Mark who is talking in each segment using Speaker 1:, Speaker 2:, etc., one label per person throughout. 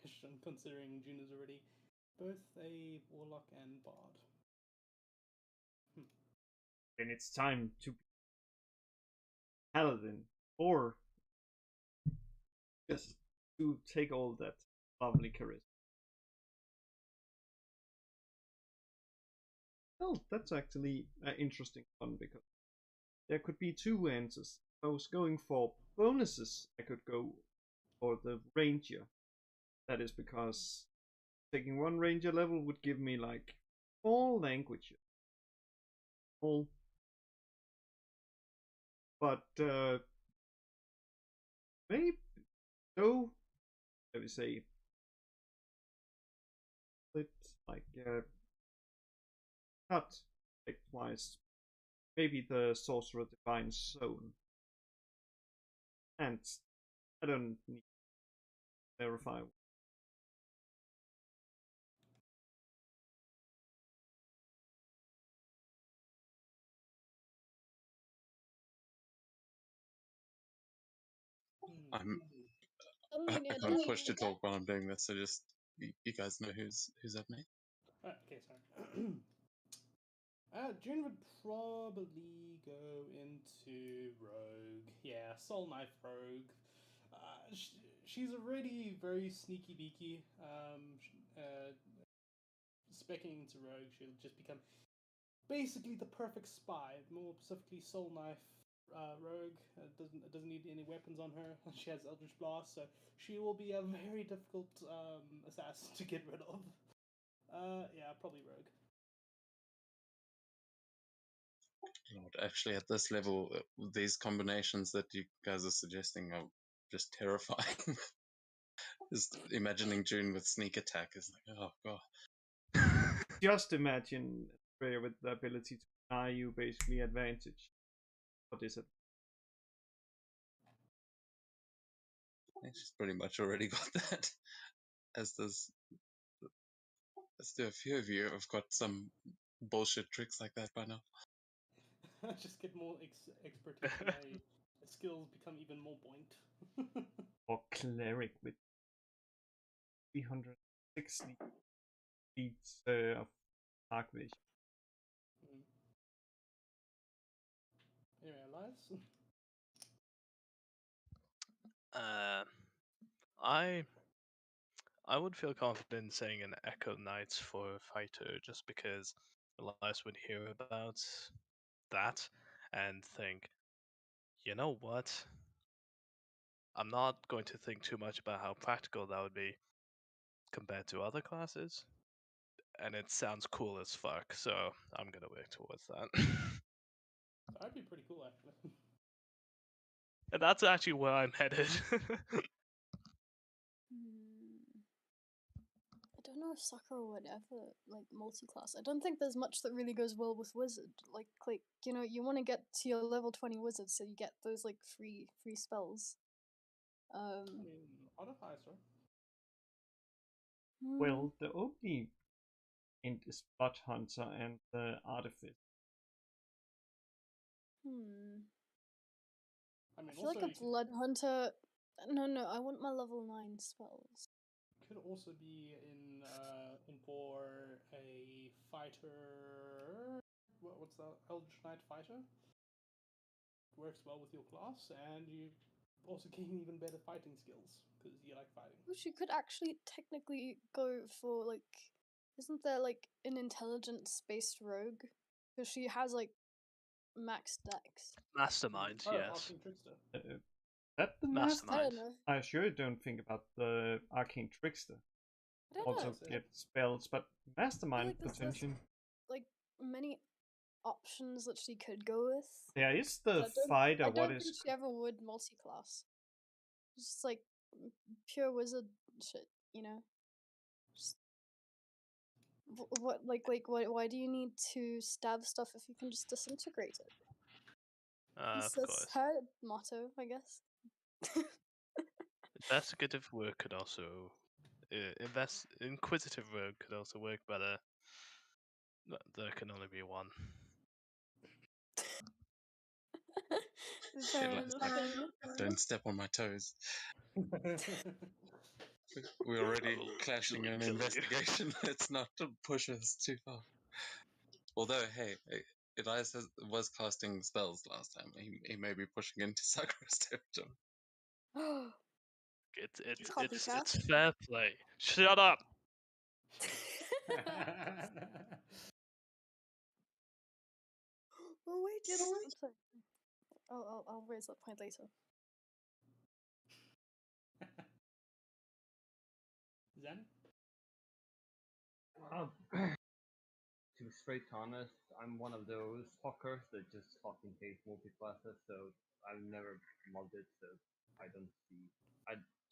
Speaker 1: question, considering June is already both a warlock and bard.
Speaker 2: Then it's time to be paladin, or just to take all that lovely charisma. Well, that's actually an interesting one because there could be two answers. If I was going for bonuses, I could go for the ranger. That is because taking one ranger level would give me like 4 languages. All. But maybe so. Let me say it's like not wise. Maybe the sorcerer divine zone, and I don't need to clarify.
Speaker 3: I can't push to talk while I'm doing this, so just you guys know who's Unmei.
Speaker 1: Okay, sorry. June would probably go into rogue. Yeah, soul knife rogue. She's already very sneaky beaky. Specking into rogue, she'll just become basically the perfect spy. More specifically, soul knife rogue. Doesn't need any weapons on her. She has Eldritch Blast, so she will be a very difficult assassin to get rid of. Yeah, probably rogue.
Speaker 3: Lord, actually, at this level, these combinations that you guys are suggesting are just terrifying. Just imagining June with sneak attack is like, oh god.
Speaker 2: Just imagine Freya with the ability to deny you basically advantage. What is it?
Speaker 3: She's pretty much already got that. As do a few of you have got some bullshit tricks like that by now.
Speaker 1: Just get more expertise and my skills become even more buoyant.
Speaker 2: Or cleric with 360 feet of dark vision.
Speaker 1: Anyway, Elias?
Speaker 4: I would feel confident saying an Echo Knight for a fighter just because Elias would hear about that and think, you know what? I'm not going to think too much about how practical that would be compared to other classes. And it sounds cool as fuck, so I'm gonna work towards that.
Speaker 1: That'd be pretty cool, actually.
Speaker 4: And that's actually where I'm headed.
Speaker 5: I don't know if Sakura would ever like multi-class. I don't think there's much that really goes well with wizard. Like you know, you want to get to your level 20 wizard so you get those like free spells.
Speaker 1: I mean, Autophyser.
Speaker 2: Well, the only int is Blood Hunter and the Artifice.
Speaker 1: I mean,
Speaker 5: I feel like a Blood Hunter. No, I want my level 9 spells.
Speaker 1: Could also be in for a fighter. What's the Eldritch Knight fighter? Works well with your class, and you also gain even better fighting skills because you like fighting.
Speaker 5: Which you could actually technically go for like. Isn't there like an intelligence-based rogue? Because she has like max dex.
Speaker 4: Mastermind, yes.
Speaker 1: Arcane Trickster.
Speaker 2: That the
Speaker 4: Mastermind.
Speaker 5: I don't know.
Speaker 2: I sure don't think about the Arcane Trickster.
Speaker 5: I don't
Speaker 2: Also
Speaker 5: know.
Speaker 2: get spells, but Mastermind
Speaker 5: like
Speaker 2: potential.
Speaker 5: Like many options that she could go with.
Speaker 2: There is the fighter.
Speaker 5: I don't think she ever would multi-class. Just like pure wizard shit, you know. Just, why do you need to stab stuff if you can just disintegrate it? That's her motto, I guess.
Speaker 4: Investigative work could also inquisitive work could also work better. There can only be one.
Speaker 3: Don't step on my toes. We're already
Speaker 4: I'll
Speaker 3: clashing
Speaker 4: easily
Speaker 3: an
Speaker 4: kill you.
Speaker 3: investigation. Let's not push us too far. Although, hey, Elias was casting spells last time. He may be pushing into Sakura's territory.
Speaker 4: It's
Speaker 5: Copycat.
Speaker 4: fair play. Shut up.
Speaker 5: Oh wait, you know. I'm sorry. I'll raise that point later.
Speaker 1: Zen?
Speaker 6: To be straight honest, I'm one of those fuckers that just fucking hate multiclasses, so I've never modded it, so I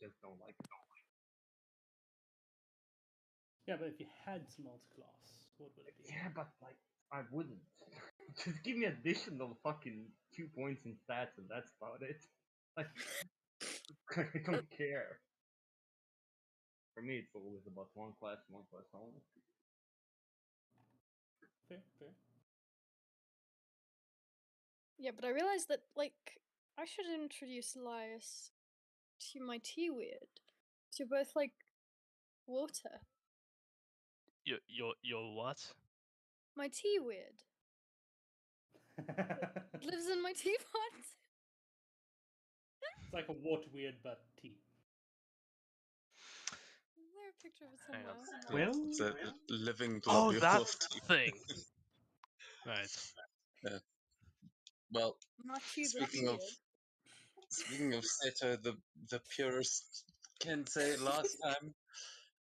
Speaker 6: just don't like it.
Speaker 1: Yeah, but if you had some multi-class, what would it be?
Speaker 6: Yeah, but like, I wouldn't. Just give me additional fucking 2 points in stats and that's about it. Like, I don't care. For me, it's always about one class only.
Speaker 1: Fair, fair.
Speaker 5: Yeah, but I realized that like I should introduce Elias to my tea weird. To both like water.
Speaker 4: Your what?
Speaker 5: My tea weird. It lives in my teapot.
Speaker 1: It's like a water weird but tea.
Speaker 5: Is there a picture of it
Speaker 4: Hang on.
Speaker 5: somewhere?
Speaker 2: Well,
Speaker 3: It's a living
Speaker 4: Oh,
Speaker 3: globule
Speaker 4: that
Speaker 3: of tea.
Speaker 4: thing. Right.
Speaker 3: Well,
Speaker 5: Not you, but
Speaker 3: speaking of
Speaker 5: weird.
Speaker 3: Seto, the purist can say last time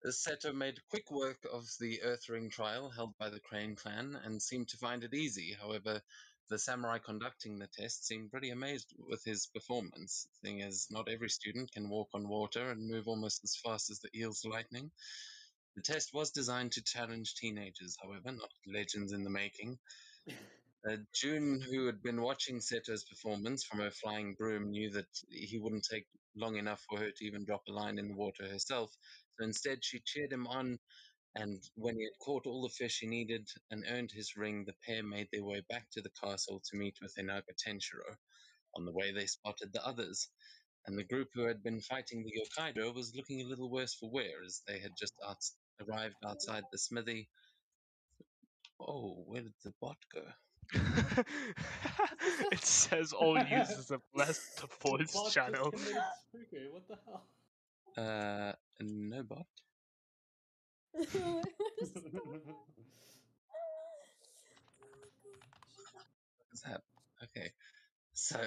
Speaker 3: Seto made quick work of the Earthring trial held by the Crane clan and seemed to find it easy. However, the samurai conducting the test seemed pretty amazed with his performance. The thing is, not every student can walk on water and move almost as fast as the eel's lightning. The test was designed to challenge teenagers, however, not legends in the making. June, who had been watching Seto's performance from her flying broom, knew that he wouldn't take long enough for her to even drop a line in the water herself. So instead, she cheered him on, and when he had caught all the fish he needed and earned his ring, the pair made their way back to the castle to meet with Inaga Tenshiro. On the way, they spotted the others, and the group who had been fighting the Yokkaido was looking a little worse for wear, as they had just arrived outside the smithy. Oh, where did the bot go?
Speaker 4: It says all users have left the voice
Speaker 1: Bot
Speaker 4: channel.
Speaker 1: just committed spooky. What the hell?
Speaker 3: No bot.
Speaker 5: What is that?
Speaker 3: What's that? Okay, so,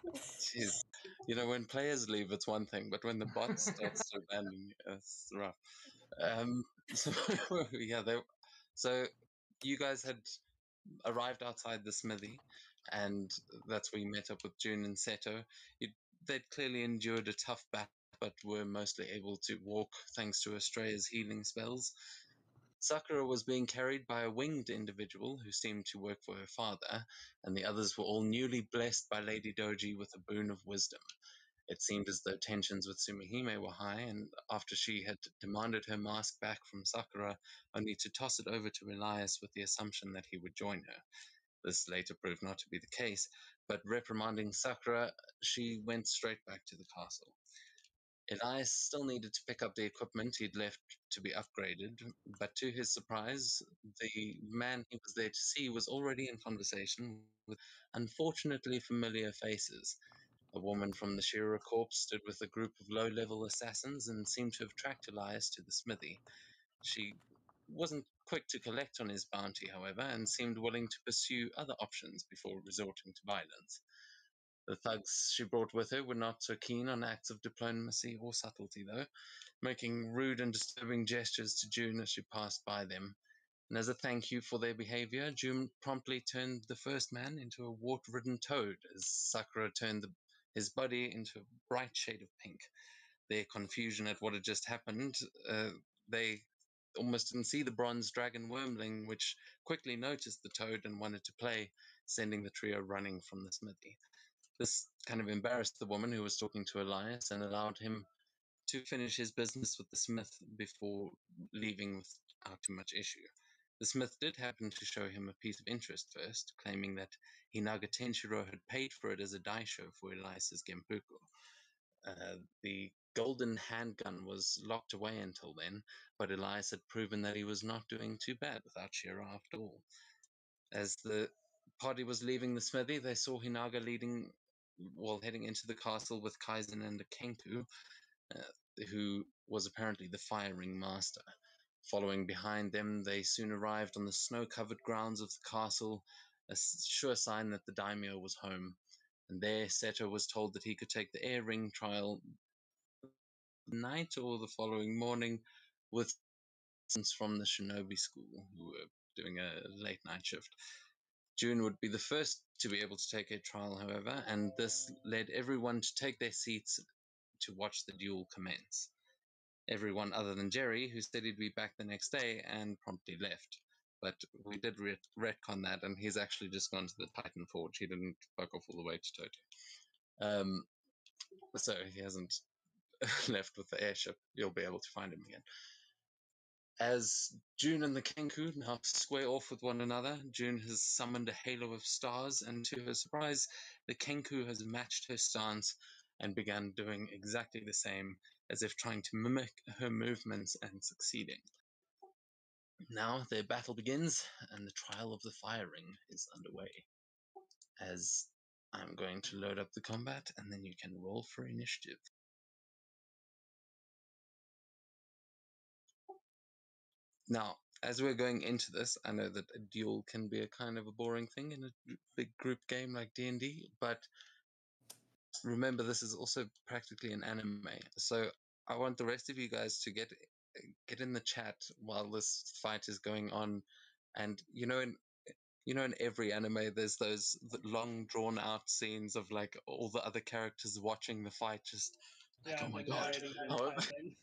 Speaker 3: jeez, you know, when players leave, it's one thing, but when the bot starts to abandon you, it's rough. So yeah, so you guys had arrived outside the smithy, and that's where you met up with June and Seto. They'd clearly endured a tough battle, but were mostly able to walk thanks to Estrella's healing spells. Sakura was being carried by a winged individual who seemed to work for her father, and the others were all newly blessed by Lady Doji with a boon of wisdom. It seemed as though tensions with Sumihime were high, and after she had demanded her mask back from Sakura, only to toss it over to Elias with the assumption that he would join her. This later proved not to be the case, but reprimanding Sakura, she went straight back to the castle. Elias still needed to pick up the equipment he'd left to be upgraded, but to his surprise, the man he was there to see was already in conversation with unfortunately familiar faces. A woman from the Shearer Corps stood with a group of low-level assassins and seemed to have tracked Elias to the smithy. She wasn't quick to collect on his bounty, however, and seemed willing to pursue other options before resorting to violence. The thugs she brought with her were not so keen on acts of diplomacy or subtlety, though, making rude and disturbing gestures to June as she passed by them. And as a thank you for their behavior, June promptly turned the first man into a wart-ridden toad, as Sakura turned his body into a bright shade of pink. Their confusion at what had just happened, they almost didn't see the bronze dragon wormling, which quickly noticed the toad and wanted to play, sending the trio running from the smithy. This kind of embarrassed the woman who was talking to Elias and allowed him to finish his business with the smith before leaving without too much issue. The smith did happen to show him a piece of interest first, claiming that Hinaga Tenshiro had paid for it as a daisho for Elias's Genpuku. The golden handgun was locked away until then, but Elias had proven that he was not doing too bad without Shira after all. As the party was leaving the smithy, they saw Hinaga heading into the castle with Kaizen and a Kenku, who was apparently the firing master. Following behind them, they soon arrived on the snow-covered grounds of the castle, a sure sign that the daimyo was home. And there, Seto was told that he could take the air ring trial night or the following morning with assistants from the shinobi school who were doing a late night shift. June would be the first to be able to take a trial, however, and this led everyone to take their seats to watch the duel commence. Everyone other than Jerry, who said he'd be back the next day and promptly left. But we did retcon that, and he's actually just gone to the Titan Forge. He didn't fuck off all the way to Toto. So he hasn't left with the airship. You'll be able to find him again. As June and the Kenku now square off with one another, June has summoned a halo of stars, and to her surprise, the Kenku has matched her stance and began doing exactly the same, as if trying to mimic her movements and succeeding. Now their battle begins, and the trial of the fire ring is underway. As I'm going to load up the combat, and then you can roll for initiative. Now, as we're going into this, I know that a duel can be a kind of a boring thing in a big group game like D&D, but remember this is also practically an anime. So I want the rest of you guys to get in the chat while this fight is going on, and in every anime there's those long drawn out scenes of like all the other characters watching the fight, just like,
Speaker 1: Yeah,
Speaker 3: oh my
Speaker 1: and
Speaker 3: god.
Speaker 1: narrating the
Speaker 3: Oh,
Speaker 1: entire thing.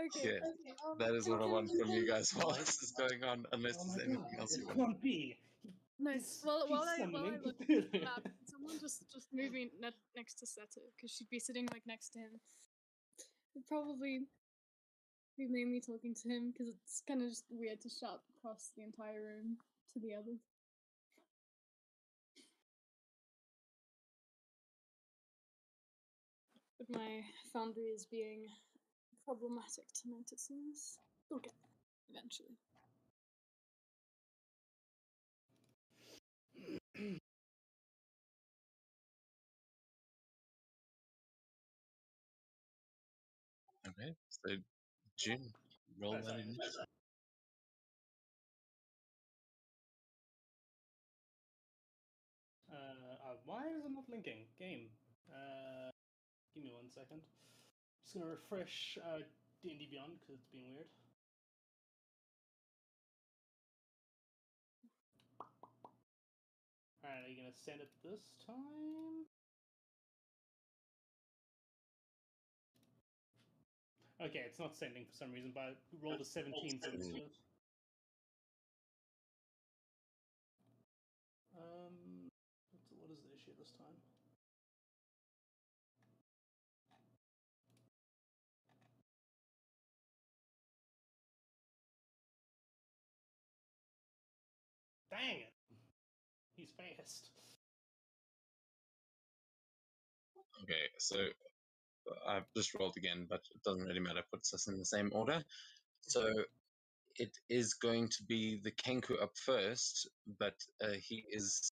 Speaker 5: Okay,
Speaker 3: yeah,
Speaker 5: okay.
Speaker 3: that is what I want from you guys while
Speaker 1: Like,
Speaker 3: this is going on, unless
Speaker 1: oh my
Speaker 3: there's
Speaker 1: god,
Speaker 3: anything else
Speaker 1: it
Speaker 3: you want.
Speaker 1: can't be.
Speaker 5: Nice.
Speaker 1: He's,
Speaker 5: Well, while
Speaker 1: he's
Speaker 5: I
Speaker 1: summoning
Speaker 5: look
Speaker 1: Cthulhu.
Speaker 5: at the map, can someone just move me next to Seto, because she'd be sitting like next to him. It'd probably be mainly talking to him, because it's kind of just weird to shout across the entire room to the others. But my foundry is being problematic tonight, it seems. We'll get there eventually.
Speaker 3: Okay, so June, roll
Speaker 1: Oh,
Speaker 3: that
Speaker 1: sorry.
Speaker 3: initiative.
Speaker 1: Why is it not linking? Game. Give me 1 second. Just gonna refresh D&D Beyond because it's been weird. Alright, are you gonna send it this time? Okay, it's not sending for some reason, but I rolled a 17 for initiative. What is the issue this time? Dang it! He's fast.
Speaker 3: Okay, so I've just rolled again, but it doesn't really matter. It puts us in the same order. So it is going to be the Kenku up first, but he is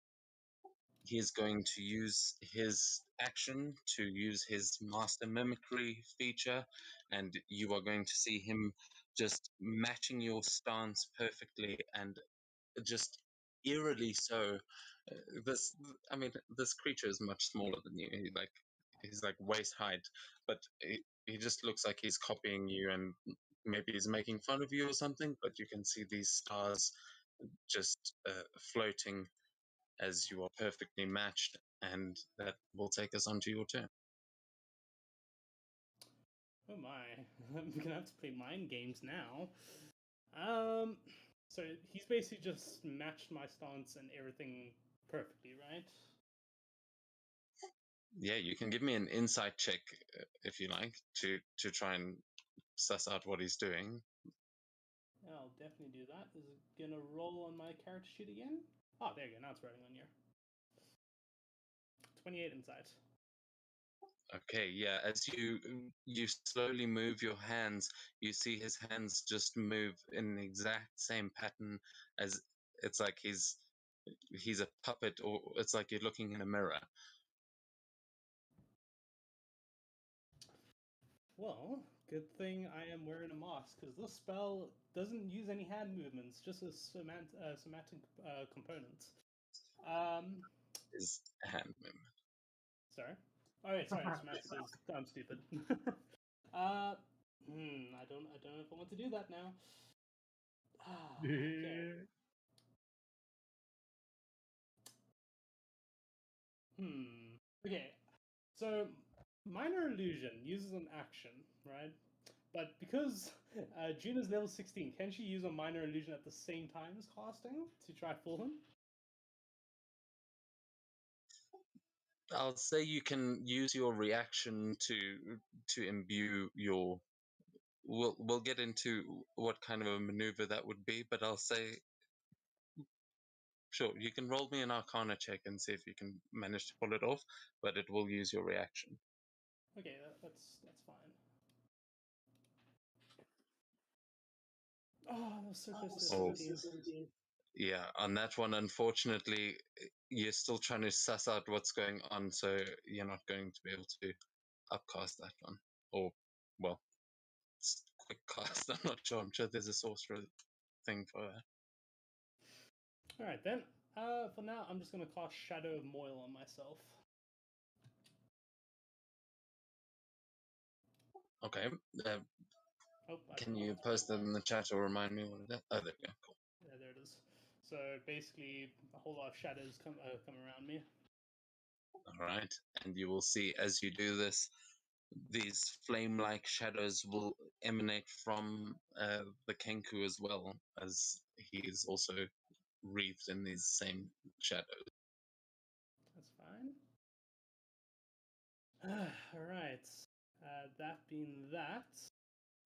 Speaker 3: going to use his action to use his master mimicry feature, and you are going to see him just matching your stance perfectly, and just eerily so. This creature is much smaller than you. He's like waist height, but he just looks like he's copying you, and maybe he's making fun of you or something. But you can see these stars just floating as you are perfectly matched, and that will take us onto your turn.
Speaker 1: Oh my, I'm gonna have to play mind games now. So he's basically just matched my stance and everything perfectly, right?
Speaker 3: Yeah, you can give me an insight check if you like to try and suss out what he's doing.
Speaker 1: Yeah, I'll definitely do that. Is it gonna roll on my character sheet again? Oh, there you go. Now it's rolling on here. 28 insight.
Speaker 3: Okay, yeah. As you slowly move your hands, you see his hands just move in the exact same pattern as it's like he's a puppet, or it's like you're looking in a mirror.
Speaker 1: Well, good thing I am wearing a mask, because this spell doesn't use any hand movements, just a somatic component.
Speaker 3: Is a hand movement.
Speaker 1: Sorry. Oh, wait, sorry, somatic is... I'm stupid. I don't know if I want to do that now. Okay. Okay. So, minor illusion uses an action, right? But because June is level 16, can she use a minor illusion at the same time as casting to try fool him?
Speaker 3: I'll say you can use your reaction to imbue your. We'll get into what kind of a maneuver that would be, but I'll say sure, you can roll me an Arcana check and see if you can manage to pull it off, but it will use your reaction.
Speaker 1: Okay, that's fine. Oh, that was so close to
Speaker 3: Oh.
Speaker 1: 17.
Speaker 3: Yeah, on that one, unfortunately, you're still trying to suss out what's going on, so you're not going to be able to upcast that one. Or, well, it's quick cast. I'm not sure. I'm sure there's a sorcerer thing for that.
Speaker 1: Alright then. For now, I'm just going to cast Shadow of Moil on myself.
Speaker 3: Okay.
Speaker 1: Oh,
Speaker 3: Can you post that in the chat or remind me what it is? Oh, there we go. Cool.
Speaker 1: Yeah, there it is. So basically, a whole lot of shadows come around me.
Speaker 3: All right. And you will see as you do this, these flame-like shadows will emanate from the Kenku as well, as he is also wreathed in these same shadows.
Speaker 1: That's fine. Alright. That being that,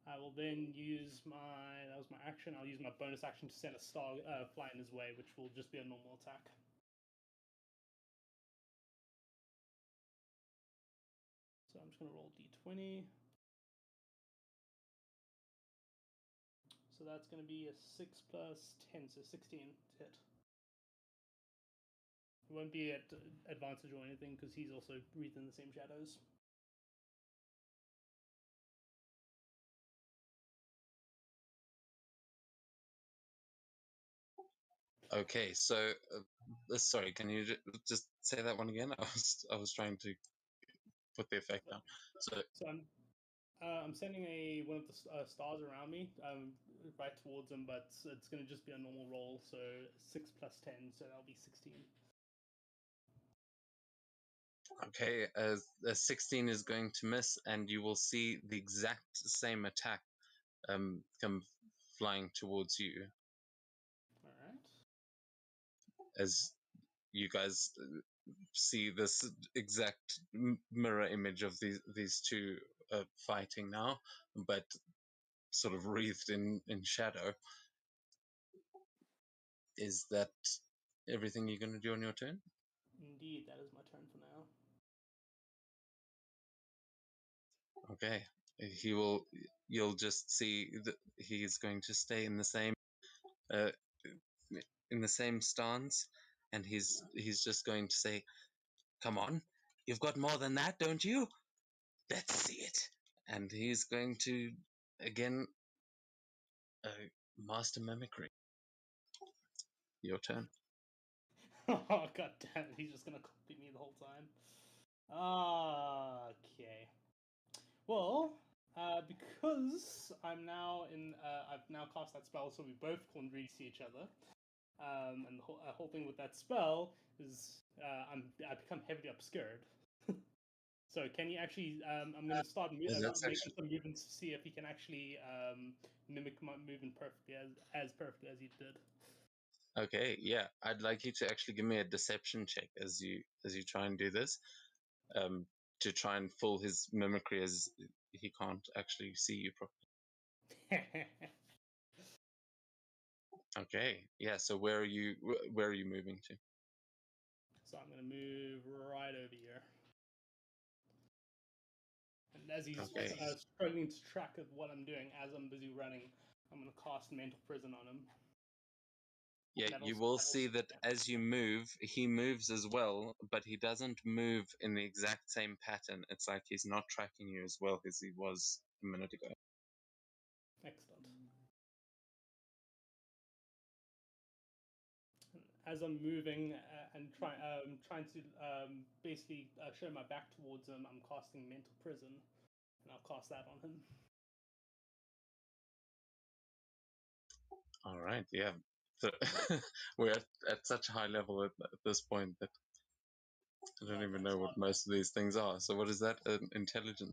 Speaker 1: I will then use that was my action, I'll use my bonus action to send a star fly in his way, which will just be a normal attack. So I'm just going to roll d20. So that's going to be a 6 plus 10, so 16 to hit. It won't be at advantage or anything, because he's also breathed in the same shadows.
Speaker 3: Okay, so sorry, can you just say that one again? I was trying to put the effect down. So
Speaker 1: I'm sending one of the stars around me, right towards him, but it's going to just be a normal roll, so 6 plus 10, so that'll be 16.
Speaker 3: okay, a 16 is going to miss, and you will see the exact same attack come flying towards you.
Speaker 1: All right.
Speaker 3: As you guys see this exact mirror image of these two fighting now, but sort of wreathed in shadow. Is that everything you're going to do on your turn?
Speaker 1: Indeed, that is my turn for now.
Speaker 3: Okay. You'll just see that he's going to stay in the same stance, and he's just going to say, "Come on, you've got more than that, don't you? Let's see it." And he's going to again master mimicry. Your turn.
Speaker 1: Oh, god damn it, he's just going to copy me the whole time. Okay. Well, because I've now cast that spell, so we both can't really see each other. And the whole thing with that spell is I become heavily obscured. So can he actually? I'm going to start making some movements to see if he can actually mimic my movement perfectly as perfectly as he did.
Speaker 3: Okay, yeah, I'd like you to actually give me a deception check as you try and do this, to try and fool his mimicry as he can't actually see you properly. Okay, yeah. So where are you moving to?
Speaker 1: So I'm going to move right over here. And as he's
Speaker 3: Okay.
Speaker 1: struggling to track of what I'm doing as I'm busy running, I'm going to cast Mental Prison on him.
Speaker 3: Yeah,
Speaker 1: That'll-
Speaker 3: you will
Speaker 1: that'll-
Speaker 3: see that
Speaker 1: yeah.
Speaker 3: as you move, he moves as well, but he doesn't move in the exact same pattern. It's like he's not tracking you as well as he was a minute ago.
Speaker 1: Excellent. As I'm moving and trying to basically show my back towards him, I'm casting Mental Prison, and I'll cast that on him.
Speaker 3: All right, yeah. So we're at such a high level at this point that I don't even know what most of these things are. So what is that? Intelligence?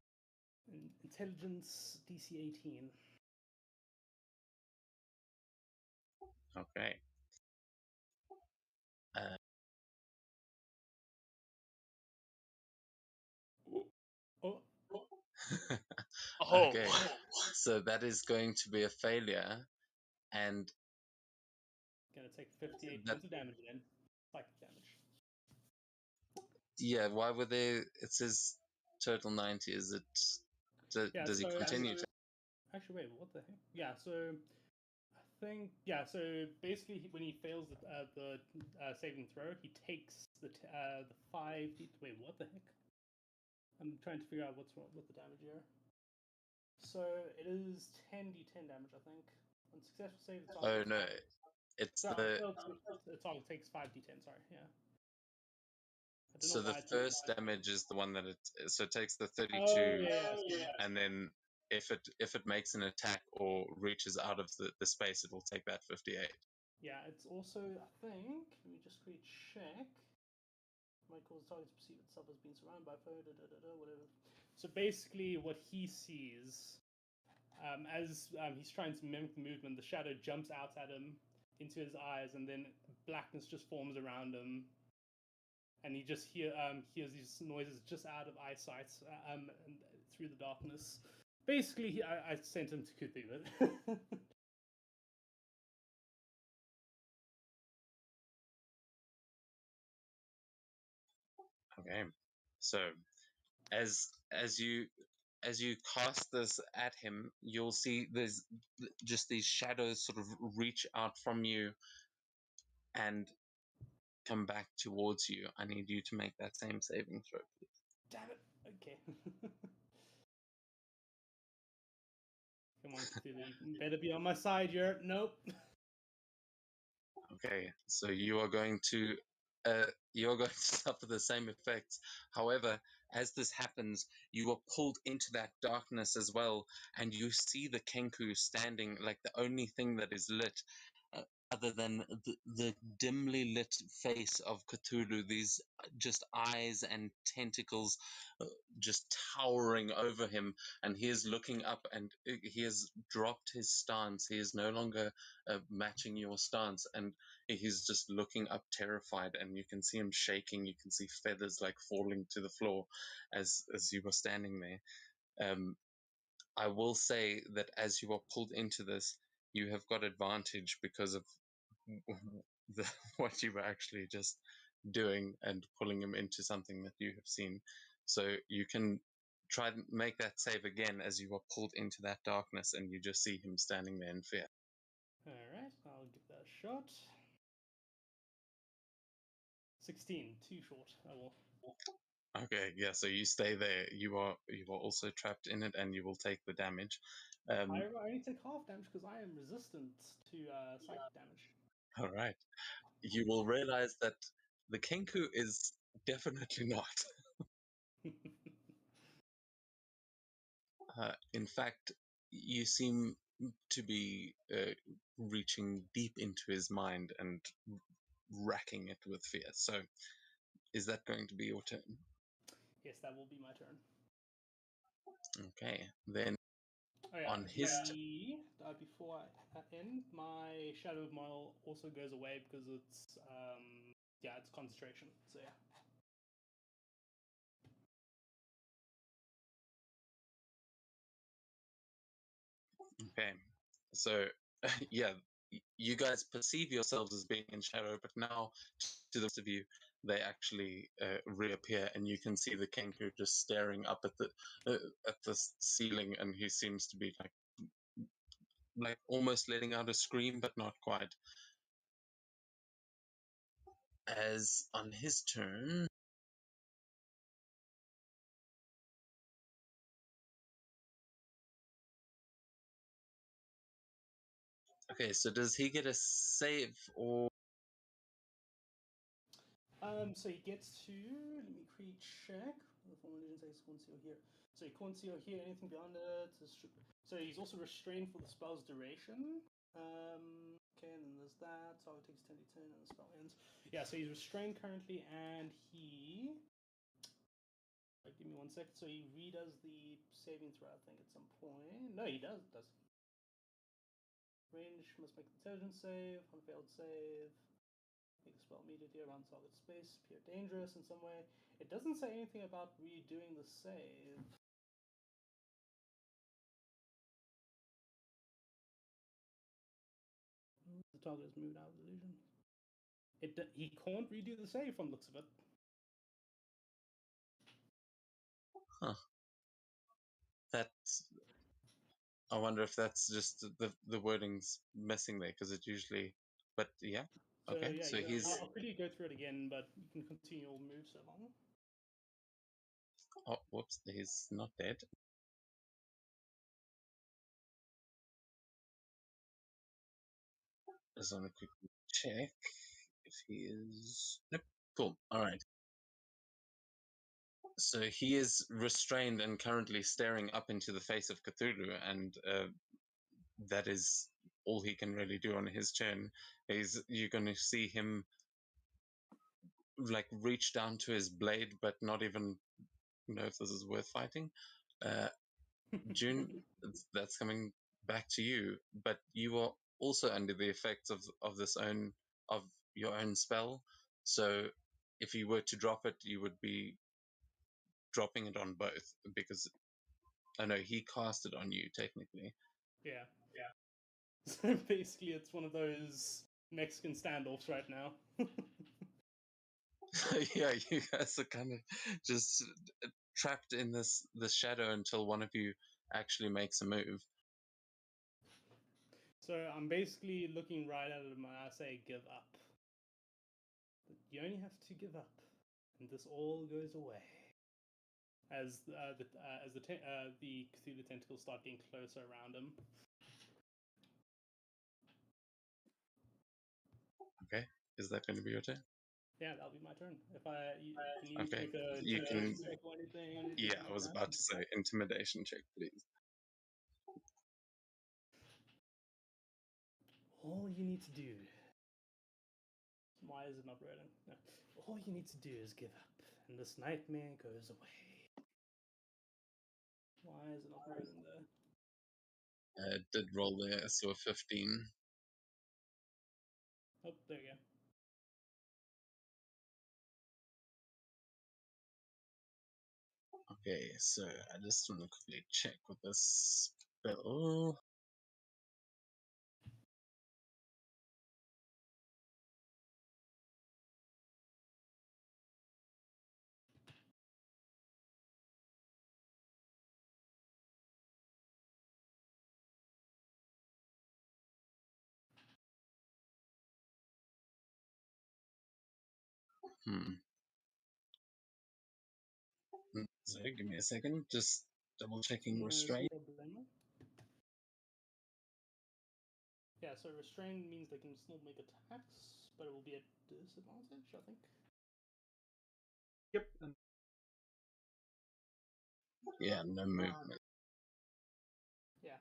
Speaker 1: Intelligence DC 18.
Speaker 3: Okay.
Speaker 1: Oh,
Speaker 4: Oh,
Speaker 3: Okay. So that is going to be a failure, and
Speaker 1: gonna take 58
Speaker 3: that,
Speaker 1: points of damage then. Psychic damage.
Speaker 3: yeah. Why were they? It says total 90. Is it?
Speaker 1: Yeah,
Speaker 3: Does he
Speaker 1: so
Speaker 3: continue to?
Speaker 1: actually, wait, what the heck? Yeah, so I think so basically when he fails the saving throw, he takes the 5. Wait, what the heck? I'm trying to figure out what's wrong with the damage here. So it is 10d10 damage, I think. On successful save, it's
Speaker 3: Oh no, it's the.
Speaker 1: the target takes 5d10. Sorry, yeah. I don't
Speaker 3: So
Speaker 1: know
Speaker 3: the
Speaker 1: why it's
Speaker 3: first damage is the one that it. So it takes the 32,
Speaker 1: Oh yeah.
Speaker 3: and then if it makes an attack or reaches out of the space, it will take that 58.
Speaker 1: Yeah, it's also, I think, let me just quickly check. Might cause the target to perceive itself as being surrounded by foe, whatever. So basically, what he sees, as he's trying to mimic the movement, the shadow jumps out at him into his eyes, and then blackness just forms around him. And he just hears these noises just out of eyesight and through the darkness. Basically, I sent him to Cthulhu.
Speaker 3: Okay, so as you cast this at him, you'll see there's just these shadows sort of reach out from you and come back towards you. I need you to make that same saving throw, please.
Speaker 1: Damn it. Okay. Come on, Cthulhu. You better be on my side here. Nope.
Speaker 3: Okay, so you are going to suffer the same effects. However, as this happens, you are pulled into that darkness as well, and you see the Kenku standing like the only thing that is lit. Other than the dimly lit face of Cthulhu, these just eyes and tentacles just towering over him, and he is looking up, and he has dropped his stance. He is no longer matching your stance, and he's just looking up terrified, and you can see him shaking. You can see feathers like falling to the floor as you were standing there. I will say that as you are pulled into this, you have got advantage because of what you were actually just doing and pulling him into something that you have seen. So you can try and make that save again as you are pulled into that darkness and you just see him standing there in fear.
Speaker 1: Alright, I'll give that a shot. 16, too short. I will.
Speaker 3: Okay, yeah, so you stay there. You are also trapped in it and you will take the damage.
Speaker 1: I only take half damage because I am resistant to psychic damage.
Speaker 3: All right. You will realize that the Kenku is definitely not. In fact, you seem to be reaching deep into his mind and racking it with fear. So, is that going to be your turn?
Speaker 1: Yes, that will be my turn.
Speaker 3: Okay, then
Speaker 1: Oh yeah,
Speaker 3: on his
Speaker 1: before I end, my shadow of Moil also goes away because it's it's concentration. So yeah.
Speaker 3: Okay, so yeah, you guys perceive yourselves as being in shadow, but now to the rest of you, they actually reappear, and you can see the Kenku just staring up at the ceiling, and he seems to be like almost letting out a scream, but not quite. As on his turn, okay, so does he get a save or?
Speaker 1: So he gets to, let me create check. The former legend says conceal here. So he conceal here, anything beyond it. So he's also restrained for the spell's duration. Okay, and then there's that. So it takes 10 to 10 and the spell ends. Yeah, so he's restrained currently, and he. Give me 1 second. So he redoes the saving throw, I think, at some point. No, he doesn't. Range must make an intelligence save, unfailed save. Make the spell immediately around target space, appear dangerous in some way. It doesn't say anything about redoing the save. The target is moved out of the illusion. He can't redo the save from the looks of it.
Speaker 3: Huh. That's. I wonder if that's just the wording's missing there, because it usually. But yeah.
Speaker 1: So
Speaker 3: Okay.
Speaker 1: yeah,
Speaker 3: So he's.
Speaker 1: I'll quickly go through it again, but you can continue your move so long.
Speaker 3: Oh, whoops! He's not dead. Just want to quickly check if he is. Nope. Cool. All right. So he is restrained and currently staring up into the face of Cthulhu, and that is all he can really do on his turn. You're going to see him like reach down to his blade, but not even know if this is worth fighting. June, that's coming back to you, but you are also under the effects of your own spell. So if you were to drop it, you would be dropping it on both, because I know he cast it on you technically.
Speaker 1: Yeah. So basically, it's one of those Mexican standoffs right now.
Speaker 3: Yeah, you guys are kind of just trapped in this shadow until one of you actually makes a move.
Speaker 1: So I'm basically looking right at him and I say, give up. But you only have to give up, and this all goes away. As the Cthulhu tentacles start getting closer around him.
Speaker 3: Okay, is that going to be your turn?
Speaker 1: Yeah, that'll be my turn. Can you
Speaker 3: Okay,
Speaker 1: make a
Speaker 3: you can.
Speaker 1: check or anything?
Speaker 3: Yeah, I was about to say intimidation check, please.
Speaker 1: All you need to do. Why is it not rolling? No. All you need to do is give up, and this nightmare goes away. Why is it not rolling there?
Speaker 3: It did roll there, so a 15.
Speaker 1: Oh, there you go.
Speaker 3: Okay, so I just want to quickly check with this spell. So give me a second, just double checking restraint.
Speaker 1: Yeah, so restrain means they can still make attacks, but it will be at disadvantage, I think.
Speaker 2: Yep. And
Speaker 3: Yeah, no movement.
Speaker 1: Yeah.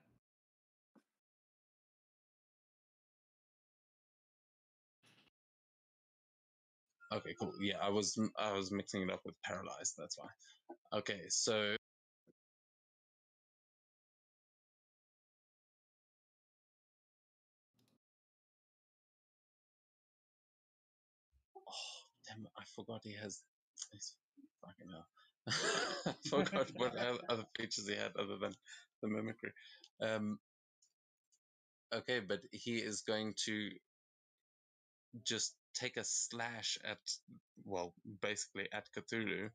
Speaker 3: Okay, cool. Yeah, I was mixing it up with paralyzed. That's why. Okay, so damn, I forgot he has. Fucking hell. I forgot what other features he had other than the mimicry. Okay, but he is going to just take a slash at, well, basically at Cthulhu,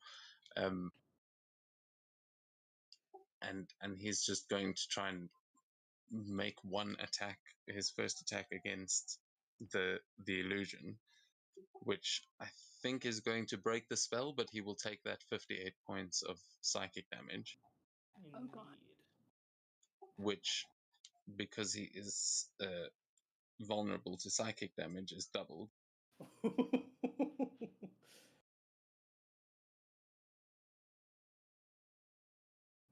Speaker 3: and he's just going to try and make one attack, his first attack against the illusion, which I think is going to break the spell, but he will take that 58 points of psychic damage,
Speaker 5: Oh god.
Speaker 3: which, because he is vulnerable to psychic damage, is doubled.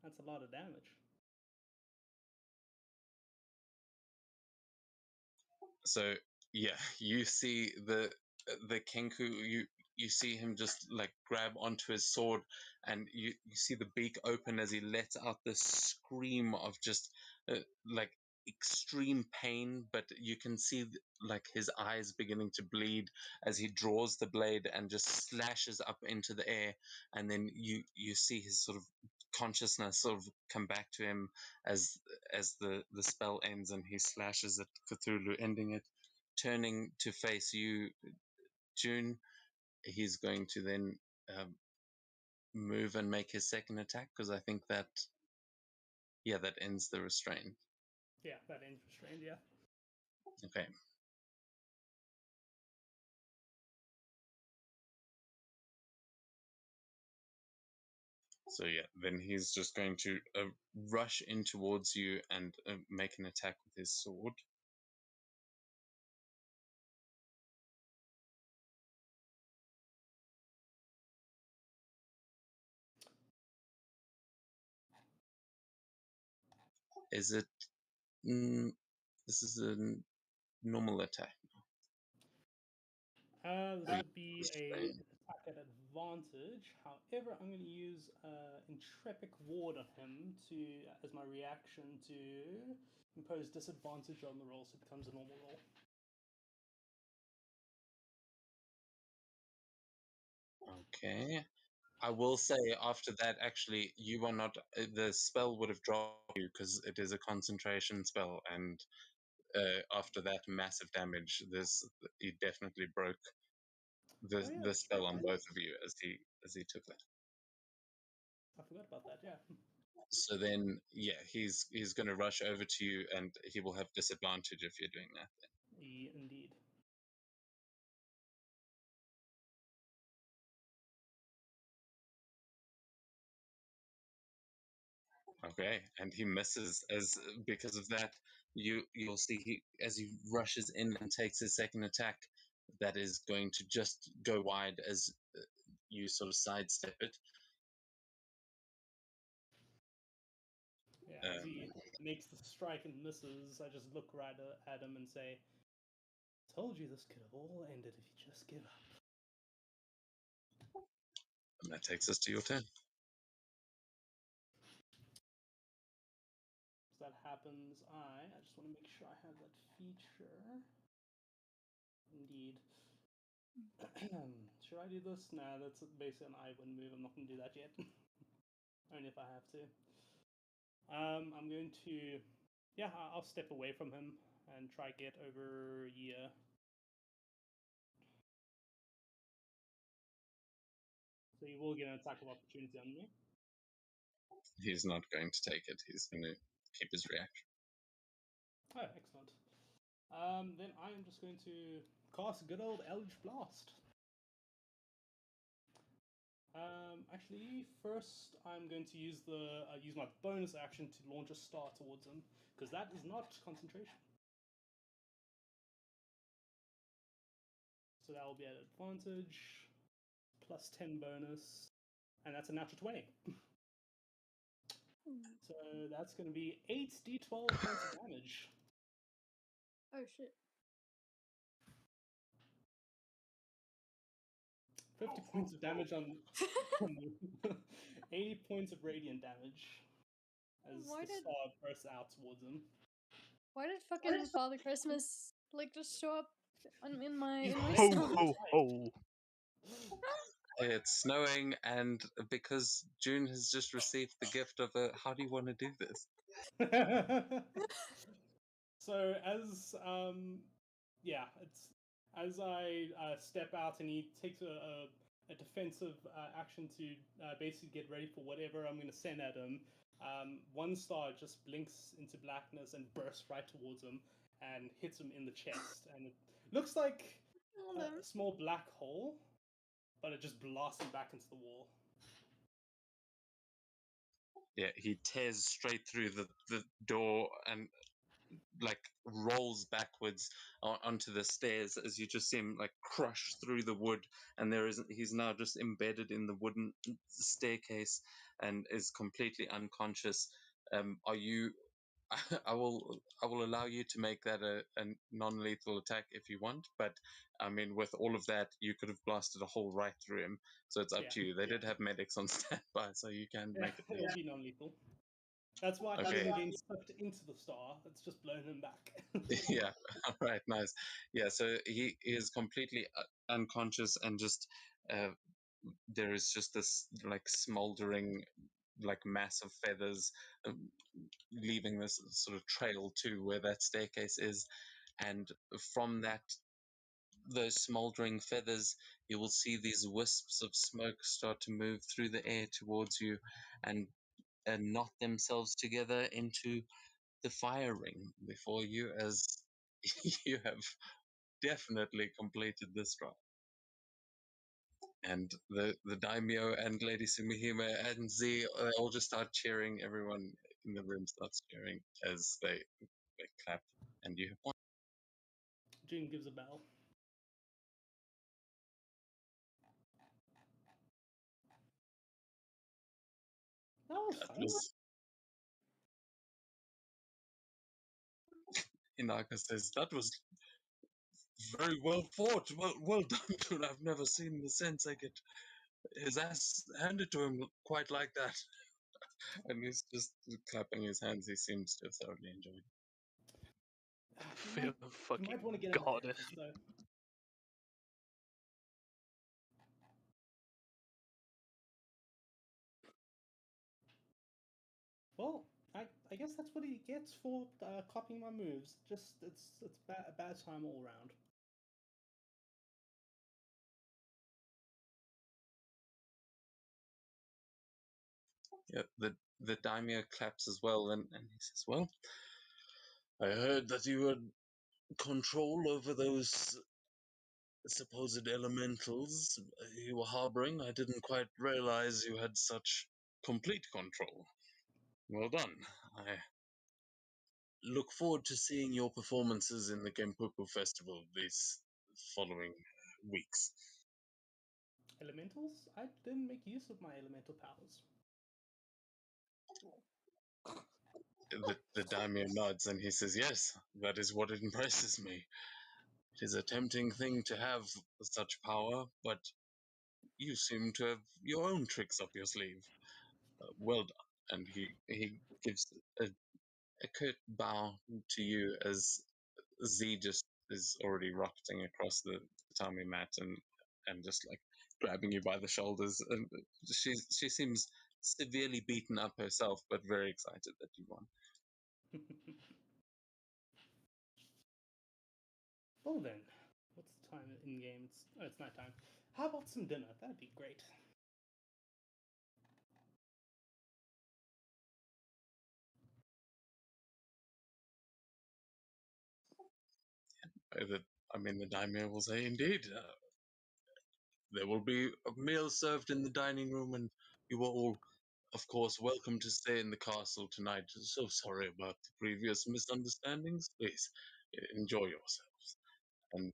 Speaker 1: That's a lot of damage.
Speaker 3: So yeah, you see the Kenku, you see him just like grab onto his sword, and you see the beak open as he lets out this scream of just like extreme pain, but you can see like his eyes beginning to bleed as he draws the blade and just slashes up into the air, and then you see his sort of consciousness sort of come back to him as the spell ends, and he slashes at Cthulhu, ending it. Turning to face you, June, he's going to then move and make his second attack, because I think that, yeah, that ends the restraint.
Speaker 1: Yeah, that ends restrained, yeah.
Speaker 3: Okay. So yeah, then he's just going to rush in towards you and make an attack with his sword. Is it? This is a normal attack.
Speaker 1: This would be a attack at advantage. However, I'm going to use Intrepic Ward on him as my reaction to impose disadvantage on the roll, so it becomes a normal roll.
Speaker 3: Okay. I will say after that, actually, you are not. The spell would have dropped you because it is a concentration spell, and after that massive damage, he definitely broke the
Speaker 1: Oh yeah,
Speaker 3: the
Speaker 1: that's
Speaker 3: spell
Speaker 1: true.
Speaker 3: on both of you as he took that.
Speaker 1: I forgot about that. Yeah.
Speaker 3: So then, yeah, he's going to rush over to you, and he will have disadvantage if you're doing that.
Speaker 1: Indeed.
Speaker 3: Okay, and he misses as because of that. You'll see as he rushes in and takes his second attack, that is going to just go wide as you sort of sidestep it.
Speaker 1: Yeah, as he makes the strike and misses, I just look right at him and say, "Told you this could have all ended if you just give up."
Speaker 3: And that takes us to your turn.
Speaker 1: So that happens. I just want to make sure I have that feature. Indeed. Should I do this? Nah, that's basically an I win move. I'm not going to do that yet. Only if I have to. I'm going to, yeah, I'll step away from him and try get over here. So you will get an attack of opportunity on me.
Speaker 3: He's not going to take it. He's going to keep his reaction.
Speaker 1: Oh, excellent. Then I am just going to cast good old Eldritch Blast. Actually, first I'm going to use use my bonus action to launch a star towards him, because that is not concentration. So that will be at advantage, plus 10 bonus, and that's a natural 20. So that's going to be 8d12 points of damage.
Speaker 5: Oh shit.
Speaker 1: 50 points of damage on 80 points of radiant damage as the star bursts out towards him.
Speaker 5: Why did fucking Father Christmas like just show up in my
Speaker 4: Ho
Speaker 5: stomach?
Speaker 4: ho ho!
Speaker 3: It's snowing, and because June has just received the gift of a, how do you want to do this?
Speaker 1: So as yeah, it's as I step out and he takes a defensive action to basically get ready for whatever I'm going to send at him, one star just blinks into blackness and bursts right towards him and hits him in the chest. And it looks like
Speaker 5: Oh, no.
Speaker 1: a small black hole, but it just blasts him back into the wall.
Speaker 3: Yeah, he tears straight through the door and like rolls backwards onto the stairs as you just see him like crush through the wood, and he's now just embedded in the wooden staircase and is completely unconscious. Are you I will allow you to make that a non-lethal attack if you want, but I mean with all of that you could have blasted a hole right through him, so it's up to you. They did have medics on standby, so you can make it.
Speaker 1: It'll be non-lethal. That's why he
Speaker 3: Okay.
Speaker 1: isn't getting sucked into the star. It's just blown him back.
Speaker 3: Yeah, all right, nice. Yeah, so he is completely unconscious, and just there is just this like smoldering like mass of feathers, leaving this sort of trail to where that staircase is, and from those smoldering feathers you will see these wisps of smoke start to move through the air towards you and knot themselves together into the fire ring before you, as you have definitely completed this run. And the daimyo and Lady Sumihime and Z, they all just start cheering. Everyone in the room starts cheering as they clap, and you have won.
Speaker 1: June gives a bell. That was
Speaker 3: That
Speaker 1: fun.
Speaker 3: was... Inaka says, that was very well fought. Well done, Jun. I've never seen the sensei get his ass handed to him quite like that. And he's just clapping his hands. He seems to have thoroughly enjoyed it.
Speaker 4: Feel
Speaker 1: You
Speaker 4: fucking
Speaker 1: might want to get him a
Speaker 4: goddess.
Speaker 1: dentist, though. Well, I guess that's what he gets for copying my moves. Just it's a bad time all around.
Speaker 3: Yeah, the daimyo claps as well, and he says, well, I heard that you had control over those supposed elementals you were harboring. I didn't quite realize you had such complete control. Well done. I look forward to seeing your performances in the Genpuku Festival these following weeks.
Speaker 1: Elementals? I didn't make use of my elemental powers.
Speaker 3: The daimyo nods and he says, yes, that is what impresses me. It is a tempting thing to have such power, but you seem to have your own tricks up your sleeve. Well done. And he gives a curt bow to you as Z just is already rocketing across the tatami mat and just like grabbing you by the shoulders. And she seems severely beaten up herself, but very excited that you won.
Speaker 1: Well then, what's the time in game? It's nighttime. How about some dinner? That'd be great.
Speaker 3: The daimyo will say, indeed, there will be a meal served in the dining room, and you are all, of course, welcome to stay in the castle tonight. So sorry about the previous misunderstandings. Please, enjoy yourselves. And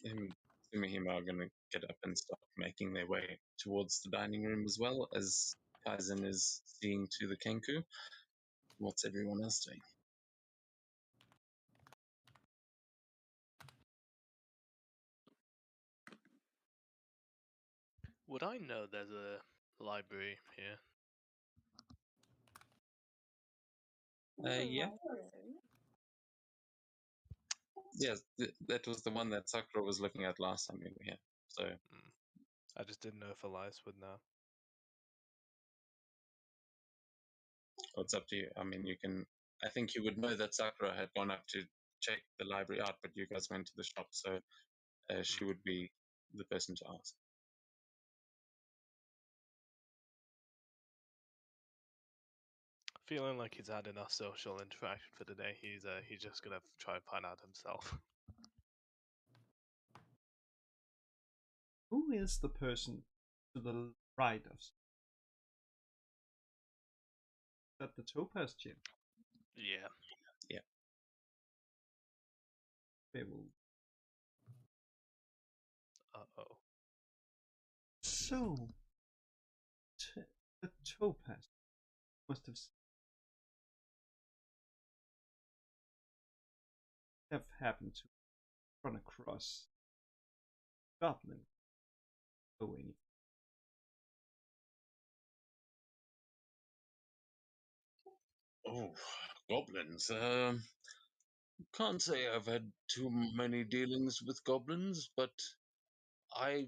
Speaker 3: him and him are going to get up and start making their way towards the dining room as well, as Kaizen is seeing to the Kenku. What's everyone else doing?
Speaker 4: Would I know there's a library here?
Speaker 3: Yeah. Yes, that was the one that Sakura was looking at last time we were here. So
Speaker 4: I just didn't know if Elias would know.
Speaker 3: it's up to you. I mean, you can. I think you would know that Sakura had gone up to check the library out, but you guys went to the shop, so she would be the person to ask.
Speaker 4: Feeling like he's had enough social interaction for the day, he's just gonna try and find out himself.
Speaker 2: Who is the person to the right of? Is that the Topaz Gym?
Speaker 4: Yeah.
Speaker 2: They will.
Speaker 4: Uh-oh.
Speaker 2: So, the Topaz must have happened to run across Goblin going.
Speaker 3: Oh, goblins. Can't say I've had too many dealings with goblins, but I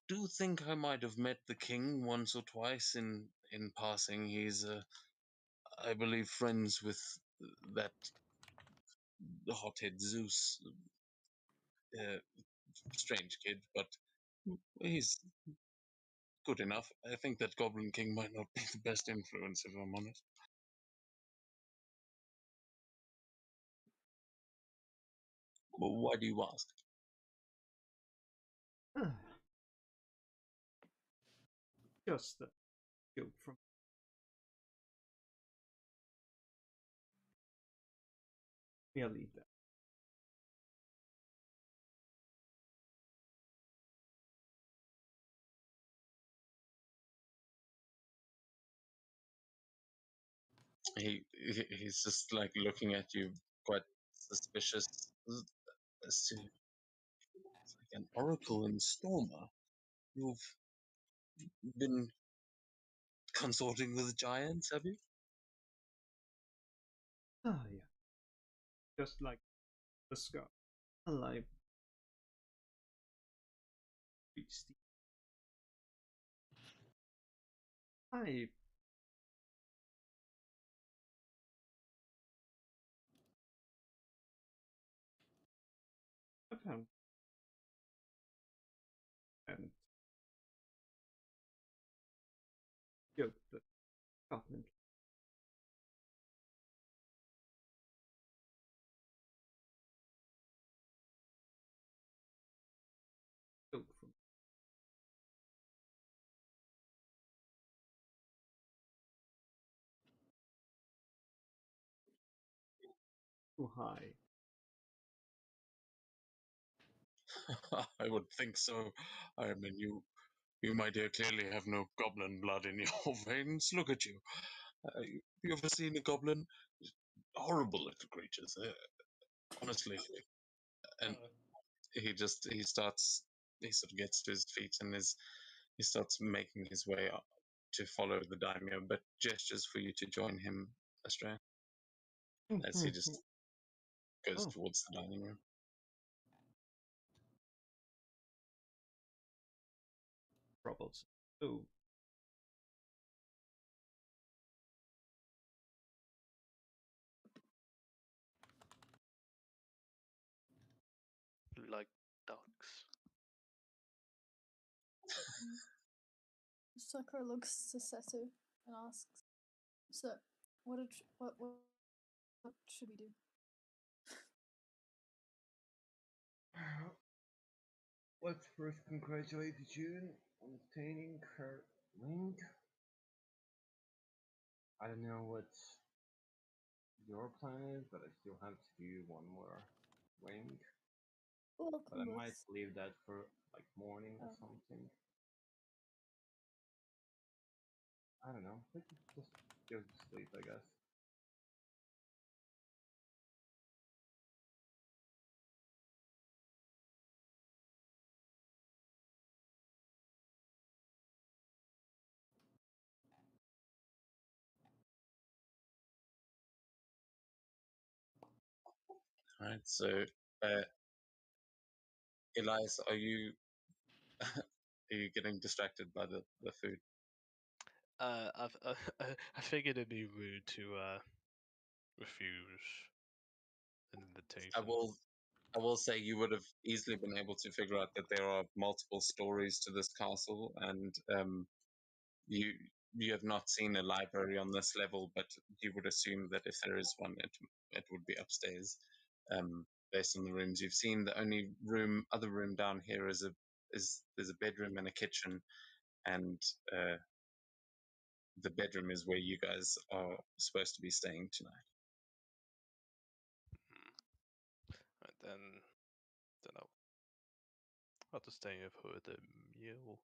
Speaker 3: do think I might have met the king once or twice in passing. He's, I believe, friends with that hothead Zeus. Uh, strange kid, but he's good enough. I think that Goblin King might not be the best influence, if I'm honest. Well, why do you ask?
Speaker 2: Just a joke from. I'll leave that.
Speaker 3: He's just like looking at you, quite suspicious. As to it's like an oracle in Stormer. You've been consorting with giants, have you?
Speaker 2: Ah, yeah. Just like the scar. Alive. Beastie. I found and joke that Goblin joke from. Too high.
Speaker 3: I would think so. I mean, you, my dear, clearly have no goblin blood in your veins. Look at you. You ever seen a goblin? Horrible little creatures, honestly. And he sort of gets to his feet and he starts making his way up to follow the daimyo, but gestures for you to join him, Astray, as he just goes
Speaker 2: Oh.
Speaker 3: towards the dining room.
Speaker 2: Troubles. So
Speaker 4: Like ducks.
Speaker 5: Sakura looks to Seto and asks, "So, what should we do?"
Speaker 6: Let's first congratulate June on obtaining her wing. I don't know what your plan is, but I still have to do one more wing.
Speaker 5: Well,
Speaker 6: But I might leave that for like morning or something. I don't know. We could just go to sleep, I guess.
Speaker 3: All right, so Elias, are you are you getting distracted by the food?
Speaker 4: I figured it'd be rude to refuse an invitation.
Speaker 3: I will say you would have easily been able to figure out that there are multiple stories to this castle, and you have not seen a library on this level, but you would assume that if there is one, it would be upstairs, based on the rooms you've seen. The only other room down here is there's a bedroom and a kitchen, and the bedroom is where you guys are supposed to be staying tonight.
Speaker 4: Right, then, don't know. I'll just stay here for the meal.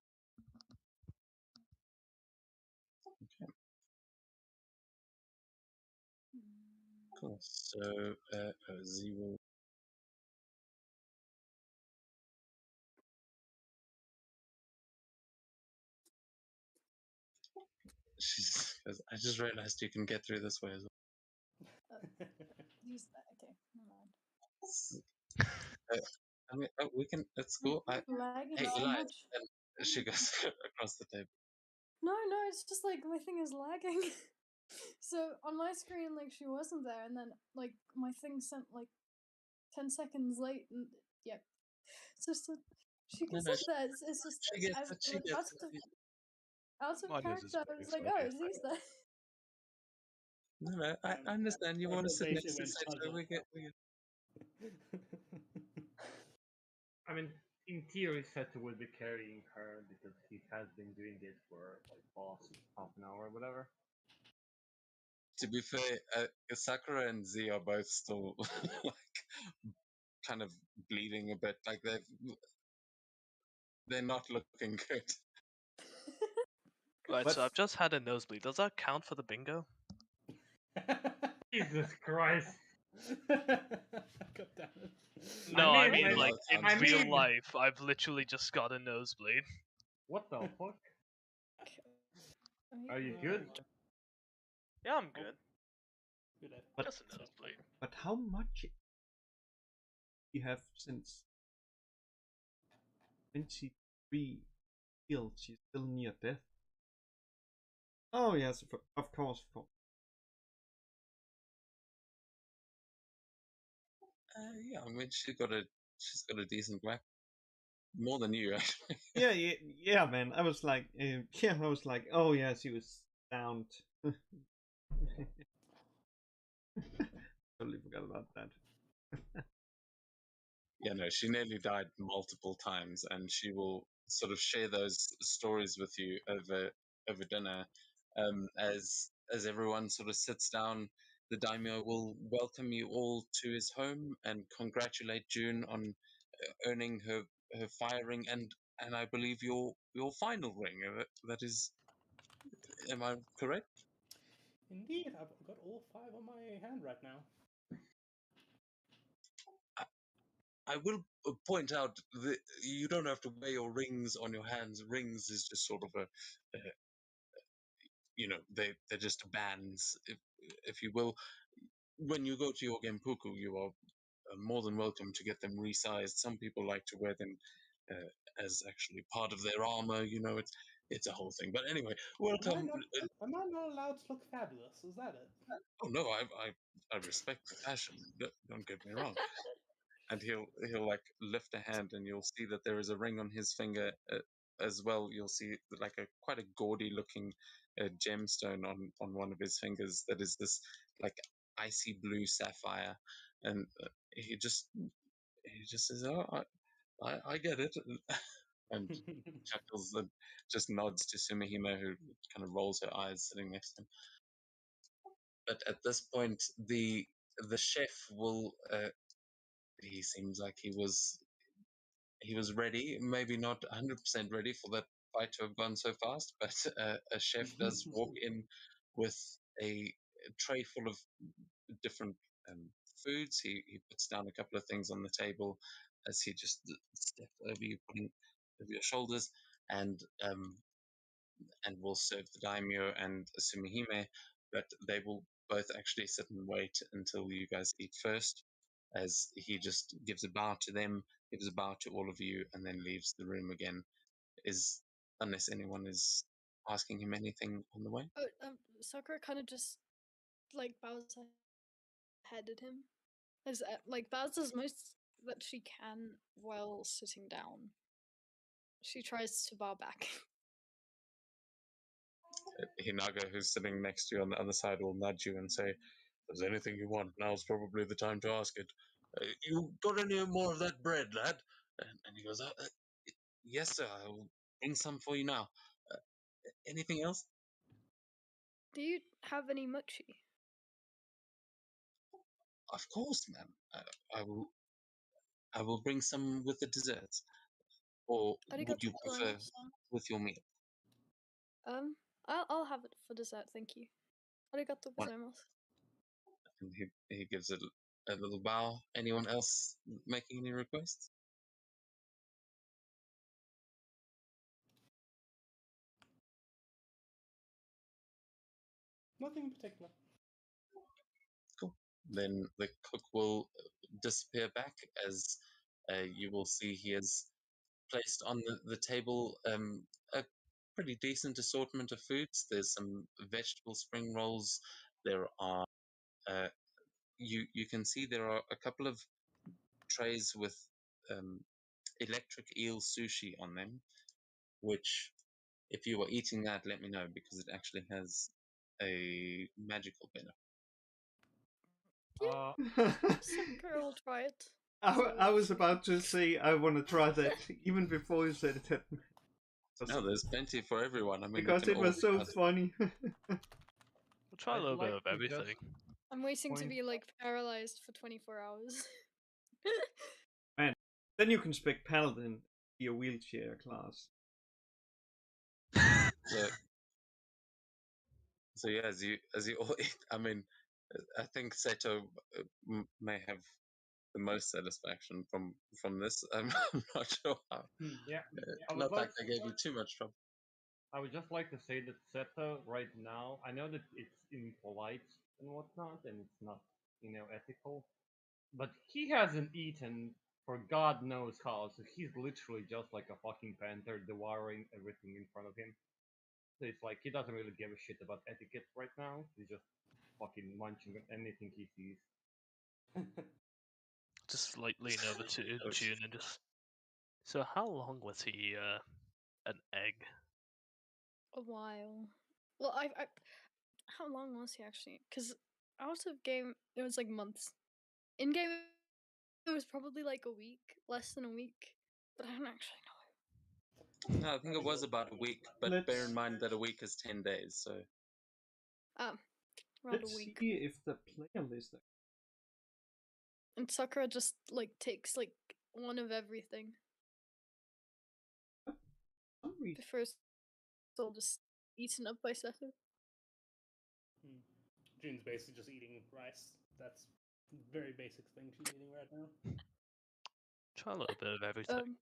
Speaker 3: Cool. So, Z will. I just realized you can get through this way as well.
Speaker 5: Use that. Okay, never mind.
Speaker 3: I mean, we can. Let's go.
Speaker 5: Lagging
Speaker 3: Hey,
Speaker 5: so
Speaker 3: Elias,
Speaker 5: much.
Speaker 3: and she goes across the table.
Speaker 5: No, it's just like my thing is lagging. So on my screen, like she wasn't there, and then like my thing sent like 10 seconds late, and yeah. So she can sit there. It's just
Speaker 3: She gets
Speaker 5: as
Speaker 3: it. She
Speaker 5: like
Speaker 3: gets it.
Speaker 5: out of
Speaker 4: Mine is
Speaker 5: character. I
Speaker 4: very
Speaker 5: was like,
Speaker 4: funny.
Speaker 5: oh, Z's there.
Speaker 3: No, I understand. You want to sit next to Saito. We get.
Speaker 6: I mean, in theory, Seto will be carrying her because he has been doing it for like past half an hour or whatever.
Speaker 3: To be fair, Sakura and Z are both still like kind of bleeding a bit. Like they're not looking good.
Speaker 4: Right,
Speaker 2: But-
Speaker 4: so I've just had a nosebleed. Does that count for the bingo?
Speaker 6: Jesus Christ!
Speaker 1: God damn it.
Speaker 4: No, I mean,
Speaker 6: man,
Speaker 4: like, in
Speaker 6: I
Speaker 4: real
Speaker 6: mean-
Speaker 4: life, I've literally just got a nosebleed.
Speaker 6: What the fuck? Are you good?
Speaker 4: Yeah, I'm good.
Speaker 1: Good day.
Speaker 2: But-
Speaker 4: Just a nosebleed.
Speaker 2: But how much you have since 23 kills? She's still near death. Oh yes, of course.
Speaker 3: Yeah, I mean she's got a decent whack, more than you actually.
Speaker 2: Yeah, man. I was like, oh yeah, she was downed. Totally forgot about that.
Speaker 3: Yeah, no, she nearly died multiple times, and she will sort of share those stories with you over dinner. As everyone sort of sits down, the daimyo will welcome you all to his home and congratulate June on earning her fire ring and I believe your final ring. That is, am I correct?
Speaker 1: Indeed, I've got all 5 on my hand right now.
Speaker 3: I will point out that you don't have to wear your rings on your hands. Rings is just sort of they're just bands, if you will. When you go to your genpuku, you are more than welcome to get them resized. Some people like to wear them as actually part of their armor. It's a whole thing. But anyway, welcome.
Speaker 1: Am I not allowed to look fabulous? Is that it?
Speaker 3: Oh no, I respect the passion. Don't get me wrong. And he'll like lift a hand, and you'll see that there is a ring on his finger as well. You'll see like quite a gaudy looking gemstone on one of his fingers that is this like icy blue sapphire, and he just says, "Oh, I get it," and chuckles and just nods to Sumihime, who kind of rolls her eyes sitting next to him. But at this point, the chef will. He seems like he was ready, maybe not 100% ready for that fight to have gone so fast, but a chef does walk in with a tray full of different foods. He puts down a couple of things on the table as he just steps over you, putting over your shoulders, and will serve the daimyo and Sumihime, but they will both actually sit and wait until you guys eat first, as he just gives a bow to them, gives a bow to all of you, and then leaves the room again. Unless anyone is asking him anything on the way.
Speaker 5: Sakura kind of just like bows her head at him, As like that's as most that she can while sitting down. She tries to bow back.
Speaker 3: Hinaga, who's sitting next to you on the other side, will nudge you and say, "If there's anything you want, now's probably the time to ask it. You got any more of that bread, lad?" And he goes, "Yes, sir. I will bring some for you now. Uh, Anything else?"
Speaker 5: Do you have any mochi?
Speaker 3: "Of course, ma'am. I will. I will bring some with the desserts. Or would
Speaker 5: Arigatou
Speaker 3: you prefer
Speaker 5: gozaimasu.
Speaker 3: with your meal?"
Speaker 5: I'll have it for dessert, thank you. Arigatou
Speaker 3: One,
Speaker 5: gozaimasu.
Speaker 3: and he gives it a little bow. Anyone else making any requests?
Speaker 1: Nothing in particular.
Speaker 3: Cool. Then the cook will disappear back as you will see he has placed on the table a pretty decent assortment of foods. There's some vegetable spring rolls. There are you can see there are a couple of trays with electric eel sushi on them, which if you were eating that, let me know because it actually has a magical benefit.
Speaker 6: Uh,
Speaker 5: Sakura will try it.
Speaker 2: I was about to say I want to try that even before you said it.
Speaker 3: No, there's plenty for everyone. I mean,
Speaker 2: Because
Speaker 3: we
Speaker 2: it
Speaker 3: can all
Speaker 2: was so
Speaker 3: discuss.
Speaker 2: funny.
Speaker 4: We'll try a
Speaker 6: I'd
Speaker 4: little bit
Speaker 6: like
Speaker 4: of
Speaker 6: to
Speaker 4: everything.
Speaker 5: I'm waiting to
Speaker 6: Point-
Speaker 5: be like paralyzed for 24 hours.
Speaker 2: Man, then you can spec Paladin your wheelchair class.
Speaker 3: So, so yeah, as you all eat, I mean, I think Seto may have the most satisfaction from this. I'm not sure how.
Speaker 6: yeah, I would
Speaker 3: Not like
Speaker 6: like.
Speaker 3: I gave you too much trouble.
Speaker 6: I would just like to say that Zeta right now, I know that it's impolite and whatnot, and it's not, ethical, but he hasn't eaten for God knows how, so he's literally just like a fucking panther devouring everything in front of him. So it's like he doesn't really give a shit about etiquette right now. He's just fucking munching on anything he sees.
Speaker 4: Just like lean over to
Speaker 3: Oh,
Speaker 4: June and just. So how long was he an egg?
Speaker 5: A while. Well, I how long was he actually? Because out of game, it was like months. In game, it was probably like a week, less than a week. But I don't actually know.
Speaker 3: No, I think it was about a week, but bear in mind that a week is 10 days, so.
Speaker 5: Around
Speaker 2: Let's
Speaker 5: a week.
Speaker 2: see if the player list.
Speaker 5: And Sakura just like takes like one of everything before it's all just eaten up by Seto.
Speaker 1: June's basically just eating rice. That's a very basic thing she's eating right now.
Speaker 4: Try a little bit of everything.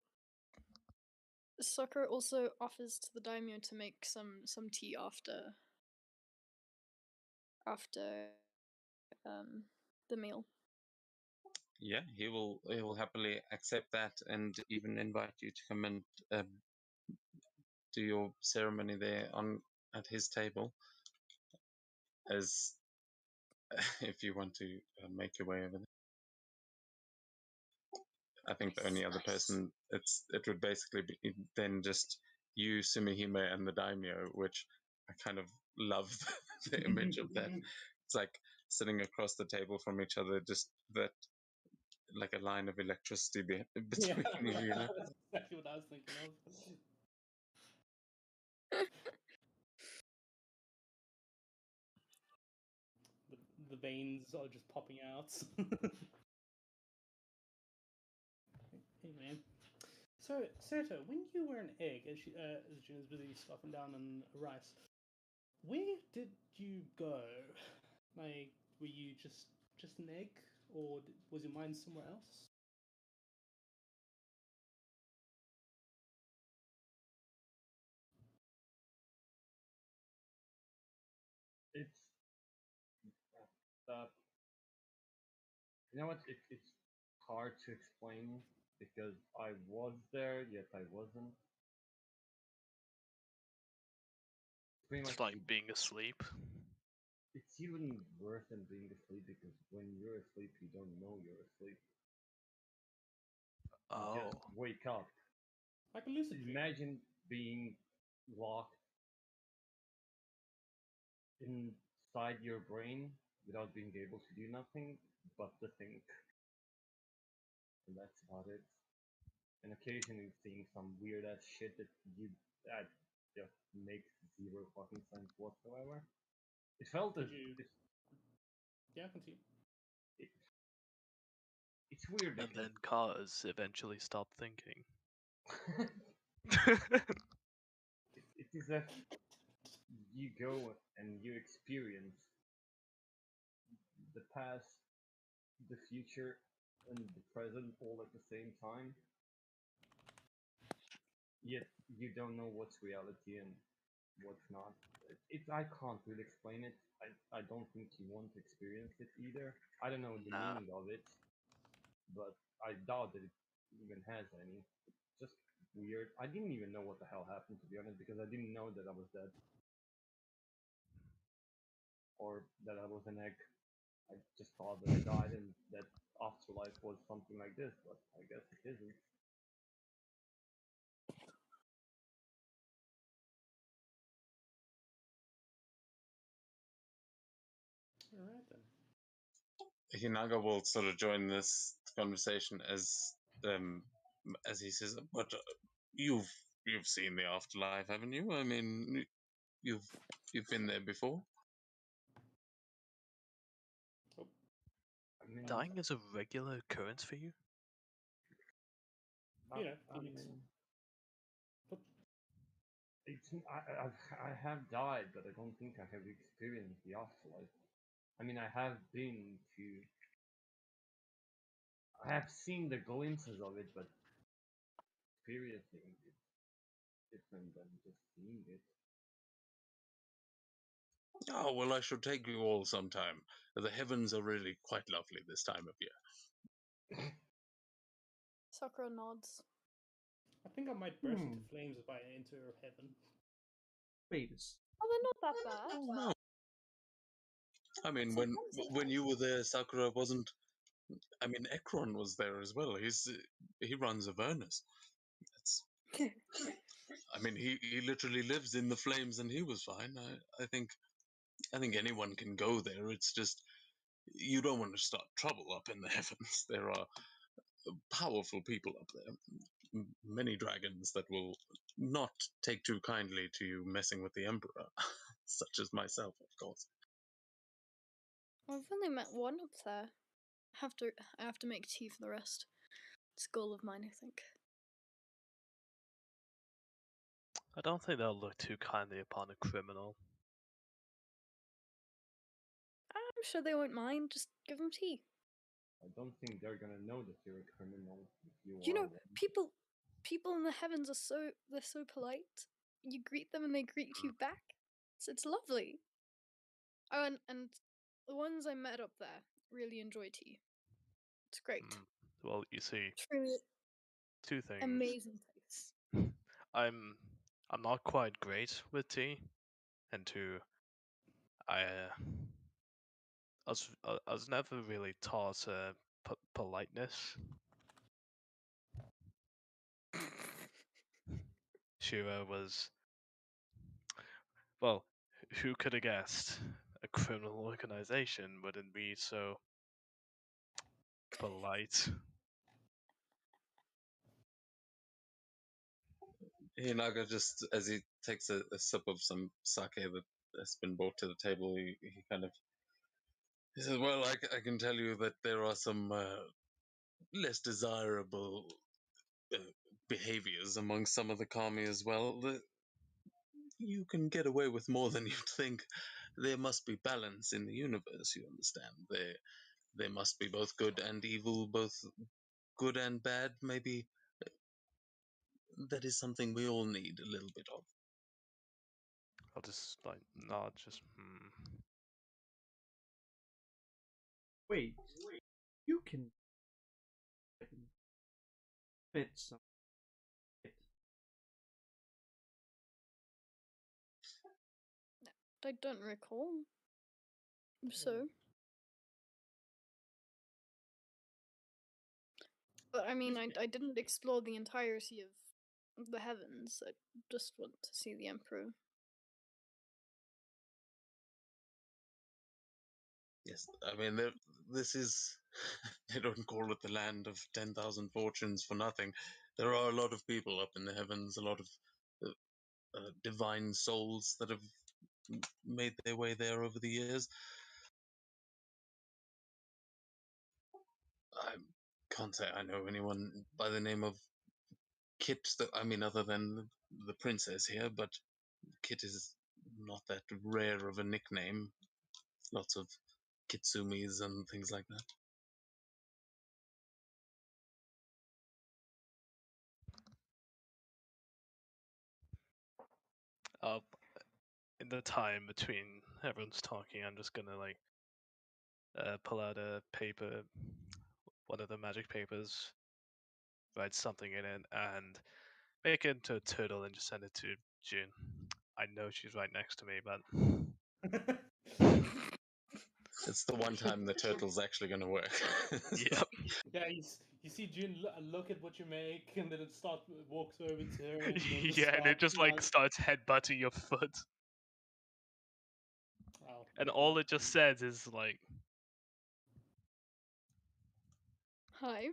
Speaker 5: Sakura also offers to the daimyo to make some tea after the meal.
Speaker 3: Yeah, he will happily accept that and even invite you to come and do your ceremony there on at his table, as if you want to make your way over there. I think the only other person it would basically be then just you, Sumihime, and the daimyo, which I kind of love the image of that. It's like sitting across the table from each other, just that like a line of electricity between you.
Speaker 1: That's exactly what I was thinking of. The veins are just popping out. Hey man. So Seto, when you were an egg, as June is busy stuffing down on rice, where did you go? Like, were you just an egg, or was your mind somewhere else?
Speaker 6: It's uh, you know what? It's hard to explain because I was there yet I wasn't. Pretty much
Speaker 4: It's like being asleep.
Speaker 6: it's it's even worse than being asleep because when you're asleep, you don't know you're asleep. You just
Speaker 4: Oh,
Speaker 6: wake up.
Speaker 1: Like a lucid dream.
Speaker 6: Imagine being locked inside your brain without being able to do nothing but to think. And that's about it. And occasionally seeing some weird ass shit that just makes zero fucking sense whatsoever. It felt as
Speaker 1: Did you? Yeah, continue.
Speaker 6: it, it's weird
Speaker 4: and
Speaker 6: because
Speaker 4: then cars eventually stop thinking.
Speaker 6: it is as you go and you experience the past, the future, and the present all at the same time. Yet you don't know what's reality and what's not. I can't really explain it. I don't think you want to experience it either. I don't know the
Speaker 4: Nah.
Speaker 6: meaning of it, but I doubt that it even has any. It's just weird. I didn't even know what the hell happened, to be honest, because I didn't know that I was dead or that I was an egg. I just thought that I died and that afterlife was something like this, but I guess it isn't.
Speaker 1: All right then.
Speaker 3: Hinaga will sort of join this conversation as he says, "But you've seen the afterlife, haven't you? I mean, you've been there before."
Speaker 1: Oh,
Speaker 6: I mean,
Speaker 4: Dying is a regular occurrence for you?
Speaker 1: you know,
Speaker 6: I
Speaker 1: Phoenix.
Speaker 6: mean,
Speaker 1: But
Speaker 6: I have died, but I don't think I have experienced the afterlife. I mean, I have been to. I have seen the glimpses of it, but experiencing it is different than just seeing it.
Speaker 3: Oh well, I should take you all sometime. The heavens are really quite lovely this time of year.
Speaker 5: Sakura nods.
Speaker 1: I think I might burst into flames if I enter heaven.
Speaker 2: Wait, is
Speaker 5: Oh, they're not that bad.
Speaker 3: Oh no! I mean,
Speaker 5: So
Speaker 3: when you were there, Sakura wasn't. I mean, Ekron was there as well. He runs Avernus. It's. I mean, he literally lives in the flames, and he was fine. I think anyone can go there. It's just you don't want to start trouble up in the heavens. There are powerful people up there, many dragons that will not take too kindly to you messing with the Emperor, such as myself, of course.
Speaker 5: I've only met one up there. I have to make tea for the rest. It's a goal of mine, I think.
Speaker 4: I don't think they'll look too kindly upon a criminal.
Speaker 5: I'm sure they won't mind. Just give them tea.
Speaker 6: I don't think they're gonna know that you're a criminal if you
Speaker 5: You
Speaker 6: are
Speaker 5: know,
Speaker 6: one.
Speaker 5: people in the heavens are they're so polite. You greet them and they greet you back. It's lovely. Oh, and the ones I met up there really enjoy tea. It's great.
Speaker 4: Well, you see,
Speaker 5: It's really
Speaker 4: two things.
Speaker 5: amazing place.
Speaker 4: I'm not quite great with tea, and two, I was never really taught politeness. Shira was, well, who could have guessed a criminal organization wouldn't be so polite?
Speaker 3: Hinaga just, as he takes a sip of some sake that has been brought to the table, he kind of he says, "Well, I can tell you that there are some less desirable uh, behaviors among some of the kami as well. You can get away with more than you'd think. There must be balance in the universe, you understand. There must be both good and evil, both good and bad. Maybe that is something we all need a little bit of."
Speaker 4: I'll just like nod, just
Speaker 2: wait, you can fit some.
Speaker 5: I don't recall. So? But I mean, I didn't explore the entirety of the heavens. I just want to see the Emperor.
Speaker 3: Yes, I mean, this is. They don't call it the land of 10,000 fortunes for nothing. There are a lot of people up in the heavens, a lot of divine souls that have made their way there over the years. I can't say I know anyone by the name of Kit, I mean, other than the princess here, but Kit is not that rare of a nickname. Lots of Kitsumis and things like that.
Speaker 4: In the time between everyone's talking, I'm just gonna like pull out a paper, one of the magic papers, write something in it, and make it into a turtle and just send it to June. I know she's right next to me, but
Speaker 3: It's the one time the turtle's actually going to work.
Speaker 4: yep.
Speaker 1: Yeah, you see June look at what you make, and then it walks over to her, and then
Speaker 4: Yeah, and it just like
Speaker 1: like,
Speaker 4: starts headbutting your foot,
Speaker 1: oh,
Speaker 4: and all it just says is like,
Speaker 5: Hi.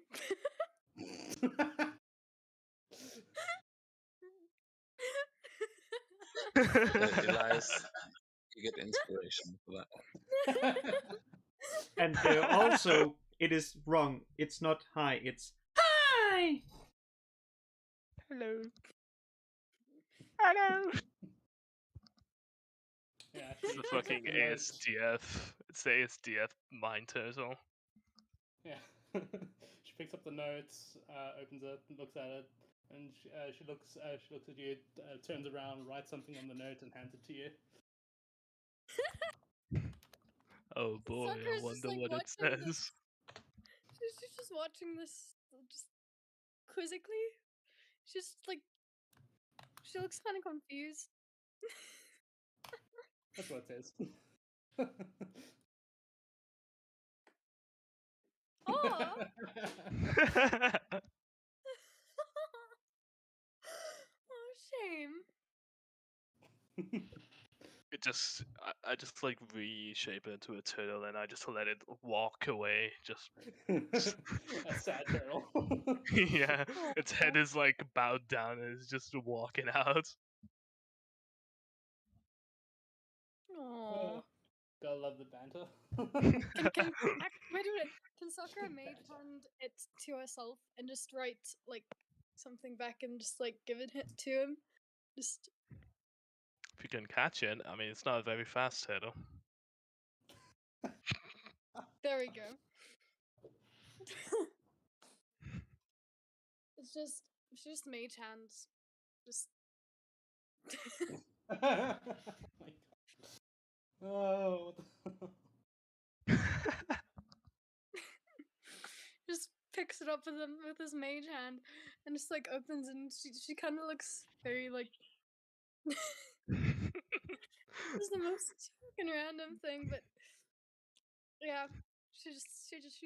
Speaker 3: Elias, you get inspiration for that.
Speaker 2: And also, it is wrong. It's not hi, it's hi!
Speaker 4: hello. Hello.
Speaker 1: Yeah,
Speaker 4: It's the fucking ASDF. It's the ASDF mind turtle.
Speaker 1: Yeah. She picks up the notes, opens it, looks at it, and she looks at you, turns around, writes something on the note, and hands it to you.
Speaker 4: Oh boy, I
Speaker 5: Sakura's just,
Speaker 4: wonder
Speaker 5: like,
Speaker 4: what it
Speaker 5: watching
Speaker 4: says.
Speaker 5: this. She's just watching this, just quizzically. She's like, she looks kind of confused.
Speaker 1: That's what it says.
Speaker 5: Oh! Oh, shame.
Speaker 4: It just, I just like reshape it into a turtle, and I just let it walk away. Just
Speaker 1: A sad turtle.
Speaker 4: yeah, its head is like bowed down and it's just walking out.
Speaker 5: Aww.
Speaker 1: Gotta love the banter.
Speaker 5: Wait a minute. Can Sakura mage hand it to herself and just write like something back and just like give it to him? Just
Speaker 4: If you can catch it, I mean, it's not a very fast turtle.
Speaker 5: there we go. It's just mage hands. Just
Speaker 1: Oh my god. Oh.
Speaker 5: just picks it up with him with his mage hand and just like opens and she kind of looks very like it's the most fucking random thing, but yeah, she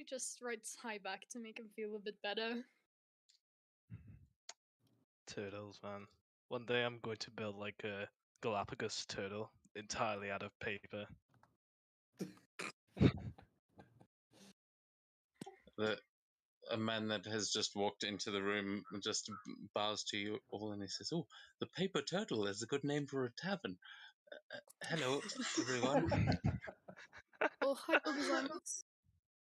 Speaker 5: just writes hi back to make him feel a bit better.
Speaker 4: Turtles, man. One day I'm going to build like a Galapagos turtle entirely out of paper.
Speaker 3: A man that has just walked into the room just bows to you all and he says, "Oh, the paper turtle is a good name for a tavern. Hello, everyone."
Speaker 5: Oh, hi, gozaimasu.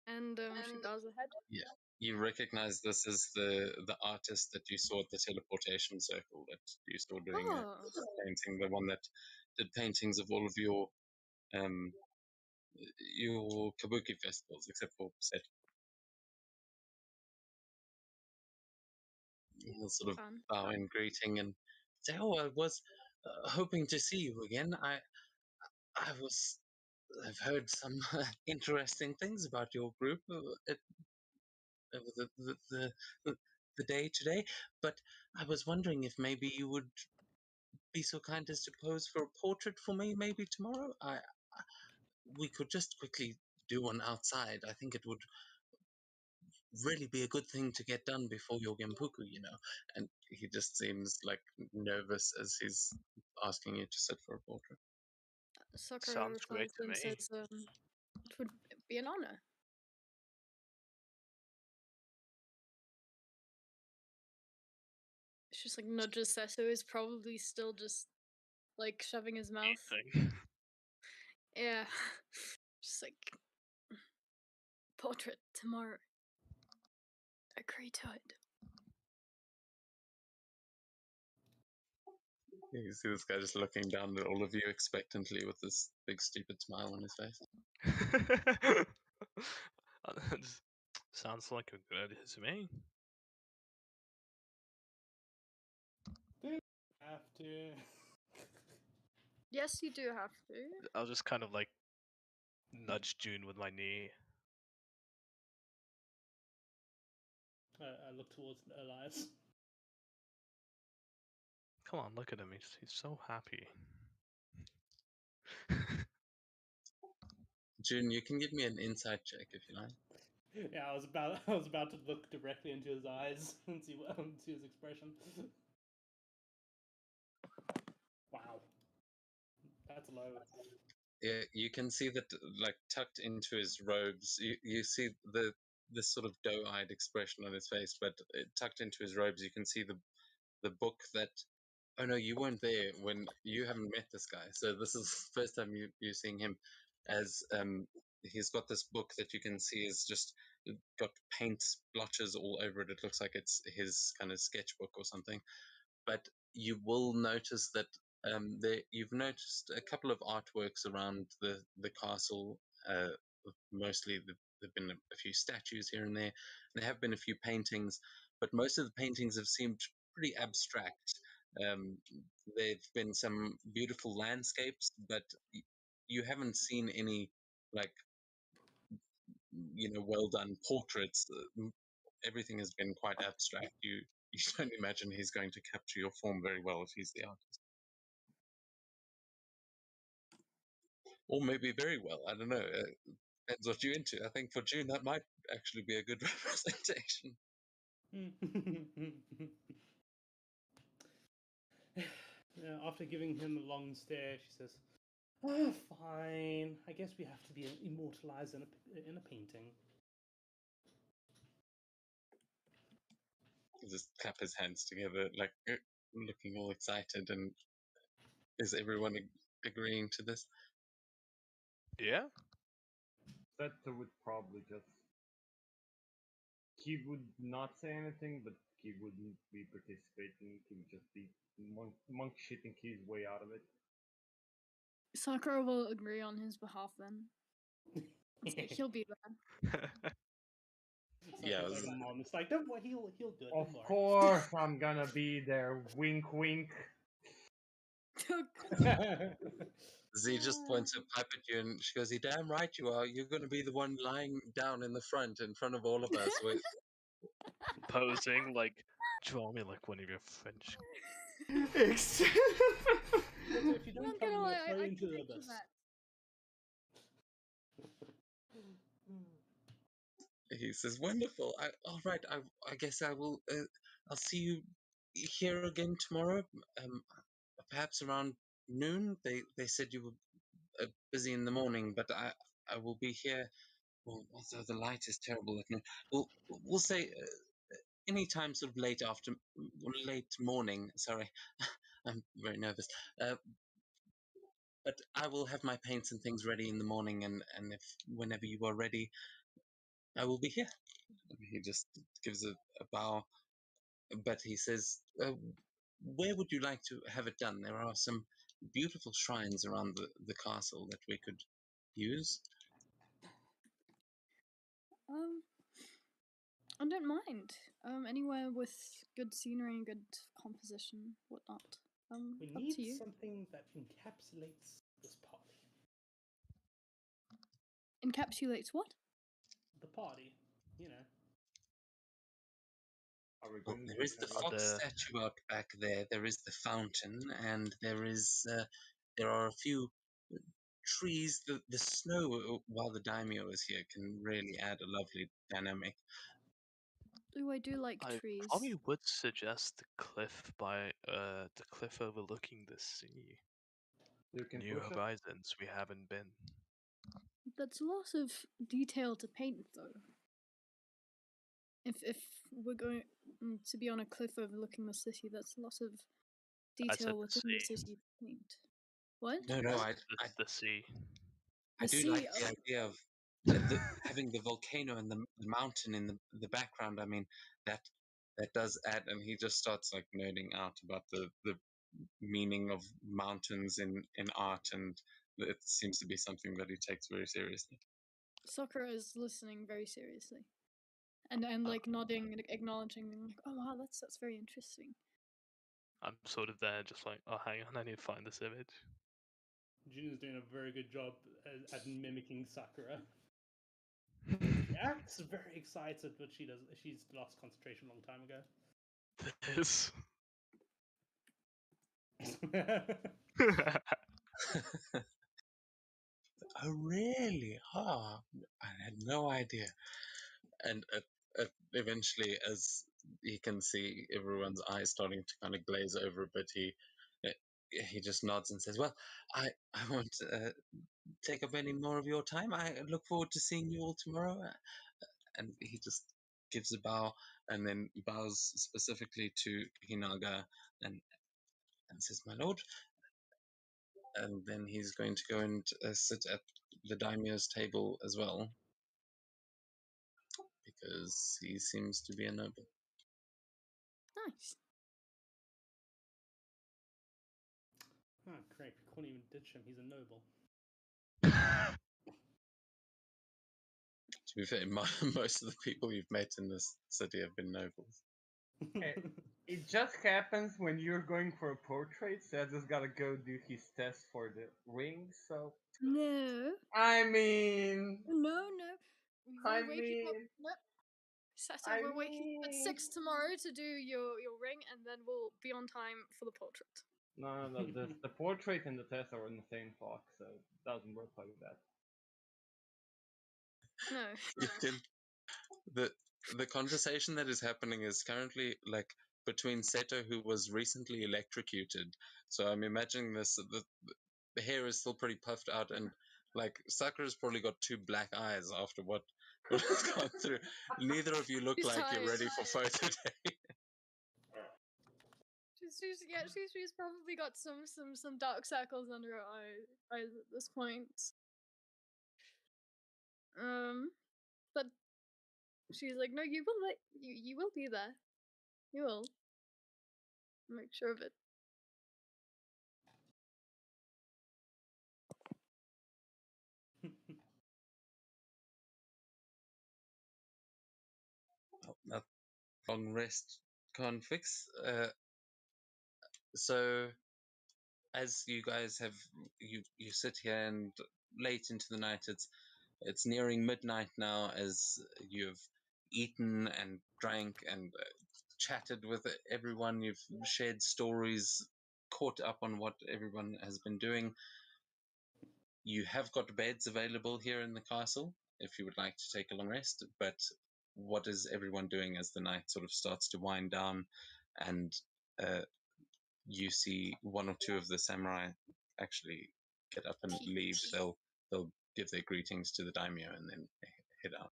Speaker 5: And she bows her head.
Speaker 3: Yeah, you recognize this as the artist that you saw at the teleportation circle that you saw doing a
Speaker 5: Oh,
Speaker 3: painting, the one that did paintings of all of your kabuki festivals, except for Set. He'll sort of
Speaker 5: fun.
Speaker 3: bow in greeting and say, "Oh, I was hoping to see you again. I've heard some interesting things about your group over the day today, but I was wondering if maybe you would be so kind as to pose for a portrait for me maybe tomorrow. we could just quickly do one outside. I think it would really be a good thing to get done before your Genpuku, you know. And he just seems like nervous as he's asking you to sit for a portrait.
Speaker 5: Sakura
Speaker 4: Sounds great
Speaker 5: replies
Speaker 4: to
Speaker 5: and
Speaker 4: me.
Speaker 5: says, it would be an honor. It's just like nudges Seto is probably still just like shoving his mouth.
Speaker 4: Eating.
Speaker 5: Yeah. Just like portrait tomorrow. Agree to it.
Speaker 3: You see this guy just looking down at all of you expectantly with this big stupid smile on his face.
Speaker 4: Sounds like a good idea to me.
Speaker 1: Do you have to?
Speaker 5: Yes, you do have to.
Speaker 4: I'll just kind of like nudge June with my knee.
Speaker 1: I look towards Elias.
Speaker 4: Come on, look at him. He's so happy.
Speaker 3: June, you can give me an insight check if you like.
Speaker 1: Yeah, I was about to look directly into his eyes and see his expression. Wow, that's low.
Speaker 3: Yeah, you can see that, like tucked into his robes, you see this sort of doe-eyed expression on his face, but tucked into his robes, you can see the book that. Oh no, you weren't there when you haven't met this guy, so this is the first time you're seeing him. As he's got this book that you can see is just got paint splotches all over it. It looks like it's his kind of sketchbook or something. But you will notice that you've noticed a couple of artworks around the castle. Mostly, there've been a few statues here and there. There have been a few paintings, but most of the paintings have seemed pretty abstract. Um, there've been some beautiful landscapes, but you haven't seen any like well done portraits. Everything has been quite abstract. You don't imagine he's going to capture your form very well if he's the artist. Or maybe very well. I don't know. Depends what you're into. I think for June that might actually be a good representation.
Speaker 1: After giving him a long stare, she says, "Ah, fine. I guess we have to be immortalized in a painting."
Speaker 3: He just clap his hands together, like looking all excited. And is everyone agreeing to this?
Speaker 4: Yeah?
Speaker 6: Seto would probably just. He would not say anything, but he wouldn't be participating. He would just be monk shitting his way out of it.
Speaker 5: Sakura will agree on his behalf then. He'll be there.
Speaker 3: Yeah,
Speaker 1: It's like a mom. It's like, don't worry, he'll do it.
Speaker 6: Of
Speaker 1: Don't worry.
Speaker 6: course, I'm gonna be there. Wink, wink.
Speaker 3: Z just points a pipe at you and she goes, "You're damn right you are. You're going to be the one lying down in front of all of us."
Speaker 4: Posing, like, draw me like one of your French.
Speaker 1: So if you
Speaker 5: I'm
Speaker 1: don't
Speaker 5: not
Speaker 1: come,
Speaker 5: gonna
Speaker 1: you'll
Speaker 5: lie,
Speaker 1: throw
Speaker 5: I
Speaker 1: into
Speaker 5: can
Speaker 1: the
Speaker 5: picture
Speaker 1: abyss.
Speaker 5: that.
Speaker 3: He says, "Wonderful. All right. I guess I will. I'll see you here again tomorrow. Perhaps around noon. They said you were busy in the morning, but I will be here. Well, although the light is terrible at noon, we'll say any time sort of late morning. Sorry, I'm very nervous. But I will have my paints and things ready in the morning, and if whenever you are ready, I will be here." He just gives a bow, but he says, "Where would you like to have it done? There are some beautiful shrines around the castle that we could use."
Speaker 5: I don't mind. Anywhere with good scenery and good composition, whatnot.
Speaker 1: We
Speaker 5: Up
Speaker 1: need
Speaker 5: to you.
Speaker 1: something that encapsulates this party.
Speaker 5: Encapsulates what?
Speaker 1: The party, you know.
Speaker 6: Are we
Speaker 3: Well,
Speaker 6: going
Speaker 3: there is the
Speaker 6: to
Speaker 3: fox statue out back there. There is the fountain, and there are a few trees, the snow while the daimyo is here can really add a lovely dynamic.
Speaker 5: Ooh, I do like
Speaker 4: I
Speaker 5: trees.
Speaker 4: probably would suggest the cliff the cliff overlooking the sea.
Speaker 6: You can
Speaker 4: New
Speaker 6: push it.
Speaker 4: horizons we haven't been.
Speaker 5: That's lots of detail to paint, though. If we're going to be on a cliff overlooking the city, that's a lot of
Speaker 4: I said
Speaker 5: detail
Speaker 4: the
Speaker 5: within the
Speaker 4: sea.
Speaker 5: city to paint. What?
Speaker 3: No,
Speaker 4: The sea.
Speaker 3: I
Speaker 5: The
Speaker 3: do
Speaker 5: sea.
Speaker 3: like the
Speaker 5: Oh,
Speaker 3: idea of having the volcano and the mountain in the background. I mean, that does add, and he just starts like nerding out about the meaning of mountains in art, and it seems to be something that he takes very seriously.
Speaker 5: Sakura is listening very seriously, and like nodding and acknowledging, and like, oh wow, that's very interesting.
Speaker 4: I'm sort of there, just like, oh, hang on, I need to find this image.
Speaker 1: Jin is doing a very good job at mimicking Sakura. She acts very excited, but she's lost concentration a long time ago.
Speaker 4: This.
Speaker 3: Oh, really? Oh, I had no idea. And eventually, as he can see everyone's eyes starting to kind of glaze over a bit, he just nods and says, "Well, I won't take up any more of your time. I look forward to seeing you all tomorrow." And he just gives a bow and then bows specifically to Hinaga and says, "My lord." And then he's going to go and sit at the daimyo's table as well, because he seems to be a noble.
Speaker 5: Nice.
Speaker 1: Oh, correct. We can't even ditch him. He's a noble.
Speaker 3: To be fair, most of the people you've met in this city have been nobles.
Speaker 6: It just happens when you're going for a portrait, so I just gotta go do his test for the ring, so...
Speaker 5: No.
Speaker 6: I mean...
Speaker 5: No.
Speaker 6: I
Speaker 5: We're waking up.
Speaker 6: mean...
Speaker 5: No. Sato,
Speaker 6: I
Speaker 5: we're waking up at
Speaker 6: mean...
Speaker 5: 6 tomorrow to do your ring, and then we'll be on time for the portrait.
Speaker 6: No, the portrait and the test are on the same clock, so it doesn't work like that.
Speaker 5: No.
Speaker 3: You can, the conversation that is happening is currently like between Seto, who was recently electrocuted. So I'm imagining this. The hair is still pretty puffed out, and like Sakura's probably got two black eyes after what has gone through. Neither of you look
Speaker 5: She's
Speaker 3: like you're
Speaker 5: tired.
Speaker 3: ready for photo day.
Speaker 5: She's probably got some dark circles under her eyes at this point. But she's like, no, you will be there. You will. Make sure of it.
Speaker 3: That long rest can't fix. So as you guys have you sit here and late into the night, it's nearing midnight now, as you've eaten and drank and chatted with everyone. You've shared stories, caught up on what everyone has been doing. You have got beds available here in the castle if you would like to take a long rest, but what is everyone doing as the night sort of starts to wind down, and you see one or two of the samurai actually get up and leave? They'll give their greetings to the daimyo and then head out.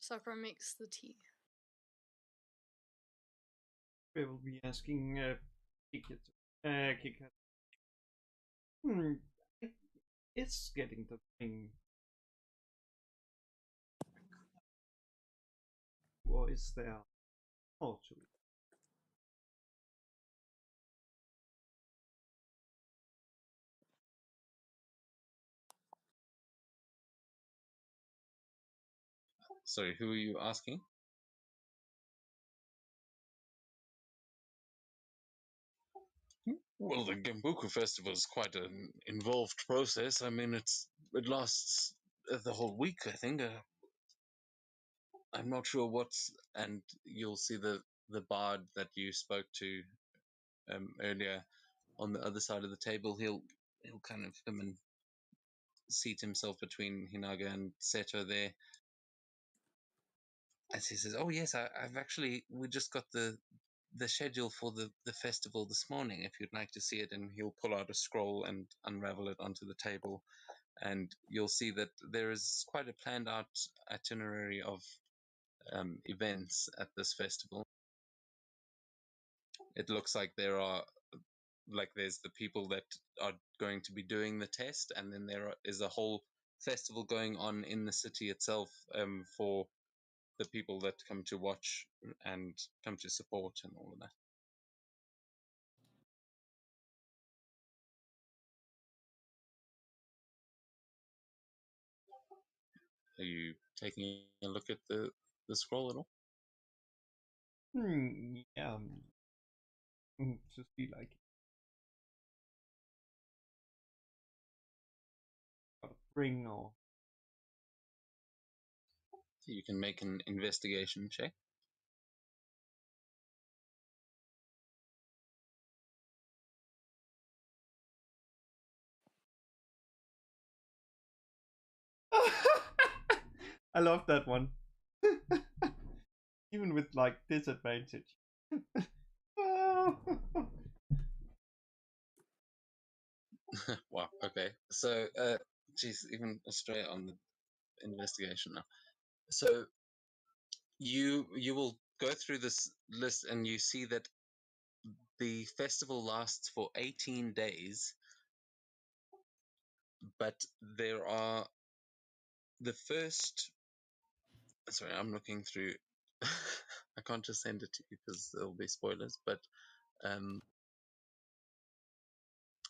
Speaker 5: Sakura makes the tea.
Speaker 2: We will be asking Kikit. It's getting the thing. Or is there more to it?
Speaker 3: Sorry, who are you asking? Well, the Gembuku Festival is quite an involved process. I mean, it lasts the whole week, I think. I'm not sure what's, and you'll see the bard that you spoke to earlier on the other side of the table. He'll kind of come and seat himself between Hinaga and Seto there. As he says, "Oh yes, I've actually we just got the schedule for the festival this morning. If you'd like to see it," and he'll pull out a scroll and unravel it onto the table, and you'll see that there is quite a planned out itinerary of events at this festival. It looks like there's the people that are going to be doing the test, and then there is a whole festival going on in the city itself for the people that come to watch and come to support and all of that. Are you taking a look at the scroll at all?
Speaker 2: Yeah. To see like a ring or
Speaker 3: You can make an investigation check.
Speaker 2: I love that one. Even with like disadvantage.
Speaker 3: Wow. Okay. So, geez, even straight on the investigation now. So you will go through this list and you see that the festival lasts for 18 days, but there are the first. Sorry, I'm looking through. I can't just send it to you because there'll be spoilers. But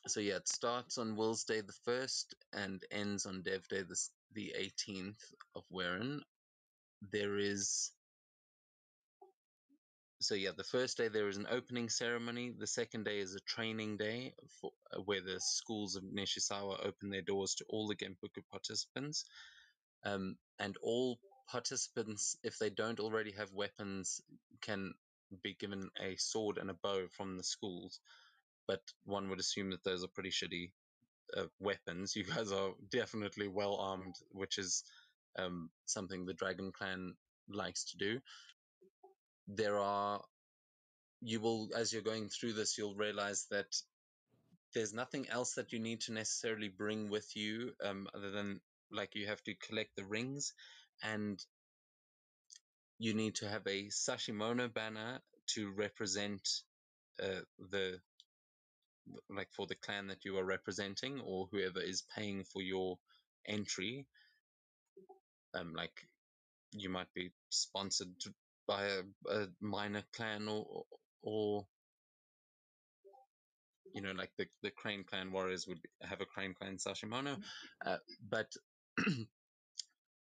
Speaker 3: so yeah, it starts on Will's Day the 1st and ends on Dev Day the 18th of Weren. There is. So yeah, the first day there is an opening ceremony. The second day is a training day where the schools of Nishizawa open their doors to all the Genpuku participants. And all participants, if they don't already have weapons, can be given a sword and a bow from the schools. But one would assume that those are pretty shitty weapons. You guys are definitely well armed, which is something the Dragon Clan likes to do. You will, as you're going through this, you'll realize that there's nothing else that you need to necessarily bring with you other than like you have to collect the rings, and you need to have a Sashimono banner to represent the like for the clan that you are representing or whoever is paying for your entry. Like you might be sponsored by a minor clan or like the Crane Clan warriors would have a Crane Clan Sashimono, but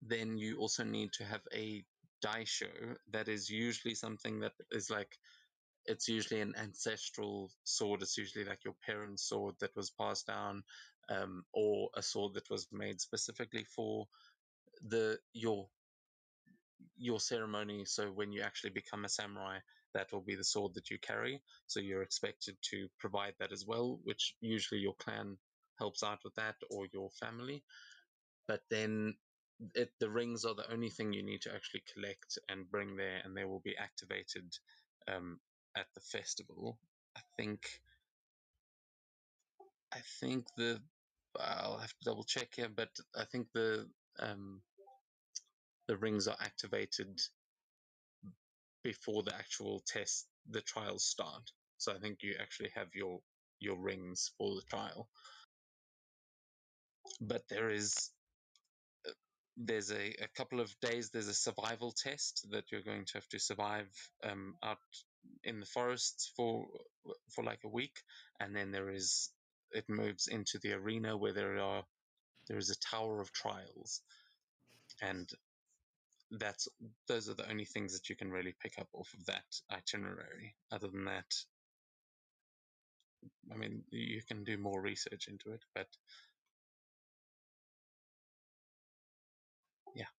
Speaker 3: then you also need to have a daisho. That is usually something that is like, it's usually an ancestral sword. It's usually like your parents' sword that was passed down, or a sword that was made specifically for your ceremony. So when you actually become a samurai, that will be the sword that you carry. So you're expected to provide that as well, which usually your clan helps out with that or your family. But then the rings are the only thing you need to actually collect and bring there, and they will be activated at the festival. I think I'll have to double check here, but I think the rings are activated before the actual test, the trials start. So I think you actually have your rings for the trial. But there's a couple of days, there's a survival test that you're going to have to survive out in the forests for like a week, and then it moves into the arena where there is a tower of trials, and those are the only things that you can really pick up off of that itinerary. Other than that, I mean, you can do more research into it, but yeah.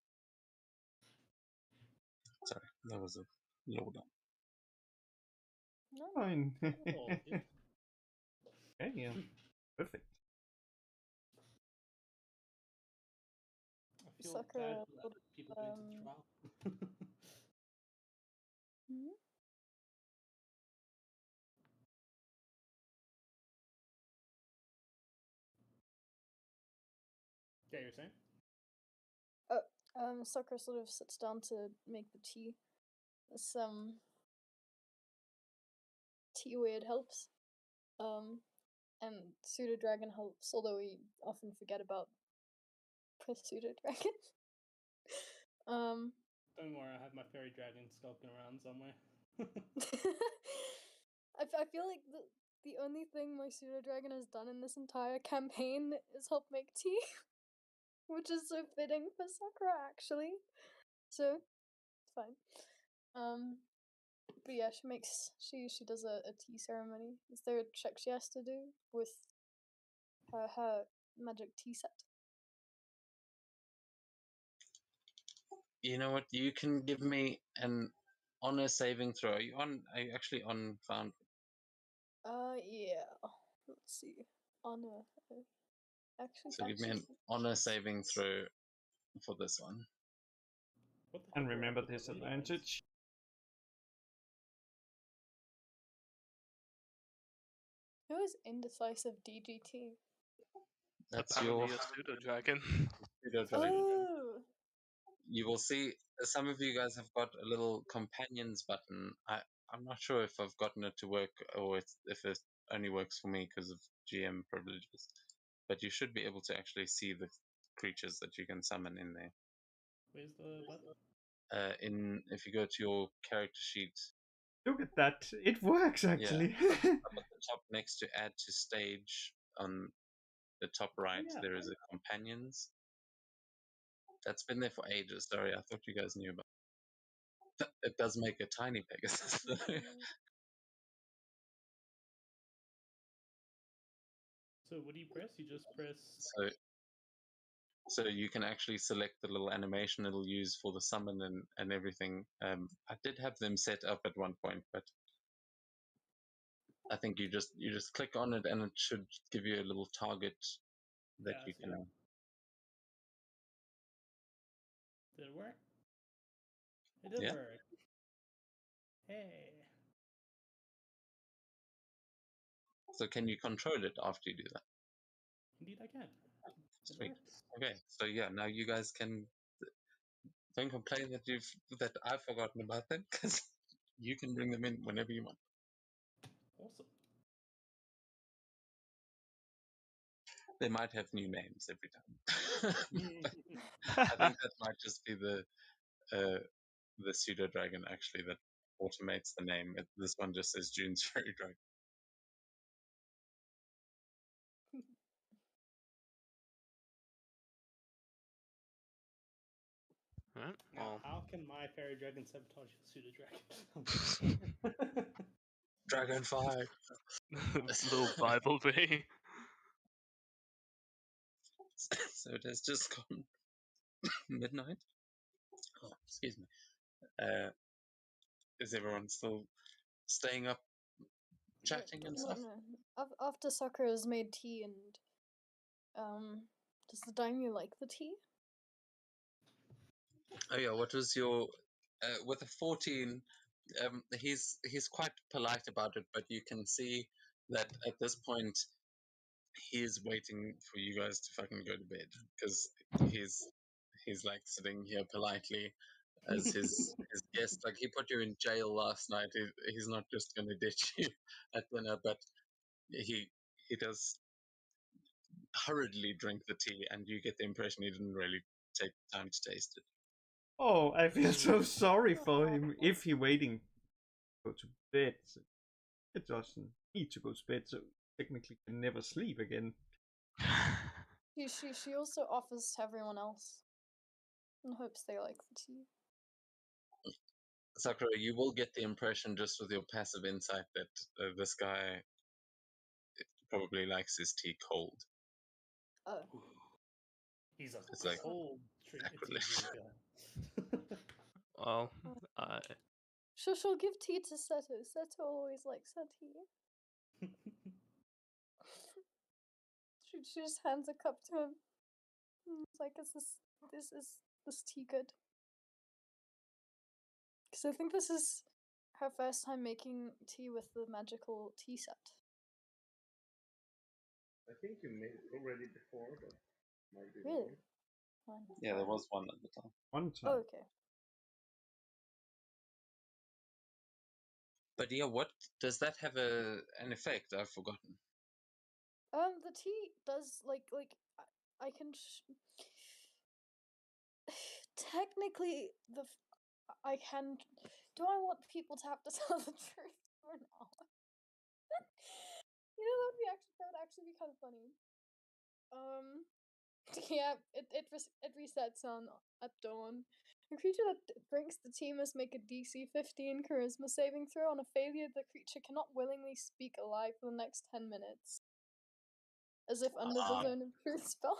Speaker 3: Sorry, that was a load up.
Speaker 2: Fine.
Speaker 1: Oh, good.
Speaker 2: Okay, yeah. Perfect.
Speaker 1: feel
Speaker 5: Sakura
Speaker 1: bad for
Speaker 5: would,
Speaker 1: the people going to the trial.
Speaker 5: hmm?
Speaker 1: Yeah, you're saying?
Speaker 5: Sakura sort of sits down to make the tea. Some tea weird helps. And Pseudo Dragon helps, although we often forget about Pseudo Dragon.
Speaker 1: Don't worry, I have my fairy dragon skulking around somewhere.
Speaker 5: I feel like the only thing my Pseudo Dragon has done in this entire campaign is help make tea, which is so fitting for Sakura actually. So it's fine. But yeah, she does a tea ceremony. Is there a check she has to do with her magic tea set?
Speaker 3: You know what? You can give me an honor saving throw. Are you actually on Found?
Speaker 5: Yeah. Let's see. Honor. Actually,
Speaker 3: So give me an honor saving throw for this one.
Speaker 1: What the
Speaker 2: And
Speaker 1: heck were
Speaker 2: remember
Speaker 1: up with the lady ones?
Speaker 2: disadvantage.
Speaker 5: Who is indecisive DGT?
Speaker 3: That's
Speaker 4: Apparently
Speaker 3: your
Speaker 4: a pseudo dragon.
Speaker 3: pseudo dragon.
Speaker 5: Oh.
Speaker 3: You will see some of you guys have got a little companions button. I'm not sure if I've gotten it to work or if it only works for me because of GM privileges. But you should be able to actually see the creatures that you can summon in there.
Speaker 1: Where's the button?
Speaker 3: If you go to your character sheet,
Speaker 2: Look at that. It works actually.
Speaker 3: up at the top next to add to stage on the top right,
Speaker 1: yeah.
Speaker 3: there is a companions. That's been there for ages. Sorry, I thought you guys knew about it. It does make a tiny Pegasus.
Speaker 1: So what do you press? You just press.
Speaker 3: So you can actually select the little animation it'll use for the summon and everything. I did have them set up at one point, but I think you just click on it and it should give you a little target that
Speaker 1: Yeah,
Speaker 3: you
Speaker 1: so
Speaker 3: can.
Speaker 1: Did it work? It did
Speaker 3: Yeah.
Speaker 1: work. Hey.
Speaker 3: So can you control it after you do that?
Speaker 1: Indeed, I can. It
Speaker 3: Sweet.
Speaker 1: works.
Speaker 3: Okay. So yeah, now you guys can don't complain that I've forgotten about them because you can bring them in whenever you want.
Speaker 1: Awesome.
Speaker 3: They might have new names every time. I think that might just be the pseudo dragon actually that automates the name. This one just says June's Fairy Dragon.
Speaker 4: Right,
Speaker 1: Now,
Speaker 4: well,
Speaker 1: how can my fairy dragon sabotage your pseudo dragon?
Speaker 3: Dragon Fire.
Speaker 4: little Bible way.
Speaker 3: So it has just gone midnight. Oh, excuse me. Is everyone still staying up, chatting and stuff?
Speaker 5: No. After Sakura has made tea and does the daimyo like the tea?
Speaker 3: Oh yeah, what was your with a 14? He's quite polite about it, but you can see that at this point he is waiting for you guys to fucking go to bed because he's like sitting here politely as his guest. Like he put you in jail last night. He's not just going to ditch you at dinner, but he does hurriedly drink the tea, and you get the impression he didn't really take time to taste it.
Speaker 2: Oh, I feel so sorry for him. If he waiting to go to bed, it doesn't need to go to bed, so technically can never sleep again.
Speaker 5: She also offers to everyone else in hopes they like the tea.
Speaker 3: Sakura, you will get the impression just with your passive insight that this guy probably likes his tea cold.
Speaker 5: Oh.
Speaker 1: He's a
Speaker 3: It's like
Speaker 1: cold tea drinker.
Speaker 4: Well,
Speaker 5: She'll give tea to Seto. Seto always likes her tea. She just hands a cup to him. It's like, is this Is this tea good? Because I think this is her first time making tea with the magical tea set.
Speaker 6: I think you made it already before, but might be
Speaker 5: Really?
Speaker 6: wrong.
Speaker 5: Fine.
Speaker 3: Yeah, there was one at the time.
Speaker 2: One
Speaker 5: Oh,
Speaker 2: time.
Speaker 5: okay.
Speaker 3: But yeah, what does that have an effect? I've forgotten.
Speaker 5: The tea does like I can. Technically, I can. Do I want people to have to tell the truth or not? You know, that would actually be kind of funny. Yeah, it resets on at dawn. A creature that drinks the tea must make a DC 15 Charisma saving throw. On a failure, the creature cannot willingly speak alive for the next 10 minutes. As if under the zone of truth spell.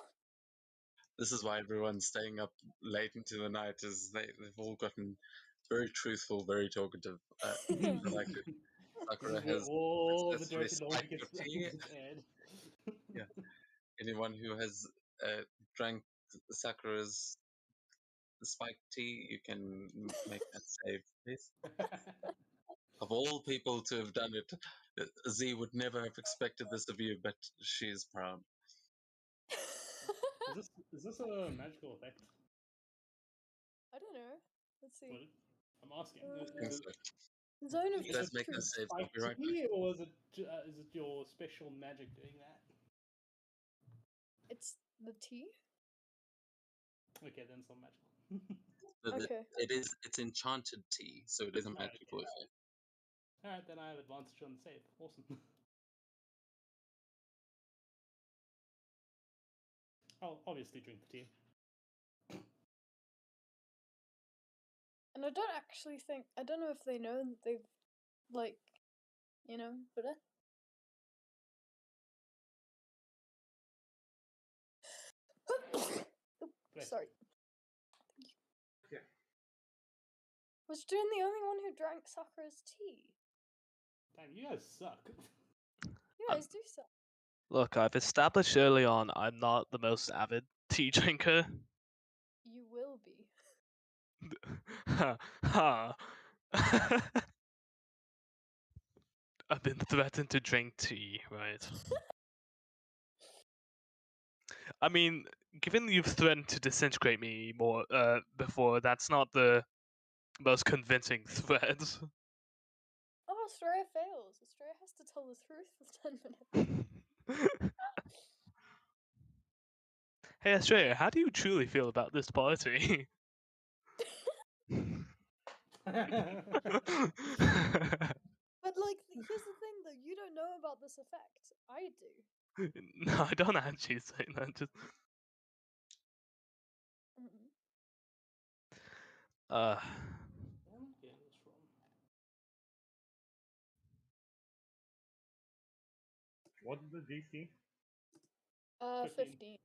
Speaker 3: This is why everyone's staying up late into the night, is they've all gotten very truthful, very talkative. Like Sakura
Speaker 1: This is where
Speaker 3: has
Speaker 1: all the
Speaker 3: successfully
Speaker 1: dirty laundry
Speaker 3: spiked
Speaker 1: gets,
Speaker 3: your tea.
Speaker 1: gets aired.
Speaker 3: Yeah. Anyone who has drank Sakura's spiked tea, you can make that save, please. Of all people to have done it, Z would never have expected this of you, but she is proud.
Speaker 1: Is this a magical effect?
Speaker 5: I don't know. Let's see.
Speaker 1: What? I'm asking.
Speaker 3: I think
Speaker 1: Is
Speaker 3: so.
Speaker 5: The zone of
Speaker 3: He does
Speaker 5: truth.
Speaker 3: make that save. I'll
Speaker 1: spiked
Speaker 3: be right back.
Speaker 1: tea, or is it your special magic doing that?
Speaker 5: It's the tea?
Speaker 1: Okay, then it's not magical.
Speaker 3: But
Speaker 5: Okay.
Speaker 3: it's enchanted tea, so it is a
Speaker 1: Okay.
Speaker 3: magical effect.
Speaker 1: Alright, then I have advantage on the save. Awesome. I'll obviously drink the tea.
Speaker 5: And I don't actually think, I don't know if they know that they've, like, you know, but
Speaker 1: Bless
Speaker 5: sorry.
Speaker 6: Yeah.
Speaker 5: Was June the only one who drank Sakura's tea?
Speaker 1: Damn, you guys suck.
Speaker 5: You guys do suck.
Speaker 4: Look, I've established early on I'm not the most avid tea drinker.
Speaker 5: You will be.
Speaker 4: Ha. I've been threatened to drink tea, right? I mean, given you've threatened to disintegrate me more before, that's not the most convincing threat.
Speaker 5: Oh, Astraea fails. Astraea has to tell the truth for 10 minutes.
Speaker 4: Hey, Australia, how do you truly feel about this party?
Speaker 5: But, like, here's the thing though, you don't know about this effect. I do.
Speaker 4: No, I don't actually say that. Just
Speaker 1: Where am I getting this from?
Speaker 6: What's the DC?
Speaker 5: 15.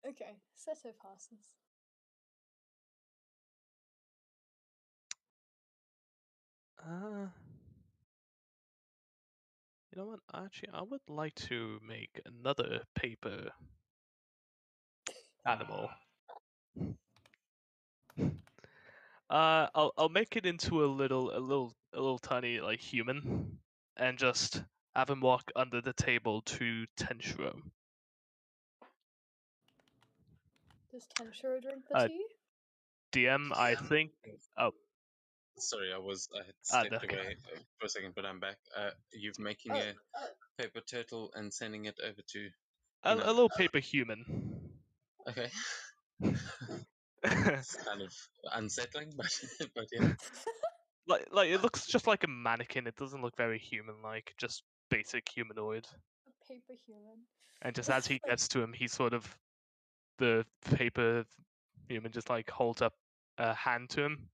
Speaker 5: Okay, Seto passes.
Speaker 4: you know what? Actually, I would like to make another paper animal. I'll make it into a little tiny like human, and just have him walk under the table to Tenshiro.
Speaker 5: Does Tenshiro drink the
Speaker 4: Uh,
Speaker 5: tea?
Speaker 4: DM, I think. Oh,
Speaker 3: Sorry, I had stepped
Speaker 4: okay.
Speaker 3: away for a second, but I'm back. You're making a paper turtle and sending it over to.
Speaker 4: A little paper human.
Speaker 3: Okay. It's kind of unsettling, but yeah.
Speaker 4: like it looks just like a mannequin. It doesn't look very human-like, just basic humanoid.
Speaker 5: A paper human.
Speaker 4: And just as he gets to him, he sort of the paper human just like holds up a hand to him,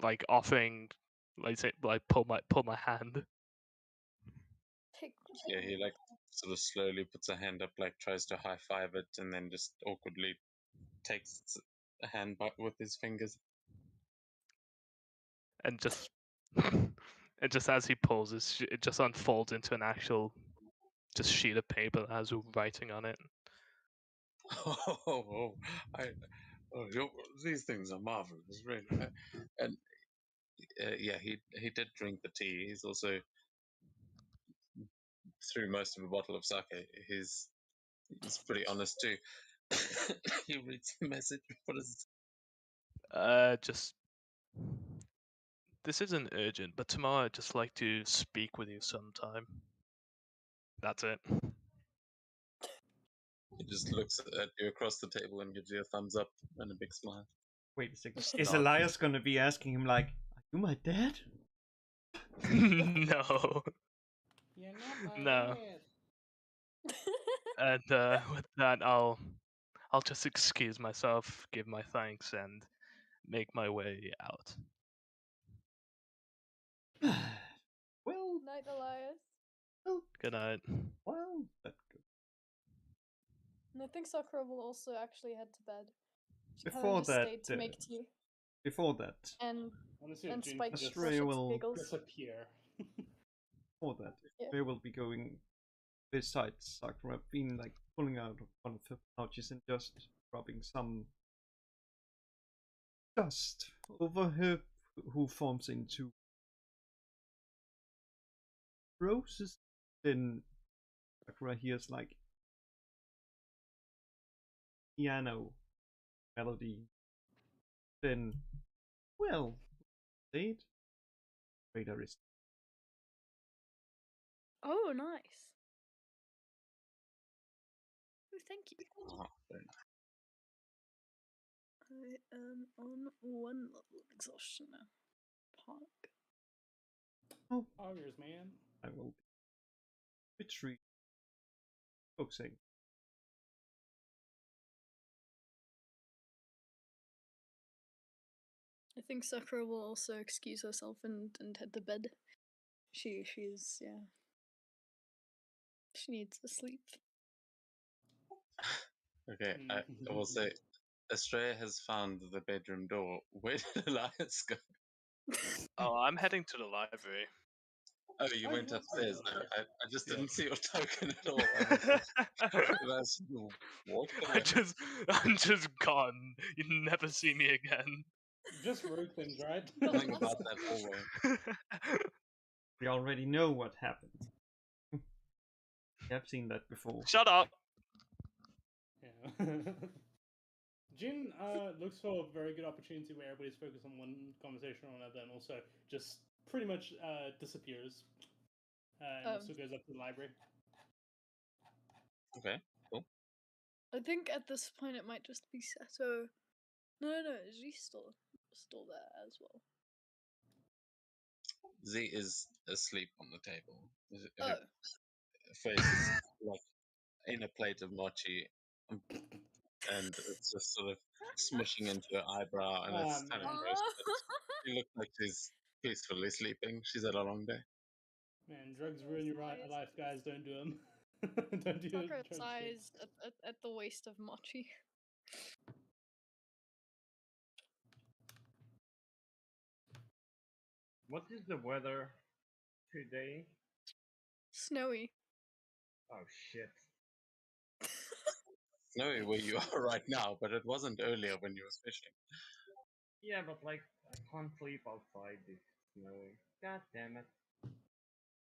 Speaker 4: like offering, like say, like pull my hand.
Speaker 3: Yeah, he like sort of slowly puts a hand up, like tries to high five it, and then just awkwardly takes a hand with his fingers.
Speaker 4: And just and just as he pulls, it just unfolds into an actual just sheet of paper that has writing on it.
Speaker 3: These things are marvelous, really. And yeah, he did drink the tea. He's also through most of a bottle of sake. He's pretty honest too. He reads the message. What is
Speaker 4: Just this isn't urgent, but tomorrow I'd just like to speak with you sometime. That's it.
Speaker 3: He just looks at you across the table and gives you a thumbs up and a big smile.
Speaker 2: Wait a second.
Speaker 4: Just
Speaker 2: Is
Speaker 4: nod.
Speaker 2: Elias gonna be asking him like, "Are you my dad?"
Speaker 4: No.
Speaker 1: You're not my
Speaker 4: No.
Speaker 1: dad.
Speaker 4: And with that, I'll just excuse myself, give my thanks, and make my way out.
Speaker 2: Well,
Speaker 5: Night, Elias.
Speaker 4: Good night.
Speaker 2: well, that's good.
Speaker 5: And I think Sakura will also actually head to bed. She kind
Speaker 2: Before
Speaker 5: of just
Speaker 2: that,
Speaker 5: stayed to make tea.
Speaker 2: Before that,
Speaker 5: And
Speaker 1: Honestly,
Speaker 5: and
Speaker 1: Jin
Speaker 5: Spike
Speaker 1: can just
Speaker 2: Astrea will
Speaker 5: giggles.
Speaker 1: disappear.
Speaker 5: Yeah.
Speaker 2: they will be going besides Sakura, been like pulling out one of her pouches and just rubbing some dust over her, who forms into roses. Then Sakura hears like piano melody. Then, well, played. Radar is
Speaker 5: Oh, nice. Oh, thank you.
Speaker 3: Oh, very nice.
Speaker 5: I am on 1 level of exhaustion now. Pog.
Speaker 1: Augers, man.
Speaker 2: I will retreat. Focusing.
Speaker 5: I think Sakura will also excuse herself and head to bed. She's yeah. She needs to sleep.
Speaker 3: Okay, I will say, Astrea has found the bedroom door. Where did Elias go?
Speaker 4: Oh, I'm heading to the library.
Speaker 3: Oh, you
Speaker 1: Oh,
Speaker 3: went
Speaker 1: yes,
Speaker 3: upstairs.
Speaker 1: yeah.
Speaker 3: I just
Speaker 4: Yeah.
Speaker 3: didn't see your token at all. I was like, Elias, you walked away.
Speaker 4: I'm just gone. You never see me again.
Speaker 1: Just rogue things, right?
Speaker 3: Something about that hallway.
Speaker 2: We already know what happened. We have seen that before.
Speaker 4: Shut up.
Speaker 1: Yeah. Jin looks for a very good opportunity where everybody's focused on one conversation or another, and also just pretty much disappears. And also goes up to the library.
Speaker 3: Okay, cool.
Speaker 5: I think at this point it might just be Seto. No, she's still there as well.
Speaker 3: Z is asleep on the table.
Speaker 5: Oh.
Speaker 3: Her face is like in a plate of mochi, and it's just sort of smushing into her eyebrow, and it's kind of gross. But she looks like she's peacefully sleeping. She's had a long day.
Speaker 1: Man, drugs ruin your life, guys. Don't do them. Don't do
Speaker 5: Sakura
Speaker 1: drugs.
Speaker 5: sighs at the waste of mochi.
Speaker 6: What is the weather today?
Speaker 5: Snowy.
Speaker 6: Oh shit.
Speaker 3: Snowy where you are right now, but it wasn't earlier when you was fishing.
Speaker 6: Yeah, but like I can't sleep outside this snowy. God damn it.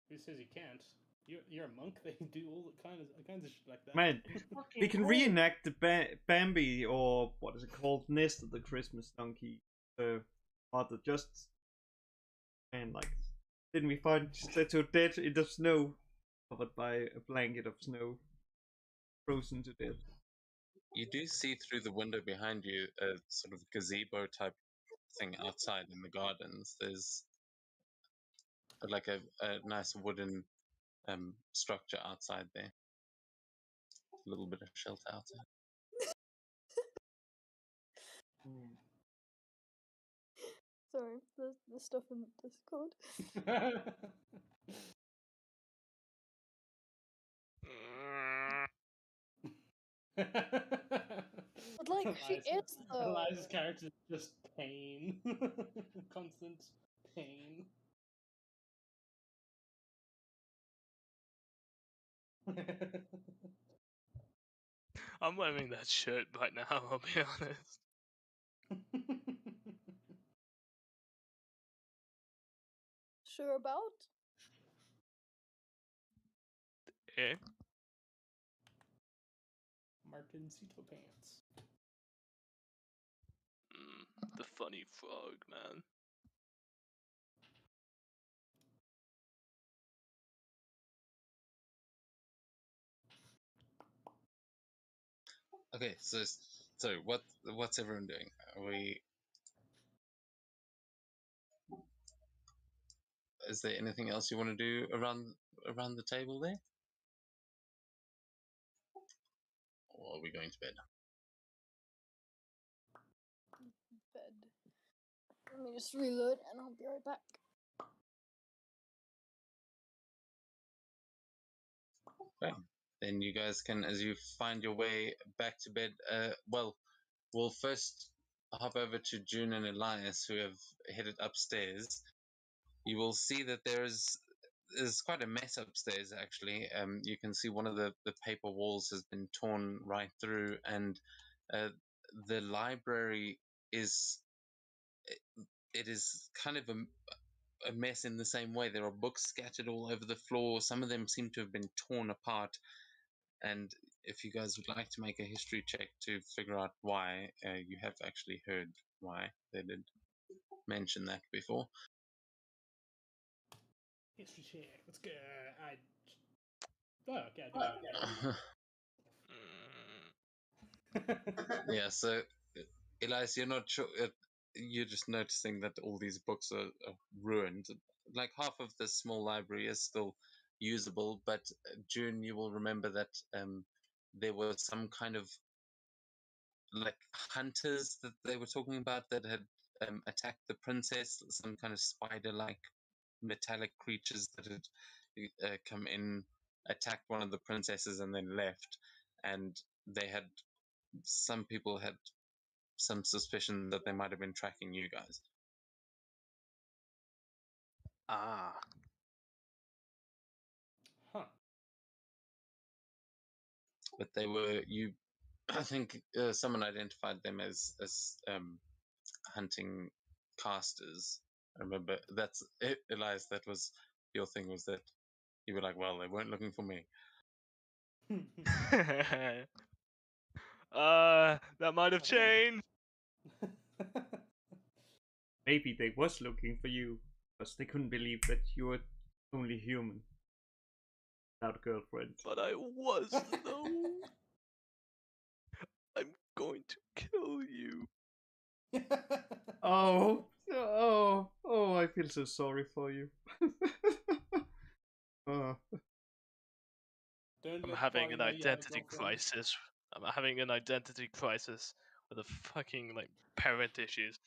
Speaker 1: Who says you can't? You're a monk. They do all kinds of shit like that.
Speaker 2: Man,
Speaker 6: It's fucking
Speaker 2: we can
Speaker 6: cold.
Speaker 2: reenact the Bambi, or what is it called, Nest of the Christmas Donkey. Mother just, and like, didn't we find Seto dead in the snow, covered by a blanket of snow, frozen to death?
Speaker 3: You do see through the window behind you a sort of gazebo type thing outside in the gardens. There's like a nice wooden structure outside there. A little bit of shelter outside.
Speaker 5: Sorry, the stuff in Discord. But like she is though.
Speaker 1: Eliza's character is just pain. Constant pain.
Speaker 4: I'm wearing that shirt right now, I'll be honest.
Speaker 5: Sure about?
Speaker 4: Eh?
Speaker 1: Martincito pants.
Speaker 4: The funny frog, man.
Speaker 3: Okay, so what's everyone doing? Is there anything else you want to do around the table there? Or are we going to bed?
Speaker 5: Bed. Let me just reload and I'll be right back.
Speaker 3: Okay. Then you guys can, as you find your way back to bed, we'll first hop over to June and Elias, who have headed upstairs. You will see that there's quite a mess upstairs, actually. You can see one of the paper walls has been torn right through, and the library is it is kind of a mess in the same way. There are books scattered all over the floor. Some of them seem to have been torn apart. And if you guys would like to make a history check to figure out why, you have actually heard why they did mention that before.
Speaker 1: History check. Let's go. Okay.
Speaker 3: Yeah, so Elias, you're not sure. You're just noticing that all these books are ruined. Like half of the small library is still usable, but June, you will remember that there were some kind of like hunters that they were talking about that had attacked the princess. Some kind of spider-like metallic creatures that had come in, attacked one of the princesses, and then left. And some people had some suspicion that they might have been tracking you guys.
Speaker 4: Ah.
Speaker 1: Huh.
Speaker 3: But they were I think someone identified them as hunting casters. I remember that's it, Elias. That was your thing. Was that you were like, well, they weren't looking for me.
Speaker 4: That might have changed.
Speaker 2: Maybe they was looking for you, because they couldn't believe that you were only human. Without a girlfriend.
Speaker 4: But I was, though. I'm going to kill you.
Speaker 2: Oh, I feel so sorry for you. Oh.
Speaker 1: Don't
Speaker 4: I'm
Speaker 1: let
Speaker 4: having
Speaker 1: Polly
Speaker 4: an
Speaker 1: know you have a
Speaker 4: identity
Speaker 1: girlfriend.
Speaker 4: crisis. I'm having an identity crisis with a fucking like parent issues,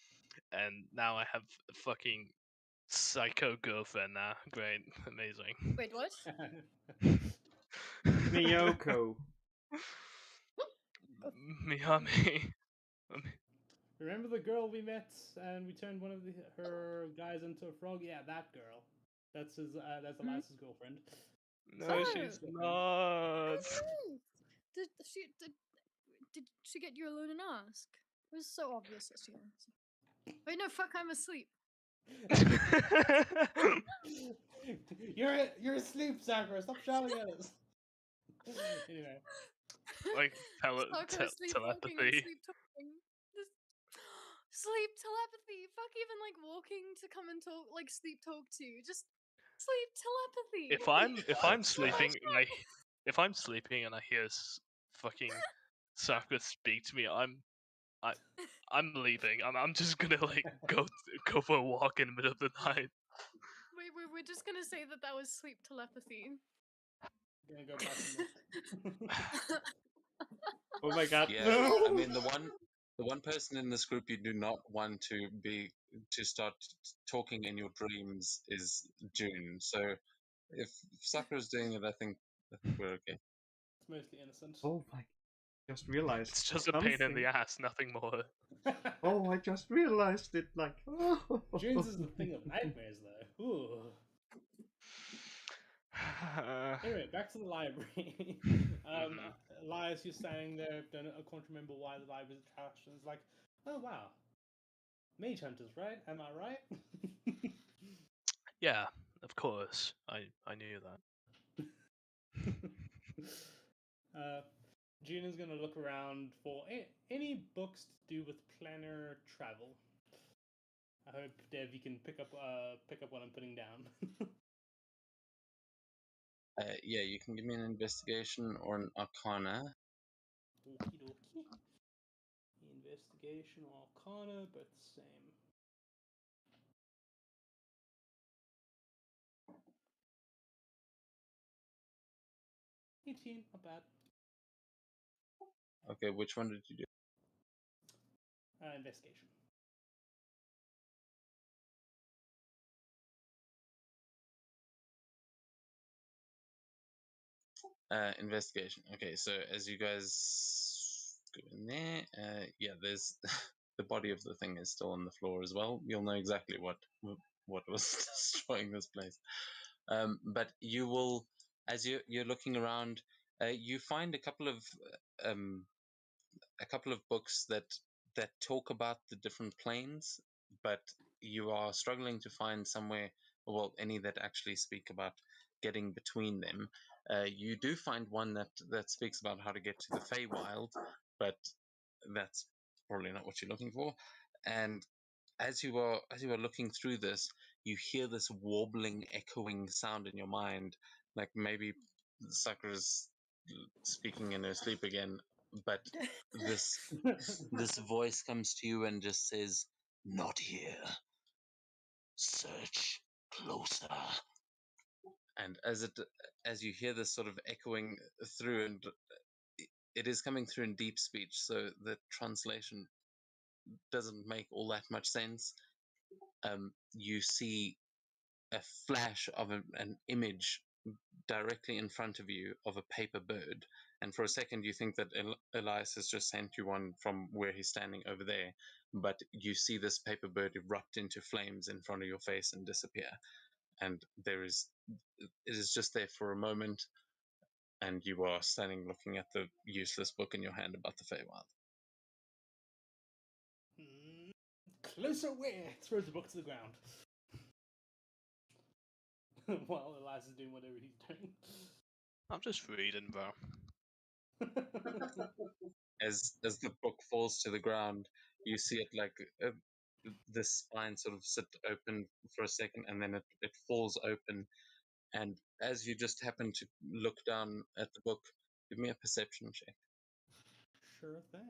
Speaker 4: and now I have a fucking psycho girlfriend now. Great, amazing.
Speaker 5: Wait, what?
Speaker 2: Miyoko.
Speaker 4: Miyami.
Speaker 1: Remember the girl we met and we turned one of her guys into a frog? Yeah, that girl. That's Elias's girlfriend.
Speaker 4: No,
Speaker 1: Sorry,
Speaker 4: she's
Speaker 1: girlfriend.
Speaker 4: not.
Speaker 5: Did she get you alone and ask? It was so obvious that she answered. Wait, no, fuck, I'm asleep.
Speaker 1: You're asleep, Sakura. Stop shouting at us. Anyway.
Speaker 4: Like
Speaker 5: Sakura sleepwalking and
Speaker 4: telepathy.
Speaker 5: sleep talking. Sleep telepathy. Fuck even like walking to come and talk, like sleep talk to. Just sleep telepathy.
Speaker 4: If I'm sleeping and if I'm sleeping and I hear fucking Sakura speak to me, I'm leaving. I'm just gonna like go for a walk in the middle of the night.
Speaker 5: We're just gonna say that was sleep telepathy.
Speaker 1: Gonna go back
Speaker 2: Oh my god,
Speaker 3: Yeah,
Speaker 2: no!
Speaker 3: I mean the one person in this group you do not want to start talking in your dreams is June. So if Sakura's doing it, I think we're okay.
Speaker 1: It's mostly innocent.
Speaker 2: Oh my, just realized
Speaker 4: It's just a pain in the ass, nothing more.
Speaker 2: Oh, I just realized it, like, oh.
Speaker 1: June's is the thing of nightmares, though. Ooh. Anyway, back to the library. Elias, you're standing there. I can't remember why the library's trashed, and it's like, oh wow, mage hunters, right? Am I right?
Speaker 4: Yeah, of course. I knew that.
Speaker 1: June is going to look around for any books to do with planner travel. I hope, Dev, you can pick up what I'm putting down.
Speaker 3: Yeah, you can give me an investigation or an arcana.
Speaker 1: Okie dokie. Investigation or arcana, both the same. $18, not bad.
Speaker 3: Okay, which one did you do?
Speaker 1: Investigation.
Speaker 3: Investigation. Okay, so as you guys go in there, yeah, there's the body of the thing is still on the floor as well. You'll know exactly what was destroying this place. But you will, as you're looking around, you find a couple of books that talk about the different planes, but you are struggling to find somewhere, well, any that actually speak about getting between them. You do find one that speaks about how to get to the Feywild, but that's probably not what you're looking for. And as you are looking through this, you hear this warbling, echoing sound in your mind, like maybe Sakura's speaking in her sleep again, but this voice comes to you and just says, "Not here. Search closer." And as you hear this sort of echoing through, and it is coming through in deep speech, so the translation doesn't make all that much sense. You see a flash of an image directly in front of you of a paper bird, and for a second you think that Elias has just sent you one from where he's standing over there, but you see this paper bird erupt into flames in front of your face and disappear, and it is just there for a moment, and you are standing looking at the useless book in your hand about the Feywild.
Speaker 1: Closer where? Throws the book to the ground. While Elias is doing whatever he's doing.
Speaker 4: I'm just reading, bro.
Speaker 3: As the book falls to the ground, you see it like the spine sort of sit open for a second, and then it falls open. And as you just happen to look down at the book, give me a perception check.
Speaker 1: Sure thing.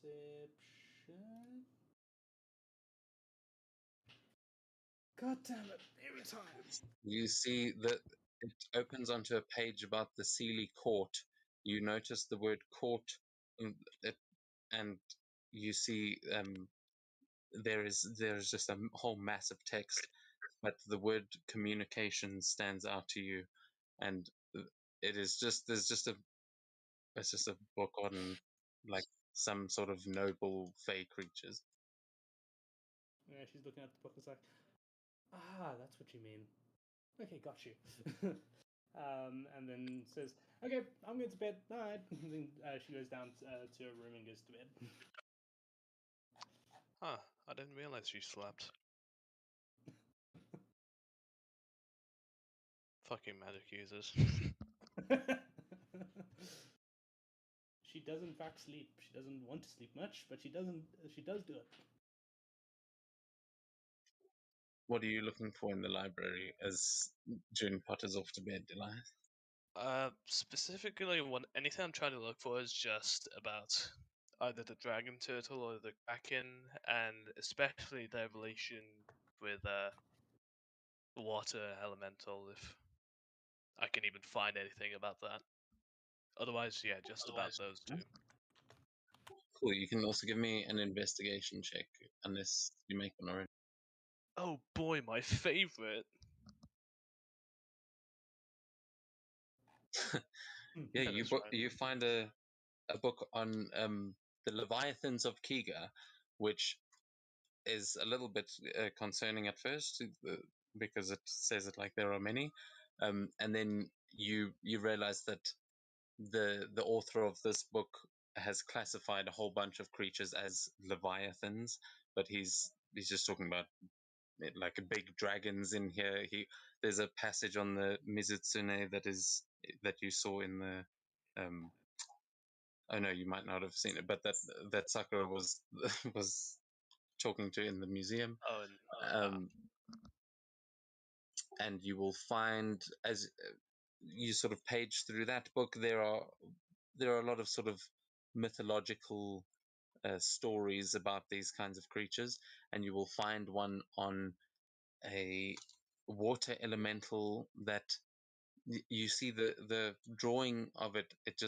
Speaker 1: Perception. God damn it! Every time.
Speaker 3: You see that it opens onto a page about the Sealy Court. You notice the word court, and you see there's just a whole mass of text, but the word communication stands out to you, and it is just it's just a book on like some sort of noble fey creatures.
Speaker 1: Yeah, she's looking at the book and it's like, that's what you mean. Okay, got you. And then says, okay, I'm going to bed. Night. And then she goes down to her room and goes to bed.
Speaker 4: Huh, I didn't realize you slept. Fucking magic users.
Speaker 1: She does in fact sleep. She doesn't want to sleep much, but she does do it.
Speaker 3: What are you looking for in the library as June potters off to bed, Elias?
Speaker 4: Specifically, anything I'm trying to look for is just about either the dragon turtle or the kraken, and especially their relation with the water elemental, if I can even find anything about that. Otherwise, yeah, just about those two.
Speaker 3: Cool. You can also give me an investigation check, unless you make one already.
Speaker 4: Oh boy, my favorite.
Speaker 3: Yeah,
Speaker 4: That is right.
Speaker 3: you find a book on the Leviathans of Kiga, which is a little bit concerning at first. because it says it like there are many. And then you realize that the author of this book has classified a whole bunch of creatures as leviathans, but he's just talking about like big dragons in here. There's a passage on the Mizutsune that you saw in the oh no, you might not have seen it, but that Sakura was was talking to in the museum.
Speaker 4: Oh, and
Speaker 3: And you will find, as you sort of page through that book, there are a lot of sort of mythological stories about these kinds of creatures, and you will find one on a water elemental that you see the drawing of it. It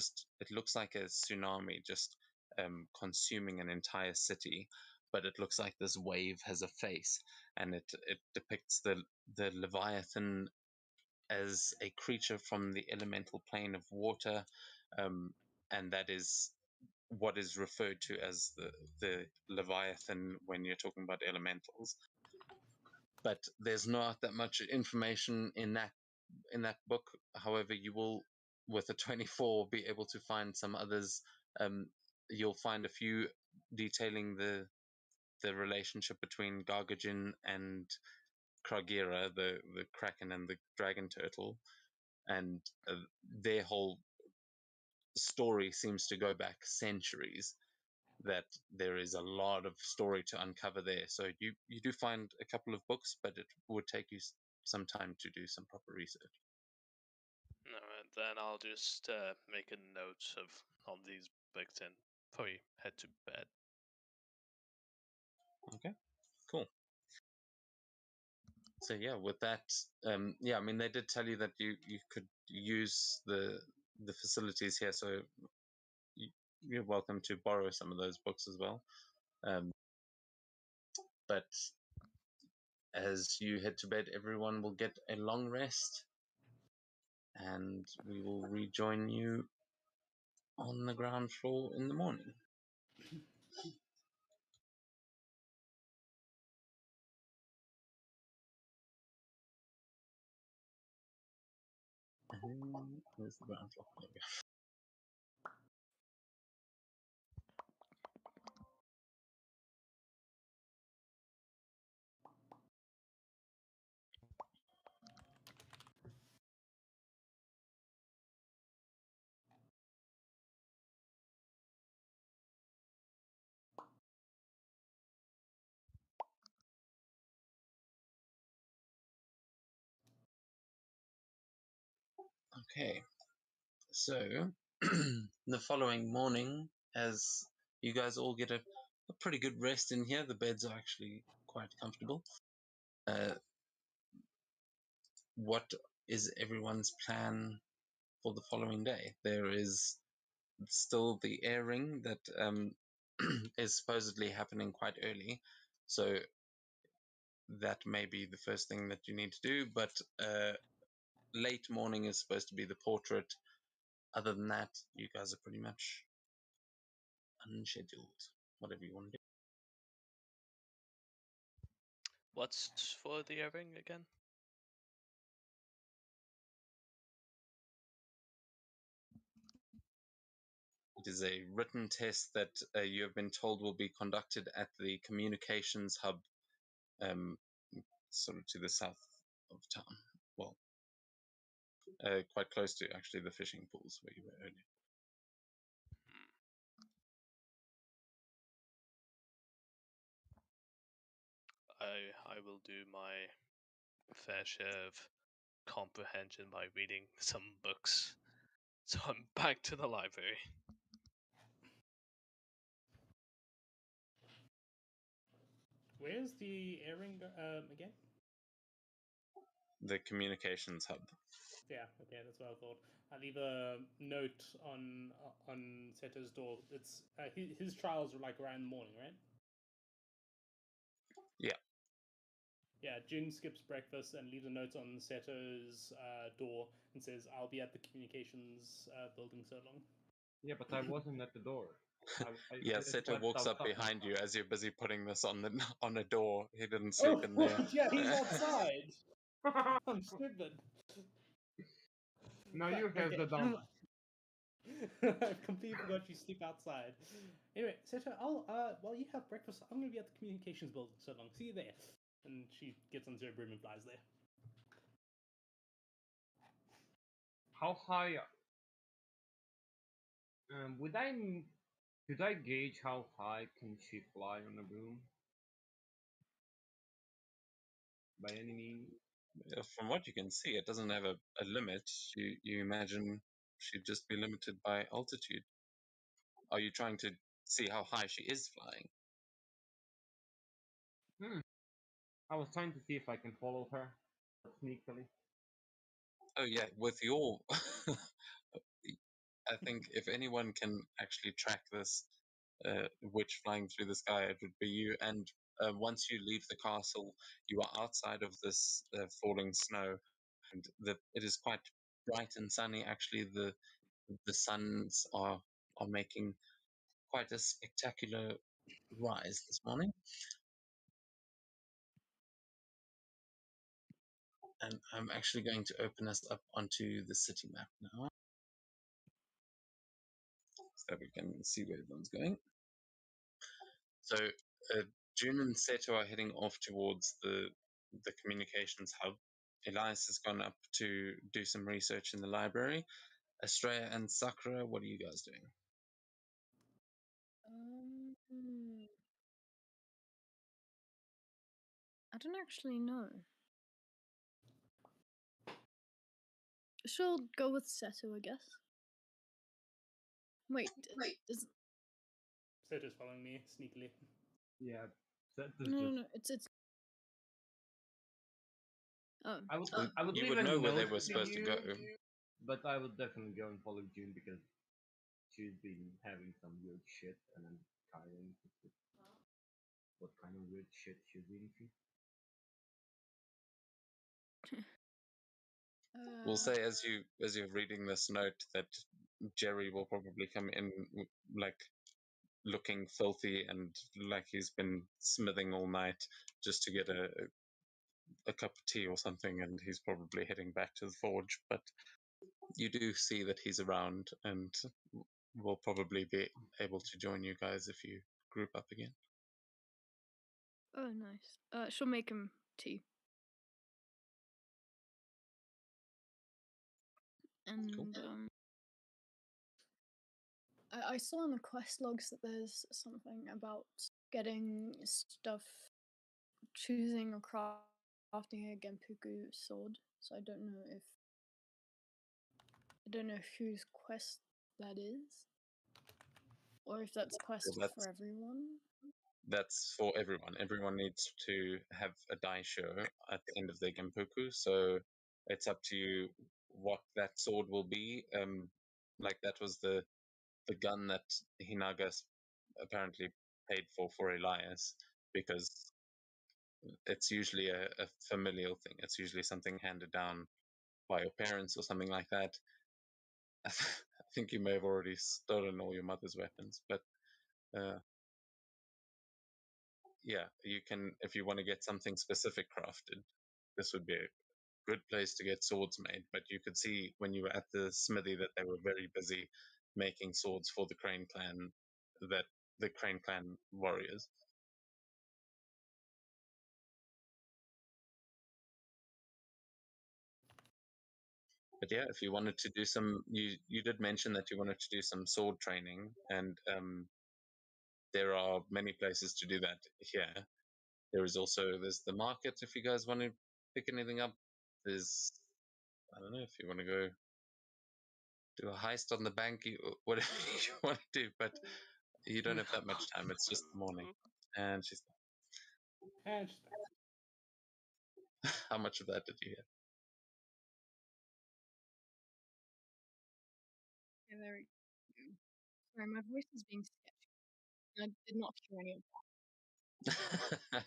Speaker 3: looks like a tsunami just consuming an entire city, but it looks like this wave has a face, and it depicts the Leviathan as a creature from the elemental plane of water, and that is what is referred to as the Leviathan when you're talking about elementals. But there's not that much information in that book. However, you will, with a 24, be able to find some others. You'll find a few detailing the relationship between Gargajin and Kragira, the kraken and the dragon turtle, and their whole story seems to go back centuries. That there is a lot of story to uncover there. So you do find a couple of books, but it would take you some time to do some proper research.
Speaker 4: Alright, then I'll just make a note of these books and probably head to bed.
Speaker 3: Okay, cool. So yeah, with that, I mean, they did tell you that you could use the facilities here, so you're welcome to borrow some of those books as well. But as you head to bed, everyone will get a long rest, and we will rejoin you on the ground floor in the morning. Where's the ground floor? There we go. Okay, so the following morning, as you guys all get a pretty good rest in here, the beds are actually quite comfortable. What is everyone's plan for the following day? There is still the airing that is supposedly happening quite early, so that may be the first thing that you need to do, but late morning is supposed to be the portrait. Other than that, you guys are pretty much unscheduled, whatever you want to do.
Speaker 4: What's for the airing again?
Speaker 3: It is a written test that you have been told will be conducted at the communications hub, sort of to the south of town. Well, quite close to actually the fishing pools where you were earlier.
Speaker 4: I will do my fair share of comprehension by reading some books. So I'm back to the library.
Speaker 1: Where's the airing again?
Speaker 3: The communications hub.
Speaker 1: Yeah, okay, that's what I thought. I leave a note on Seto's door. It's his trials are like around the morning, right?
Speaker 3: Yeah.
Speaker 1: Yeah, Jin skips breakfast and leaves a note on Seto's door and says, "I'll be at the communications building so long."
Speaker 6: Yeah, but I wasn't at the door.
Speaker 3: Yeah,
Speaker 6: I
Speaker 3: Seto
Speaker 6: slept
Speaker 3: walks up
Speaker 6: outside.
Speaker 3: behind you as you're busy putting this on a door. He didn't sleep
Speaker 1: Oh,
Speaker 3: in there.
Speaker 1: yeah, he's outside. I'm stupid.
Speaker 6: Now you have
Speaker 1: Okay.
Speaker 6: the dumb.
Speaker 1: I completely forgot you sleep outside. Anyway, Seto, I'll while you have breakfast, I'm gonna be at the communications building so long. See you there. And she gets on her broom and flies there.
Speaker 6: How high? Could I gauge how high can she fly on a broom? By any means?
Speaker 3: From what you can see, it doesn't have a limit. You imagine she'd just be limited by altitude. Are you trying to see how high she is flying?
Speaker 6: I was trying to see if I can follow her sneakily.
Speaker 3: Oh yeah, with your, I think if anyone can actually track this witch flying through the sky, it would be you. And once you leave the castle, you are outside of this falling snow, and it is quite bright and sunny. Actually, the suns are making quite a spectacular rise this morning. And I'm actually going to open us up onto the city map now, so that we can see where everyone's going. So June and Seto are heading off towards the communications hub. Elias has gone up to do some research in the library. Estrella and Sakura, what are you guys doing?
Speaker 5: I don't actually know. She'll go with Seto, I guess. Wait, is
Speaker 1: Seto's following me sneakily.
Speaker 6: Yeah, that is
Speaker 5: no,
Speaker 6: just.
Speaker 5: no, it's. Oh,
Speaker 6: I would
Speaker 3: You
Speaker 6: leave
Speaker 3: would
Speaker 6: a
Speaker 3: know where they
Speaker 6: note
Speaker 3: were supposed to
Speaker 6: you,
Speaker 3: go.
Speaker 6: but I would definitely go and follow June because she's been having some weird shit, and I'm kind of interested what kind of weird shit she's into.
Speaker 3: We'll say as you're reading this note that Jerry will probably come in like looking filthy and like he's been smithing all night just to get a cup of tea or something, and he's probably heading back to the forge. But you do see that he's around and will probably be able to join you guys if you group up again.
Speaker 5: oh, nice. She'll make him tea. And
Speaker 3: Cool.
Speaker 5: I saw in the quest logs that there's something about getting stuff, choosing or crafting a Genpuku sword. So I don't know whose quest that is, or if that's quest
Speaker 3: Well,
Speaker 5: for everyone.
Speaker 3: that's for everyone. Everyone needs to have a daisho at the end of their genpuku, so it's up to you what that sword will be. Like that was the gun that Hinaga's apparently paid for Elias, because it's usually a familial thing. It's usually something handed down by your parents or something like that. I think you may have already stolen all your mother's weapons, but yeah, you can, if you want to get something specific crafted, this would be a good place to get swords made. But you could see when you were at the smithy that they were very busy making swords for the Crane clan, that the Crane clan warriors. But yeah, if you wanted to do some, you did mention that you wanted to do some sword training, and there are many places to do that here. There's the market if you guys want to pick anything up. There's, I don't know, if you want to go do a heist on the bank, whatever you want to do, but you don't have that much time. It's just the morning, and she's.
Speaker 1: And she's back.
Speaker 3: How much of that did you hear?
Speaker 5: Okay, there we go. Sorry, my voice is being sketchy. I did not hear any of that.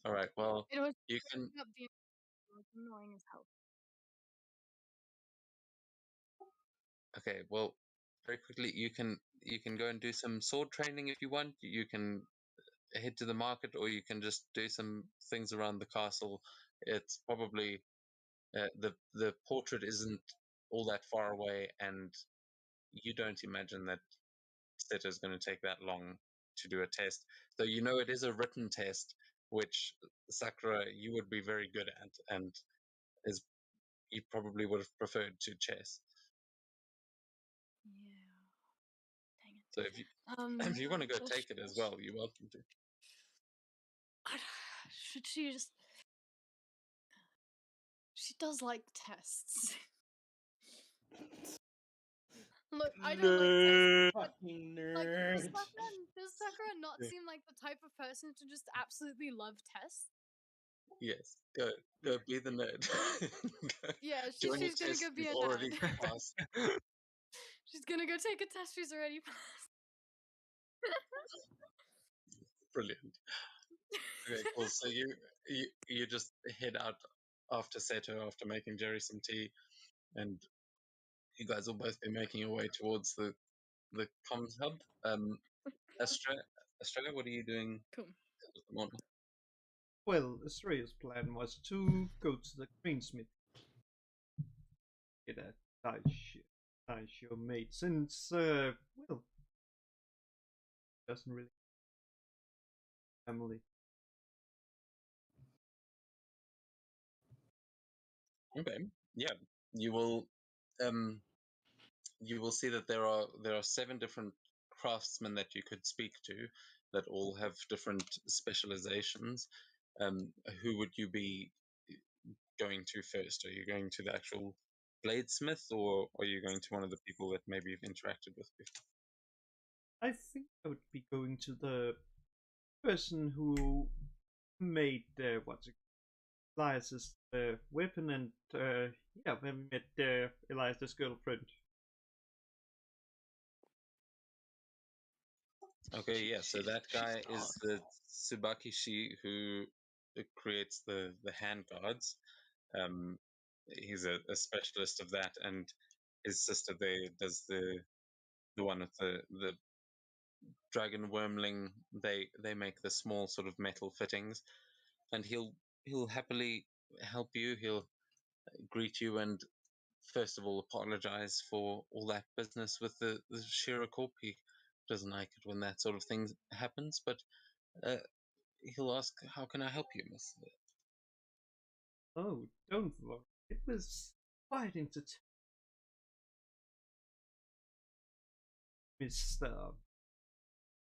Speaker 3: All right. Well,
Speaker 5: It was
Speaker 3: you can.
Speaker 5: up the annoying as hell.
Speaker 3: Okay. Well, very quickly, you can go and do some sword training if you want. You can head to the market, or you can just do some things around the castle It's probably the portrait isn't all that far away, and you don't imagine that Setter is going to take that long to do a test. Though you know it is a written test, which Sakura you would be very good at, and is you probably would have preferred to chess.
Speaker 5: Yeah. Dang it.
Speaker 3: So if you want to go take it as well, you're welcome to.
Speaker 5: Should she just? She does like tests. Look, I don't like tests.
Speaker 1: Fucking
Speaker 5: Like,
Speaker 1: nerd.
Speaker 5: does Sakura not seem like the type of person to just absolutely love tests?
Speaker 3: Yes, go be the nerd.
Speaker 5: Yeah,
Speaker 3: Join
Speaker 5: she's
Speaker 3: a
Speaker 5: gonna
Speaker 3: test
Speaker 5: go be
Speaker 3: you've
Speaker 5: a
Speaker 3: already
Speaker 5: nerd.
Speaker 3: passed.
Speaker 5: She's gonna go take a test she's already passed.
Speaker 3: Brilliant. Okay, cool. So you just head out after Seto, after making Jerry some tea, and you guys will both be making your way towards the comms hub. Australia, what are you doing
Speaker 5: Cool.
Speaker 3: at the morning?
Speaker 2: Well, Australia's plan was to go to the greensmith, get a dice your mate, since well, doesn't really family.
Speaker 3: Okay, yeah, you will you will see that there are 7 different craftsmen that you could speak to that all have different specializations. Who would you be going to first? Are you going to the actual bladesmith, or are you going to one of the people that maybe you've interacted with before?
Speaker 2: I think I would be going to the person who made what's it, Elias's weapon, and yeah, we met Elias's girlfriend.
Speaker 3: Okay, yeah. So that guy is the Tsubakishi who creates the hand guards. He's a specialist of that, and his sister there does the one with the dragon wormling. They make the small sort of metal fittings, and he'll happily help you. He'll greet you and first of all apologize for all that business with the Shira Corp. He doesn't like it when that sort of thing happens, but uh, he'll ask, "How can I help you, Miss?"
Speaker 2: Oh, don't worry. It was quite entertaining, Mr.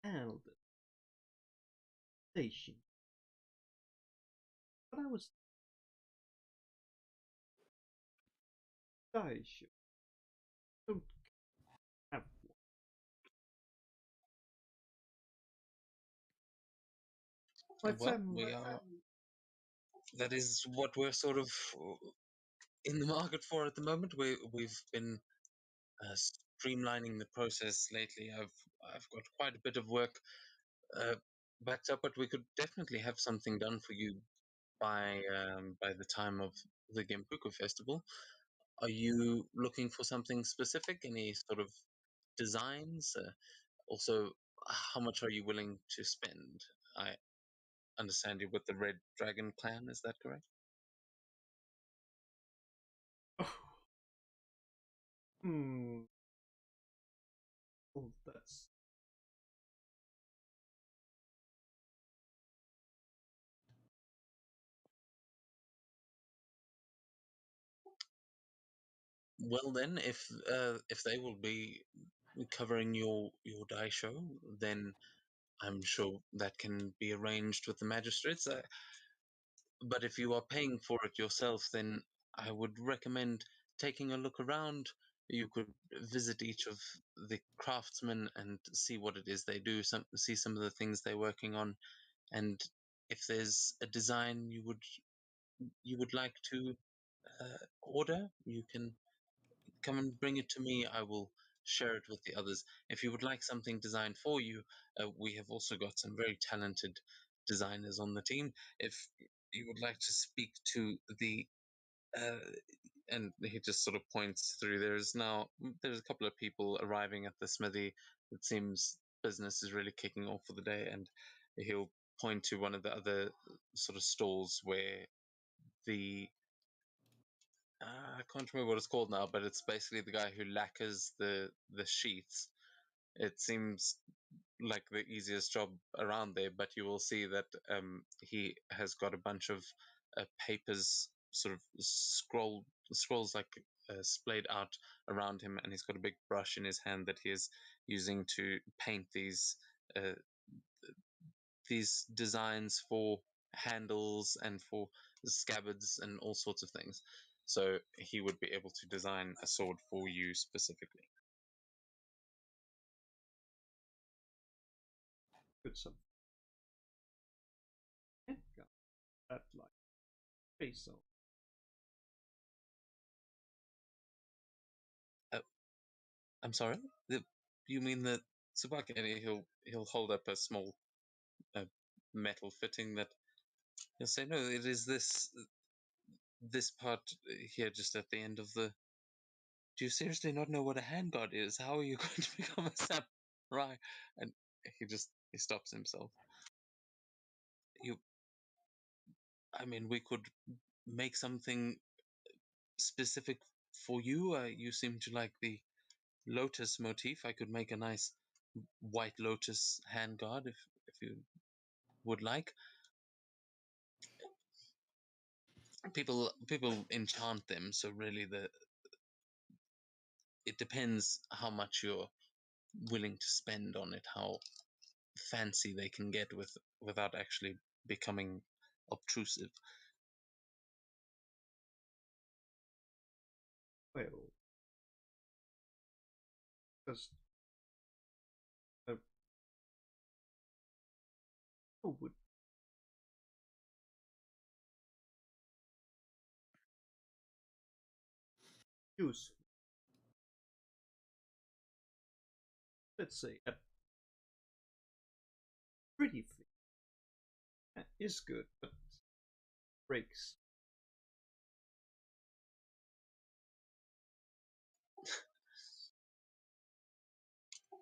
Speaker 2: Alden. Station. But I was dice. Don't have one. My
Speaker 3: Well,
Speaker 2: family.
Speaker 3: we are. That is what we're sort of in the market for at the moment. We've been streamlining the process lately. I've got quite a bit of work uh, backed up, but we could definitely have something done for you by the time of the Gempuku Festival. Are you looking for something specific? Any sort of designs? Also, how much are you willing to spend? I understand you with the Red Dragon clan. Is that correct?
Speaker 2: Hmm. Oh, that's.
Speaker 3: Well, then, if they will be covering your die show, then I'm sure that can be arranged with the magistrates. But if you are paying for it yourself, then I would recommend taking a look around. You could visit each of the craftsmen and see what it is they do, see some of the things they're working on, and if there's a design you would like to order, you can come and bring it to me. I will share it with the others. If you would like something designed for you, we have also got some very talented designers on the team. If you would like to speak to the uh, and he just sort of points through. There's a couple of people arriving at the smithy. It seems business is really kicking off for the day, and he'll point to one of the other sort of stalls where the I can't remember what it's called now, but it's basically the guy who lacquers the sheaths. It seems like the easiest job around there, but you will see that he has got a bunch of papers, sort of scrolls like splayed out around him, and he's got a big brush in his hand that he is using to paint these designs for handles and for scabbards and all sorts of things. So he would be able to design a sword for you specifically.
Speaker 2: Good some. Handgun. That like face on.
Speaker 3: I'm sorry. You mean the Tsubaki? And he'll hold up a small metal fitting that he'll say, "No, it is this part here, just at the end of the." Do you seriously not know what a handguard is? How are you going to become a samurai? And he stops himself. I mean, we could make something specific for you. You seem to like the lotus motif. I could make a nice white lotus handguard if you would like. People enchant them, so really it depends how much you're willing to spend on it, how fancy they can get without actually becoming obtrusive.
Speaker 2: Well, just who would use, let's say, a pretty thing is good, but breaks.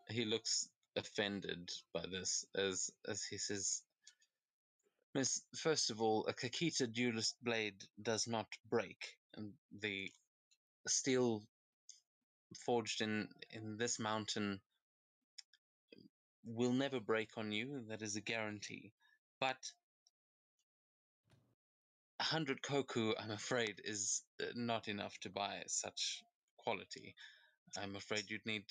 Speaker 3: He looks offended by this as he says, "Miss, first of all, a Kakita duelist blade does not break, and the steel forged in this mountain will never break on you. That is a guarantee. But 100 koku, I'm afraid, is not enough to buy such quality. I'm afraid you'd need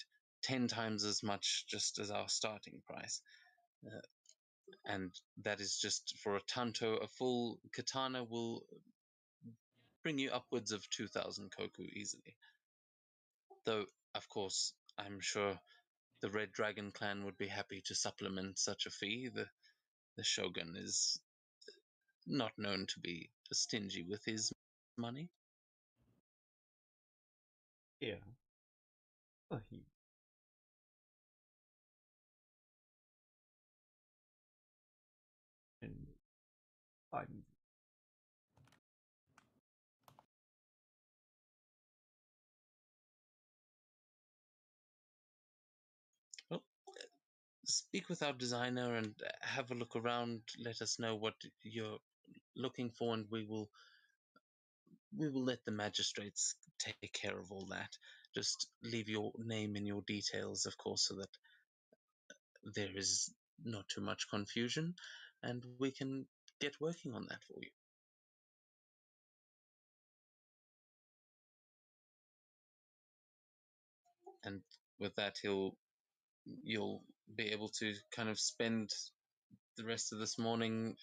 Speaker 3: 10 times as much just as our starting price. Uh, and that is just for a tanto. A full katana will bring you upwards of 2,000 koku easily. Though, of course, I'm sure the Red Dragon clan would be happy to supplement such a fee. The shogun is not known to be stingy with his money."
Speaker 2: Yeah. He and I'm
Speaker 3: Well, speak with our designer and have a look around. Let us know what you're looking for, and we will let the magistrates take care of all that. Just leave your name and your details, of course, so that there is not too much confusion, and we can get working on that for you. And with that, you'll be able to kind of spend the rest of this morning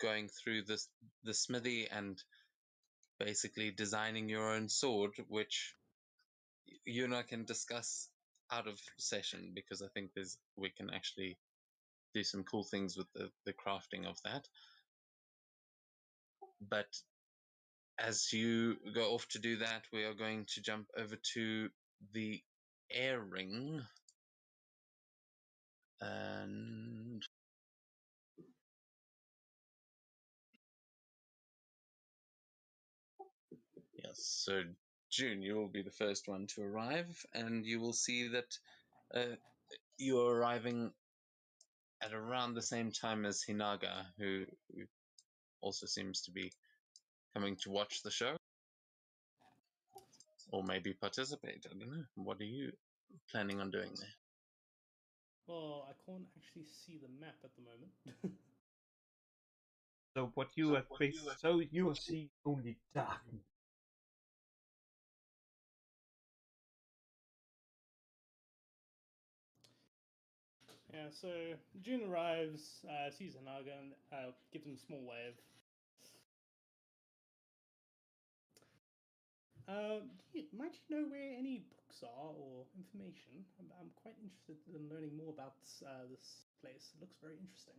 Speaker 3: going through the smithy and basically designing your own sword, which you and I can discuss out of session, because I think we can actually do some cool things with the crafting of that. But as you go off to do that, we are going to jump over to the air ring. And yes, so June, you will be the first one to arrive, and you will see that you're arriving at around the same time as Hinaga, who also seems to be coming to watch the show. Or maybe participate. I don't know. What are you planning on doing there?
Speaker 1: Well, I can't actually see the map at the moment.
Speaker 2: So what you are you are seeing only darkness.
Speaker 1: Yeah, so June arrives, sees Hanaga, and gives him a small wave. Might you know where any books are or information? I'm quite interested in learning more about this place. It looks very interesting.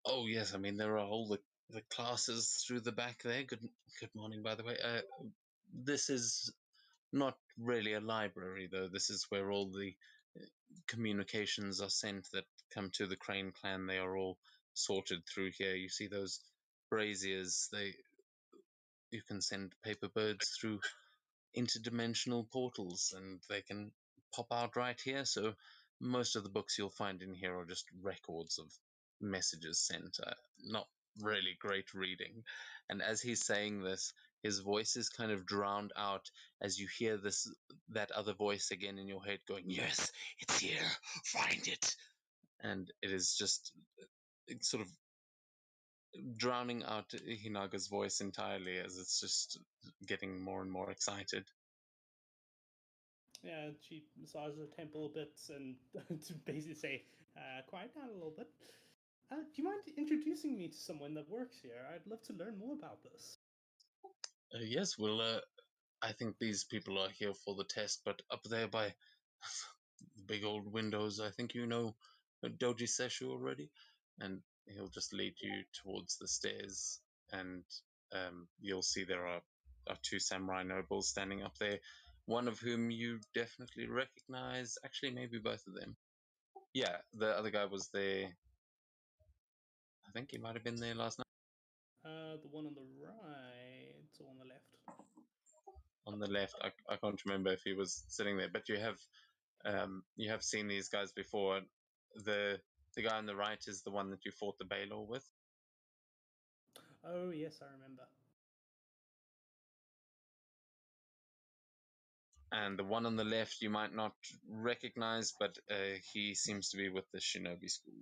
Speaker 3: Oh yes, I mean there are all the classes through the back there. Good morning, by the way. This is not really a library, though. This is where all the communications are sent that come to the Crane clan. They are all sorted through here. You see those braziers? You can send paper birds through interdimensional portals, and they can pop out right here. So most of the books you'll find in here are just records of messages sent. Not really great reading. And as he's saying this, his voice is kind of drowned out as you hear that other voice again in your head going, "Yes, it's here. Find it." And it is just sort of drowning out Hinaga's voice entirely as it's just getting more and more excited.
Speaker 1: Yeah, she massages her temple a bit and to basically say, quiet down a little bit. Do you mind introducing me to someone that works here? I'd love to learn more about this.
Speaker 3: Yes, well, I think these people are here for the test, but up there by the big old windows, I think you know Doji Seshu already, and he'll just lead you towards the stairs, and you'll see there are two samurai nobles standing up there, one of whom you definitely recognize. Actually, maybe both of them. Yeah, the other guy was there. I think he might have been there last night.
Speaker 1: The one on the right or on the left?
Speaker 3: On the left, I can't remember if he was sitting there, but you have seen these guys before. The guy on the right is the one that you fought the Baylor with.
Speaker 1: Oh yes, I remember.
Speaker 3: And the one on the left you might not recognize, but he seems to be with the Shinobi School.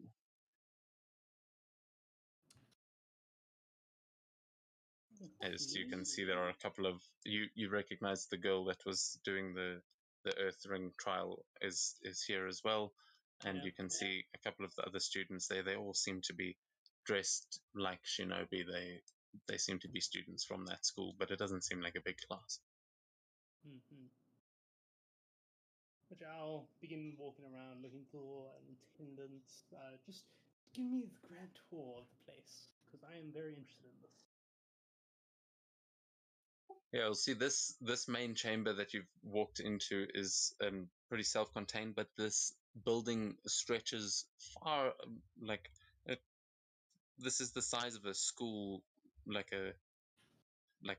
Speaker 3: As you can see, there are a couple of you recognize the girl that was doing the Earth Ring trial is here as well, and
Speaker 1: Yeah.
Speaker 3: you can see a couple of the other students there. They all seem to be dressed like Shinobi. They seem to be students from that school, but it doesn't seem like a big class.
Speaker 1: Mm-hmm. Which I'll begin walking around looking for an attendant. Just give me the grand tour of the place, because I am very interested in this.
Speaker 3: Yeah, you'll see this main chamber that you've walked into is pretty self-contained, but this building stretches far, like this is the size of a school, like a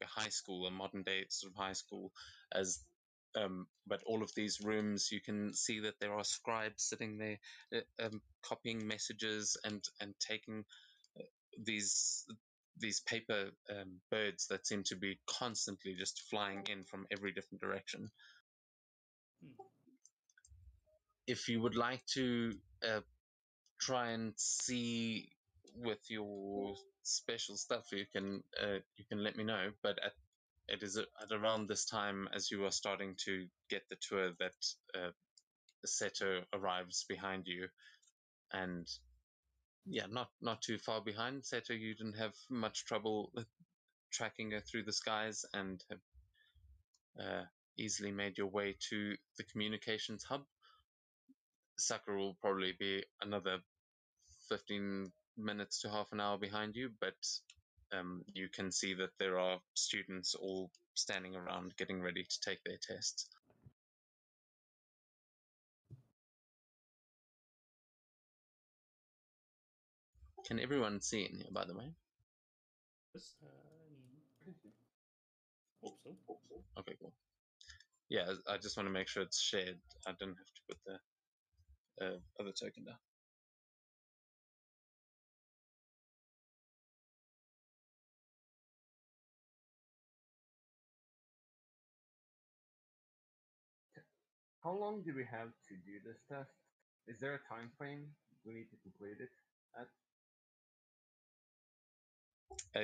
Speaker 3: high school, a modern day sort of high school, as but all of these rooms, you can see that there are scribes sitting there, copying messages and taking these paper birds that seem to be constantly just flying in from every different direction. If you would like to try and see with your special stuff, you can let me know. But it is at around this time, as you are starting to get the tour, that Seto arrives behind you, and yeah, not too far behind. Seto, you didn't have much trouble tracking her through the skies and have easily made your way to the communications hub. Sakura will probably be another 15 minutes to half an hour behind you, but you can see that there are students all standing around getting ready to take their tests. Can everyone see in here, by the way?
Speaker 1: Hope so.
Speaker 3: Okay, cool. Yeah, I just want to make sure it's shared. I don't have to put the other token down.
Speaker 6: How long do we have to do this test? Is there a time frame we need to complete it at?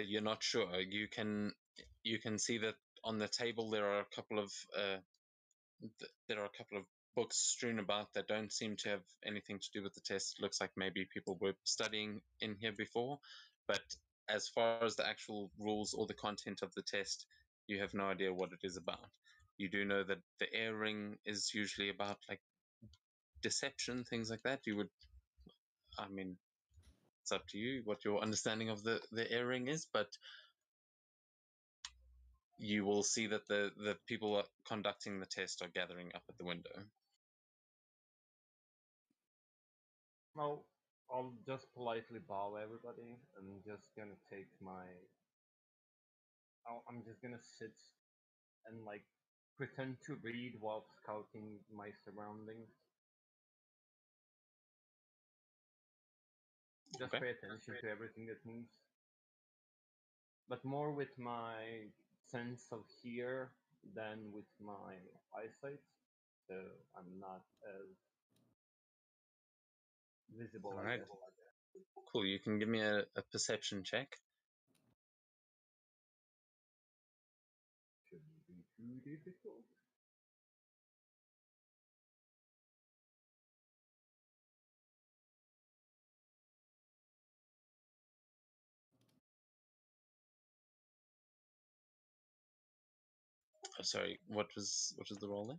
Speaker 3: You're not sure. You can see that on the table there are a couple of there are a couple of books strewn about that don't seem to have anything to do with the test. Looks like maybe people were studying in here before, but as far as the actual rules or the content of the test, you have no idea what it is about. You do know that the air ring is usually about like deception, things like that. You would, I mean, it's up to you what your understanding of the air ring is, but you will see that the people conducting the test are gathering up at the window.
Speaker 6: Well, I'll just politely bow everybody. I'm just gonna take my. I'm just gonna sit and like pretend to read while scouting my surroundings. Just
Speaker 3: Okay.
Speaker 6: pay attention to everything that moves. But more with my sense of hear than with my eyesight. So I'm not as visible,
Speaker 3: All
Speaker 6: I
Speaker 3: right.
Speaker 6: guess.
Speaker 3: Cool. You can give me a perception check.
Speaker 6: Shouldn't be too difficult.
Speaker 3: Oh, sorry, what was the roll there?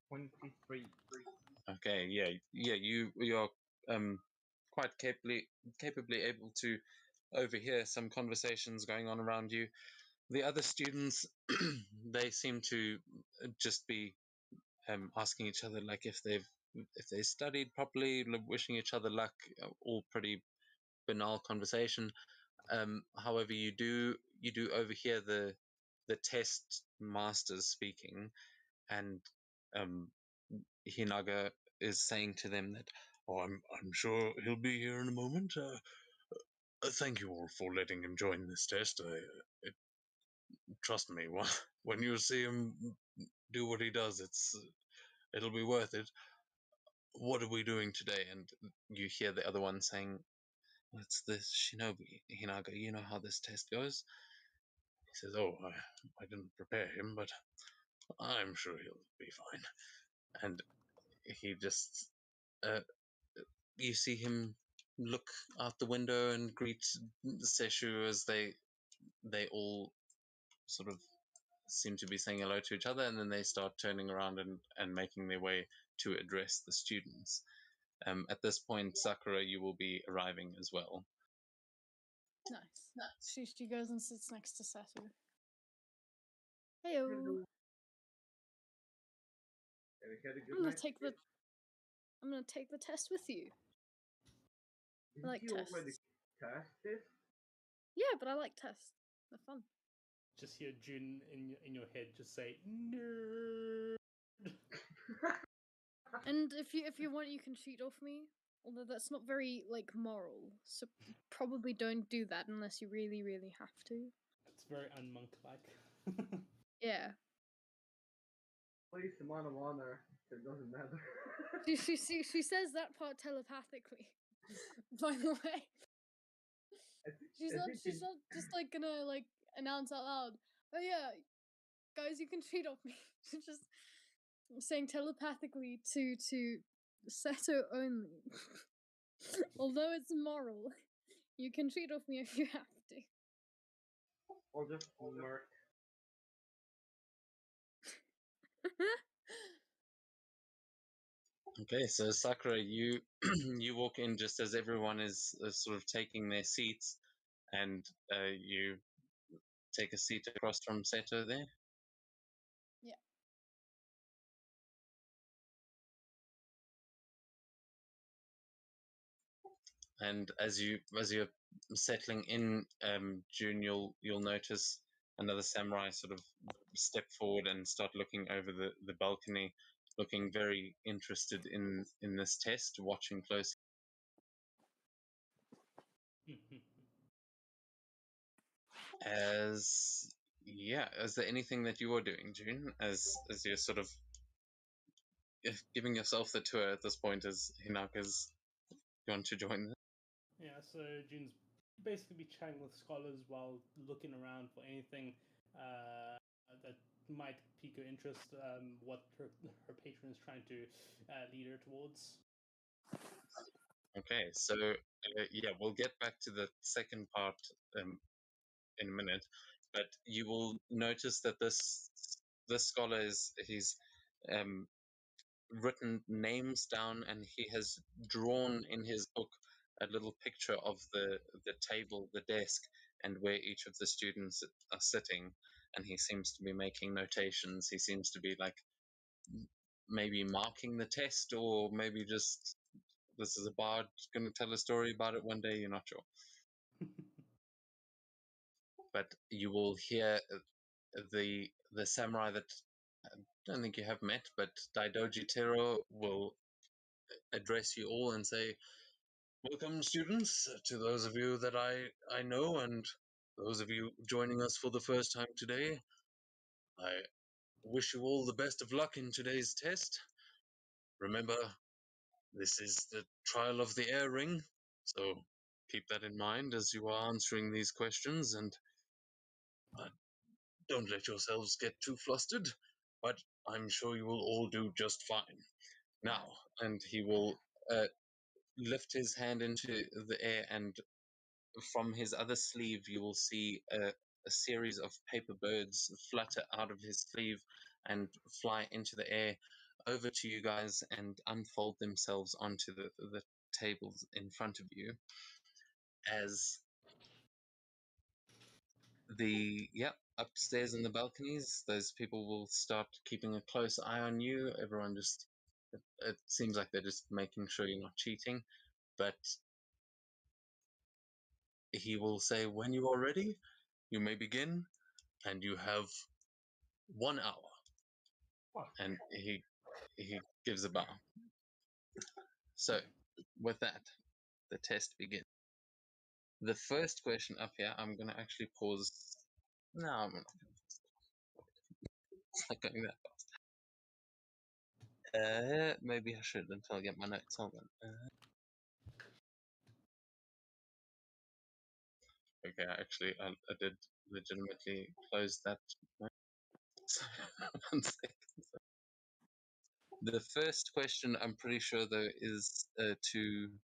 Speaker 6: 23.
Speaker 3: Okay, yeah. You're quite capably able to overhear some conversations going on around you. The other students, they seem to just be asking each other like if they studied properly, wishing each other luck. All pretty banal conversation. However, you do overhear the test masters speaking, and um, Hinaga is saying to them that, "Oh, I'm sure he'll be here in a moment. Thank you all for letting him join this test. Trust me, when you see him do what he does, it'll be worth it. What are we doing today?" And you hear the other one saying, "It's this Shinobi, Hinaga. You know how this test goes." He says, "Oh, I didn't prepare him, but I'm sure he'll be fine." And he just, uh, you see him look out the window and greet Seshu as they all sort of seem to be saying hello to each other, and then they start turning around and making their way to address the students. At this point, Sakura, you will be arriving as well.
Speaker 5: Nice. She goes and sits next to Seto. Heyo.
Speaker 6: Have you had a
Speaker 5: I'm
Speaker 6: good
Speaker 5: gonna
Speaker 6: night?
Speaker 5: take the test with you.
Speaker 6: Didn't
Speaker 5: like
Speaker 6: you already
Speaker 5: tests.
Speaker 6: test this?
Speaker 5: Yeah, but I like tests. They're fun.
Speaker 1: Just hear Jun in your head just say nerd.
Speaker 5: And if you want, you can cheat off me. Although that's not very like moral, so probably don't do that unless you really really have to.
Speaker 1: It's very unmonk-like.
Speaker 5: Yeah.
Speaker 6: Place him on honor. It doesn't matter.
Speaker 5: She says that part telepathically. By the way, she's not just like gonna like announce out loud. Oh yeah, guys, you can cheat off me. She's just saying telepathically to Seto only. Although it's moral, you can cheat off me if you have to.
Speaker 6: Or just smirk.
Speaker 3: Okay, so Sakura, you you walk in just as everyone is sort of taking their seats, and you take a seat across from Seto there.
Speaker 5: Yeah.
Speaker 3: And as you're settling in, June, you'll notice another samurai sort of step forward and start looking over the balcony, looking very interested in this test, watching closely. As yeah, is there anything that you are doing, June, as you're sort of giving yourself the tour at this point as Hinaka's going to join.
Speaker 1: Yeah, so June's basically be chatting with scholars while looking around for anything that might pique her interest, what her patron is trying to lead her towards.
Speaker 3: Okay, so yeah, we'll get back to the second part in a minute, but you will notice that this scholar he's written names down, and he has drawn in his book a little picture of the table, the desk, and where each of the students are sitting, and he seems to be making notations. He seems to be like maybe marking the test, or maybe just this is a bard going to tell a story about it one day. You're not sure, but you will hear the samurai that I don't think you have met, but Daidoji Tero will address you all and say, "Welcome, students, to those of you that I know, and those of you joining us for the first time today. I wish you all the best of luck in today's test. Remember, this is the trial of the air ring, so keep that in mind as you are answering these questions, and don't let yourselves get too flustered, but I'm sure you will all do just fine. Now," and he will lift his hand into the air, and from his other sleeve, you will see a series of paper birds flutter out of his sleeve and fly into the air over to you guys and unfold themselves onto the tables in front of you. As upstairs in the balconies, those people will start keeping a close eye on you. Everyone just, it seems like they're just making sure you're not cheating, but he will say, "When you are ready, you may begin, and you have 1 hour."
Speaker 6: Fuck.
Speaker 3: And he gives a bow. So, with that, the test begins. The first question up here, I'm going to actually pause. No, I'm not going to pause. It's not going that fast. Maybe I should until I get my notes. Hold on. Okay, actually, I did legitimately close that. So, 1 second. The first question, I'm pretty sure, though, is to.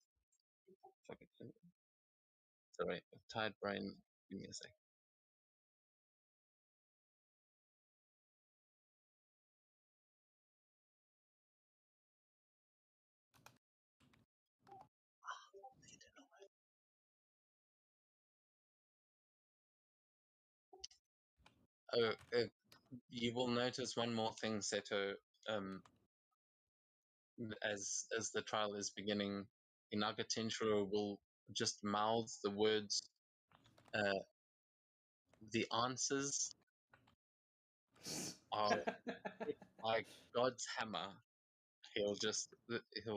Speaker 3: Sorry, tired brain. Give me a sec. Oh, you will notice one more thing, Seto. As the trial is beginning, Inaga Tenshiro will just mouth the words, "The answers are like God's hammer." He'll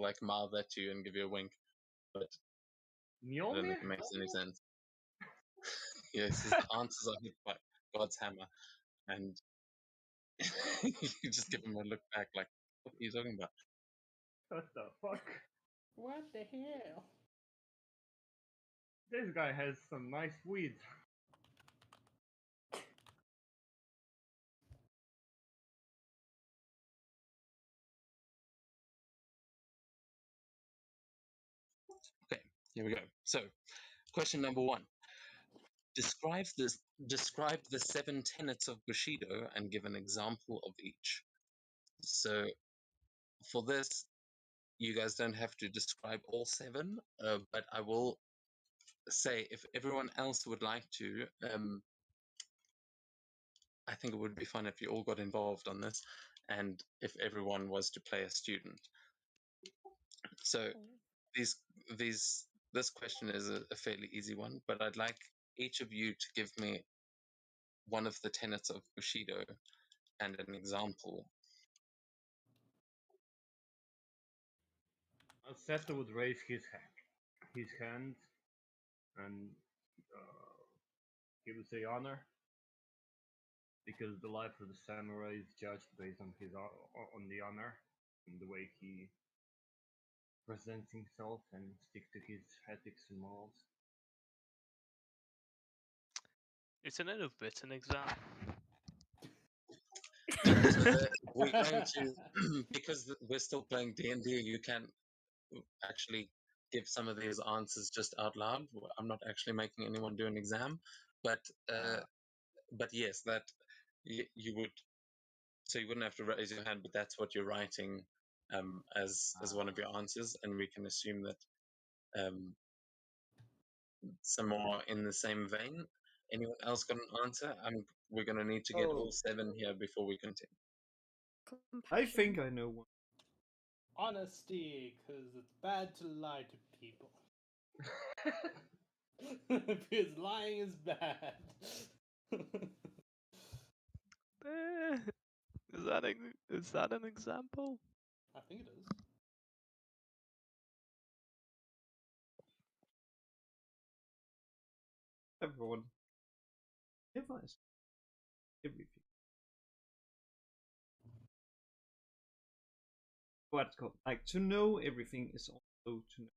Speaker 3: like mouth that to you and give you a wink, but I don't
Speaker 6: Mjolnir?
Speaker 3: think it makes any sense. Yes, the answers are hit by God's hammer, and you just give him a look back like, "What are you talking about?"
Speaker 6: What the fuck?
Speaker 1: What the hell?
Speaker 6: This guy has some nice weed.
Speaker 3: Okay, here we go. So, question number 1. Describe the 7 tenets of Bushido and give an example of each. So for this, you guys don't have to describe all 7, but I will say if everyone else would like to, I think it would be fun if you all got involved on this, and if everyone was to play a student. So this question is a fairly easy one, but I'd like each of you to give me one of the tenets of Bushido and an example.
Speaker 6: Seto would raise his hand and he would say honor, because the life of the samurai is judged based on his on the honor. in the way he presents himself and stick to his ethics and morals.
Speaker 4: Isn't it a written exam?
Speaker 3: We're going to because we're still playing D&D. You can actually give some of these answers just out loud. I'm not actually making anyone do an exam, but yes, that you would. So you wouldn't have to raise your hand, but that's what you're writing as one of your answers, and we can assume that some more in the same vein. Anyone else got an answer? We're going to need to get all 7 here before we continue.
Speaker 2: I think I know one.
Speaker 1: Honesty, because it's bad to lie to people. Because lying is bad.
Speaker 4: Is that an example?
Speaker 1: I think it is.
Speaker 2: Everyone. If I say everything. What's called like to know everything is also to know.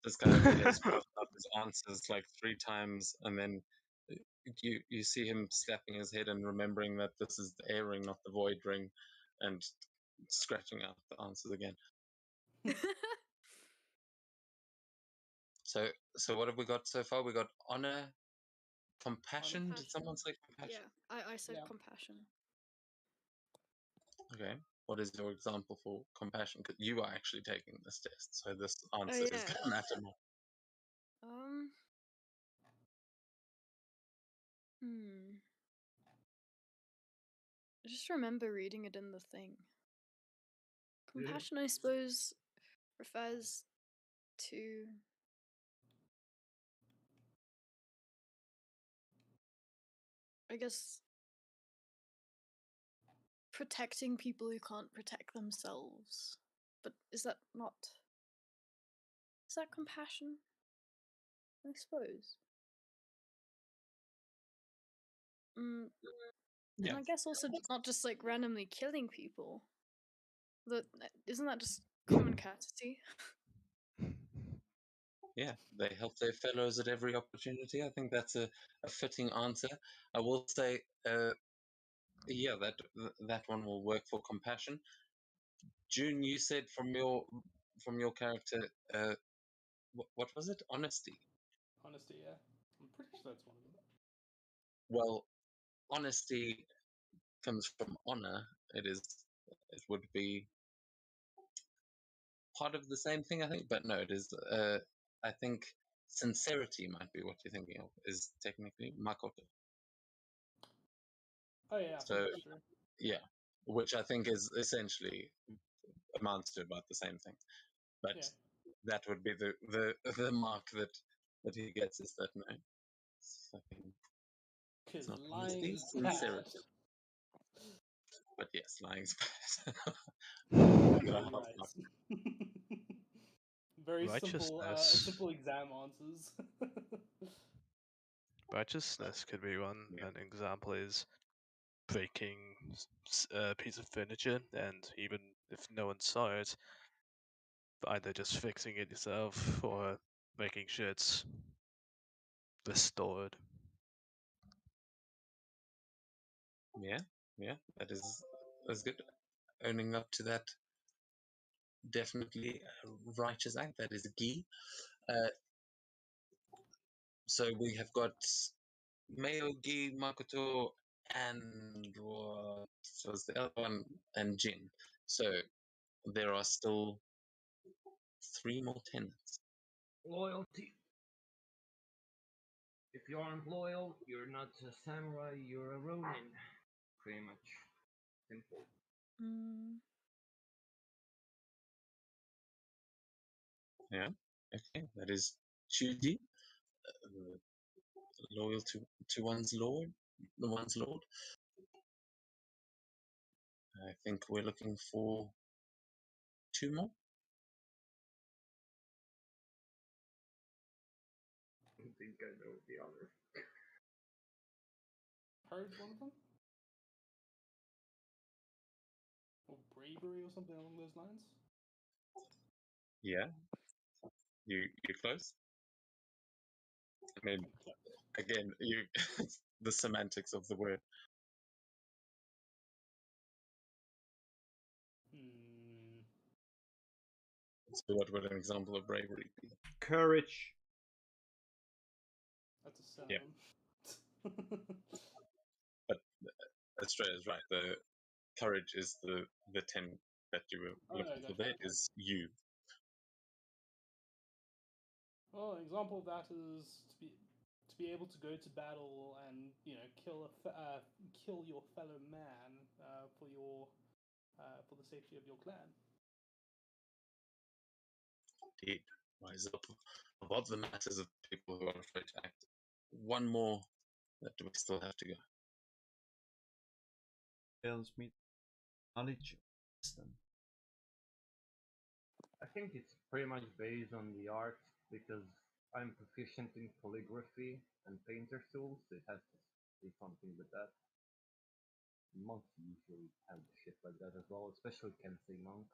Speaker 3: This guy really has scrubbed up his answers like 3 times, and then you see him slapping his head and remembering that this is the air ring, not the void ring, and scratching out the answers again. So what have we got so far? We got honor, compassion. Did someone say compassion?
Speaker 5: Yeah, I said
Speaker 1: Yeah.
Speaker 5: compassion.
Speaker 3: Okay. What is your example for compassion? Because you are actually taking this test, so this answer is
Speaker 5: yeah.
Speaker 3: going to matter more.
Speaker 5: I just remember reading it in the thing.
Speaker 6: Yeah.
Speaker 5: Compassion, I suppose, refers to I guess protecting people who can't protect themselves. But is that not? Is that compassion? I suppose.
Speaker 3: Yeah.
Speaker 5: And I guess also not just like randomly killing people. Isn't that just common courtesy?
Speaker 3: Yeah, they help their fellows at every opportunity. I think that's a fitting answer. I will say, yeah, that one will work for compassion. June, you said from your character, what was it? Honesty.
Speaker 1: Honesty, yeah. I'm pretty sure that's one of them.
Speaker 3: Well, honesty comes from honor. It would be part of the same thing, I think, but no, it is. I think sincerity might be what you're thinking of. Is technically makoto.
Speaker 1: Oh yeah, I
Speaker 3: So
Speaker 1: think that's true.
Speaker 3: yeah, which I think is essentially amounts to about the same thing. But
Speaker 1: Yeah.
Speaker 3: that would be the mark that he gets is that no,
Speaker 1: Because
Speaker 3: not
Speaker 1: lying
Speaker 3: honesty,
Speaker 1: is bad.
Speaker 3: sincerity. But yes, lying's bad.
Speaker 1: You're
Speaker 3: Gotta half
Speaker 1: right. Very simple,
Speaker 4: Righteousness.
Speaker 1: simple exam answers.
Speaker 4: Righteousness could be one.
Speaker 3: Yeah.
Speaker 4: An example is breaking a piece of furniture, and even if no one saw it, either just fixing it yourself or making sure it's restored.
Speaker 3: Yeah, that is good. Owning up to that, definitely a righteous act. That is key. So we have got Meiogi, Makoto, and what was the other one? And Jin. So there are still 3 more tenets.
Speaker 6: Loyalty. If you aren't loyal, you're not a samurai, you're a ronin. Pretty much simple.
Speaker 3: Yeah. Okay, that is Shuji, loyal to one's lord, one's lord. I think we're looking for 2 more.
Speaker 6: I don't think I know the other.
Speaker 1: Purge one of them? or something along those lines.
Speaker 3: Yeah, you're close. I mean, again, the semantics of the word. So, what would an example of bravery be?
Speaker 2: Courage.
Speaker 1: That's a sound.
Speaker 3: Yeah. But Estrella is right. The courage is the 10 that you were looking for. There is you.
Speaker 1: Well, an example of that is to be able to go to battle and kill your fellow man for the safety of your clan.
Speaker 3: Indeed, rise up above the masses of people who are afraid to act. One more that we still have to go.
Speaker 2: Tells me knowledge of wisdom.
Speaker 6: I think it's pretty much based on the art because I'm proficient in calligraphy and painter tools. It has to be something with that. Monks usually have shit like that as well, especially Kensei monk.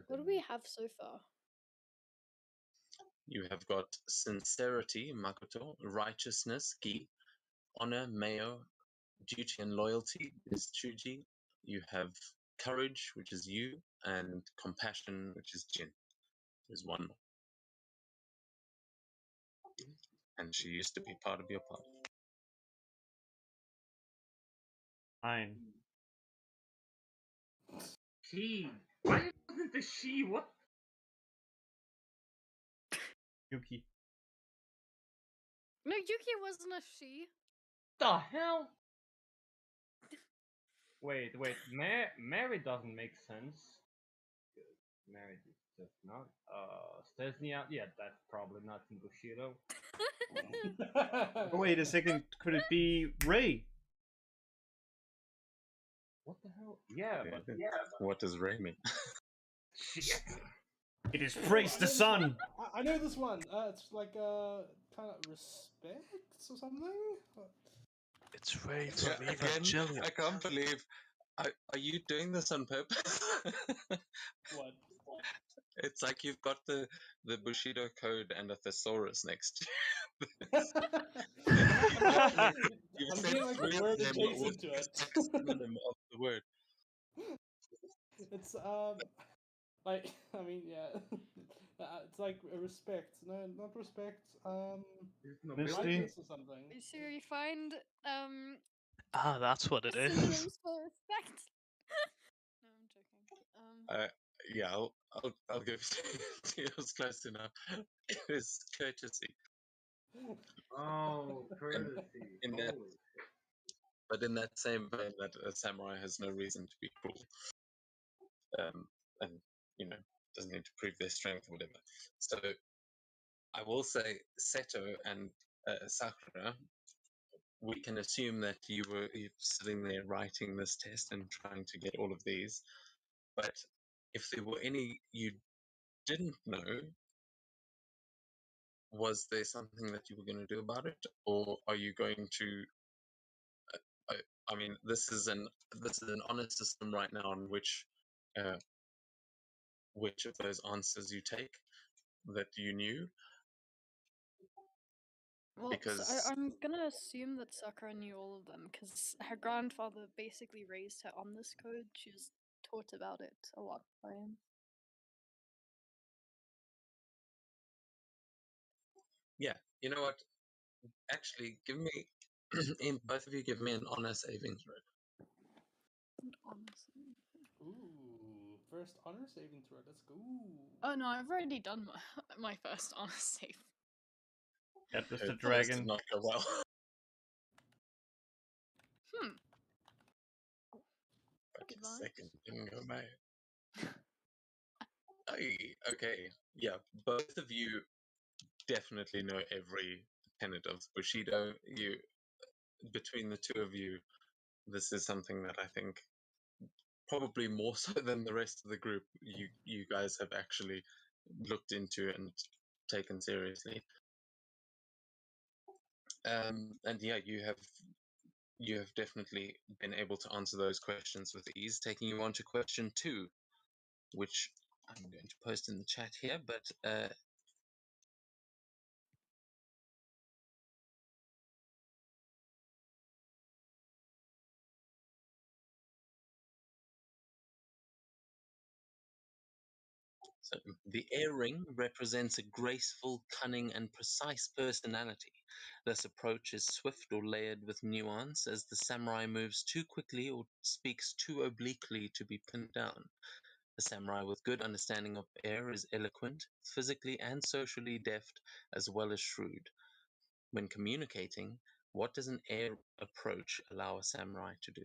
Speaker 5: What do we have so far?
Speaker 3: You have got sincerity, Makoto, righteousness, Gi, honor, Mayo, duty and loyalty is Chuji. You have courage, which is you, and compassion, which is Jin. There's one more. And she used to be part of your party.
Speaker 2: 9.
Speaker 6: She. Why wasn't the she? What
Speaker 2: Yuki.
Speaker 5: No, Yuki wasn't a she.
Speaker 6: the hell? Wait. Mary doesn't make sense. Mary is just not. Stesnia, yeah, that's probably not in Bushido.
Speaker 2: Oh, wait a second. Could it be Ray?
Speaker 6: What the hell? Yeah, but
Speaker 3: What does Ray mean?
Speaker 6: shit.
Speaker 2: It is praise the sun.
Speaker 1: I know this one. It's like kind of respect or something.
Speaker 4: It's Ray from
Speaker 3: Yeah, again,
Speaker 4: Evangelion.
Speaker 3: I can't believe. Are you doing this on purpose?
Speaker 1: What?
Speaker 3: It's like you've got the Bushido code and a thesaurus next to
Speaker 1: I'm
Speaker 3: you.
Speaker 1: getting
Speaker 3: said
Speaker 1: like
Speaker 3: three
Speaker 1: word
Speaker 3: of them with
Speaker 1: adjacent to it.
Speaker 3: the synonym of the word.
Speaker 1: It's like I mean yeah, it's like a respect. No, not respect.
Speaker 2: Misty.
Speaker 1: Lightness or something.
Speaker 5: Should we find
Speaker 4: Ah, that's what it is.
Speaker 5: synonyms for respect? No, I'm joking.
Speaker 3: Yeah, I'll give it to you. It's close enough. It is courtesy.
Speaker 6: Oh, courtesy.
Speaker 3: In that, but in that same vein, that a samurai has no reason to be cruel, and doesn't need to prove their strength or whatever. So I will say Seto and Sakura. We can assume that you were sitting there writing this test and trying to get all of these. But if there were any you didn't know, was there something that you were going to do about it, or are you going to? I mean, this is an honor system right now on which of those answers you take that you knew.
Speaker 5: Well,
Speaker 3: Because
Speaker 5: so I'm gonna assume that Sakura knew all of them because her grandfather basically raised her on this code. She was taught about it a lot by him.
Speaker 3: yeah, you know what? Actually, give me both of you give me an honor saving throw.
Speaker 5: Honestly.
Speaker 1: Ooh, first honor saving throw. Let's go.
Speaker 5: Oh no, I've already done my first honor save.
Speaker 2: That was the
Speaker 3: This
Speaker 2: dragon.
Speaker 3: did not go well. But
Speaker 5: Good
Speaker 3: the
Speaker 5: vibes.
Speaker 3: second didn't go bad. Okay, yeah, both of you definitely know every tenet of Bushido. Between the two of you, this is something that I think probably more so than the rest of the group, you guys have actually looked into and taken seriously. And yeah, you have you have definitely been able to answer those questions with ease, taking you on to question 2, which I'm going to post in the chat here, but so the earring represents a graceful, cunning, and precise personality. This approach is swift or layered with nuance, as the samurai moves too quickly or speaks too obliquely to be pinned down. A samurai with good understanding of air is eloquent, physically and socially deft, as well as shrewd. When communicating, what does an air approach allow a samurai to do?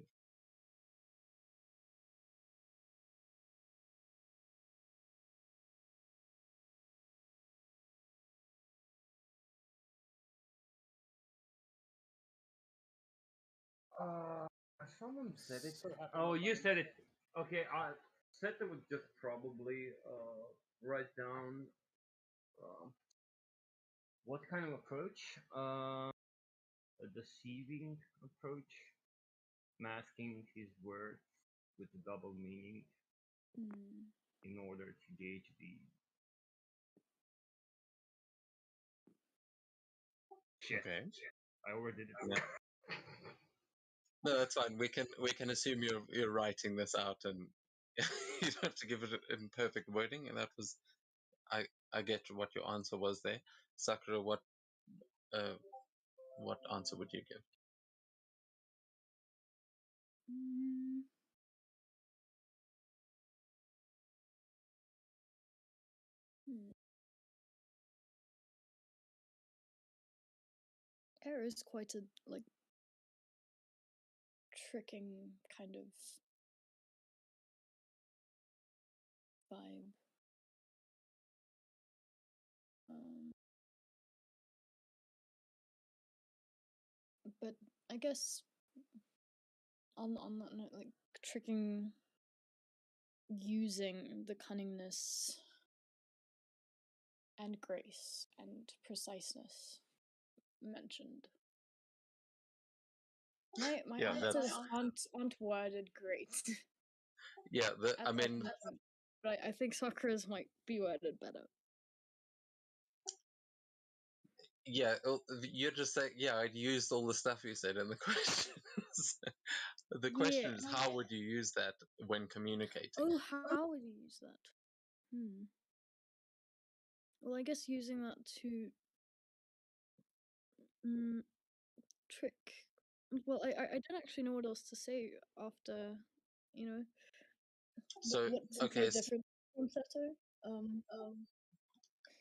Speaker 6: Someone said it.
Speaker 1: So happy
Speaker 6: Oh,
Speaker 1: about
Speaker 6: you
Speaker 1: it.
Speaker 6: said it. Okay, Seta would just probably write down what kind of approach? A deceiving approach, masking his words with a double meaning
Speaker 5: Hmm.
Speaker 6: in order to gauge the shit.
Speaker 3: Okay.
Speaker 6: I overdid it.
Speaker 3: Yeah. No, that's fine. We can assume you're writing this out, and you don't have to give it in perfect wording. And that was I get what your answer was there, Sakura. What answer would you give?
Speaker 5: Mm. Hmm. Air is quite a like tricking kind of vibe. But I guess on that note, like tricking using the cunningness and grace and preciseness mentioned. My
Speaker 3: Yeah,
Speaker 5: answers
Speaker 3: that's
Speaker 5: aren't worded great.
Speaker 3: yeah.
Speaker 5: at,
Speaker 3: I
Speaker 5: at
Speaker 3: mean,
Speaker 5: the moment, but I think Sakura's might be worded better.
Speaker 3: yeah. You're just saying, yeah. I'd used all the stuff you said in the questions. The question
Speaker 5: Yeah.
Speaker 3: is, how would you use that when communicating?
Speaker 5: Oh, how would you use that? Well, I guess using that to trick. Well, I don't actually know what else to say after, you know,
Speaker 3: So,
Speaker 5: what's
Speaker 3: okay.
Speaker 5: different from Seto.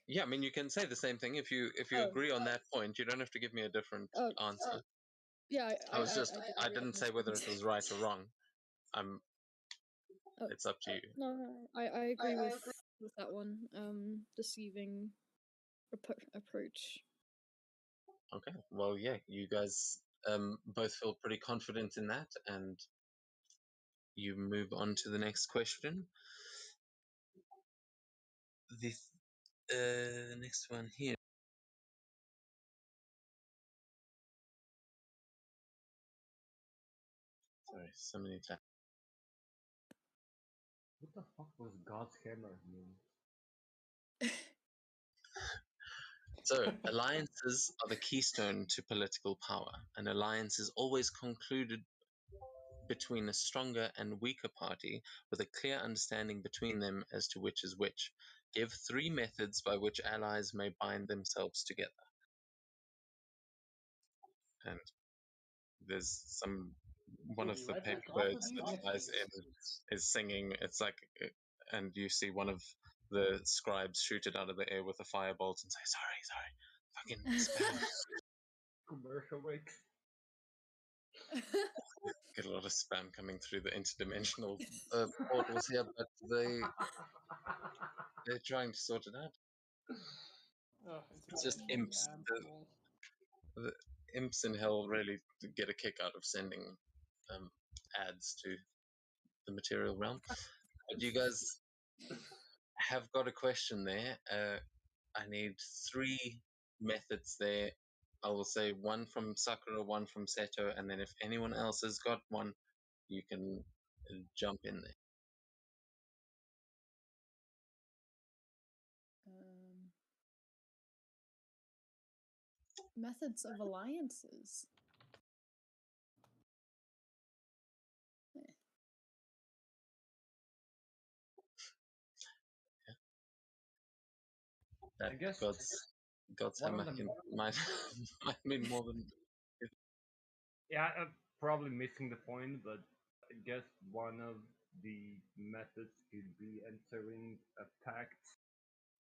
Speaker 3: Yeah, I mean, you can say the same thing if you
Speaker 5: Oh,
Speaker 3: agree on that point. You don't have to give me a different
Speaker 5: oh,
Speaker 3: answer.
Speaker 5: yeah,
Speaker 3: I didn't say whether it was right or wrong.
Speaker 5: Oh,
Speaker 3: It's up to you.
Speaker 5: no, I agree with that one. Deceiving approach.
Speaker 3: Okay. Well, yeah, you guys both feel pretty confident in that, and you move on to the next question. The next one here. Sorry, so many tabs.
Speaker 6: What the fuck was God's hammer mean?
Speaker 3: So, alliances are the keystone to political power. An alliance is always concluded between a stronger and weaker party with a clear understanding between them as to which is which. Give 3 methods by which allies may bind themselves together. And there's one
Speaker 1: Will
Speaker 3: of
Speaker 1: you
Speaker 3: the
Speaker 1: write
Speaker 3: paper
Speaker 1: back off of
Speaker 3: birds
Speaker 1: these?
Speaker 3: that
Speaker 1: Yes,
Speaker 3: flies
Speaker 1: please.
Speaker 3: in is singing. It's like, and you see one of the scribes shoot it out of the air with a firebolt and say, sorry, fucking spam.
Speaker 6: Commercial breaks.
Speaker 3: Get a lot of spam coming through the interdimensional portals here, but they're trying to sort it out.
Speaker 1: Oh,
Speaker 3: It's just
Speaker 1: interdimensional
Speaker 3: imps.
Speaker 1: spam. Cool.
Speaker 3: The imps in hell really get a kick out of sending ads to the material realm. But you guys have got a question there. I need 3 methods there I will say one from Sakura, one from Seto, and then if anyone else has got one, you can jump in there.
Speaker 5: Methods of alliances.
Speaker 3: That
Speaker 6: I guess
Speaker 3: God's
Speaker 6: one
Speaker 3: hammer
Speaker 6: of them.
Speaker 3: might mean more than.
Speaker 6: Yeah, I'm probably missing the point, but I guess one of the methods could be entering a pact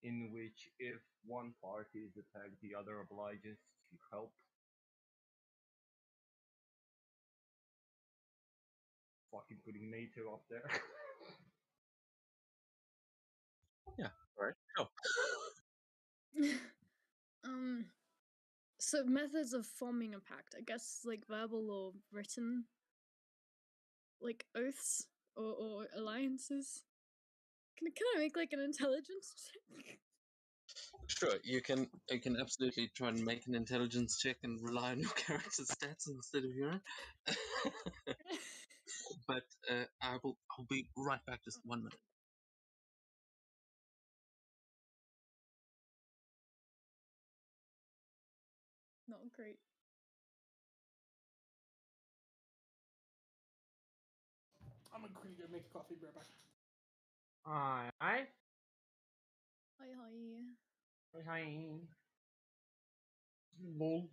Speaker 6: in which if one party is attacked, the other obliges to help. Fucking putting NATO up there.
Speaker 3: Yeah, right. Oh.
Speaker 5: So methods of forming a pact, I guess, like verbal or written, like oaths or alliances. Can I make like an intelligence check?
Speaker 3: Sure, you can absolutely try and make an intelligence check and rely on your character's stats instead of your own. But I'll be right back. Just 1 minute.
Speaker 5: Not great.
Speaker 1: I'm gonna quickly go make a coffee, be right back.
Speaker 6: Hi.
Speaker 5: Hi.
Speaker 6: Hi. Lol.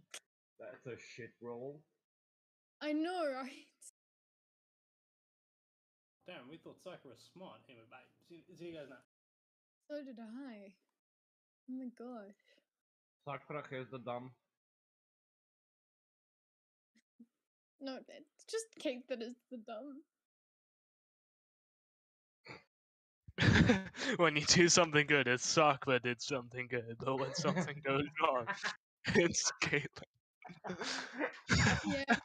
Speaker 6: That's a shit roll.
Speaker 5: I know, right?
Speaker 1: Damn, we thought Sakura was smart. Anyway, bye. See you guys now.
Speaker 5: So did I. Oh my gosh.
Speaker 6: Sakura, here's the dumb.
Speaker 5: No, it's just Cake that is the dumb.
Speaker 4: When you do something good, it's Sakura did something good, but when something goes wrong, it's Caitlin.
Speaker 5: Yeah.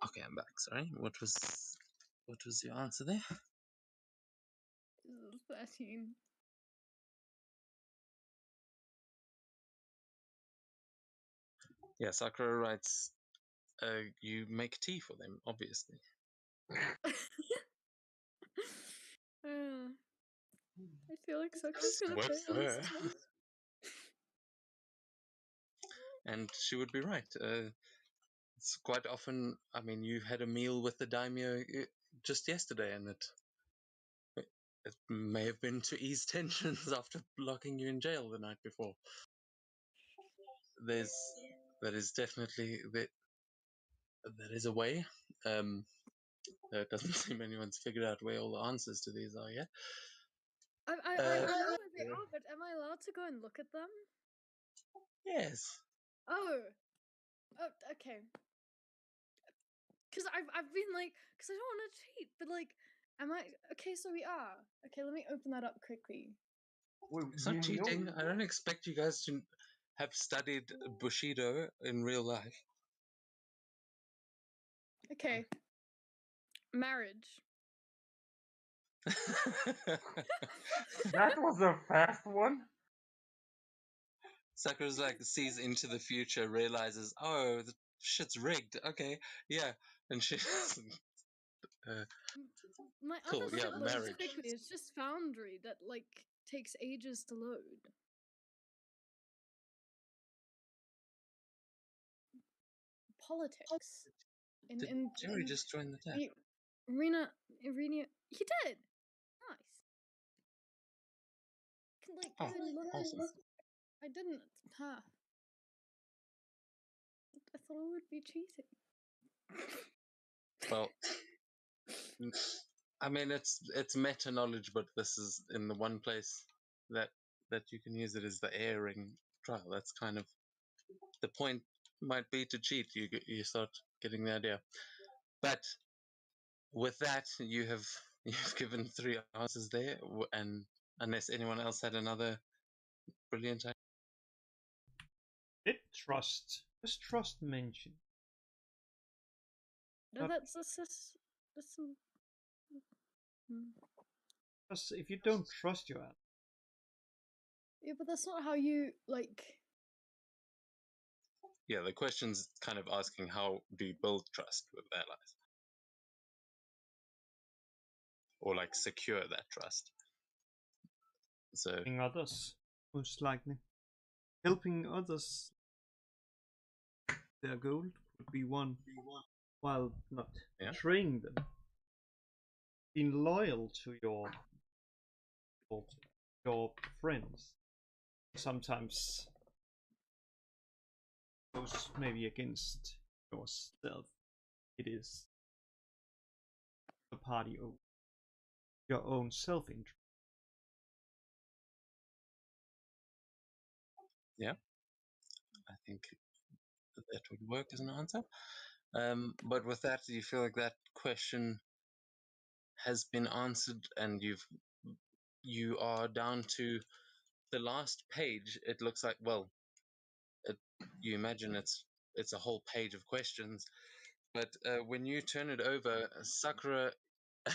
Speaker 3: Okay, I'm back. Sorry. What was your answer there?
Speaker 5: 13.
Speaker 3: Yeah, Sakura writes, you make tea for them, obviously.
Speaker 5: I feel like Sakura's gonna
Speaker 3: Works
Speaker 5: fail
Speaker 3: for
Speaker 5: this
Speaker 3: her.
Speaker 5: test.
Speaker 3: And she would be right. It's quite often. I mean, you had a meal with the daimyo just yesterday, and it may have been to ease tensions after locking you in jail the night before. That is definitely that is a way. It doesn't seem anyone's figured out where all the answers to these are yet.
Speaker 5: I know where they are, but am I allowed to go and look at them?
Speaker 3: Yes.
Speaker 5: Oh, okay. Because I've been like, because I don't want to cheat, but like, am I okay? So we are okay. Let me open that up quickly.
Speaker 6: Wait,
Speaker 3: It's not cheating. I don't expect you guys to have studied Bushido in real life.
Speaker 5: Okay. Marriage.
Speaker 6: That was a fast one.
Speaker 3: Sakura's like sees into the future, realizes, oh, the shit's rigged. Okay, yeah, and she.
Speaker 5: My
Speaker 3: Cool,
Speaker 5: other
Speaker 3: yeah,
Speaker 5: shit loads
Speaker 3: marriage.
Speaker 5: quickly. It's just Foundry that like takes ages to load. Politics.
Speaker 3: Did Jerry just join the chat?
Speaker 5: Arena, he did. Nice. Can like
Speaker 3: Oh,
Speaker 5: go look.
Speaker 3: awesome.
Speaker 5: I didn't. Huh. I thought it would be cheating.
Speaker 3: Well, I mean, it's meta knowledge, but this is in the one place that you can use it is the airing trial. That's kind of the point. Might be to cheat. You start getting the idea, but with that, you've given 3 answers there, and unless anyone else had another brilliant idea.
Speaker 2: Did trust? Was trust mentioned?
Speaker 5: No, that's some.
Speaker 2: Because if you don't trust your ally,
Speaker 5: Yeah, but that's not how you like.
Speaker 3: Yeah, the question's kind of asking how do you build trust with allies? Or like secure that trust. So
Speaker 2: helping others, most likely. Helping others, their goal would be one, while not betraying them. Being loyal to your friends sometimes goes maybe against yourself. It is a party of your own self-interest.
Speaker 3: yeah, I think that would work as an answer. But with that, do you feel like that question has been answered and you are down to the last page? It looks like, well, you imagine it's a whole page of questions, but when you turn it over, Sakura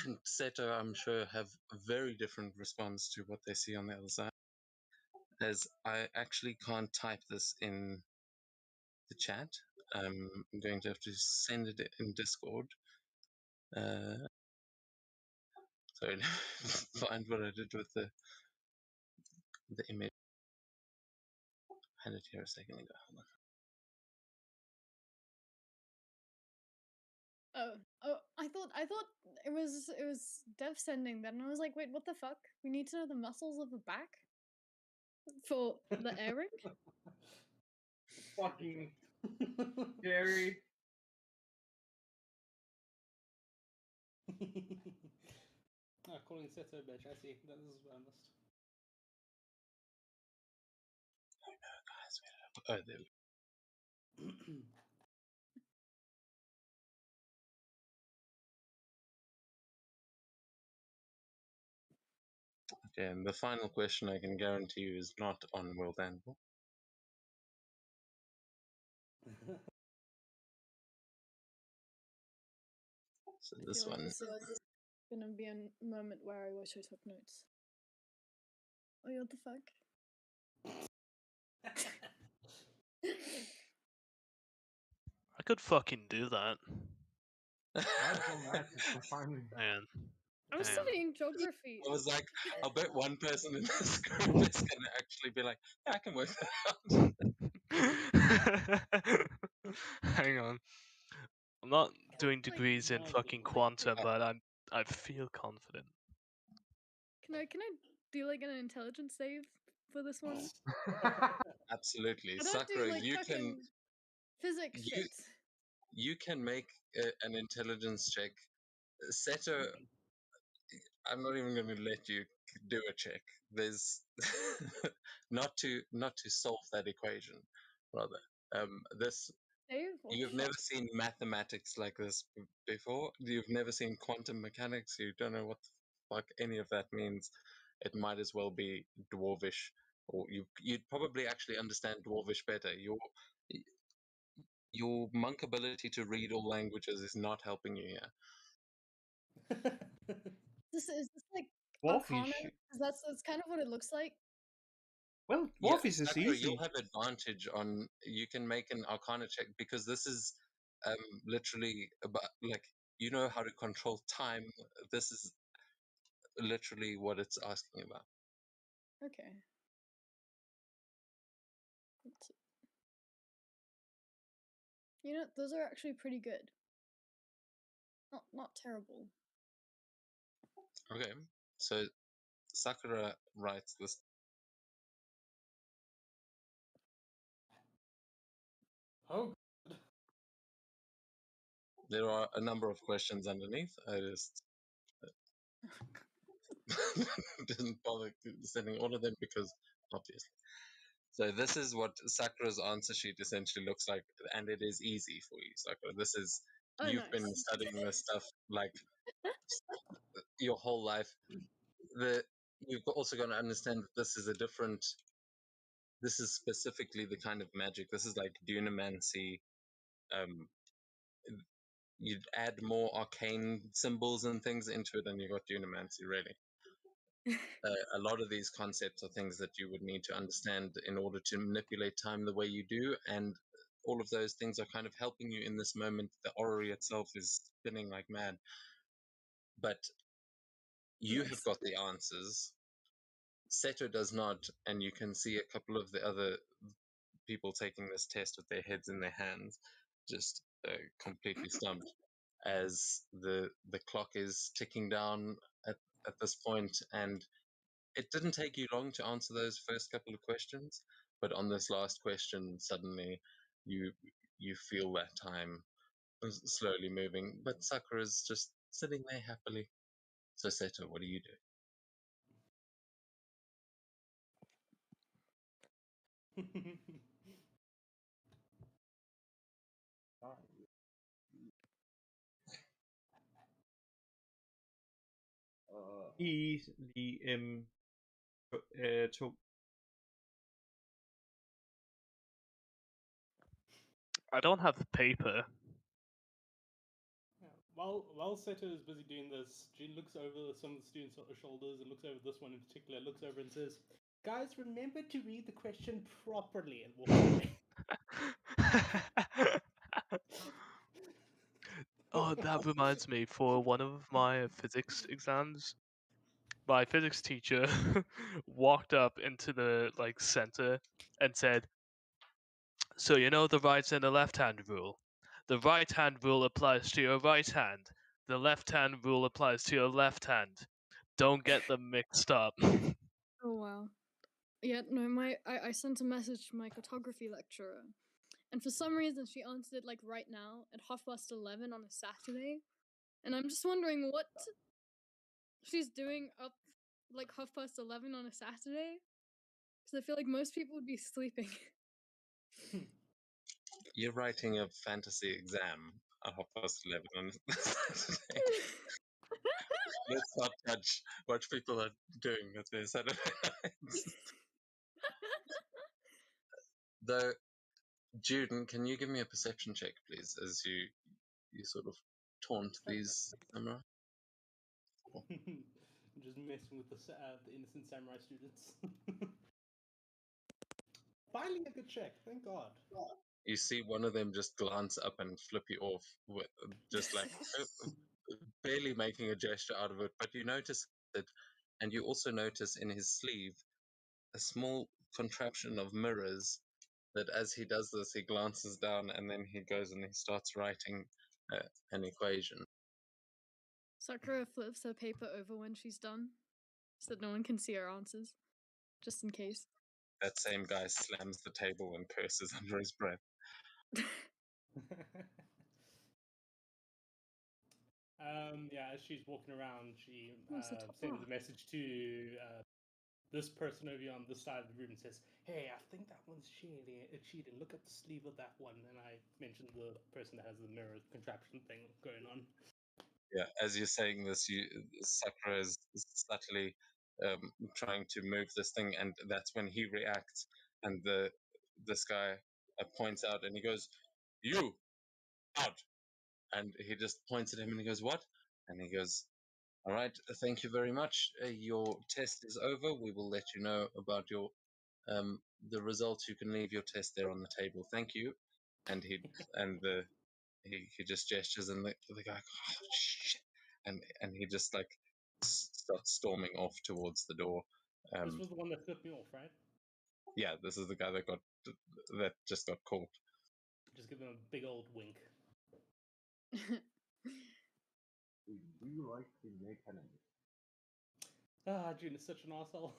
Speaker 3: and Seto, I'm sure, have a very different response to what they see on the other side. As I actually can't type this in the chat, I'm going to have to send it in Discord. Sorry, find what I did with the image. I had it here a second ago. Hold on.
Speaker 5: Oh, I thought it was Dev sending that, and I was like, wait, what the fuck? We need to know the muscles of the back for the airing.
Speaker 6: Fucking Jerry.
Speaker 1: Calling Seto bitch, I see. This is what I missed.
Speaker 3: Oh, there we go. Okay, and the final question I can guarantee you is not on World Anvil. So
Speaker 5: I
Speaker 3: this
Speaker 5: feel like
Speaker 3: one,
Speaker 5: this is gonna be a moment where I wish I took notes. Oh, what the fuck?
Speaker 4: I could fucking do that.
Speaker 6: Finally.
Speaker 4: Man.
Speaker 5: I'm
Speaker 4: Damn.
Speaker 5: studying geography.
Speaker 3: I was like, I'll bet one person in this group is going to actually be like, yeah, I can work that out.
Speaker 4: Hang on. I'm not doing
Speaker 5: Like,
Speaker 4: degrees in fucking quantum, but I feel confident.
Speaker 5: Can I do like an intelligence save for this one?
Speaker 3: Absolutely.
Speaker 5: I don't
Speaker 3: Sakura,
Speaker 5: do like
Speaker 3: you
Speaker 5: fucking physics
Speaker 3: you,
Speaker 5: shit.
Speaker 3: you can make an intelligence check. Seto, I'm not even going to let you do a check. There's not to solve that equation, rather. This
Speaker 5: Save or
Speaker 3: You've
Speaker 5: shit?
Speaker 3: never seen mathematics like this before. You've never seen quantum mechanics. You don't know what the fuck any of that means. It might as well be dwarvish, or you'd probably actually understand dwarvish better. Your monk ability to read all languages is not helping you here.
Speaker 5: Is this like
Speaker 2: Dwarfish.
Speaker 5: Arcana? 'Cause that's kind of what it looks like.
Speaker 2: Well,
Speaker 3: Yeah,
Speaker 2: Dwarfish is
Speaker 3: Sakura,
Speaker 2: easy.
Speaker 3: you'll have advantage on. You can make an Arcana check because this is literally about like you know how to control time. This is literally what it's asking about.
Speaker 5: Okay. You know, those are actually pretty good. Not terrible.
Speaker 3: Okay, so Sakura writes this.
Speaker 1: Oh.
Speaker 3: There are a number of questions underneath. I just didn't bother sending all of them because obviously. So this is what Sakura's answer sheet essentially looks like, and it is easy for you, Sakura. This is
Speaker 5: Oh,
Speaker 3: you've been
Speaker 5: nice.
Speaker 3: studying this stuff like your whole life. You've also got to understand that this is a different. This is specifically the kind of magic. This is like dunamancy. Um, you'd add more arcane symbols and things into it, and you got dunamancy really. A lot of these concepts are things that you would need to understand in order to manipulate time the way you do, and all of those things are kind of helping you in this moment. The orrery itself is spinning like mad, but you have
Speaker 5: Nice.
Speaker 3: got the answers. Seto does not, and you can see a couple of the other people taking this test with their heads in their hands, just completely stumped, as the clock is ticking down at this point, and it didn't take you long to answer those first couple of questions, but on this last question, suddenly you feel that time slowly moving, but Sakura's just sitting there happily. So Seto, what do you do?
Speaker 2: To
Speaker 4: I don't have paper.
Speaker 1: Yeah. While Seto is busy doing this, June looks over some of the students' shoulders and looks over this one in particular, looks over and says, "Guys, remember to read the question properly," and walks away.
Speaker 4: Oh, that reminds me. For one of my physics exams, my physics teacher walked up into the center and said, "So you know the right and the left hand rule. The right hand rule applies to your right hand. The left hand rule applies to your left hand. Don't get them mixed up."
Speaker 5: Oh wow. Yeah, no, I sent a message to my cartography lecturer, and for some reason she answered it like right now at 11:30 on a Saturday, and I'm just wondering what she's doing up like 11:30 on a Saturday, because I feel like most people would be sleeping.
Speaker 3: You're writing a fantasy exam at 11:30 on Saturday. Let's not judge what people are doing with their Saturday nights. Though, Juden, can you give me a perception check, please, as you sort of taunt these samurai?
Speaker 1: Just messing with the innocent samurai students. Finally a good check, thank God.
Speaker 3: You see one of them just glance up and flip you off, with just like barely making a gesture out of it, but you notice it, and you also notice in his sleeve a small contraption of mirrors that as he does this, he glances down and then he goes and he starts writing an equation.
Speaker 5: Sakura flips her paper over when she's done, so that no one can see her answers, just in case.
Speaker 3: That same guy slams the table and curses under his breath.
Speaker 1: Yeah, as she's walking around, she
Speaker 5: What's the top
Speaker 1: sends
Speaker 5: bar?
Speaker 1: a message to this person over here on this side of the room and says, "Hey, I think that one's cheating. Look at the sleeve of that one." And I mentioned the person that has the mirror contraption thing going on.
Speaker 3: Yeah, as you're saying this, Sakura is subtly trying to move this thing, and that's when he reacts, and this guy points out, and he goes, "You out!" And he just points at him, and he goes, "What?" And he goes, "All right, thank you very much. Your test is over. We will let you know about your the results. You can leave your test there on the table. Thank you." And he just gestures, and the guy, "Oh shit," and he just like starts storming off towards the door.
Speaker 1: This was the one that flipped me off, right?
Speaker 3: Yeah, this is the guy that just got caught.
Speaker 1: Just give them a big old wink.
Speaker 6: Do you like to make enemies?
Speaker 1: Ah, June is such an asshole.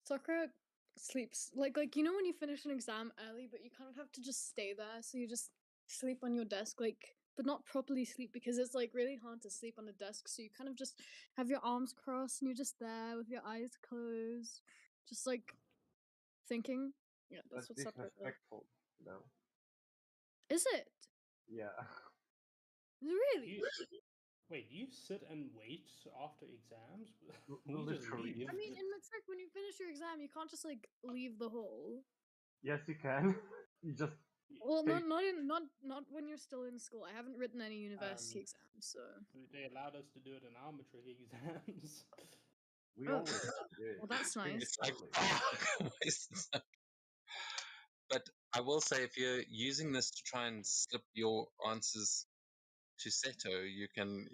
Speaker 5: Sakura sleeps like you know when you finish an exam early, but you kind of have to just stay there, so you just sleep on your desk, like, but not properly sleep because it's like really hard to sleep on a desk. So you kind of just have your arms crossed and you're just there with your eyes closed, just like thinking. Yeah, that's what Sakura does.
Speaker 6: Disrespectful, you know?
Speaker 5: Is it?
Speaker 6: Yeah.
Speaker 5: Really?
Speaker 1: Wait, do you sit and wait after exams?
Speaker 6: Well,
Speaker 1: You just
Speaker 6: literally.
Speaker 1: leave.
Speaker 5: I mean, and it's like when you finish your exam, you can't just like leave the hall.
Speaker 6: Yes, you can. You just
Speaker 5: Well,
Speaker 1: They,
Speaker 5: not when you're still in school. I haven't written any university exams, so.
Speaker 1: they allowed us to do it in our matric exams.
Speaker 6: We
Speaker 5: Oh.
Speaker 6: always did.
Speaker 5: Well, that's nice.
Speaker 3: It's like,
Speaker 6: Totally.
Speaker 3: but I will say, if you're using this to try and slip your answers to Seto, you can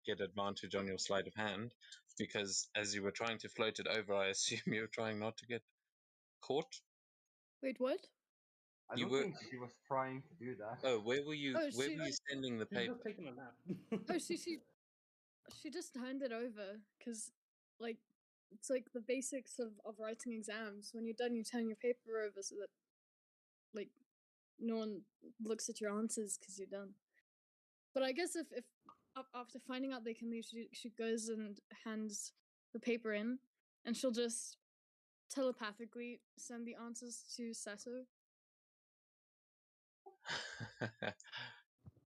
Speaker 3: get advantage on your sleight of hand, because as you were trying to float it over, I assume you were trying not to get caught.
Speaker 5: Wait, what?
Speaker 6: I
Speaker 3: You
Speaker 6: don't
Speaker 3: were-
Speaker 6: think she was trying to do that.
Speaker 3: Oh, where were you?
Speaker 5: Oh,
Speaker 3: where
Speaker 5: she-
Speaker 3: were you sending the
Speaker 1: She's
Speaker 3: paper?
Speaker 1: just taking a nap.
Speaker 5: Oh, she just handed over because, like, it's like the basics of writing exams. When you're done, you turn your paper over so that, like, no one looks at your answers because you're done. But I guess if after finding out they can leave, she goes and hands the paper in, and she'll just telepathically send the answers to Sato.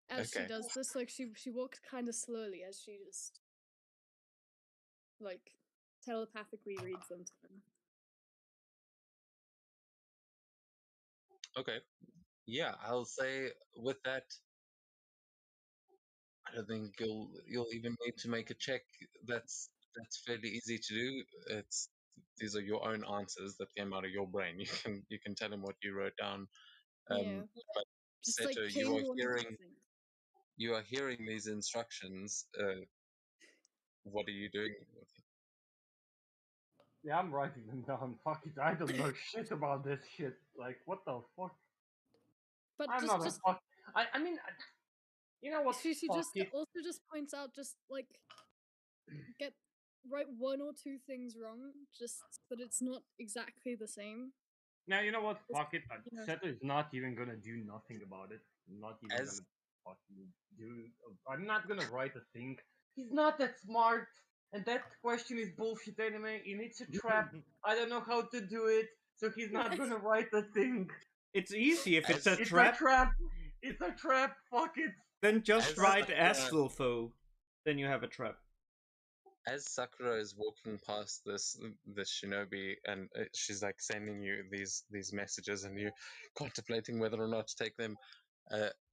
Speaker 5: As she
Speaker 3: Okay.
Speaker 5: does this, like she walks kind of slowly as she just like telepathically reads them to him.
Speaker 3: Okay. Yeah, I'll say with that, I don't think you'll even need to make a check. That's fairly easy to do. These are your own answers that came out of your brain. You can tell him what you wrote down.
Speaker 5: Yeah,
Speaker 3: But
Speaker 5: just like
Speaker 3: Seto,
Speaker 5: plain wanting to think.
Speaker 3: you are hearing these instructions. What are you doing with it?
Speaker 6: Yeah, I'm writing them down. Fuck it, I don't know shit about this shit. Like, what the fuck?
Speaker 5: But
Speaker 6: I'm not a fuck. I mean, you know what?
Speaker 5: she
Speaker 6: Fuck
Speaker 5: just
Speaker 6: it.
Speaker 5: also just points out just like write one or two things wrong, just that it's not exactly the same.
Speaker 6: Now, you know what? Fuck it.
Speaker 5: you know-
Speaker 6: Seto is not even gonna do nothing about it. Not even
Speaker 3: As-
Speaker 6: gonna fucking do. I'm not gonna write a thing. He's not that smart. And that question is bullshit anyway. And it's a trap. I don't know how to do it. So he's not gonna write a thing.
Speaker 2: It's easy if it's a
Speaker 6: It's
Speaker 2: trap.
Speaker 6: a trap. It's a trap. Fuck it.
Speaker 2: Then just
Speaker 3: As
Speaker 2: write
Speaker 3: Sakura-
Speaker 2: astral foe. Then you have a trap.
Speaker 3: As Sakura is walking past this shinobi, and she's like sending you these messages, and you contemplating whether or not to take them,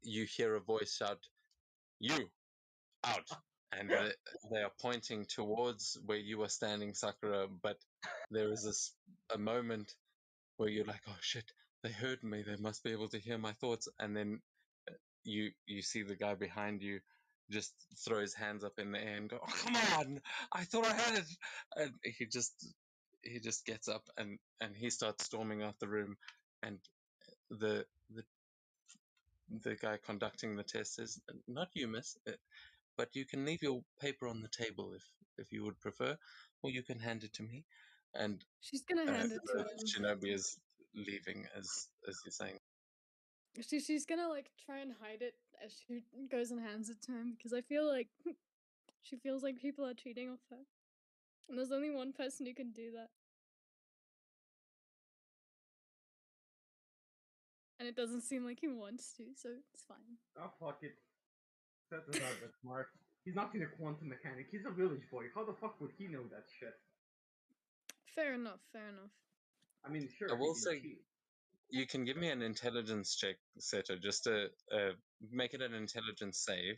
Speaker 3: you hear a voice shout, "You out!" And they are pointing towards where you are standing, Sakura. But there is a moment where you're like, "Oh shit! They heard me. They must be able to hear my thoughts." And then you see the guy behind you just throw his hands up in the air and go, "Oh, come on! I thought I had it!" And he just gets up and he starts storming out the room. And the guy conducting the test says, "Not you, miss, but you can leave your paper on the table if you would prefer, or you can hand it to me." And
Speaker 5: She's gonna hand it to
Speaker 3: the
Speaker 5: him.
Speaker 3: shinobi is leaving as you're saying.
Speaker 5: She's gonna like try and hide it as she goes and hands it to him because I feel like she feels like people are cheating off her, and there's only one person who can do that. And it doesn't seem like he wants to, so it's fine.
Speaker 6: Oh, fuck it. Seto's not that smart. He's not in a quantum mechanic. He's a village boy. How the fuck would he know that shit?
Speaker 5: Fair enough, fair enough.
Speaker 6: I mean, sure,
Speaker 3: I will
Speaker 6: he can
Speaker 3: say-
Speaker 6: cheat.
Speaker 3: You can give me an intelligence check, Seto, just to make it an intelligence save.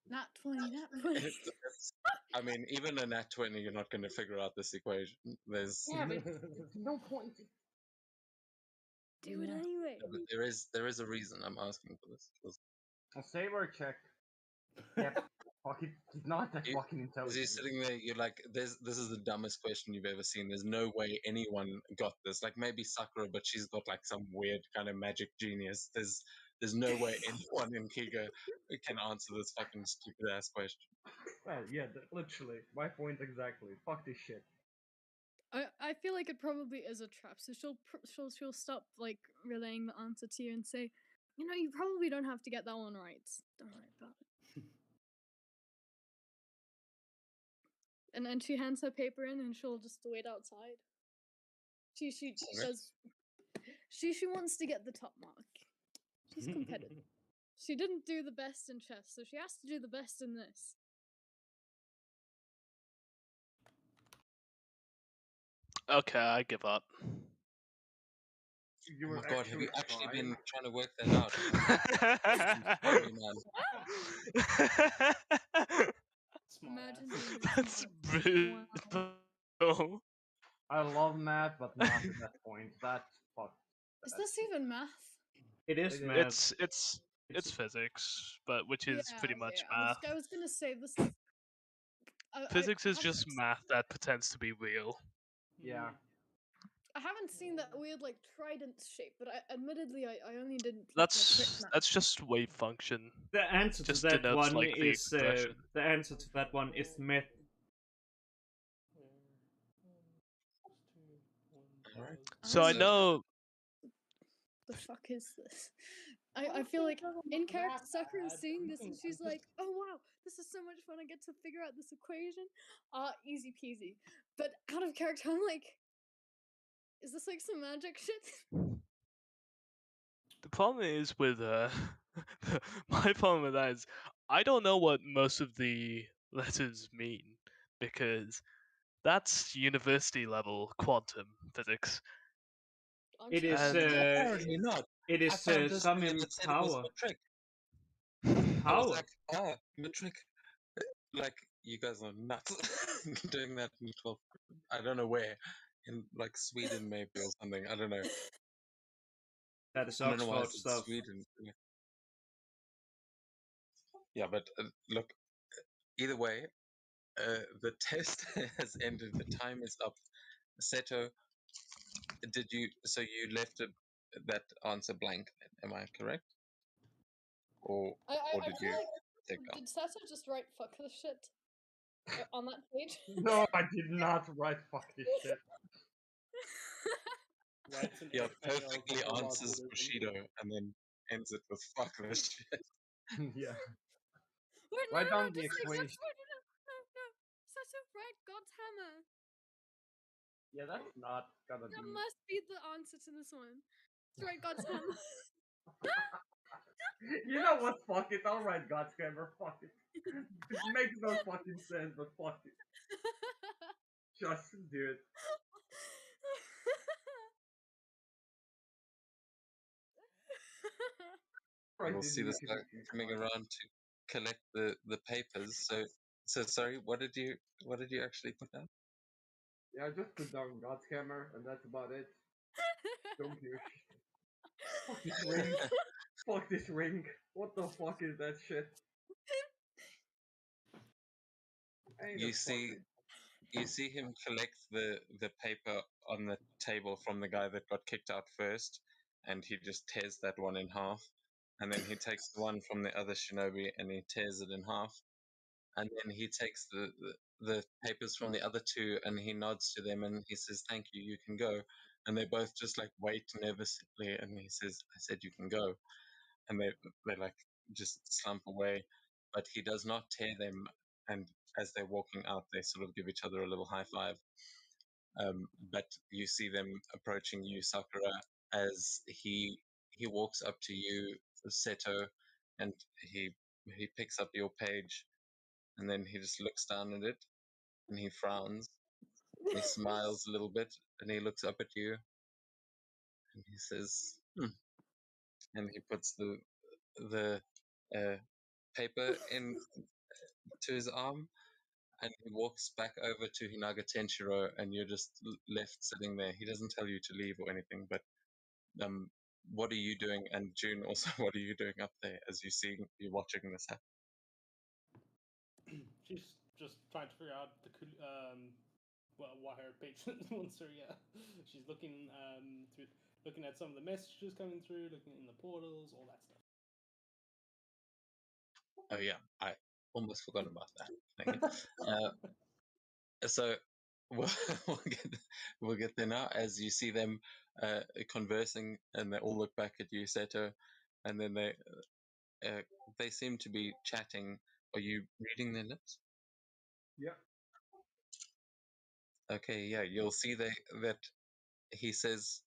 Speaker 5: Nat 20, nat 20.
Speaker 3: I mean, even a nat 20, you're not going to figure out this equation. There's
Speaker 6: Yeah, but it's no point.
Speaker 5: Do it anyway.
Speaker 3: but there is a reason I'm asking for this. 'Cause
Speaker 6: A saber check. Yep. Fuck it. He's not that
Speaker 3: You-
Speaker 6: fucking
Speaker 3: As
Speaker 6: intelligent.
Speaker 3: you're sitting there, you're like, this is the dumbest question you've ever seen. There's no way anyone got this. Like maybe Sakura, but she's got like some weird kind of magic genius. There's no way anyone in Kiga can answer this fucking stupid ass question.
Speaker 6: Well, yeah, literally. My point exactly. Fuck this shit.
Speaker 5: I feel like it probably is a trap, so she'll stop like relaying the answer to you and say, you know, you probably don't have to get that one right. Don't worry about it. And then she hands her paper in, and she'll just wait outside. She
Speaker 3: Okay.
Speaker 5: does. She wants to get the top mark. She's competitive. She didn't do the best in chess, so she has to do the best in this.
Speaker 4: Okay, I give up.
Speaker 6: You
Speaker 3: Oh
Speaker 6: were
Speaker 3: my god, have you actually
Speaker 6: actually
Speaker 3: been
Speaker 6: fine.
Speaker 3: trying to work that out? I'm sorry, man.
Speaker 1: Smart
Speaker 5: Imagine
Speaker 1: ass.
Speaker 5: being
Speaker 4: That's
Speaker 5: smart.
Speaker 4: brutal.
Speaker 6: I love math, but not to that point. That's fucked.
Speaker 5: Is this even math?
Speaker 2: It is
Speaker 6: It is.
Speaker 2: math.
Speaker 4: It's physics, but which is
Speaker 5: Yeah,
Speaker 4: pretty
Speaker 5: okay.
Speaker 4: much
Speaker 5: I was,
Speaker 4: math.
Speaker 5: I was gonna say this.
Speaker 4: Physics is
Speaker 5: haven't
Speaker 4: just math that pretends to be real.
Speaker 6: Yeah.
Speaker 5: I haven't seen that weird like trident shape, but admittedly I only did like
Speaker 4: That's
Speaker 5: math.
Speaker 4: just wave function.
Speaker 2: The answer to
Speaker 4: Just
Speaker 2: that
Speaker 4: denotes
Speaker 2: one
Speaker 4: like the
Speaker 2: is
Speaker 4: expression.
Speaker 2: the answer to that one is myth.
Speaker 3: Alright.
Speaker 4: So I
Speaker 5: So-
Speaker 4: know
Speaker 5: The fuck is this? I feel like in character Sakura is seeing this and she's like, oh wow, this is so much fun, I get to figure out this equation. Easy peasy. But out of character I'm like, is this like some magic shit?
Speaker 4: the problem is with my problem with that is I don't know what most of the letters mean because that's university level quantum physics.
Speaker 5: Aren't
Speaker 2: It
Speaker 5: you
Speaker 2: is
Speaker 5: allowed to-
Speaker 3: Apparently not.
Speaker 2: it
Speaker 3: I
Speaker 2: is
Speaker 3: found this
Speaker 2: some
Speaker 3: video that said it was
Speaker 2: power.
Speaker 3: metric. I was
Speaker 2: Power.
Speaker 3: like, metric. Like, you guys are nuts doing that in 12th. I don't know where. In, like, Sweden maybe or something. I don't know.
Speaker 2: That is
Speaker 3: I don't know why I
Speaker 2: Oxford
Speaker 3: said
Speaker 2: stuff.
Speaker 3: Sweden. Yeah, but look, either way, the test has ended. The time is up. Seto, so you left that answer blank, am I correct? Or
Speaker 5: I
Speaker 3: did
Speaker 5: feel
Speaker 3: you
Speaker 5: like
Speaker 3: take out?
Speaker 5: did Sato just write fuck this shit on that page?
Speaker 6: No, I did not write fuck this shit.
Speaker 1: Writes an
Speaker 3: Yeah,
Speaker 1: essay of
Speaker 3: perfectly
Speaker 1: robot
Speaker 3: answers
Speaker 1: Buddhism.
Speaker 3: Bushido and then ends it with fuck this shit.
Speaker 6: Yeah.
Speaker 5: Wait,
Speaker 6: Write
Speaker 5: no,
Speaker 6: down the
Speaker 5: just say
Speaker 6: equation.
Speaker 5: no. Sato, write God's hammer.
Speaker 6: Yeah, that's not gonna
Speaker 5: That
Speaker 6: be.
Speaker 5: must be the answer to this one. Just write God's hammer.
Speaker 6: You know what? Fuck it. I'll write Godscammer. Fuck it. It makes no fucking sense, but fuck it. Just do it. Right,
Speaker 3: We'll
Speaker 6: did
Speaker 3: see
Speaker 6: you
Speaker 3: this guy
Speaker 6: commit this
Speaker 3: coming
Speaker 6: one?
Speaker 3: around to collect the papers. So sorry, what did you actually put down?
Speaker 6: Yeah, I just put down Godscammer, and that's about it. Don't give a shit. Fuck this ring. Fuck this ring. What the fuck is that shit? Ain't
Speaker 3: You
Speaker 6: a
Speaker 3: see
Speaker 6: fucking.
Speaker 3: you see him collect the paper on the table from the guy that got kicked out first, and he just tears that one in half, and then he takes the one from the other shinobi and he tears it in half, and then he takes the papers from the other two and he nods to them and he says, "Thank you, you can go." And they both just like wait nervously, and he says, "I said you can go," and they like just slump away, but he does not tear them. And as they're walking out, they sort of give each other a little high five. But you see them approaching you, Sakura, as he walks up to you, Seto, and he picks up your page, and then he just looks down at it, and he frowns, and he smiles a little bit, and he looks up at you, and he says, and he puts the paper in to his arm, and he walks back over to Hinaga Tenshiro, and you're just left sitting there. He doesn't tell you to leave or anything, but what are you doing? And June, also, what are you doing up there as you're watching this happen?
Speaker 1: She's just trying to figure out what her patron wants her. Yeah, she's looking looking at some of the messages coming through, looking in the portals, all that stuff.
Speaker 3: Oh yeah, I almost forgot about that. Thank you. So we'll, we'll get there now as you see them conversing, and they all look back at you, Seto, and then they seem to be chatting. Are you reading their lips?
Speaker 6: Yeah.
Speaker 3: Okay, yeah, you'll see that he says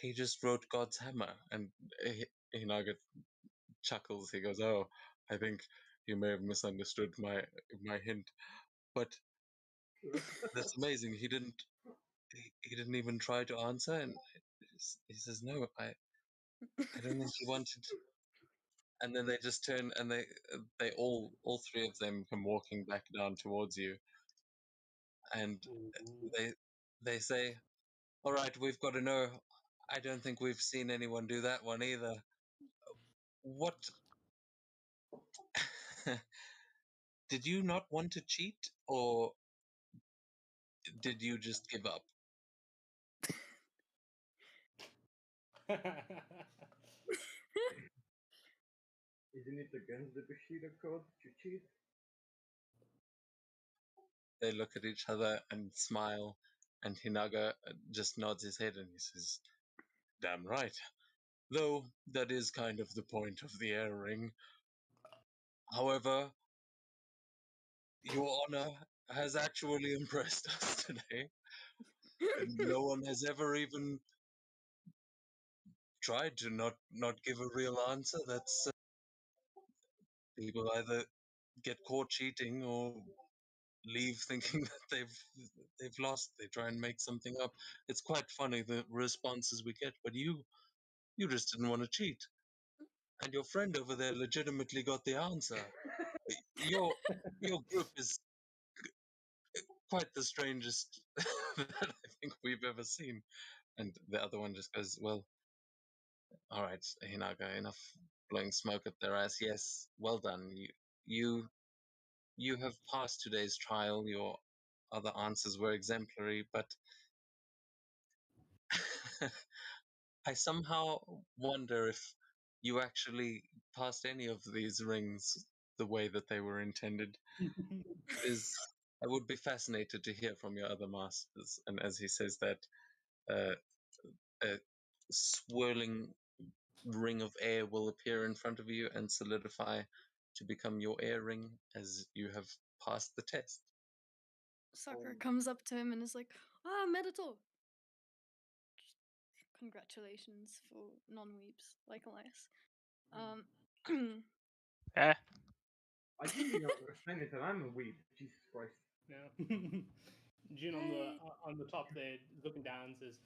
Speaker 3: he just wrote God's hammer, and Hinaga chuckles. He goes, "Oh, I think you may have misunderstood my hint, but that's amazing. He didn't even try to answer, and He says, no, I don't think he wanted. And then they just turn and they all three of them come walking back down towards you, and they say, all right, we've got to know. I don't think we've seen anyone do that one either. What? Did you not want to cheat, or did you just give up?
Speaker 6: Isn't it against the Bushido code to cheat?
Speaker 3: They look at each other and smile, and Hinaga just nods his head and he says, damn right. Though that is kind of the point of the air ring. However, Your Honor has actually impressed us today. And no one has ever even tried to not give a real answer. That's people either get caught cheating or leave thinking that they've lost. They try and make something up. It's quite funny the responses we get. But you just didn't want to cheat, and your friend over there legitimately got the answer. Your group is quite the strangest that I think we've ever seen. And the other one just goes, well, all right, Hinaga, enough blowing smoke at their ass. Yes, well done. You you have passed today's trial. Your other answers were exemplary, but I somehow wonder if you actually passed any of these rings the way that they were intended. Is I would be fascinated to hear from your other masters. And as he says that, uh, a swirling ring of air will appear in front of you and solidify to become your air ring as you have passed the test.
Speaker 5: Sakura comes up to him and is like, Medito! Congratulations for non-weeps, like Elias.
Speaker 4: Eh.
Speaker 6: I didn't even understand it, and I'm a weeb. Jesus Christ.
Speaker 1: Yeah. June on the top there, looking down, says,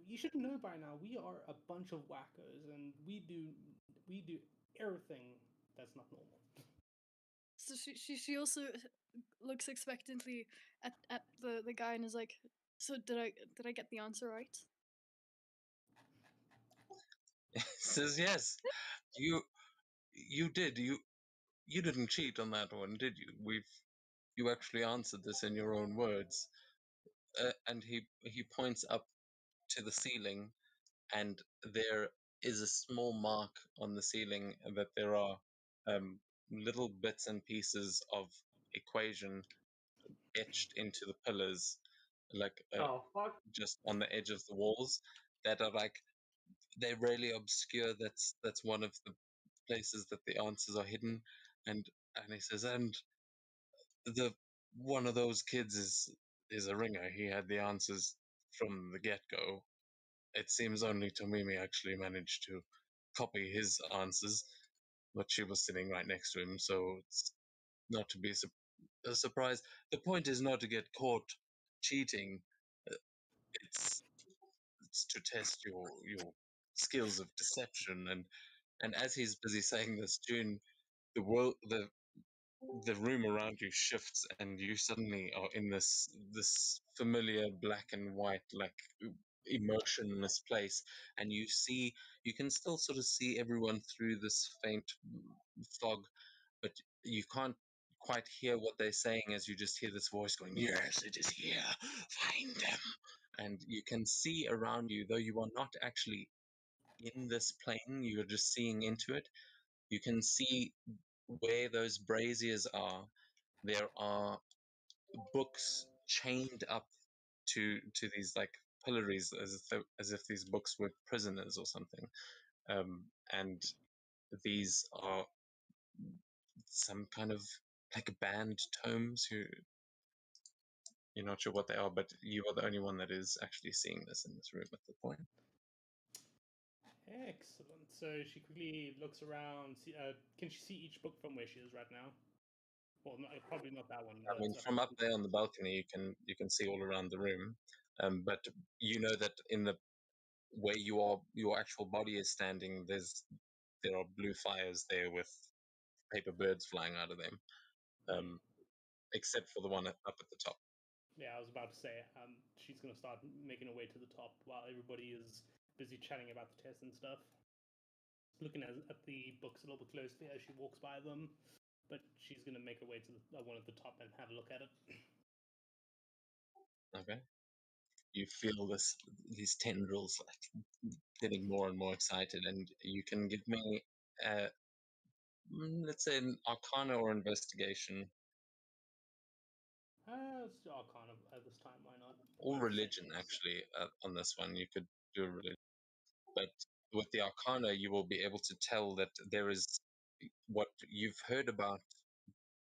Speaker 1: you should know by now. We are a bunch of wackos, and we do everything that's not normal.
Speaker 5: So she also looks expectantly at the guy and is like, so did I get the answer right?
Speaker 3: Says yes. You did. You didn't cheat on that one, did you? You actually answered this in your own words. And he points up to the ceiling, and there is a small mark on the ceiling that there are little bits and pieces of equation etched into the pillars, like
Speaker 6: Oh, fuck.
Speaker 3: just on the edge of the walls, that are like they're really obscure. That's one of the places that the answers are hidden. And he says, and the one of those kids is a ringer. He had the answers from the get go. It seems only Tomimi actually managed to copy his answers, but she was sitting right next to him, so it's not to be a surprise. The point is not to get caught cheating. uh, It's to test your skills of deception. And as he's busy saying this, June, the world the room around you shifts, and you suddenly are in this familiar black and white, like emotionless place, and you can still sort of see everyone through this faint fog, but you can't quite hear what they're saying, as you just hear this voice going, yes, it is here, find them. And you can see around you, though you are not actually in this plane, you're just seeing into it. You can see where those braziers are. There are books chained up to these like pillories, as if these books were prisoners or something. And these are some kind of like banned tomes. You're not sure what they are, but you are the only one that is actually seeing this in this room at the point.
Speaker 1: Excellent. So she quickly looks around. Can she see each book from where she is right now? Well, probably not that one.
Speaker 3: I mean, from up there on the balcony, you can see all around the room, but you know that in the where your actual body is standing, there are blue fires there with paper birds flying out of them, except for the one up at the top.
Speaker 1: Yeah, I was about to say, she's going to start making her way to the top while everybody is busy chatting about the test and stuff. Looking at the books a little bit closely as she walks by them, but she's going to make her way to the one at the top and have a look at it.
Speaker 3: Okay. You feel these tendrils like getting more and more excited, and you can give me, let's say, an Arcana or Investigation.
Speaker 1: Let's do Arcana at this time, why not?
Speaker 3: Or religion, actually, on this one. You could do a religion. But with the Arcana, you will be able to tell that there is what you've heard about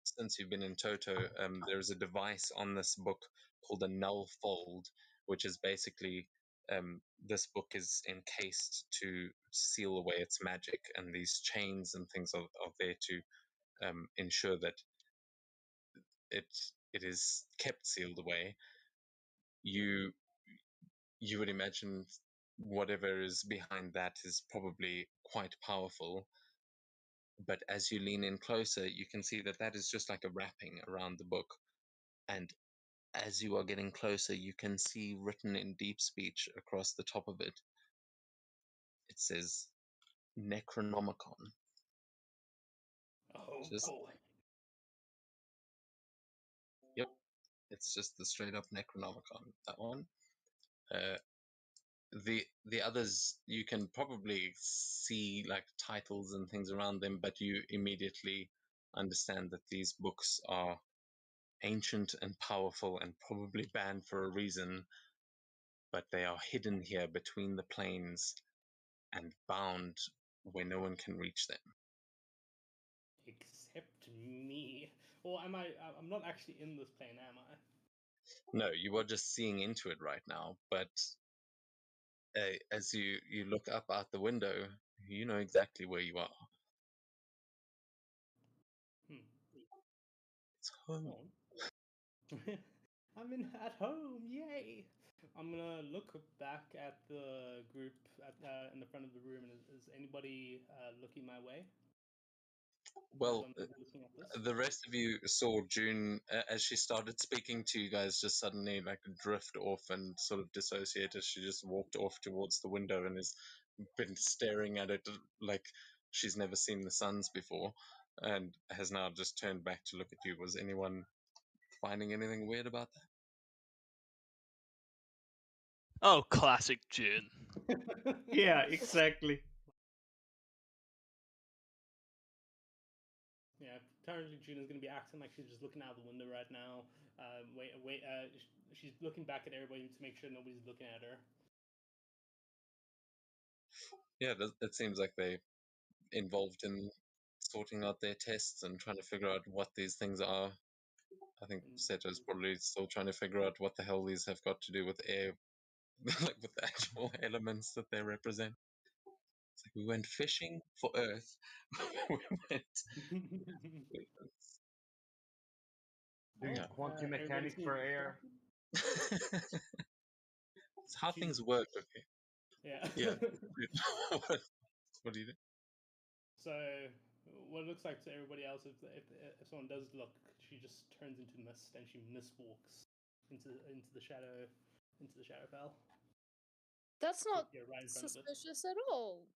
Speaker 3: since you've been in Toto. There is a device on this book called a null fold, which is basically this book is encased to seal away its magic, and these chains and things are there to ensure that it is kept sealed away. You would imagine whatever is behind that is probably quite powerful. But as you lean in closer, you can see that that is just like a wrapping around the book. And as you are getting closer, you can see written in deep speech across the top of it, it says Necronomicon.
Speaker 1: Oh,
Speaker 3: Just,
Speaker 1: boy.
Speaker 3: yep, it's just the straight up Necronomicon, that one. The others, you can probably see like titles and things around them, but you immediately understand that these books are ancient and powerful and probably banned for a reason, but they are hidden here between the planes and bound where no one can reach them.
Speaker 1: Except me. Or am I? I'm not actually in this plane, am I?
Speaker 3: No, you are just seeing into it right now, but as you look up out the window, you know exactly where you are. It's home.
Speaker 1: I'm at home, yay! I'm gonna look back at the group in the front of the room, and is anybody looking my way?
Speaker 3: Well,
Speaker 1: Looking at this?
Speaker 3: the rest of you saw June as she started speaking to you guys just suddenly like drift off and sort of dissociate as she just walked off towards the window and has been staring at it like she's never seen the suns before and has now just turned back to look at you. Was anyone finding anything weird about that?
Speaker 4: Oh, classic June.
Speaker 2: Yeah, exactly.
Speaker 1: Yeah, currently June is going to be acting like she's just looking out the window right now. She's looking back at everybody to make sure nobody's looking at her.
Speaker 3: Yeah, it seems like they involved in sorting out their tests and trying to figure out what these things are. I think Seto's probably still trying to figure out what the hell these have got to do with air, like with the actual elements that they represent. It's like we went fishing for Earth. we went.
Speaker 6: Doing
Speaker 3: Yeah.
Speaker 6: quantum mechanics for air.
Speaker 3: It's how things work, okay?
Speaker 1: Yeah.
Speaker 3: Yeah. What do you do?
Speaker 1: So, what it looks like to everybody else, if someone does look, she just turns into mist and she miswalks into the Shadowfell.
Speaker 5: That's not
Speaker 1: right in front of it.
Speaker 5: suspicious at all.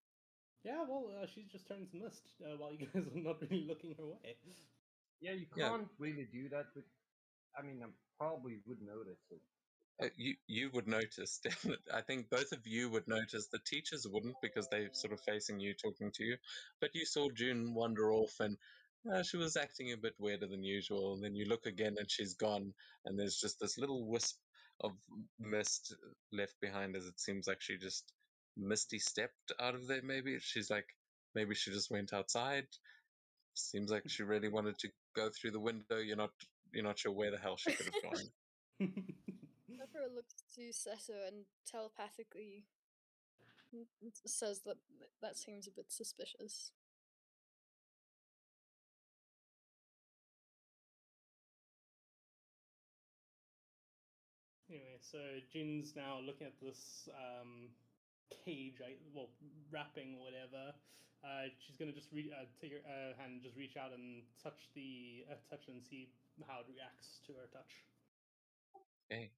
Speaker 1: Yeah, well, she just turns mist while you guys are not really looking her way.
Speaker 6: Yeah, you can't really do that, but I mean, I probably would notice it.
Speaker 3: You would notice, definitely. I think both of you would notice. The teachers wouldn't because they're sort of facing you, talking to you. But you saw June wander off, and she was acting a bit weirder than usual. And then you look again, and she's gone, and there's just this little wisp of mist left behind, as it seems like she just misty stepped out of there. Maybe she's like, maybe she just went outside. Seems like she really wanted to go through the window. You're not sure where the hell she could have gone.
Speaker 5: Pepper looks to Seto and telepathically says that seems a bit suspicious.
Speaker 1: Anyway, so Jin's now looking at this cage, wrapping or whatever. She's gonna just take her hand and just reach out and touch touch and see how it reacts to her touch.
Speaker 3: Okay.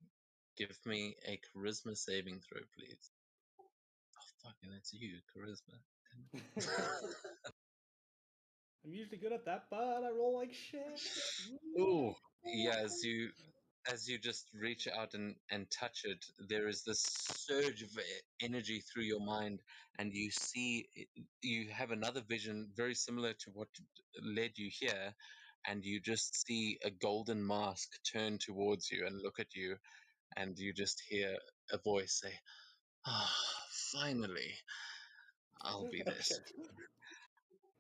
Speaker 3: Give me a charisma saving throw, please. Oh, fucking, it's you, charisma.
Speaker 1: I'm usually good at that, but I roll like shit.
Speaker 3: Ooh, yeah, as you just reach out and touch it, there is this surge of energy through your mind, and you see you have another vision very similar to what led you here, and you just see a golden mask turn towards you and look at you, and you just hear a voice say, "Ah, finally, I'll be
Speaker 1: Oh
Speaker 3: there."
Speaker 1: shit!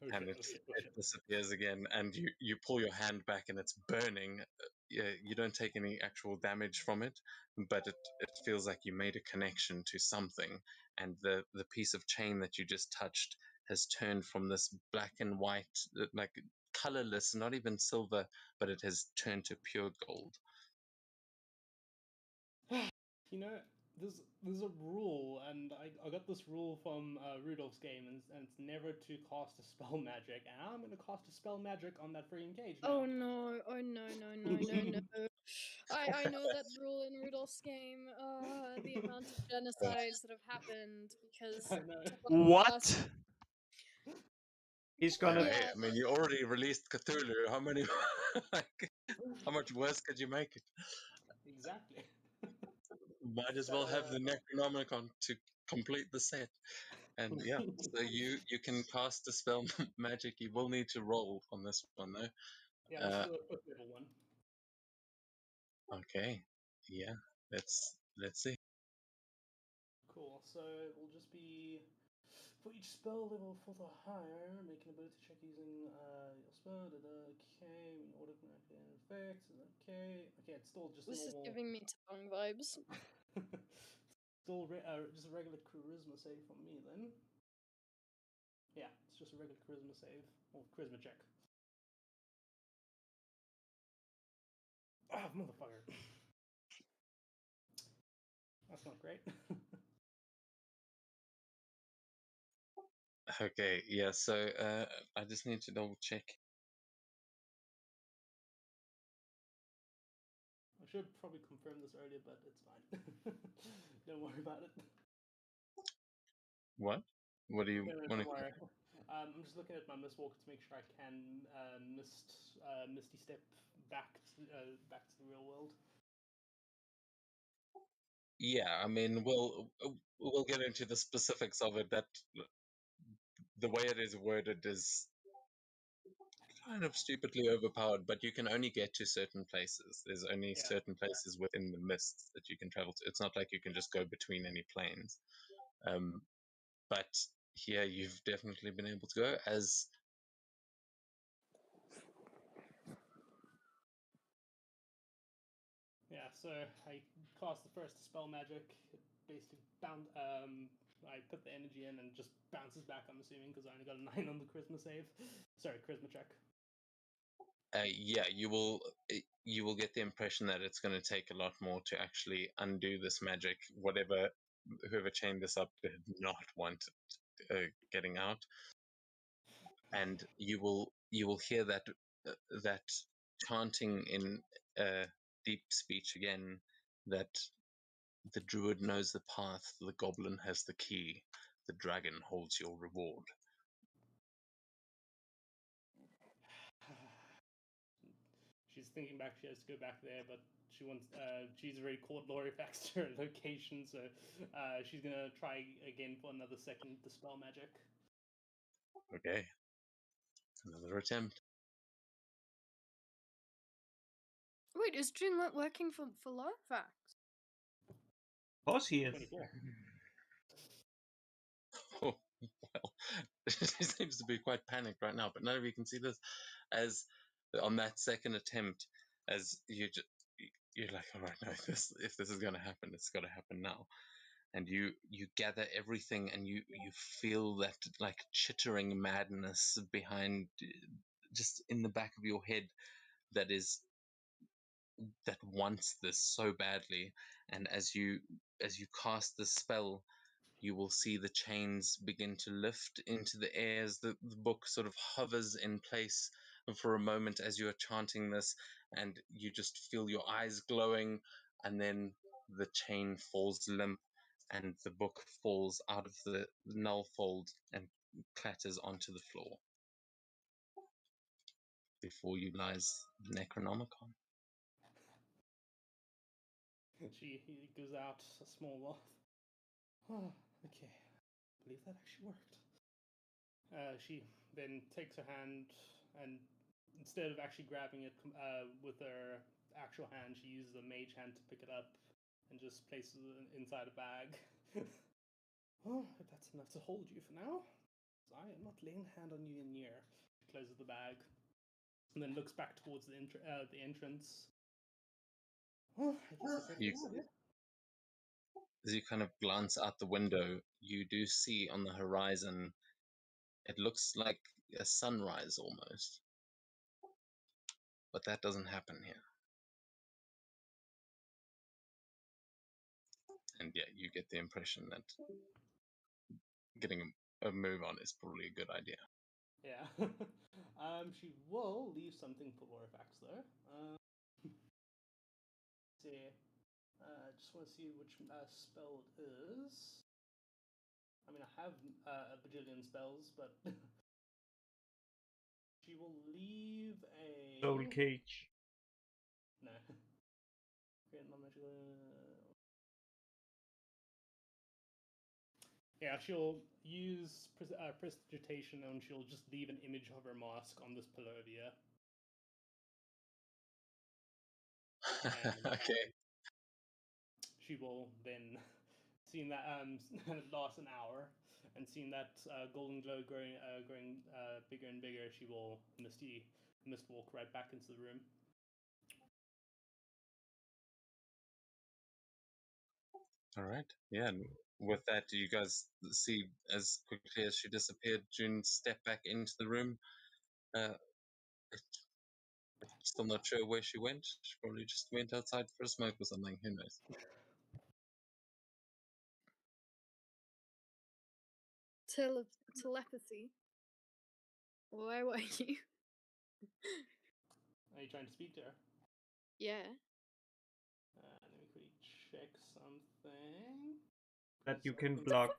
Speaker 1: Oh
Speaker 3: And
Speaker 1: shit!
Speaker 3: it,
Speaker 1: Oh shit! Oh
Speaker 3: it
Speaker 1: shit!
Speaker 3: disappears again, and you pull your hand back and it's burning. Yeah, you don't take any actual damage from it, but it feels like you made a connection to something, and the piece of chain that you just touched has turned from this black and white, like colorless, not even silver, but it has turned to pure gold.
Speaker 1: You know, there's a rule, and I got this rule from Rudolph's game, and it's never to cast a spell magic. And I'm gonna cast a spell magic on that freaking cage now.
Speaker 5: Oh no! Oh no! No! No! No! No! I know that rule in Rudolph's game. The amount of genocides that have happened because
Speaker 1: I know.
Speaker 5: it took on the class.
Speaker 4: What?
Speaker 2: He's gonna.
Speaker 3: Hey,
Speaker 5: Yeah.
Speaker 3: I mean, you already released Cthulhu. How many? Like, how much worse could you make it?
Speaker 1: Exactly.
Speaker 3: Might as
Speaker 1: So,
Speaker 3: well have the Necronomicon to complete the set. And yeah, so you can cast a spell magic. You will need to roll on this one though.
Speaker 1: yeah, this is a quick level one.
Speaker 3: Okay, yeah, let's see.
Speaker 1: Cool. So it will just be for each spell level for the higher, make an ability check using your spell. Okay, when automatically in effect. Okay, it's still just a
Speaker 5: This is
Speaker 1: normal.
Speaker 5: giving me Tabong vibes.
Speaker 1: Still just a regular charisma save from me then. Yeah, it's just a regular charisma save or charisma check. Ah, motherfucker. That's not great.
Speaker 3: Okay, yeah. So I just need to double check.
Speaker 1: I should probably confirm this earlier, but it's fine. Don't worry about it.
Speaker 3: What? What do you
Speaker 1: No,
Speaker 3: want
Speaker 1: don't
Speaker 3: to?
Speaker 1: worry. I'm just looking at my Mistwalker to make sure I can Misty Step back to the real world.
Speaker 3: Yeah, I mean, we'll get into the specifics of it. That the way it is worded is kind of stupidly overpowered, but you can only get to certain places. There's only
Speaker 1: Yeah.
Speaker 3: certain places within the mist that you can travel to. It's not like you can just go between any planes. But here you've definitely been able to go as
Speaker 1: Yeah, so I cast the first spell magic. It basically I put the energy in and just bounces back. I'm assuming because I only got a 9 on the charisma save. Sorry, charisma check.
Speaker 3: yeah, you will get the impression that it's going to take a lot more to actually undo this magic. Whoever chained this up did not want getting out, and you will hear that chanting in deep speech again, that the druid knows the path, the goblin has the key, the dragon holds your reward.
Speaker 1: She's thinking back. She has to go back there, but she wants. She's already caught Lorifax to her location, so she's gonna try again for another second dispel magic.
Speaker 3: Okay, another attempt.
Speaker 5: Wait, is Dreamlet working for Lorifax?
Speaker 2: Of course he is.
Speaker 1: 24.
Speaker 3: Oh, well, she seems to be quite panicked right now, but none of you can see this. As on that second attempt, as you're like, all right, no, if this is going to happen, it's got to happen now. And you gather everything, and you feel that like chittering madness behind, just in the back of your head, that wants this so badly. And as you cast the spell, you will see the chains begin to lift into the air as the book sort of hovers in place for a moment as you are chanting this, and you just feel your eyes glowing, and then the chain falls limp, and the book falls out of the null fold and clatters onto the floor. Before you lies the Necronomicon.
Speaker 1: He goes out a small laugh. Oh, okay. I believe that actually worked. She then takes her hand and instead of actually grabbing it with her actual hand, she uses a mage hand to pick it up and just places it inside a bag. Oh, that's enough to hold you for now. I am not laying a hand on you in year. She closes the bag and then looks back towards the entrance. Oh, I guess I
Speaker 3: You, as you kind of glance out the window, you do see on the horizon, it looks like a sunrise almost. But that doesn't happen here. And yeah, you get the impression that getting a move on is probably a good idea.
Speaker 1: Yeah. She will leave something for Lorifax though. Let's see. Just want to see which spell it is. I mean, I have a bajillion spells, but she will leave a
Speaker 2: Soul Cage.
Speaker 1: No. Create non-magical. Yeah, she'll use prestidigitation and she'll just leave an image of her mask on this pillar over here.
Speaker 3: Okay.
Speaker 1: She will then, seeing that it lasts an hour, and seeing that golden glow growing bigger and bigger, she will mist walk right back into the room.
Speaker 3: All right. Yeah. And with that, do you guys see as quickly as she disappeared, June step back into the room? Still not sure where she went. She probably just went outside for a smoke or something. Who knows?
Speaker 5: Telepathy. Why were you?
Speaker 1: Are you trying to speak to her?
Speaker 5: Yeah.
Speaker 1: Let me quickly check something.
Speaker 2: That you can block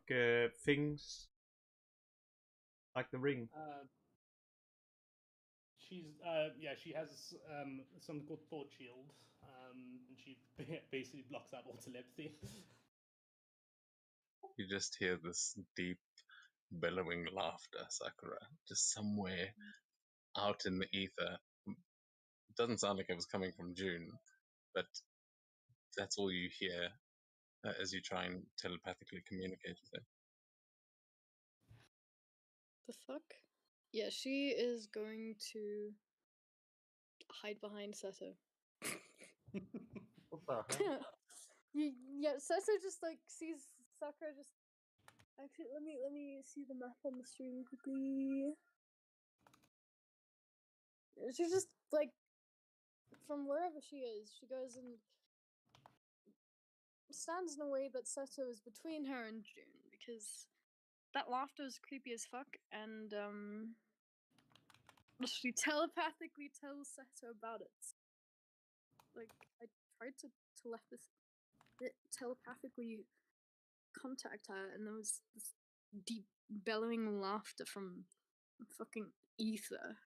Speaker 2: things like the ring.
Speaker 1: She has something called Thought Shield, and she basically blocks out all telepathy.
Speaker 3: You just hear this deep, bellowing laughter, Sakura, just somewhere out in the ether. It doesn't sound like it was coming from June, but that's all you hear as you try and telepathically communicate with her.
Speaker 5: The fuck? Yeah, she is going to hide behind Seto.
Speaker 6: What the hell?
Speaker 5: Yeah, Seto just like sees Sakura just. Actually, let me see the map on the stream quickly. She just like from wherever she is, she goes and stands in a way that Seto is between her and June because that laughter is creepy as fuck, and she telepathically tells Seto about it. Like I tried to telepathically contact her, and there was this deep bellowing laughter from fucking ether.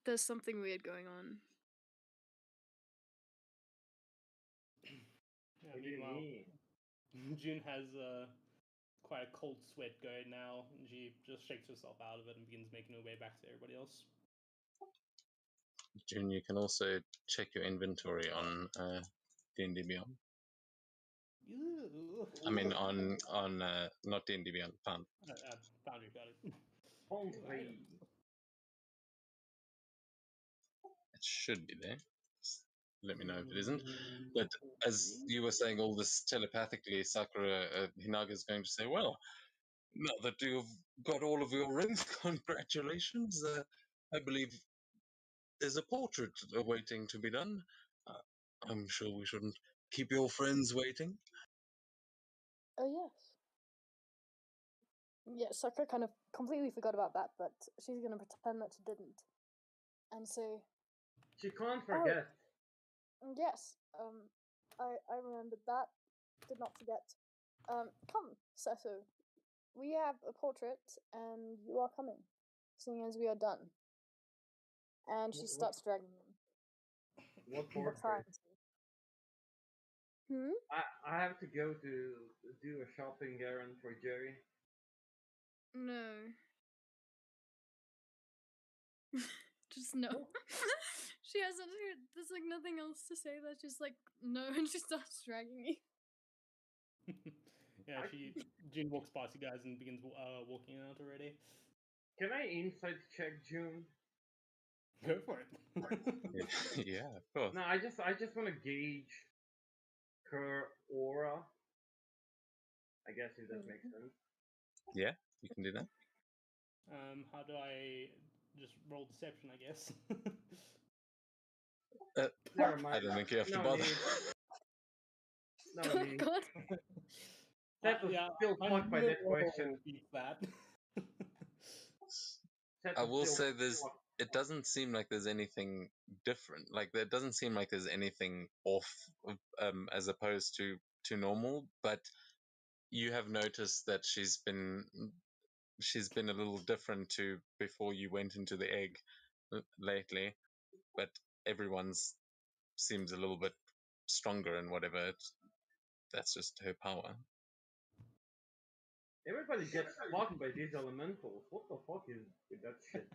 Speaker 5: There's something weird going on.
Speaker 1: Yeah,
Speaker 6: What do you
Speaker 1: meanwhile,
Speaker 6: mean?
Speaker 1: June has quite a cold sweat going now, and she just shakes herself out of it and begins making her way back to everybody else.
Speaker 3: June, you can also check your inventory on D&D Beyond.
Speaker 1: Ew.
Speaker 3: I mean, on not D&D Beyond, Found.
Speaker 1: Foundry got it.
Speaker 6: Hungry.
Speaker 3: It should be there. Just let me know if it isn't. But as you were saying all this telepathically, Sakura Hinaga is going to say, well, now that you've got all of your rings, congratulations. I believe there's a portrait awaiting to be done. I'm sure we shouldn't keep your friends waiting.
Speaker 5: Oh, yes. Yeah, Sakura kind of completely forgot about that, but she's gonna pretend that she didn't. And say,
Speaker 6: She can't forget.
Speaker 5: yes, I remembered that. Did not forget. Come, Seto. We have a portrait, and you are coming, seeing as we are done. And she starts dragging them.
Speaker 6: What
Speaker 5: Or
Speaker 6: portrait?
Speaker 5: trying to.
Speaker 6: I have to go to do a shopping errand for Jerry.
Speaker 5: No. Just no. She hasn't. There's like nothing else to say. That's just like no, and she starts dragging me.
Speaker 1: Yeah, June walks past you guys and begins walking out already.
Speaker 6: Can I insight check June?
Speaker 1: Go for it.
Speaker 3: Yeah, of course.
Speaker 6: No, I just want to gauge her aura. I guess if that makes sense.
Speaker 3: Yeah, you can do that.
Speaker 1: How do I just roll deception? I guess.
Speaker 6: Never mind.
Speaker 3: I don't think you have to
Speaker 6: No
Speaker 3: bother.
Speaker 6: need. No
Speaker 5: Oh
Speaker 6: need.
Speaker 5: god.
Speaker 6: That was still fucked by that question.
Speaker 1: That.
Speaker 3: I will say it doesn't seem like there's anything different. Like there doesn't seem like there's anything off, as opposed to normal. But you have noticed that she's been a little different to before you went into the egg lately. But everyone's seems a little bit stronger and whatever. That's just her power.
Speaker 6: Everybody gets fucked by these elementals. What the fuck is with that shit?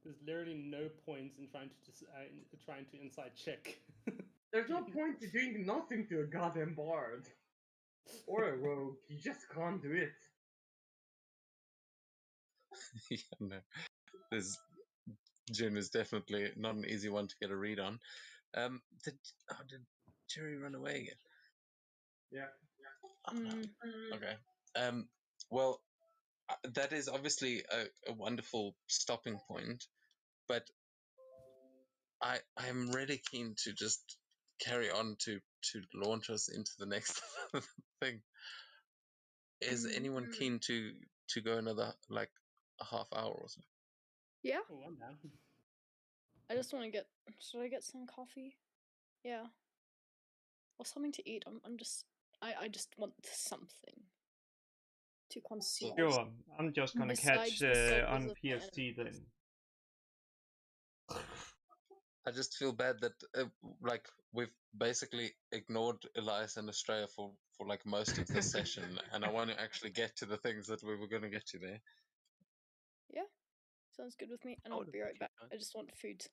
Speaker 1: There's literally no point in trying to inside check.
Speaker 6: There's no point to doing nothing to a goddamn bard. Or a rogue. You just can't do it.
Speaker 3: Yeah, no. June is definitely not an easy one to get a read on. Did Jerry run away again?
Speaker 6: Yeah.
Speaker 3: Oh, no. Okay. Well, that is obviously a wonderful stopping point, but I am really keen to just carry on to launch us into the next thing. Is anyone keen to go another like a half hour or so?
Speaker 5: Yeah.
Speaker 1: Oh, I'm down.
Speaker 5: I just want to get. Should I get some coffee? Yeah. Or something to eat. I'm just. I just want something to consume.
Speaker 2: Sure, I'm just gonna
Speaker 5: Besides
Speaker 2: catch
Speaker 5: the sodas
Speaker 2: on
Speaker 5: of my
Speaker 2: PST
Speaker 5: enemies.
Speaker 2: then.
Speaker 3: I just feel bad that like we've basically ignored Elias and Australia for like most of the session, and I want to actually get to the things that we were going to get to there.
Speaker 5: Yeah, sounds good with me, and I'll be right back. I just want food.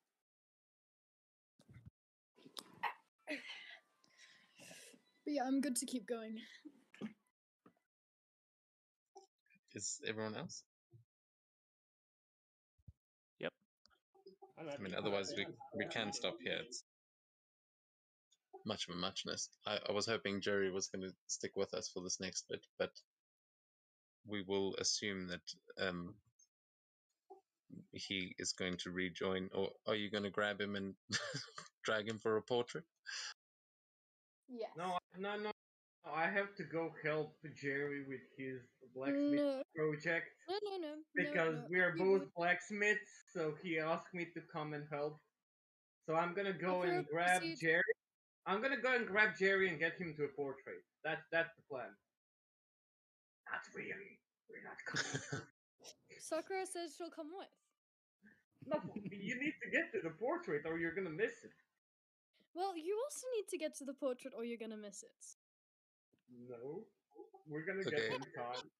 Speaker 5: But yeah, I'm good to keep going.
Speaker 3: Is everyone else?
Speaker 4: Yep.
Speaker 3: I mean, otherwise we can stop here. It's much of a muchness. I was hoping Jerry was going to stick with us for this next bit, but we will assume that he is going to rejoin. Or are you going to grab him and drag him for a portrait?
Speaker 5: Yes.
Speaker 6: No. I have to go help Jerry with his blacksmith project.
Speaker 5: No.
Speaker 6: Because we are both blacksmiths, so he asked me to come and help. So I'm gonna go and grab Jerry. I'm gonna go and grab Jerry and get him to a portrait. That's the plan. Not really. We're not coming.
Speaker 5: Sakura says she'll come with.
Speaker 6: No, you need to get to the portrait or you're gonna miss it.
Speaker 5: Well, you also need to get to the portrait or you're gonna miss it.
Speaker 6: No. We're gonna get in time.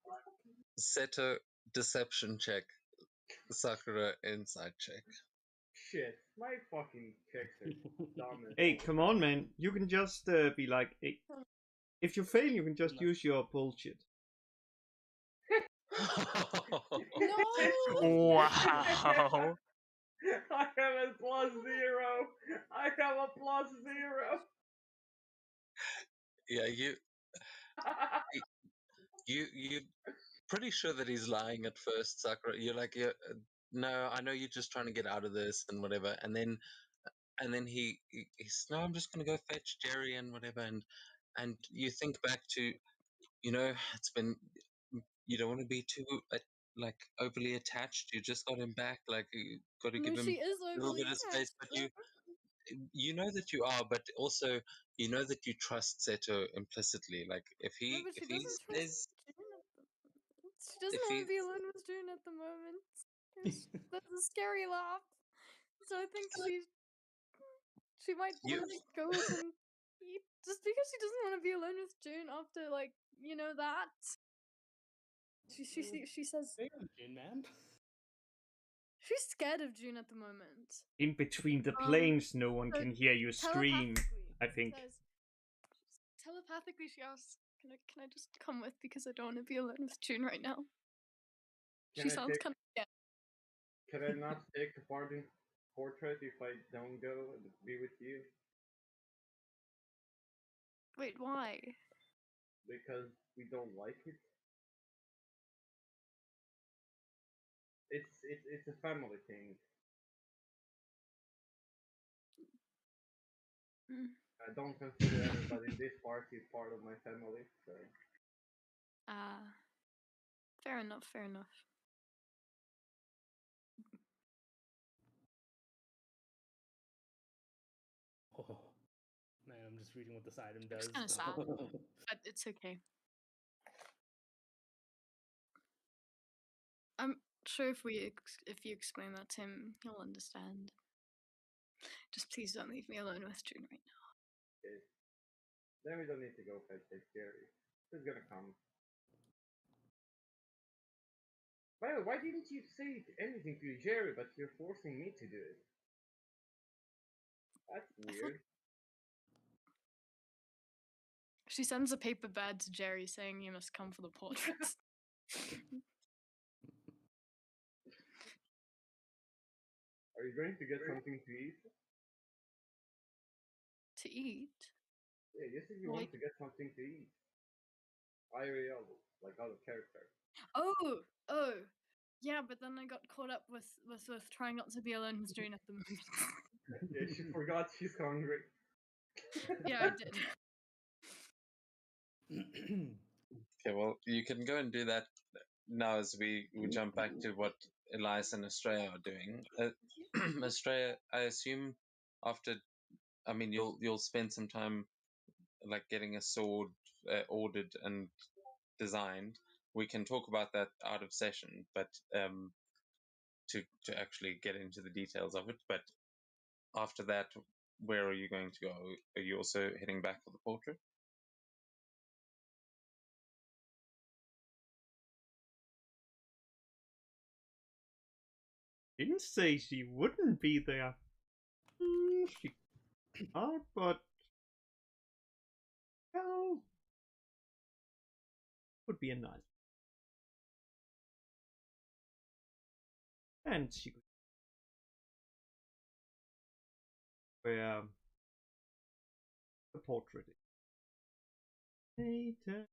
Speaker 3: Set a deception check. Sakura insight check.
Speaker 6: Shit. My fucking checks are dumb as
Speaker 2: Hey, come on, man. You can just be like, hey. If you fail, you can just use your bullshit.
Speaker 5: No!
Speaker 4: Wow.
Speaker 6: I have a +0. I have a +0.
Speaker 3: Yeah, you pretty sure that he's lying at first, Sakura. You're like, no, I know you're just trying to get out of this and whatever. And then and then he's no, I'm just gonna go fetch Jerry and whatever, and you think back to, it's been, you don't want to be too like overly attached. You just got him back, like you got to
Speaker 5: No,
Speaker 3: give him
Speaker 5: she is
Speaker 3: a little
Speaker 5: overly
Speaker 3: bit of space, but
Speaker 5: attached.
Speaker 3: you know that you are, but also you know that you trust Seto implicitly. Like if
Speaker 5: No,
Speaker 3: he
Speaker 5: but
Speaker 3: if
Speaker 5: she
Speaker 3: he
Speaker 5: doesn't trust
Speaker 3: says
Speaker 5: June at the She doesn't
Speaker 3: if
Speaker 5: want
Speaker 3: he
Speaker 5: to be alone with June at the moment. That's a scary laugh. So I think she might
Speaker 3: you
Speaker 5: want to go with him just because she doesn't want to be alone with June after that. She says
Speaker 1: Stay with June, man.
Speaker 5: she's scared of June at the moment.
Speaker 2: In between the planes, no one
Speaker 5: so
Speaker 2: can hear you scream.
Speaker 5: Telepathically,
Speaker 2: I think.
Speaker 5: telepathically she asks, "Can I just come with because I don't want to be alone with June right now?" She sounds kind of scared.
Speaker 6: Can I not take the portrait if I don't go and be with you?
Speaker 5: Wait, why?
Speaker 6: Because we don't like it. It's a family thing.
Speaker 5: Mm.
Speaker 6: I don't consider everybody in this party part of my family, so.
Speaker 5: Fair enough, fair enough.
Speaker 1: Oh, man, I'm just reading what this item does.
Speaker 5: It's kind of sad, but it's okay. I'm sure if you explain that to him, he'll understand. Just please don't leave me alone with June right now.
Speaker 6: Okay. Then we don't need to go fetch Jerry. He's gonna come. By the way, why didn't you say anything to Jerry, but you're forcing me to do it? That's weird.
Speaker 5: She sends a paper bag to Jerry saying you must come for the portraits.
Speaker 6: Are you going to get something to eat?
Speaker 5: To eat?
Speaker 6: Yeah, you said you want to get something to eat. IRL, like other character.
Speaker 5: Oh, yeah, but then I got caught up with trying not to be alone with June at the moment.
Speaker 6: Yeah, she forgot she's hungry.
Speaker 5: Yeah, I did.
Speaker 3: Okay, well, you can go and do that now as we jump back to what Elias and Estrella are doing. Estrella, I assume after, I mean, you'll spend some time like getting a sword ordered and designed. We can talk about that out of session, but to actually get into the details of it. But after that, where are you going to go? Are you also heading back for the portrait?
Speaker 2: Didn't say she wouldn't be there. She are, but well, would be a nice. And she could where the portrait is. Later.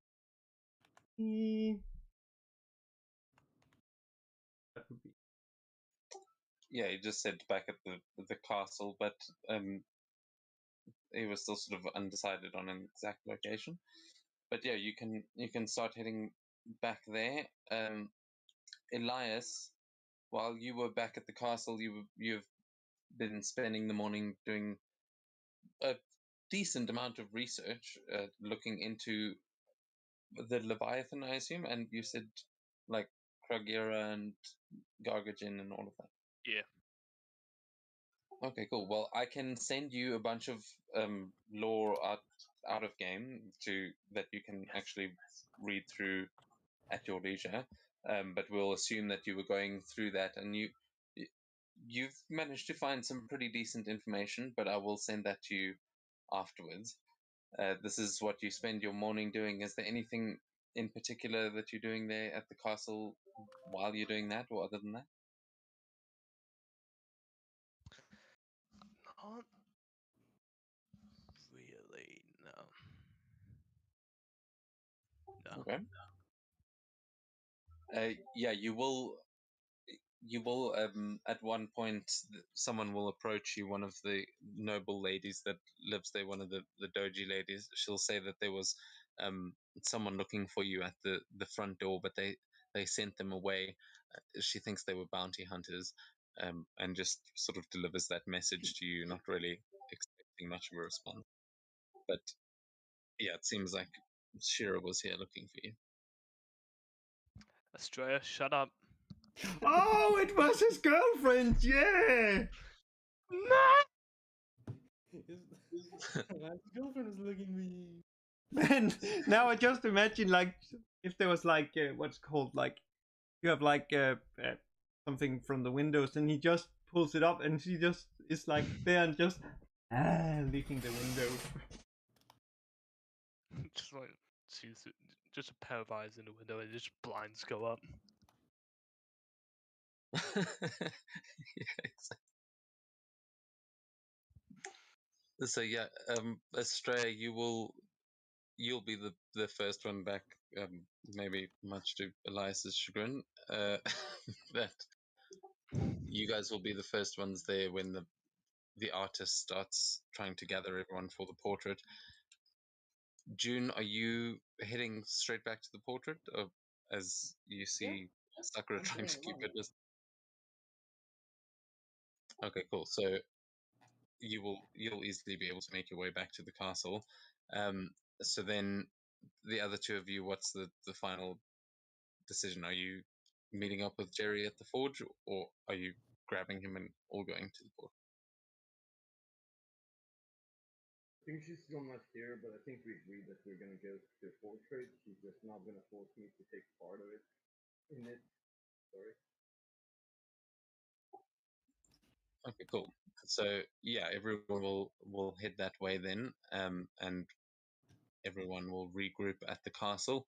Speaker 2: That would be.
Speaker 3: Yeah, he just said back at the castle, but he was still sort of undecided on an exact location. But yeah, you can start heading back there. Elias, while you were back at the castle, you've been spending the morning doing a decent amount of research, looking into the Leviathan, I assume, and you said like Kragira and Gargajin and all of that.
Speaker 4: Yeah.
Speaker 3: Okay, cool. Well, I can send you a bunch of lore out of game that you can actually read through at your leisure. But we'll assume that you were going through that, and you've managed to find some pretty decent information. But I will send that to you afterwards. This is what you spend your morning doing. Is there anything in particular that you're doing there at the castle while you're doing that, or other than that?
Speaker 4: Not really, no. No.
Speaker 3: Okay. Yeah, you will. you will at one point someone will approach you, one of the noble ladies that lives there, one of the doji ladies. She'll say that there was someone looking for you at the front door, but they sent them away. She thinks they were bounty hunters, and just sort of delivers that message to you, not really expecting much of a response. But yeah, it seems like Shira was here looking for you.
Speaker 4: Estrella, shut up.
Speaker 2: Oh, it was his girlfriend. Yeah.
Speaker 1: My girlfriend is looking for you.
Speaker 2: Man, now I just imagine like if there was like what's called like you have like something from the windows and he just pulls it up and she just is like there and just leaking the window.
Speaker 4: Just like sees just a pair of eyes in the window and just blinds go up.
Speaker 3: Yeah, exactly. So yeah, Estrella, you'll be the first one back. Maybe much to Elias's chagrin, that you guys will be the first ones there when the artist starts trying to gather everyone for the portrait. June, are you heading straight back to the portrait, or as you see Sakura
Speaker 1: I'm
Speaker 3: trying to
Speaker 1: going
Speaker 3: keep
Speaker 1: along.
Speaker 3: it? Okay, cool. So you'll easily be able to make your way back to the castle. So then the other two of you, what's the final decision? Are you meeting up with Jerry at the forge, or are you grabbing him and all going to the forge?
Speaker 6: I think she's still not here, but I think we agreed that we're gonna go to the portrait. She's just not gonna force me to take part of it in it. Sorry.
Speaker 3: Okay, cool. So yeah, everyone will head that way then, and everyone will regroup at the castle.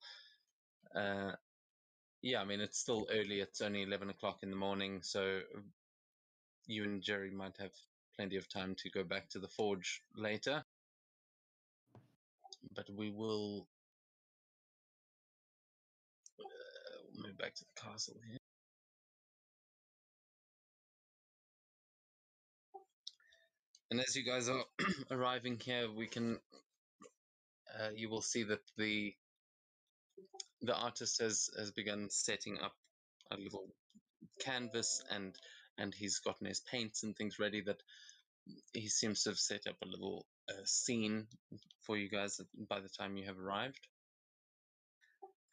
Speaker 3: Yeah, I mean it's still early. It's only 11 o'clock in the morning, so you and Jerry might have plenty of time to go back to the forge later. But we will move back to the castle here. And as you guys are arriving here, we can you will see that the artist has begun setting up a little canvas, and he's gotten his paints and things ready. That he seems to have set up a little scene for you guys by the time you have arrived.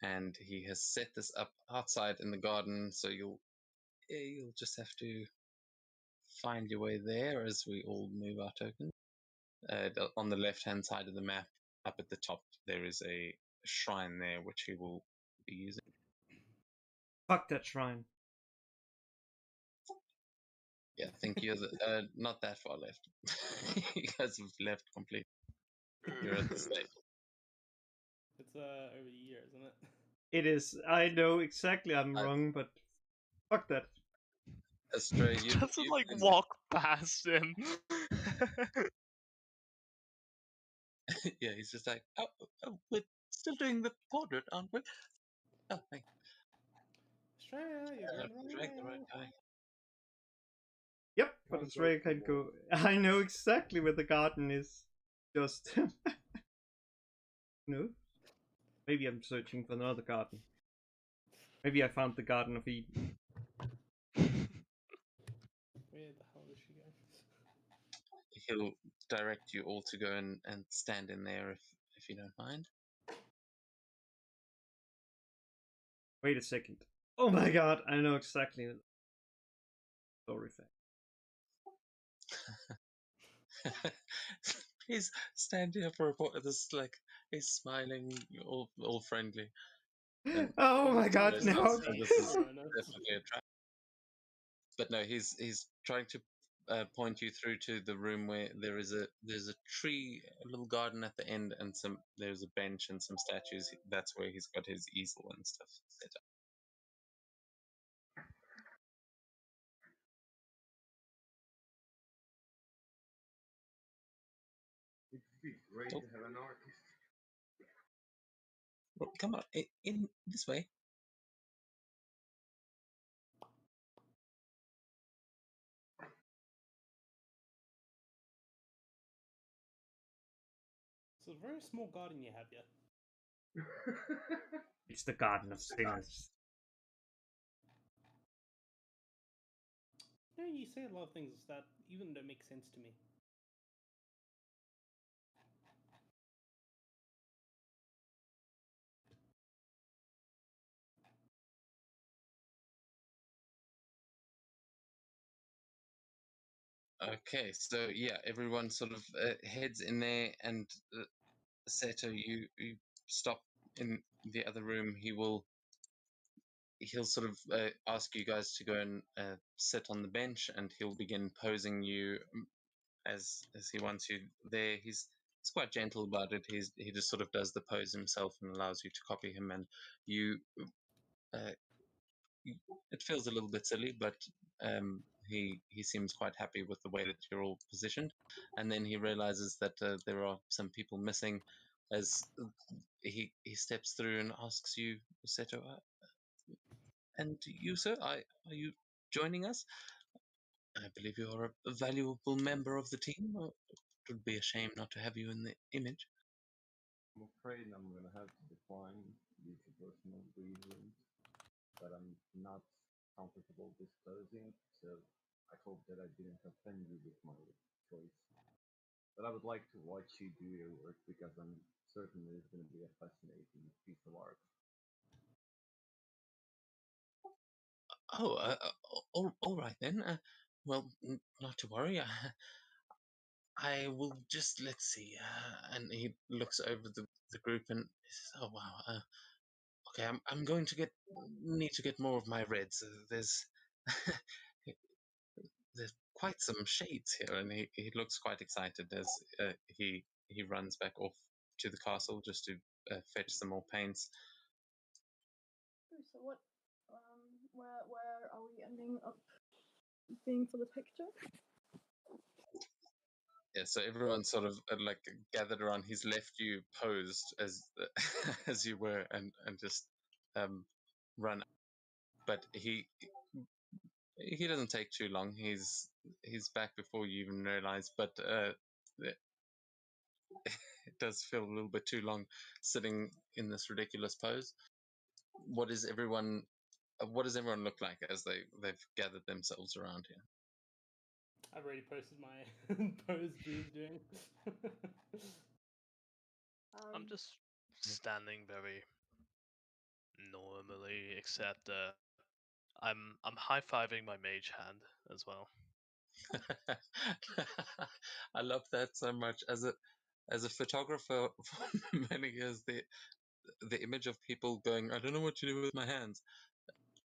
Speaker 3: And he has set this up outside in the garden, so you'll just have to find your way there as we all move our tokens. On the left-hand side of the map, up at the top, there is a shrine there, which he will be using.
Speaker 2: Fuck that shrine.
Speaker 3: Yeah, I think you're not that far left. You guys have left completely. You're at the stage.
Speaker 1: It's over a year, isn't it?
Speaker 2: It is. I know exactly I'm wrong, but fuck that.
Speaker 3: Astray,
Speaker 4: Doesn't like walk past him.
Speaker 3: Yeah, he's just like, oh, we're still doing the portrait, aren't we? Oh, thank
Speaker 1: Australia, you're going the wrong
Speaker 3: the right
Speaker 1: way.
Speaker 3: guy.
Speaker 2: Yep, but it's Ray can't go. I know exactly where the garden is. Just no. Maybe I'm searching for another garden. Maybe I found the Garden of Eden.
Speaker 1: Where the hell is she going?
Speaker 3: He'll direct you all to go and stand in there if you don't mind.
Speaker 2: Wait a second. Oh my god, I know exactly the story fact.
Speaker 3: Please stand here for a photo. This is like he's smiling, all friendly. And
Speaker 2: oh my god,
Speaker 3: this
Speaker 2: no.
Speaker 3: this is definitely a trap. But no, he's trying to point you through to the room where there's a tree, a little garden at the end, and there's a bench and some statues. That's where he's got his easel and stuff set up.
Speaker 6: It'd be great to have an artist.
Speaker 3: Well, come on, in this way.
Speaker 1: It's a very small garden you have here.
Speaker 2: It's the Garden of Sinners.
Speaker 1: You know, you say a lot of things that even don't make sense to me.
Speaker 3: Okay, so yeah, everyone sort of heads in there, and Seto, you stop in the other room. He'll sort of ask you guys to go and sit on the bench, and he'll begin posing you as he wants you there. He's quite gentle about it. He just sort of does the pose himself and allows you to copy him, and you. Uh, it feels a little bit silly, but he seems quite happy with the way that you're all positioned. And then he realizes that there are some people missing, as he steps through and asks you, Seto, and you, sir, are you joining us? I believe you are a valuable member of the team. It would be a shame not to have you in the image.
Speaker 6: I'm afraid I'm gonna have to decline due to personal reasons that I'm not comfortable disclosing, so I hope that I didn't offend you with my choice. But I would like to watch you do your work because I'm certain it's going to be a fascinating piece of art.
Speaker 3: Oh, all right then. Well, not to worry. I will just let's see. And he looks over the group and says, "Oh wow. Okay, I'm going to need to get more of my reds. There's quite some shades here," and he looks quite excited as he runs back off to the castle just to fetch some more paints.
Speaker 5: So what? Where are we ending up being for the picture?
Speaker 3: Yeah, so everyone sort of like gathered around. He's left you posed as as you were, and just run. But he doesn't take too long. He's back before you even realize. But it does feel a little bit too long sitting in this ridiculous pose. What is everyone? What does everyone look like as they've gathered themselves around here?
Speaker 1: I've already posted my pose Drew's doing.
Speaker 4: I'm just standing very normally, except I'm high-fiving my mage hand as well.
Speaker 3: I love that so much. As a photographer for many years, the image of people going, I don't know what to do with my hands.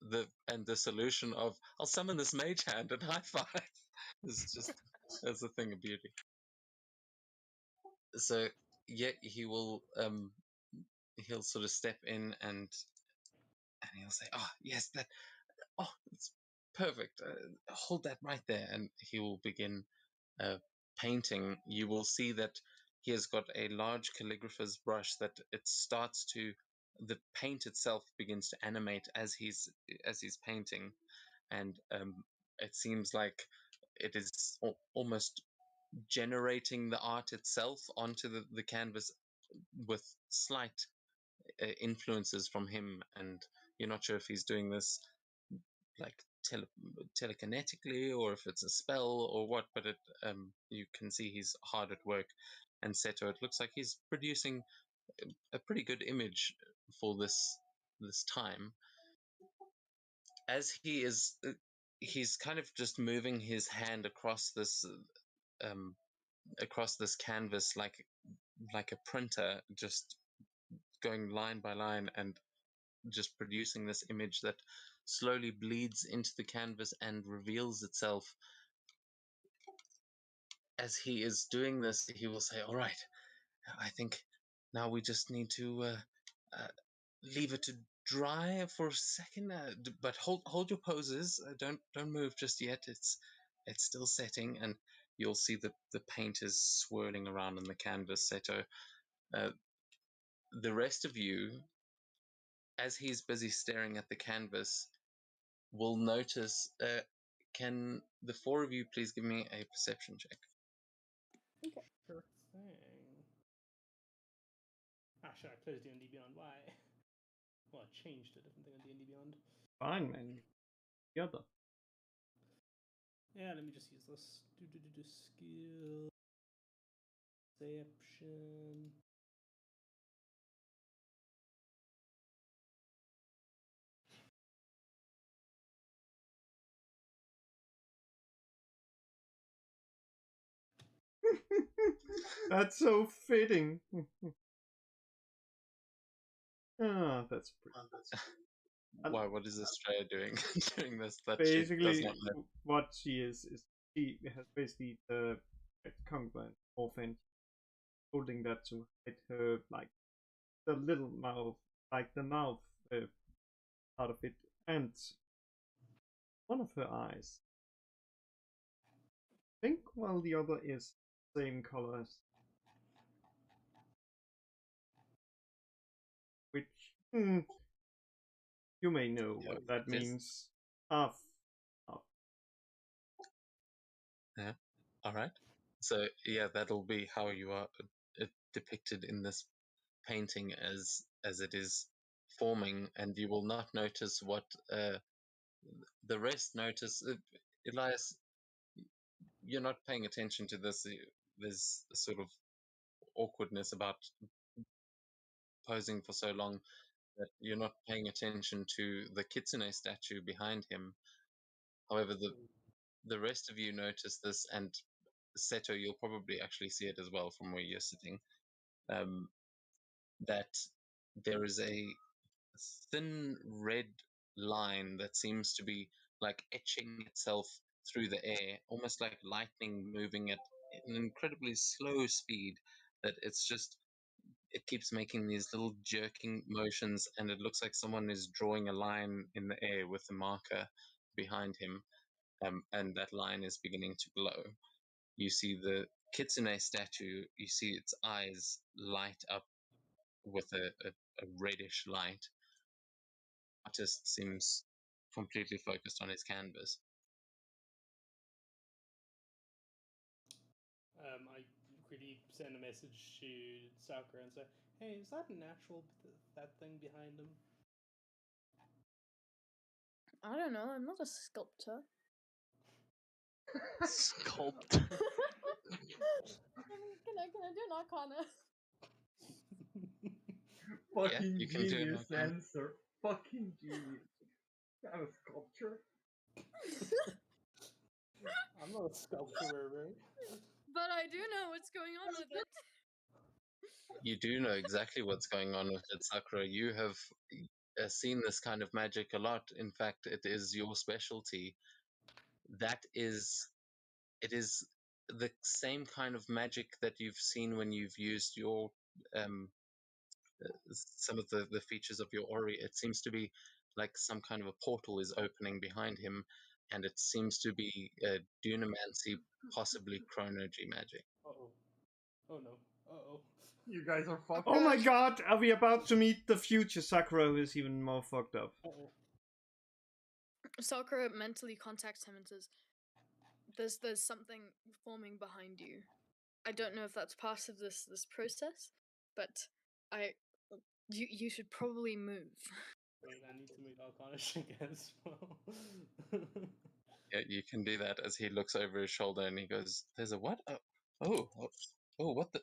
Speaker 3: The solution of I'll summon this mage hand and high five is just as a thing of beauty. So yeah, he'll sort of step in and he'll say, "Oh yes, it's perfect. Hold that right there," and he will begin uh, painting. You will see that he has got a large calligrapher's brush that it starts to the paint itself begins to animate as he's painting, and it seems like it is almost generating the art itself onto the canvas with slight influences from him, and you're not sure if he's doing this like telekinetically or if it's a spell or what, but you can see he's hard at work. And Seto, it looks like he's producing a pretty good image for this time. As he's kind of just moving his hand across this canvas like a printer, just going line by line and just producing this image that slowly bleeds into the canvas and reveals itself. As he is doing this, he will say, "All right, I think now we just need to leave it to dry for a second, but hold your poses. Don't move just yet. It's still setting, and you'll see that the paint is swirling around on the canvas, Seto. Uh, the rest of you, as he's busy staring at the canvas, will notice. Can the four of you please give me a perception check?
Speaker 5: Okay.
Speaker 1: Sure thing. Should I close D&D Beyond? Why? Well, I changed to a different thing on D&D Beyond.
Speaker 2: Fine, man. The other.
Speaker 1: Yeah, let me just use this. Skill. Deception.
Speaker 2: That's so fitting. Ah, that's pretty.
Speaker 3: Why? What is Australia doing doing this? That she does
Speaker 2: Basically,
Speaker 3: not know.
Speaker 2: what she is she has basically the concubine orphan holding that to hide her, like the little mouth, like the mouth out of it, and one of her eyes pink, while the other is same color as, which you may know
Speaker 3: Yeah,
Speaker 2: what that
Speaker 3: it is.
Speaker 2: means. Half.
Speaker 3: Yeah. All right. So yeah, that'll be how you are depicted in this painting as it is forming, and you will not notice what the rest notice. Elias, you're not paying attention to this. There's a sort of awkwardness about posing for so long that you're not paying attention to the kitsune statue behind him. However, the rest of you notice this, and Seto, you'll probably actually see it as well from where you're sitting. That there is a thin red line that seems to be like etching itself through the air, almost like lightning moving at an incredibly slow speed. That it keeps making these little jerking motions, and it looks like someone is drawing a line in the air with a marker behind him, and that line is beginning to glow. You see the kitsune statue, you see its eyes light up with a reddish light. Artist seems completely focused on his canvas.
Speaker 1: I quickly send a message to Sakura and say, "Hey, is that natural? That thing behind him?"
Speaker 5: I don't know. I'm not a sculptor.
Speaker 4: Sculpt.
Speaker 5: Can I do an arcana?
Speaker 6: Fucking
Speaker 3: you can do an
Speaker 6: genius
Speaker 3: arcana.
Speaker 6: answer. Fucking genius. Kind of sculpture.
Speaker 1: I'm not a sculptor, right?
Speaker 5: But I do know what's going on with it.
Speaker 3: You do know exactly what's going on with it, Sakura. You have seen this kind of magic a lot. In fact, it is your specialty. It is the same kind of magic that you've seen when you've used your um, some of the features of your Ori. It seems to be like some kind of a portal is opening behind him, and it seems to be dunamancy, possibly chronogy magic.
Speaker 1: Uh-oh. Oh no. Uh-oh.
Speaker 6: You guys are fucked.
Speaker 2: Oh my god, are we about to meet the future Sakura who is even more fucked up?
Speaker 1: Uh-oh.
Speaker 5: Sakura mentally contacts him and says, There's something forming behind you. I don't know if that's part of this process, but you should probably move."
Speaker 1: Wait, I need to make Arcana check as well.
Speaker 3: Yeah, you can do that as he looks over his shoulder and he goes, "There's a what? Oh, what the?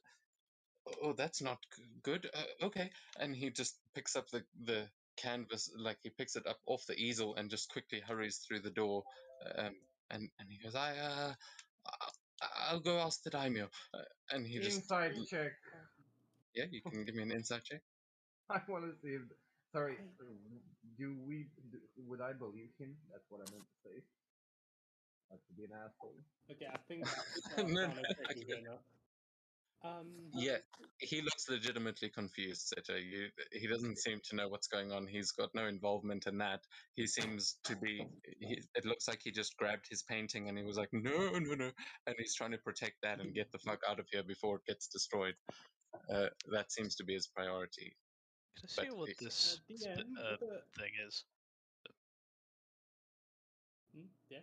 Speaker 3: Oh, that's not good. Okay." And he just picks up the canvas, like he picks it up off the easel and just quickly hurries through the door. And he goes, I'll go ask the daimyo." And he just,
Speaker 6: Inside check.
Speaker 3: yeah, you can give me an insight check.
Speaker 6: I want to see if. Sorry, would I believe him? That's what I meant to say. Not to be an asshole.
Speaker 1: Okay, I think
Speaker 3: No,
Speaker 1: Arcana
Speaker 3: no,
Speaker 1: check is good enough.
Speaker 3: Yeah, he looks legitimately confused, Seto. He doesn't seem to know what's going on. He's got no involvement in that. He seems to be. It looks like he just grabbed his painting and he was like, "No, no, no," and he's trying to protect that and get the fuck out of here before it gets destroyed. That seems to be his priority.
Speaker 4: Can I see
Speaker 3: But
Speaker 4: what this
Speaker 1: DM, with a...
Speaker 4: thing is?
Speaker 1: Yeah?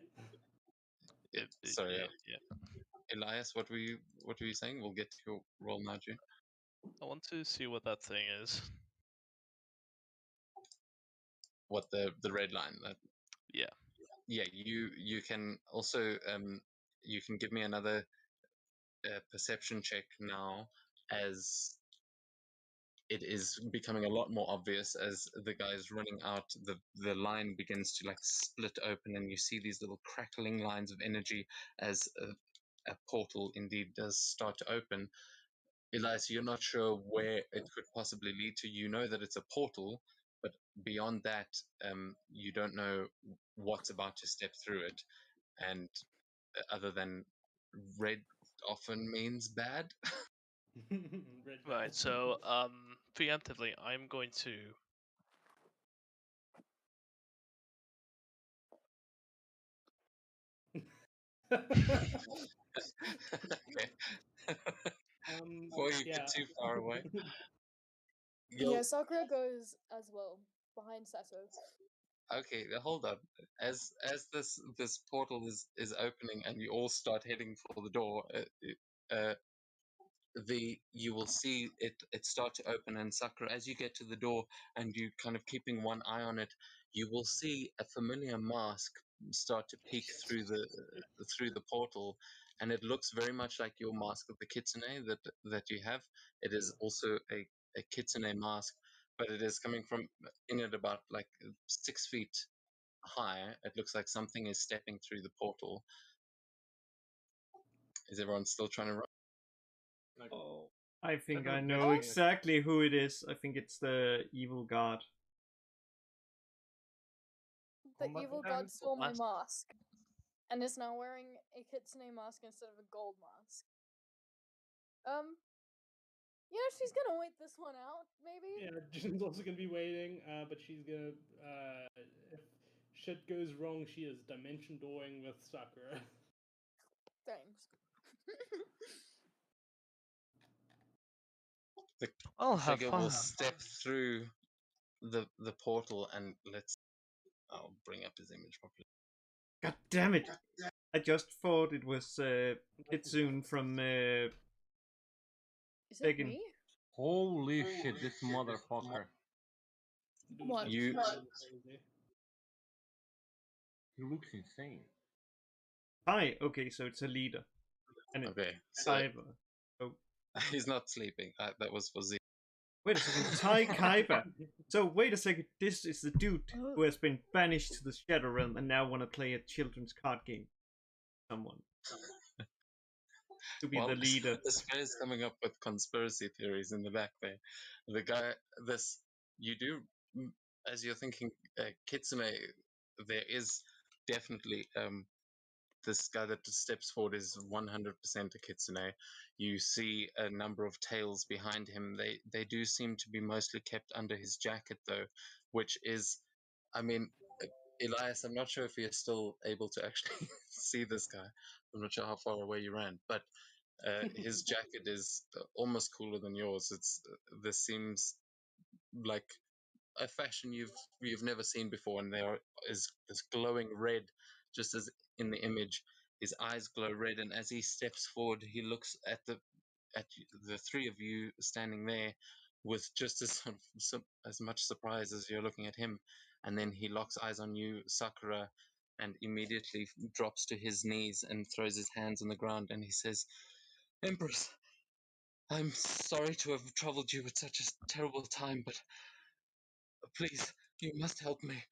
Speaker 3: Sorry,
Speaker 4: Yeah.
Speaker 3: Elias, what were you saying? We'll get to your roll now, June.
Speaker 4: I want to see what that thing is.
Speaker 3: What the red line?
Speaker 4: Yeah.
Speaker 3: Yeah, you can also you can give me another perception check now, as it is becoming a lot more obvious as the guy's running out. The line begins to like split open, and you see these little crackling lines of energy as a portal indeed does start to open. Elias, you're not sure where it could possibly lead to. You know that it's a portal, but beyond that, you don't know what's about to step through it. And other than red often means bad.
Speaker 1: Red
Speaker 4: Right.
Speaker 1: bell.
Speaker 4: So, preemptively, I'm going to.
Speaker 3: Okay. Before you
Speaker 1: Yeah.
Speaker 3: get too far away.
Speaker 5: Yeah, Sakura goes as well behind Sato.
Speaker 3: Okay, hold on. As this portal is opening and you all start heading for the door, uh, you will see it start to open, and Sakura, as you get to the door and you kind of keeping one eye on it, you will see a familiar mask start to peek through the portal, and it looks very much like your mask of the kitsune that you have. It is also a kitsune mask, but it is coming from in at about like 6 feet high. It looks like something is stepping through the portal. Is everyone still trying to run?
Speaker 6: Like,
Speaker 2: Oh, I think
Speaker 6: Sato
Speaker 2: I
Speaker 6: is
Speaker 2: know
Speaker 6: gesturing,
Speaker 2: exactly who it is. I think it's the evil god.
Speaker 5: The
Speaker 6: Combat
Speaker 5: evil
Speaker 6: attempt?
Speaker 5: god stole my
Speaker 4: Last-
Speaker 5: mask and is now wearing a kitsune mask instead of a gold mask. Yeah, she's gonna wait this one out, maybe?
Speaker 1: Yeah, Jin's also gonna be waiting, but she's gonna. If shit goes wrong, she is dimension dooring with Sakura.
Speaker 5: Thanks.
Speaker 3: The
Speaker 4: I'll have
Speaker 3: figure
Speaker 4: fun.
Speaker 3: will step through the portal, and I'll bring up his image properly.
Speaker 2: God damn it! I just thought it was Kitsune from
Speaker 5: Is it
Speaker 2: Tekken.
Speaker 5: me?
Speaker 6: Holy shit, this motherfucker.
Speaker 1: Dude's
Speaker 5: What?
Speaker 1: like
Speaker 3: You-
Speaker 1: screaming crazy.
Speaker 6: He looks insane.
Speaker 2: Hi. Okay, so it's a leader. And it's
Speaker 3: Okay, so
Speaker 2: Kaiba. So
Speaker 3: he's not sleeping. That was for Z.
Speaker 2: wait a second, Tai Kaiba. So wait a second, this is the dude who has been banished to the Shadow Realm and now want to play a children's card game. Someone to be the leader.
Speaker 3: This guy is coming up with conspiracy theories in the back there. The guy, you do, as you're thinking, Kitsune, there is definitely this guy that steps forward is 100% a Kitsune. You see a number of tails behind him. They do seem to be mostly kept under his jacket, though, which is, I mean, Elias, I'm not sure if you're still able to actually see this guy. I'm not sure how far away you ran, but his jacket is almost cooler than yours. This seems like a fashion you've never seen before, and there is this glowing red, just as in the image. His eyes glow red, and as he steps forward, he looks at the three of you standing there with just as much surprise as you're looking at him, and then he locks eyes on you, Sakura, and immediately drops to his knees and throws his hands on the ground, and he says, "Empress, I'm sorry to have troubled you at such a terrible time, but please, you must help me.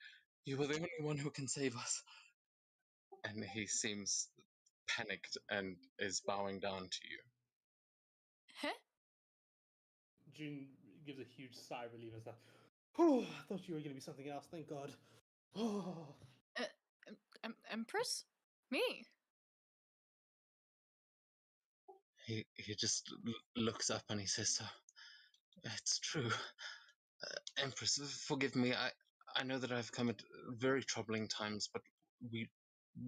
Speaker 3: You are the only one who can save us." And he seems panicked and is bowing down to you.
Speaker 5: Huh?
Speaker 1: June gives a huge sigh of relief and stuff. Oh, I thought you were gonna be something else. Thank God. Oh.
Speaker 5: Empress? Me?
Speaker 3: He just looks up and he says, "So, it's true. Empress, forgive me. I know that I've come at very troubling times, but we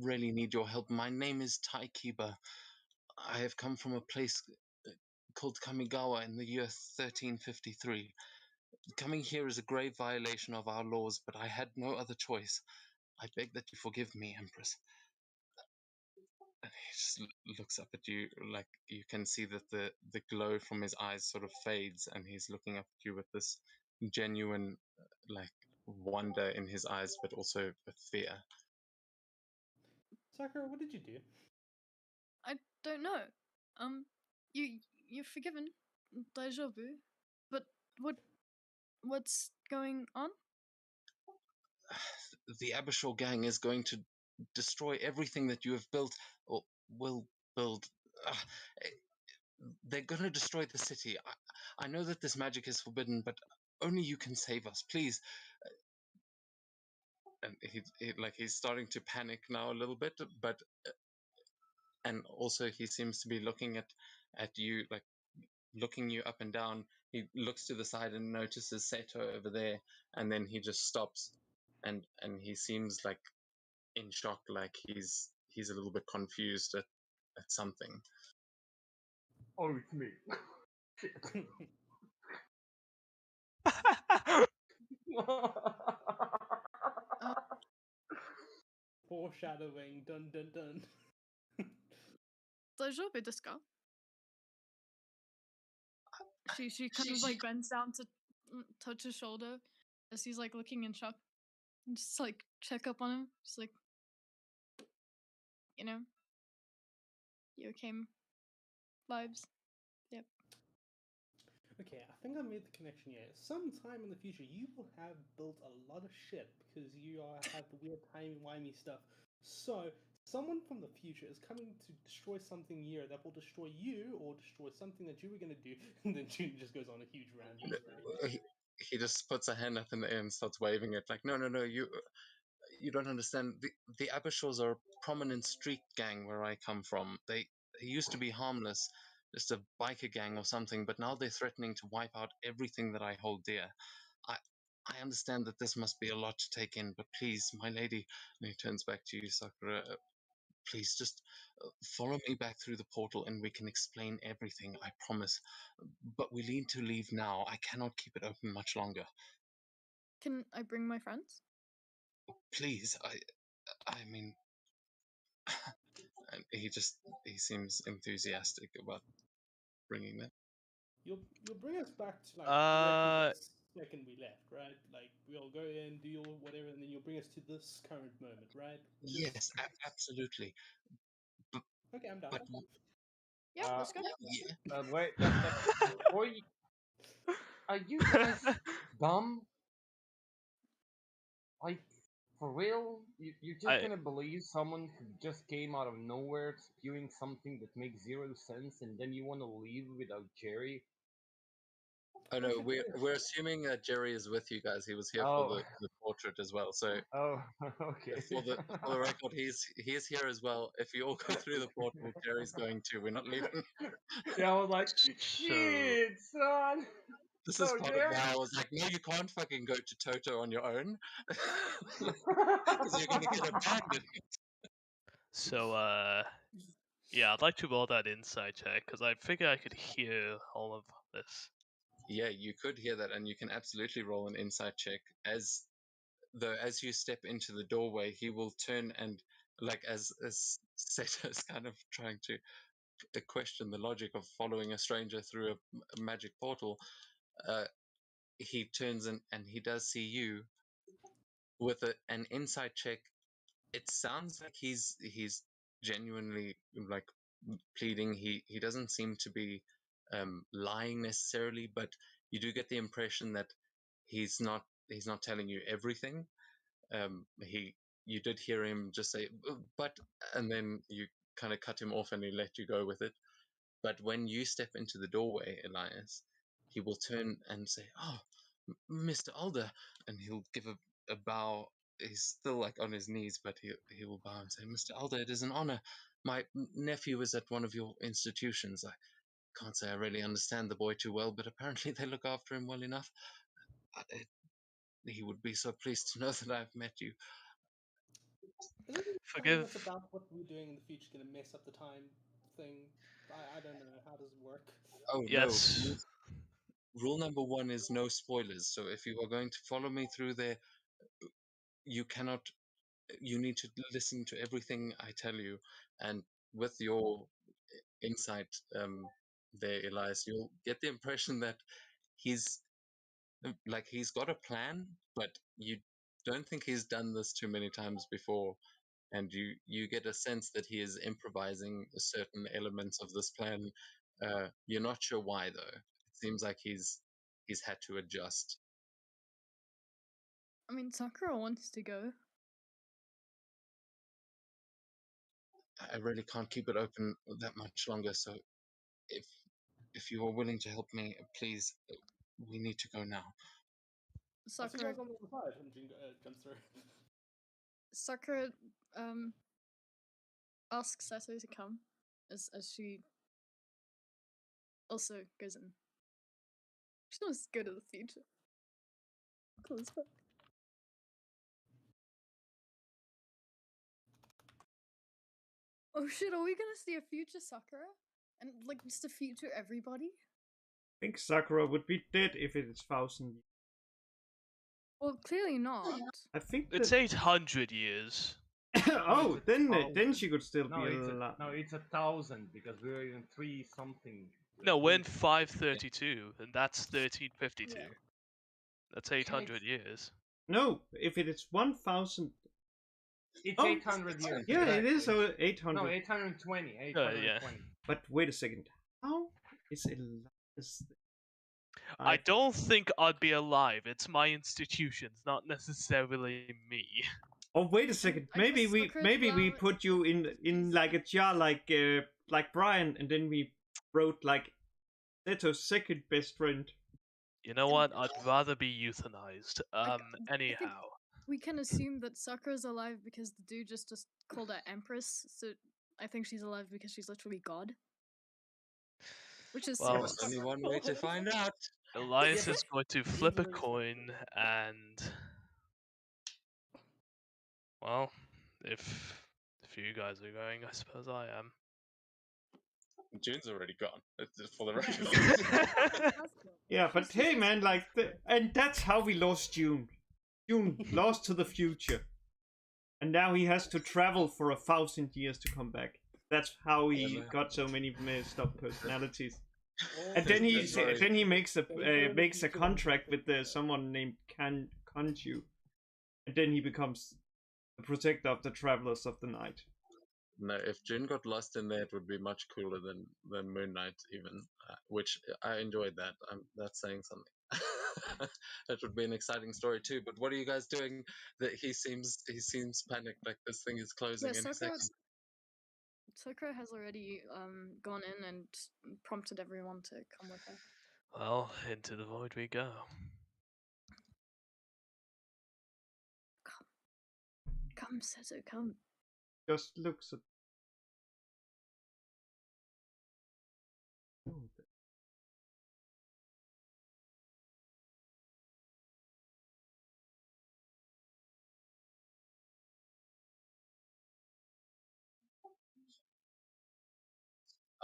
Speaker 3: really need your help. My name is Taikiba. I have come from a place called Kamigawa in the year 1353. Coming here is a grave violation of our laws, but I had no other choice. I beg that you forgive me, Empress." And he just looks up at you, like you can see that the glow from his eyes sort of fades, and he's looking up at you with this genuine, like, wonder in his eyes, but also with fear.
Speaker 1: Sakura, what did you do?
Speaker 5: I don't know. You're forgiven, daijoubu. But what's going on?
Speaker 3: The Abyssal gang is going to destroy everything that you have built or will build. They're going to destroy the city. I know that this magic is forbidden, but only you can save us, please. And he's starting to panic now a little bit, but and also he seems to be looking at you, like looking you up and down. He looks to the side and notices Seto over there, and then he just stops, and he seems like in shock, like he's a little bit confused at something.
Speaker 6: Oh, it's me.
Speaker 1: Foreshadowing, dun dun dun.
Speaker 5: Daijoubu desu ka? She kind of like bends down to touch his shoulder as he's like looking in shock. And just like check up on him. Just like, you know, you okay vibes. Yep.
Speaker 1: Okay, I think I made the connection here. Sometime in the future, you will have built a lot of shit because you have the weird timey-wimey stuff. So, someone from the future is coming to destroy something here that will destroy you or destroy something that you were going to do. And then June just goes on a huge rant.
Speaker 3: He just puts a hand up in the air and starts waving it, like, no, you don't understand. The Abyssals are a prominent street gang where I come from. They used to be harmless, just a biker gang or something, but now they're threatening to wipe out everything that I hold dear. I understand that this must be a lot to take in, but please, my lady, and he turns back to you, Sakura, please just follow me back through the portal and we can explain everything, I promise. But we need to leave now. I cannot keep it open much longer.
Speaker 5: Can I bring my friends?
Speaker 3: Please, I mean, and he seems enthusiastic about bringing them.
Speaker 1: You'll bring us back to like directly the second we left, right? Like we'll go in, do your whatever, and then you'll bring us to this current moment, right?
Speaker 3: Yes, absolutely.
Speaker 1: Okay, I'm down.
Speaker 3: But
Speaker 5: Yeah, let's go.
Speaker 3: yeah,
Speaker 6: Wait, before you, are you guys dumb? Like, for real? You're just gonna believe someone who just came out of nowhere spewing something that makes zero sense, and then you want to leave without Jerry?
Speaker 3: oh no, we're assuming that Jerry is with you guys. He was here for
Speaker 6: Oh,
Speaker 3: the portrait as well. So
Speaker 6: oh, okay.
Speaker 3: for the record, he's here as well. If you all go through the portal, Jerry's going too. We're not leaving.
Speaker 6: Yeah, I was like,
Speaker 4: So
Speaker 6: shit, son.
Speaker 3: This
Speaker 6: So
Speaker 3: is part of
Speaker 6: Jerry.
Speaker 3: why I was like, no, you can't fucking go to Toto on your own because you're gonna get abandoned.
Speaker 4: So yeah, I'd like to roll that insight check because I figure I could hear all of this.
Speaker 3: Yeah, you could hear that, and you can absolutely roll an insight check. As you step into the doorway, he will turn and, like, as Seta is kind of trying to question the logic of following a stranger through a magic portal, he turns and he does see you with an insight check. It sounds like he's genuinely, like, pleading. He doesn't seem to be lying necessarily, but you do get the impression that he's not telling you everything. You did hear him just say but, and then you kind of cut him off and he let you go with it. But when you step into the doorway, Elias, he will turn and say, oh, Mr. Alder, and he'll give a bow. He's still like on his knees, but he will bow and say, Mr. Alder, it is an honor. My nephew is at one of your institutions. I can't say I really understand the boy too well, but apparently they look after him well enough. He would be so pleased to know that I've met you.
Speaker 1: Isn't it telling us about what we're doing in the future going to mess up the time thing? I don't know. How does it work?
Speaker 3: Oh,
Speaker 4: Yes.
Speaker 3: no. Rule number 1 is no spoilers. So if you are going to follow me through there, you need to listen to everything I tell you. And with your insight there, Elias, you'll get the impression that he's he's got a plan, but you don't think he's done this too many times before, and you get a sense that he is improvising certain elements of this plan. You're not sure why though. It seems like he's had to adjust.
Speaker 5: I mean, Sakura wants to go.
Speaker 3: I really can't keep it open that much longer, so if you are willing to help me, please, we need to go now.
Speaker 1: I'll see you
Speaker 5: Sakura,
Speaker 1: guys on the other side. And Jin jumps through.
Speaker 5: Sakura, asks Seto to come as she also goes in. She wants to go to the future. Cool as fuck. Oh shit, are we gonna see a future Sakura? And like just a future everybody?
Speaker 2: I think Sakura would be dead if it is 1,000 years.
Speaker 5: Well, clearly not.
Speaker 2: I think
Speaker 4: It's 800 years.
Speaker 2: oh,
Speaker 6: it's a
Speaker 2: then she could still be alive.
Speaker 6: No, it's 1,000 because we're in 3 something.
Speaker 4: No, we're in 532, and that's 1352.
Speaker 5: Yeah.
Speaker 4: That's 800 years.
Speaker 2: No, if it is 1,000.
Speaker 6: It's
Speaker 2: Oh,
Speaker 6: 800 years.
Speaker 2: Yeah, it is
Speaker 6: exactly.
Speaker 2: 800.
Speaker 6: No, 820. 820.
Speaker 4: Yeah.
Speaker 2: But wait a second. How is Elias?
Speaker 4: I don't think I'd be alive. It's my institutions, not necessarily me.
Speaker 2: Oh, wait a second.
Speaker 5: I
Speaker 2: Maybe
Speaker 5: guess
Speaker 2: we
Speaker 5: Sakura's
Speaker 2: maybe we
Speaker 5: well-
Speaker 2: put you in like a jar like Brian, and then we wrote like Seto's second best friend.
Speaker 4: You know what? I'd rather be euthanized.
Speaker 5: I
Speaker 4: Anyhow.
Speaker 5: We can assume that Sakura's alive because the dude just called her Empress, so I think she's alive because she's literally God. Which is
Speaker 4: Well,
Speaker 3: There's only one way to find out.
Speaker 4: Elias is going to flip a
Speaker 1: Easily
Speaker 4: coin, and well, if you guys are going, I suppose I am.
Speaker 3: June's already gone. For the record.
Speaker 2: Yeah, but hey, man, like, and that's how we lost June. June lost to the future, and now he has to travel for 1,000 years to come back. That's how he got so many messed up personalities. And then he makes a contract with someone named Kanju, and then he becomes the protector of the travelers of the night.
Speaker 3: No, if Jin got lost in there, it would be much cooler than Moon Knight, even. Which I enjoyed that. That's saying something. That would be an exciting story too. But what are you guys doing? That he seems panicked, like this thing is closing in a second.
Speaker 5: Sakura has already gone in and prompted everyone to come with her.
Speaker 4: Well, into the void we go.
Speaker 5: Come, Seto, come.
Speaker 2: Just looks at.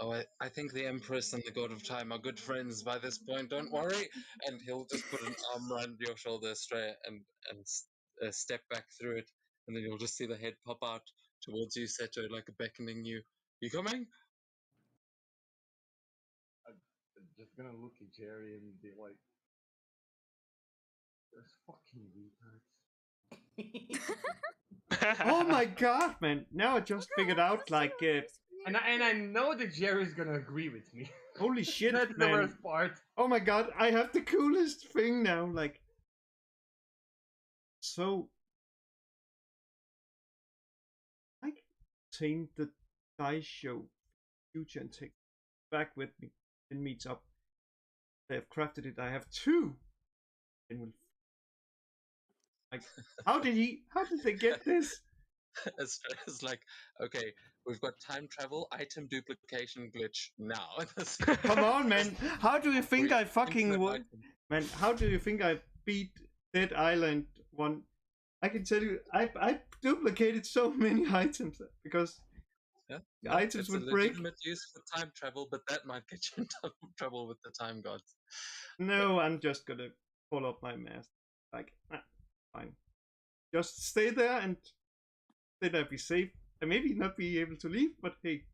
Speaker 3: Oh, I think the Empress and the God of Time are good friends by this point. Don't worry. And he'll just put an arm around your shoulder straight and step back through it, and then you'll just see the head pop out towards you, Seto, like beckoning you. You coming?
Speaker 6: I'm just gonna look at Jerry and be like, "Those fucking retards."
Speaker 2: Oh my god, man! Now I just figured out, like,
Speaker 6: And I know that Jerry's gonna agree with me.
Speaker 2: holy shit,
Speaker 6: That's the
Speaker 2: man!
Speaker 6: worst part.
Speaker 2: Oh my god, I have the coolest thing now, like. So, I can obtain the dice show future and take it back with me and meet up. I have crafted it. I have 2, and will. Like, how did they get this?
Speaker 3: It's like, okay, we've got time travel, item duplication glitch now.
Speaker 2: Come on, man! How do you think I fucking
Speaker 3: insert
Speaker 2: won?
Speaker 3: item.
Speaker 2: Man, how do you think I beat Dead Island 1? I can tell you, I duplicated so many items because
Speaker 3: Yeah,
Speaker 2: items
Speaker 3: it's
Speaker 2: would
Speaker 3: a
Speaker 2: break.
Speaker 3: legitimate use for time travel, but that might get you into trouble with the time gods.
Speaker 2: No, I'm just gonna pull up my mask. Like, fine. Just stay there and stay there, be safe. And maybe not be able to leave, but hey,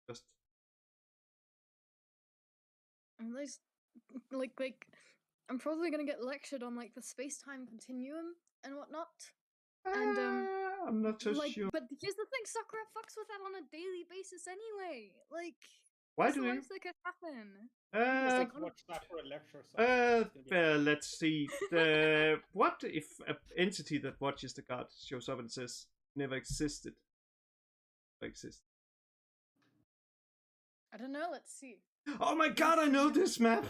Speaker 2: Just
Speaker 5: And those, like, I'm probably gonna get lectured on like the space-time continuum and whatnot. And
Speaker 2: I'm not so
Speaker 5: like,
Speaker 2: sure.
Speaker 5: but here's the thing: Sakura fucks with that on a daily basis anyway. Like,
Speaker 2: Why
Speaker 5: what's
Speaker 2: do
Speaker 5: the
Speaker 2: you?
Speaker 5: worst that could happen?
Speaker 1: Let's
Speaker 5: like,
Speaker 1: watch Sakura lecture. It's gonna be
Speaker 2: Well, let's see. What if an entity that watches the god shows up and says never existed? Never existed.
Speaker 5: I don't know. Let's see.
Speaker 2: Oh my god, I know this map!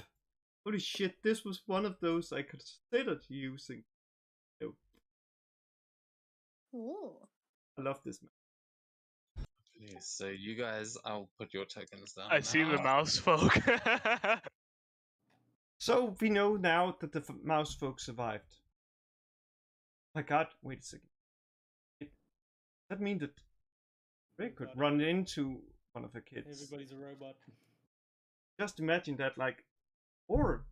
Speaker 2: Holy shit, this was one of those I considered using. Oh,
Speaker 5: Ooh.
Speaker 2: I love this map.
Speaker 3: Please, so you guys, I'll put your tokens down.
Speaker 4: I see the
Speaker 3: now.
Speaker 4: mouse folk.
Speaker 2: So we know now that the mouse folk survived. My god, wait a second. Does that mean that Ray could run into one of the kids?
Speaker 1: Everybody's a robot.
Speaker 2: Just imagine that, like, or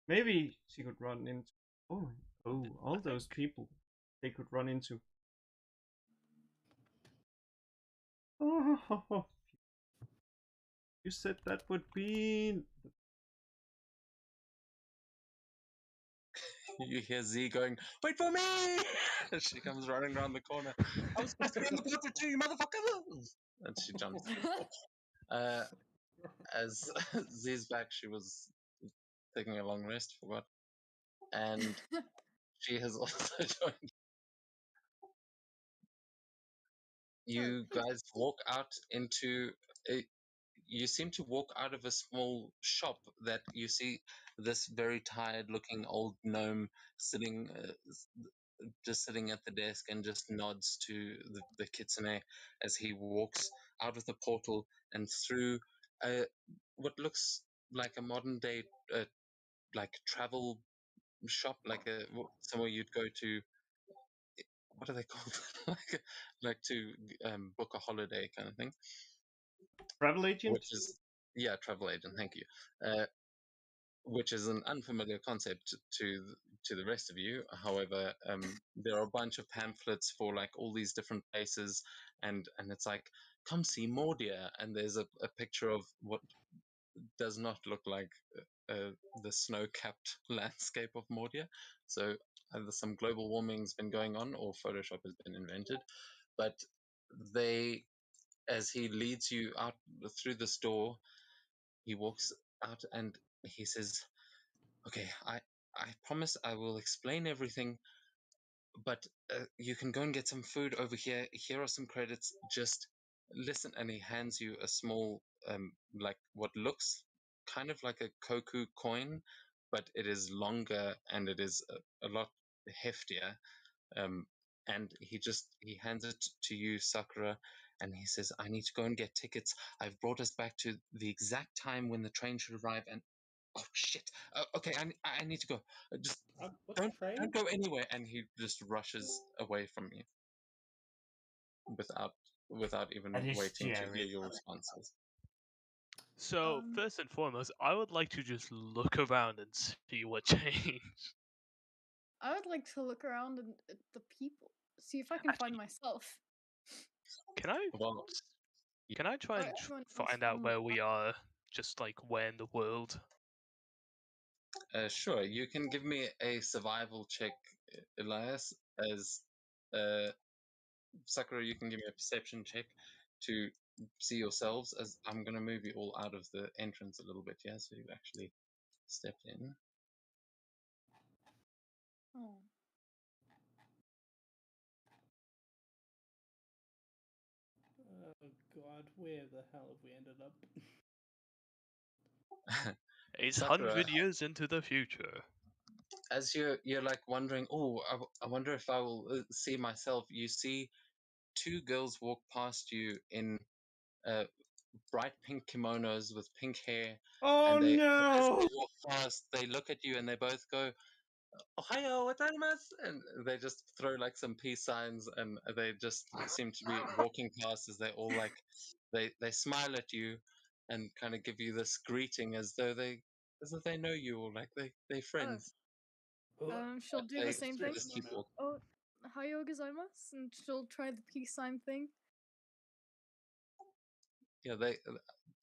Speaker 2: maybe she could run into. All those people they could run into. Oh, you said that would be.
Speaker 3: You hear Z going, "Wait for me!" As she comes running around the corner. I was supposed to be in the portrait too, you motherfucker! And she jumps. As Z's back, she was taking a long rest, forgot. And she has also joined. You guys walk out into a. You seem to walk out of a small shop that you see this very tired looking old gnome sitting just sitting at the desk and just nods to the kitsune as he walks out of the portal and through what looks like a modern day like travel shop, like somewhere you'd go to. What are they called? like to book a holiday kind of thing.
Speaker 2: Travel agent?
Speaker 3: Which is travel agent. Thank you. Which is an unfamiliar concept to the rest of you. However, there are a bunch of pamphlets for like all these different places, and it's like, come see Mordia, and there's a picture of what does not look like the snow-capped landscape of Mordia. So either some global warming's been going on, or Photoshop has been invented. But as he leads you out through this door, he walks out and he says, "Okay, I promise I will explain everything, but you can go and get some food over here. Here are some credits. Just listen." And he hands you a small, like what looks kind of like a koku coin, but it is longer and it is a lot heftier. And he hands it to you, Sakura, and he says, "I need to go and get tickets. I've brought us back to the exact time when the train should arrive, and oh shit, okay, I need to go. Just
Speaker 1: What's the train?
Speaker 3: don't go anywhere." And he just rushes away from you without even
Speaker 6: That is
Speaker 3: waiting to
Speaker 6: scary.
Speaker 3: hear your responses.
Speaker 4: So first and foremost, I would like to just look around and see what changed.
Speaker 5: I would like to look around and at the people, see if I can find myself.
Speaker 4: Can I?
Speaker 3: Well,
Speaker 4: Can I try
Speaker 5: Or
Speaker 4: and
Speaker 5: everyone else
Speaker 4: find out
Speaker 5: from
Speaker 4: where we are? Just like where in the world?
Speaker 3: sure, you can give me a survival check, Elias. As Sakura, you can give me a perception check to see yourselves. As I'm going to move you all out of the entrance a little bit, yeah, so you actually stepped in.
Speaker 5: Oh.
Speaker 1: Oh god, where the hell have we ended up?
Speaker 4: 800 years into the future.
Speaker 3: As you're like wondering, I wonder if I will see myself. You see two girls walk past you in bright pink kimonos with pink hair,
Speaker 2: Oh
Speaker 3: and as
Speaker 2: no!
Speaker 3: they walk past, they look at you and they both go, "Ohayo gozaimasu," and they just throw like some peace signs, and they just seem to be walking past as they all like they smile at you and kind of give you this greeting as though they know you, or like they friends.
Speaker 5: She'll do
Speaker 3: They
Speaker 5: the same thing.
Speaker 3: just keep walking.
Speaker 5: Oh, hayo gozaimasu, and she'll try the peace sign thing.
Speaker 3: yeah,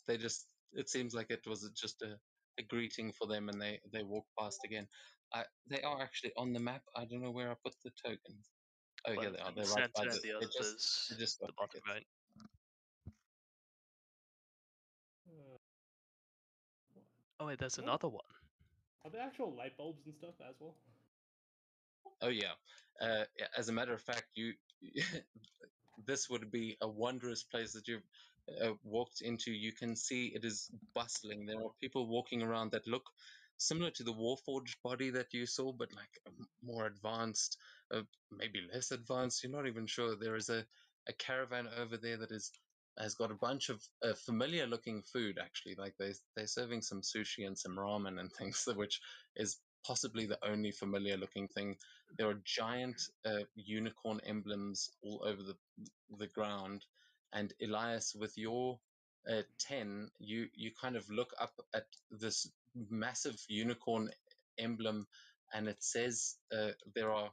Speaker 3: they just, it seems like it was just a greeting for them, and they walk past again. They are actually on the map. I don't know where I put the tokens. Oh, here
Speaker 4: One
Speaker 3: they are.
Speaker 4: in
Speaker 3: They're
Speaker 4: the
Speaker 3: right by
Speaker 4: center and the
Speaker 3: they
Speaker 4: others
Speaker 3: just got
Speaker 4: the bottom
Speaker 3: tickets.
Speaker 4: right. Oh wait, there's
Speaker 1: What?
Speaker 4: another one.
Speaker 1: Are there actual light bulbs and stuff as well?
Speaker 3: Oh yeah. As a matter of fact, you this would be a wondrous place that you've walked into. You can see it is bustling. There are people walking around that look similar to the Warforged body that you saw, but like more advanced, maybe less advanced. You're not even sure. There is a caravan over there that has got a bunch of familiar looking food, actually. Like they're serving some sushi and some ramen and things, which is possibly the only familiar looking thing. There are giant unicorn emblems all over the ground. And Elias, with your 10, you kind of look up at this massive unicorn emblem, and it says there are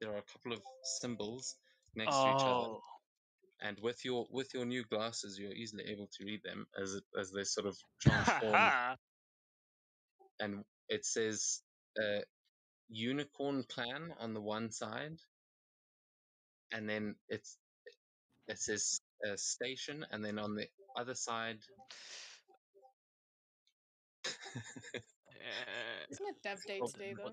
Speaker 3: a couple of symbols next to each other.
Speaker 4: Oh,
Speaker 3: And with your new glasses, you're easily able to read them as they sort of transform. And it says Unicorn Clan on the one side, and then it says station, and then on the other side.
Speaker 5: Isn't it Dev Day today though?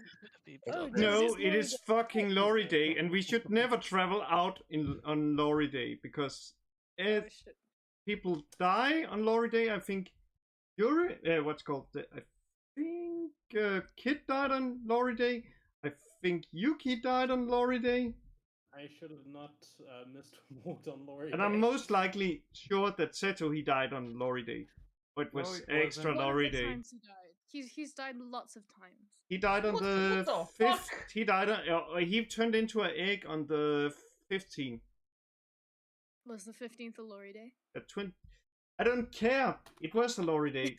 Speaker 5: Oh,
Speaker 3: There
Speaker 5: no,
Speaker 3: is.
Speaker 2: No,
Speaker 5: just
Speaker 2: it
Speaker 5: Lori
Speaker 2: is
Speaker 5: Day.
Speaker 2: fucking Lorry Day, and we should never travel out on Lorry Day because
Speaker 5: Oh
Speaker 2: if
Speaker 5: shit.
Speaker 2: people die on Lorry Day, I think Yuri, what's called I think Kid died on Lorry Day. I think Yuki died on Lorry Day.
Speaker 1: I should have not missed walked on Lori.
Speaker 2: And I'm most likely sure that Seto he died on Lorry Day. But
Speaker 6: No,
Speaker 2: was
Speaker 6: it
Speaker 2: extra
Speaker 6: wasn't.
Speaker 5: One of
Speaker 2: Lorry
Speaker 5: the
Speaker 2: Day.
Speaker 5: times he died. He's died lots of times.
Speaker 2: He died on
Speaker 6: What
Speaker 2: the
Speaker 6: the
Speaker 2: 5th.
Speaker 6: fuck?
Speaker 2: He died on. He turned into an egg on the 15th.
Speaker 5: Was the 15th a Lori Day?
Speaker 2: I don't care. It was a Lorry Day.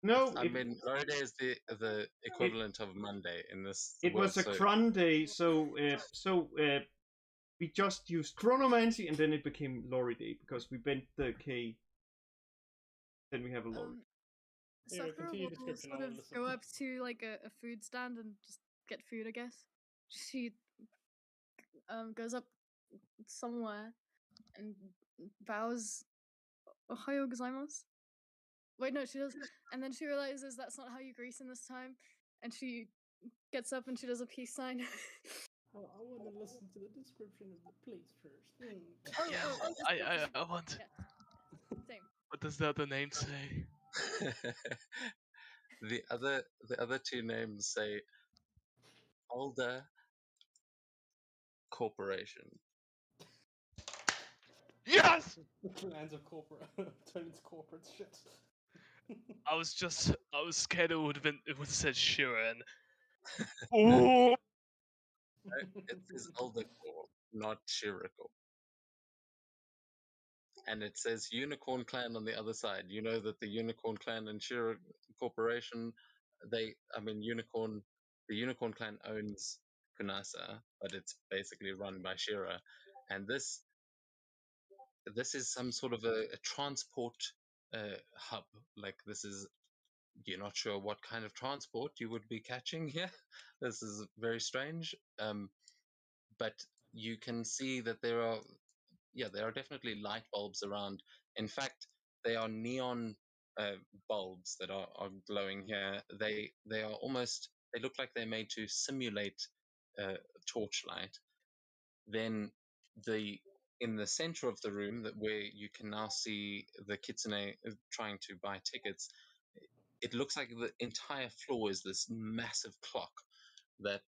Speaker 2: No,
Speaker 3: I mean, Lorry Day is the equivalent of Monday in this
Speaker 2: it
Speaker 3: world.
Speaker 2: was a
Speaker 3: So
Speaker 2: Cron Day, so we just used Chronomancy and then it became Lorry Day because we bent the K. Then we have a Lorry.
Speaker 1: Here,
Speaker 5: Sakura
Speaker 1: continue
Speaker 5: will
Speaker 1: description,
Speaker 5: sort
Speaker 1: I
Speaker 5: of
Speaker 1: will listen.
Speaker 5: go up to like a food stand and just get food, I guess. She goes up somewhere and bows Ohayo gozaimasu. Wait, no, she does, and then she realizes that's not how you greet him this time, and she gets up and she does a peace sign.
Speaker 1: I want to listen to the description of the place first.
Speaker 4: Yeah, I want.
Speaker 5: Yeah, same.
Speaker 4: What does the other name say?
Speaker 3: the other two names say Alda Corporation.
Speaker 4: Yes!
Speaker 1: Plans of corporate, turn into corporate shit.
Speaker 4: I was scared it would have said Shiren. Ooh!
Speaker 3: It says Alda Corp, not Shiriko. And it says Unicorn Clan on the other side. You know that the Unicorn Clan and Shira Corporation, the Unicorn Clan owns Kunasa, but it's basically run by Shira. And this is some sort of a transport hub. Like this is, you're not sure what kind of transport you would be catching here. This is very strange. But you can see that there are definitely light bulbs around. In fact, they are neon bulbs that are glowing here. They are almost, they look like they're made to simulate torchlight. Then in the center of the room, that where you can now see the kitsune trying to buy tickets, it looks like the entire floor is this massive clock that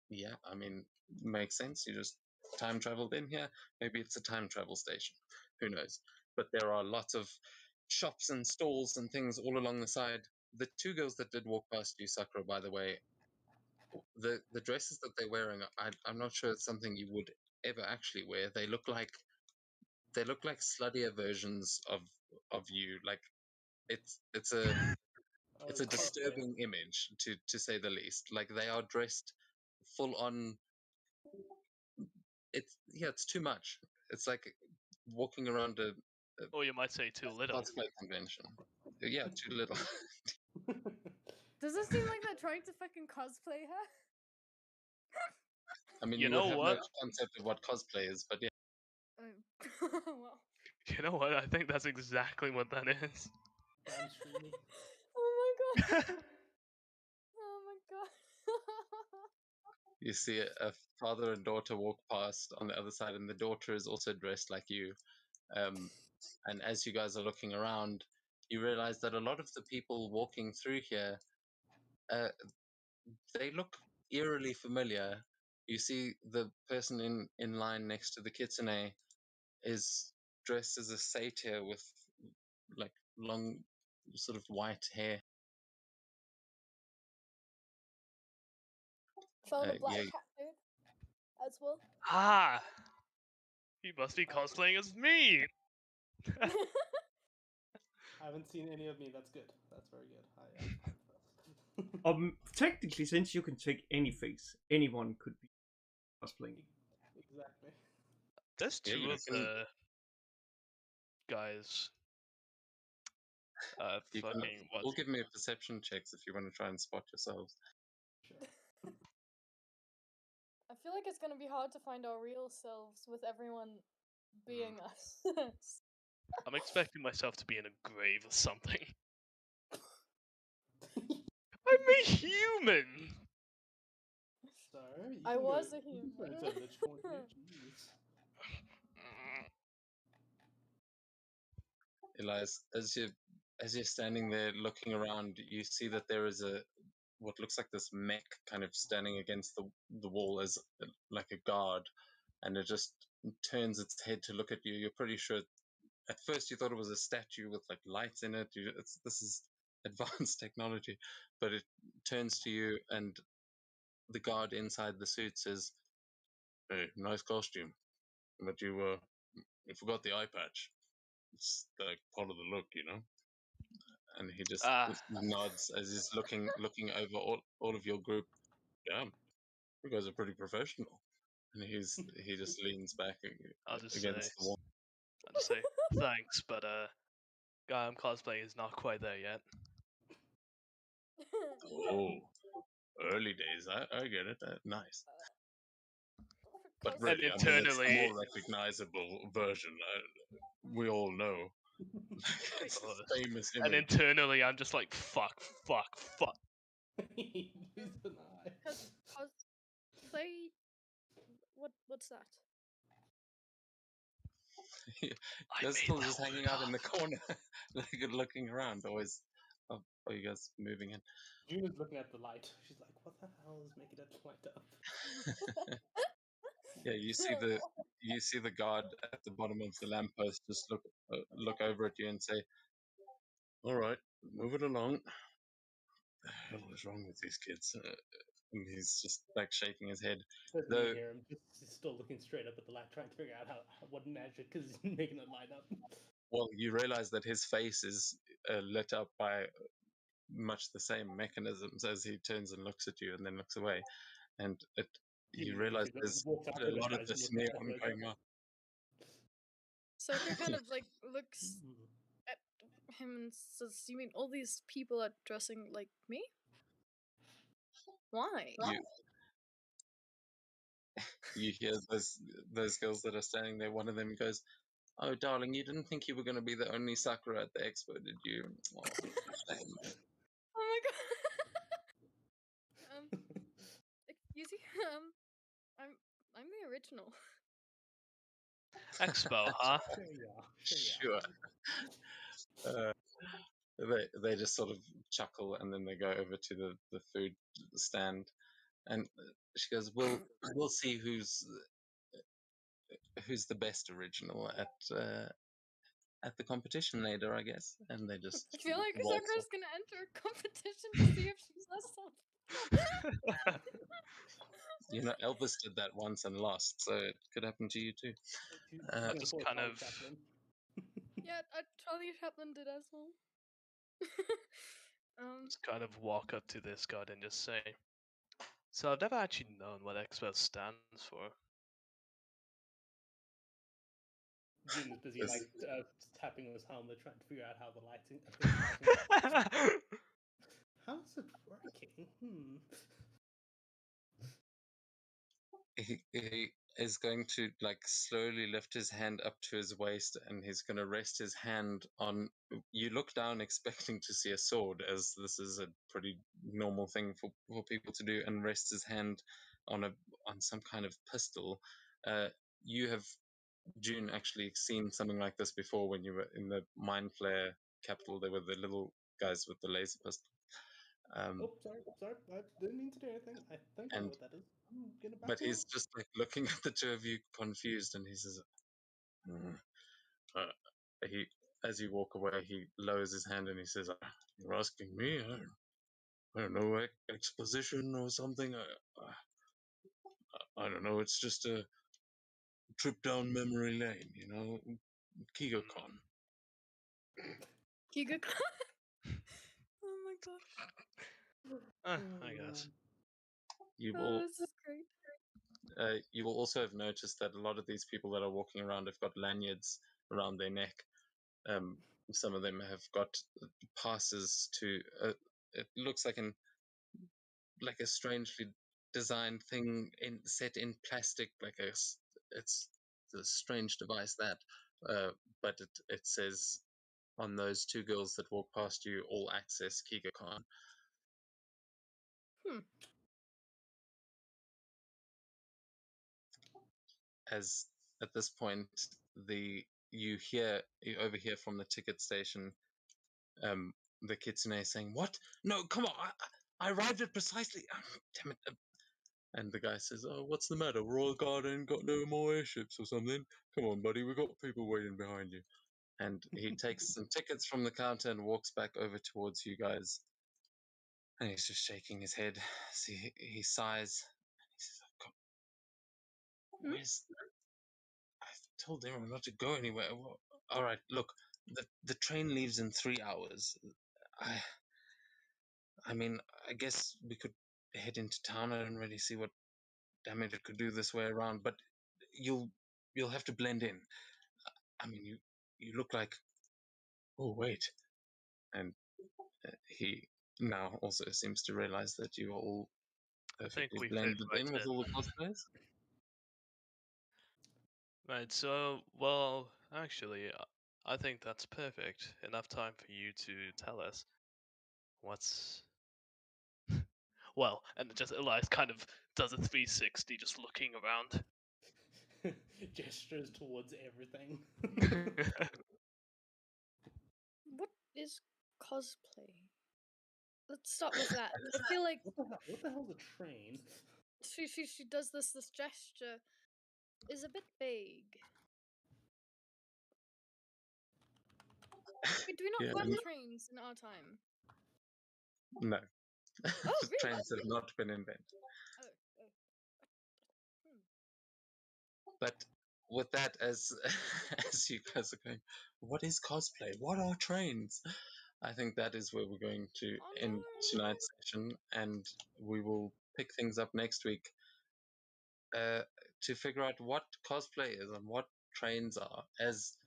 Speaker 3: yeah, I mean, makes sense. You just time traveled in here. Maybe it's a time travel station. Who knows? But there are lots of shops and stalls and things all along the side. The two girls that did walk past you, Sakura, by the way, the dresses that they're wearing, I'm not sure it's something you would ever actually wear. They look like sluttier versions of you. Like it's a it's a disturbing image to say the least. Like they are dressed full on. It's too much. it's like walking around a
Speaker 4: Or you might say too little.
Speaker 3: cosplay convention. Yeah, too little.
Speaker 5: Does it seem like they're trying to fucking cosplay her?
Speaker 3: I mean,
Speaker 4: You
Speaker 3: you would
Speaker 4: know
Speaker 3: have
Speaker 4: what?
Speaker 3: no concept of what cosplay is, but yeah.
Speaker 5: Well.
Speaker 4: You know what? I think that's exactly what that is.
Speaker 1: I'm streaming.
Speaker 5: Oh my god. Oh my god.
Speaker 3: You see a father and daughter walk past on the other side, and the daughter is also dressed like you. And as you guys are looking around, you realize that a lot of the people walking through here, they look eerily familiar. You see the person in line next to the kitsune is dressed as a satyr with like long, sort of white hair.
Speaker 7: Found a black
Speaker 3: Yeah,
Speaker 7: cat dude as well.
Speaker 4: Ah! He must be cosplaying as me!
Speaker 1: I haven't seen any of me. That's good. That's very good. I'm fine with that.
Speaker 2: Technically, since you can take any face, anyone could be cosplaying.
Speaker 1: Exactly.
Speaker 4: There's
Speaker 3: Yeah,
Speaker 4: two
Speaker 3: you
Speaker 4: of
Speaker 3: can-
Speaker 4: the guys.
Speaker 3: you can
Speaker 4: Fucking what?
Speaker 3: all give me a perception checks if you want to try and spot yourselves.
Speaker 1: Sure.
Speaker 7: I feel like it's gonna be hard to find our real selves with everyone being us.
Speaker 4: I'm expecting myself to be in a grave or something. I'm a human!
Speaker 1: So you
Speaker 7: I
Speaker 1: can
Speaker 7: was
Speaker 1: go,
Speaker 7: a
Speaker 1: you can turn
Speaker 7: human.
Speaker 1: into a lich point here. Jeez.
Speaker 3: Elias, as you're standing there looking around, you see that there is what looks like this mech kind of standing against the wall as like a guard, and it just turns its head to look at you. You're pretty sure at first you thought it was a statue with like lights in it. This is advanced technology, but it turns to you, and the guard inside the suit says, "Hey, nice costume, but you forgot the eye patch. It's like part of the look, you know." And he just nods as he's looking over all of your group. Yeah, you guys are pretty professional. And he just leans back
Speaker 4: I'll just
Speaker 3: against the wall.
Speaker 4: say thanks, but guy I'm cosplaying is not quite there yet.
Speaker 3: Oh, early days. I get it. Nice. But
Speaker 7: Cos-
Speaker 3: really,
Speaker 4: And
Speaker 3: I mean, it's the
Speaker 4: internally-
Speaker 3: more recognizable version. We all know. It's a famous
Speaker 4: And
Speaker 3: image.
Speaker 4: internally, I'm just like, fuck.
Speaker 1: Use an eye.
Speaker 7: Cosplay. What's that?
Speaker 3: They're
Speaker 4: made
Speaker 3: still
Speaker 4: that
Speaker 3: just hanging
Speaker 4: word
Speaker 3: out in the
Speaker 4: up.
Speaker 3: corner, like looking around. Always. Oh, are you guys moving in?
Speaker 1: June is looking at the light. She's like, "What the hell is making it light up?"
Speaker 3: Yeah, you see the guard at the bottom of the lamppost just look over at you and say, "All right, move it along." The hell is wrong with these kids? And he's just like shaking his head.
Speaker 1: Doesn't
Speaker 3: Though,
Speaker 1: hear him. Just still looking straight up at the light, trying to figure out what magic is making it light up.
Speaker 3: well, you realize that his face is lit up by much the same mechanisms as he turns and looks at you and then looks away, and you realize there's
Speaker 1: Walks up
Speaker 3: quite
Speaker 1: to
Speaker 3: a
Speaker 1: the
Speaker 3: lot of
Speaker 1: guys
Speaker 3: this
Speaker 1: and looks at
Speaker 3: neon
Speaker 1: the
Speaker 3: going on.
Speaker 5: Soko kind of like looks at him and says, "You mean all these people are dressing like me? Why?"
Speaker 3: You hear those girls that are standing there. One of them goes, "Oh, darling, you didn't think you were going to be the only Sakura at the expo, did you?" Oh, shame.
Speaker 5: Oh my god. Excuse you. I'm the original.
Speaker 4: Expo, huh?
Speaker 3: Sure. They just sort of chuckle and then they go over to the food stand, and she goes, "We'll see who's the best original at the competition later, I guess." And they just
Speaker 5: I feel like
Speaker 3: waltz
Speaker 5: Sakura's
Speaker 3: off.
Speaker 5: gonna enter a competition to see if she's herself.
Speaker 3: You know, Elvis did that once and lost, so it could happen to you too.
Speaker 4: Just kind of-
Speaker 5: Yeah, Charlie Chaplin did as well.
Speaker 4: Just kind of walk up to this guy and just say, "So I've never actually known what Expo stands for."
Speaker 1: Jin is busy
Speaker 3: Yes.
Speaker 1: tapping his helmet, trying to figure out how the lighting. How's it working?
Speaker 3: He is going to like slowly lift his hand up to his waist, and he's going to rest his hand on. You look down expecting to see a sword, as this is a pretty normal thing for people to do, and rest his hand on some kind of pistol. You have, June, actually seen something like this before when you were in the Mind Flare capital. There were the little guys with the laser pistol.
Speaker 1: Oh, sorry. I didn't mean to do anything. I think I know
Speaker 3: And
Speaker 1: what that is. I'm gonna back
Speaker 3: but
Speaker 1: away.
Speaker 3: he's just like looking at the two of you confused, and he says, he, as you walk away, he lowers his hand and he says, "You're asking me? I don't know, exposition or something. I don't know. It's just a trip down memory lane, you know, KigoCon."
Speaker 5: Giga. Oh my gosh.
Speaker 4: I guess.
Speaker 3: You
Speaker 5: Oh,
Speaker 3: will,
Speaker 5: this is great.
Speaker 3: you will also have noticed that a lot of these people that are walking around have got lanyards around their neck. Some of them have got passes to. It looks like a strangely designed thing set in plastic, it's a strange device that, but it says on those two girls that walk past you, all access KigoCon. As at this point, you overhear from the ticket station, the kitsune saying, "What? No, come on! I arrived at precisely. Damn it!" And the guy says, "Oh, what's the matter? Royal Guard ain't got no more airships or something? Come on, buddy, we got people waiting behind you." And he takes some tickets from the counter and walks back over towards you guys. And he's just shaking his head. See, he sighs. And he says, "Oh, God, where's? I told everyone not to go anywhere. Well, all right, look, the train leaves in 3 hours. I mean, I guess we could head into town. I don't really see what damage it could do this way around, but you'll have to blend in. I mean, you look like. Oh wait," and he now also seems to realize that you are all
Speaker 4: I think
Speaker 3: perfectly
Speaker 4: we fit
Speaker 3: blended
Speaker 4: right
Speaker 3: in with
Speaker 4: in.
Speaker 3: all the cosplayers.
Speaker 4: Right, so, well, actually, I think that's perfect. Enough time for you to tell us what's. Well, and just Elias kind of does a 360, just looking around.
Speaker 1: Gestures towards everything.
Speaker 5: What is cosplay? Let's start with that. I feel like
Speaker 1: What the hell's a train?
Speaker 5: she does this gesture is a bit vague. Wait, do we not
Speaker 3: Yeah,
Speaker 5: run trains in our time?
Speaker 3: no.
Speaker 5: Oh, really?
Speaker 3: Trains have not been invented.
Speaker 5: Oh.
Speaker 3: But with that, as as you guys are going, what is cosplay? What are trains? I think that is where we're going to
Speaker 5: Oh,
Speaker 3: end
Speaker 5: no.
Speaker 3: tonight's session, and we will pick things up next week to figure out what cosplay is and what trains are. As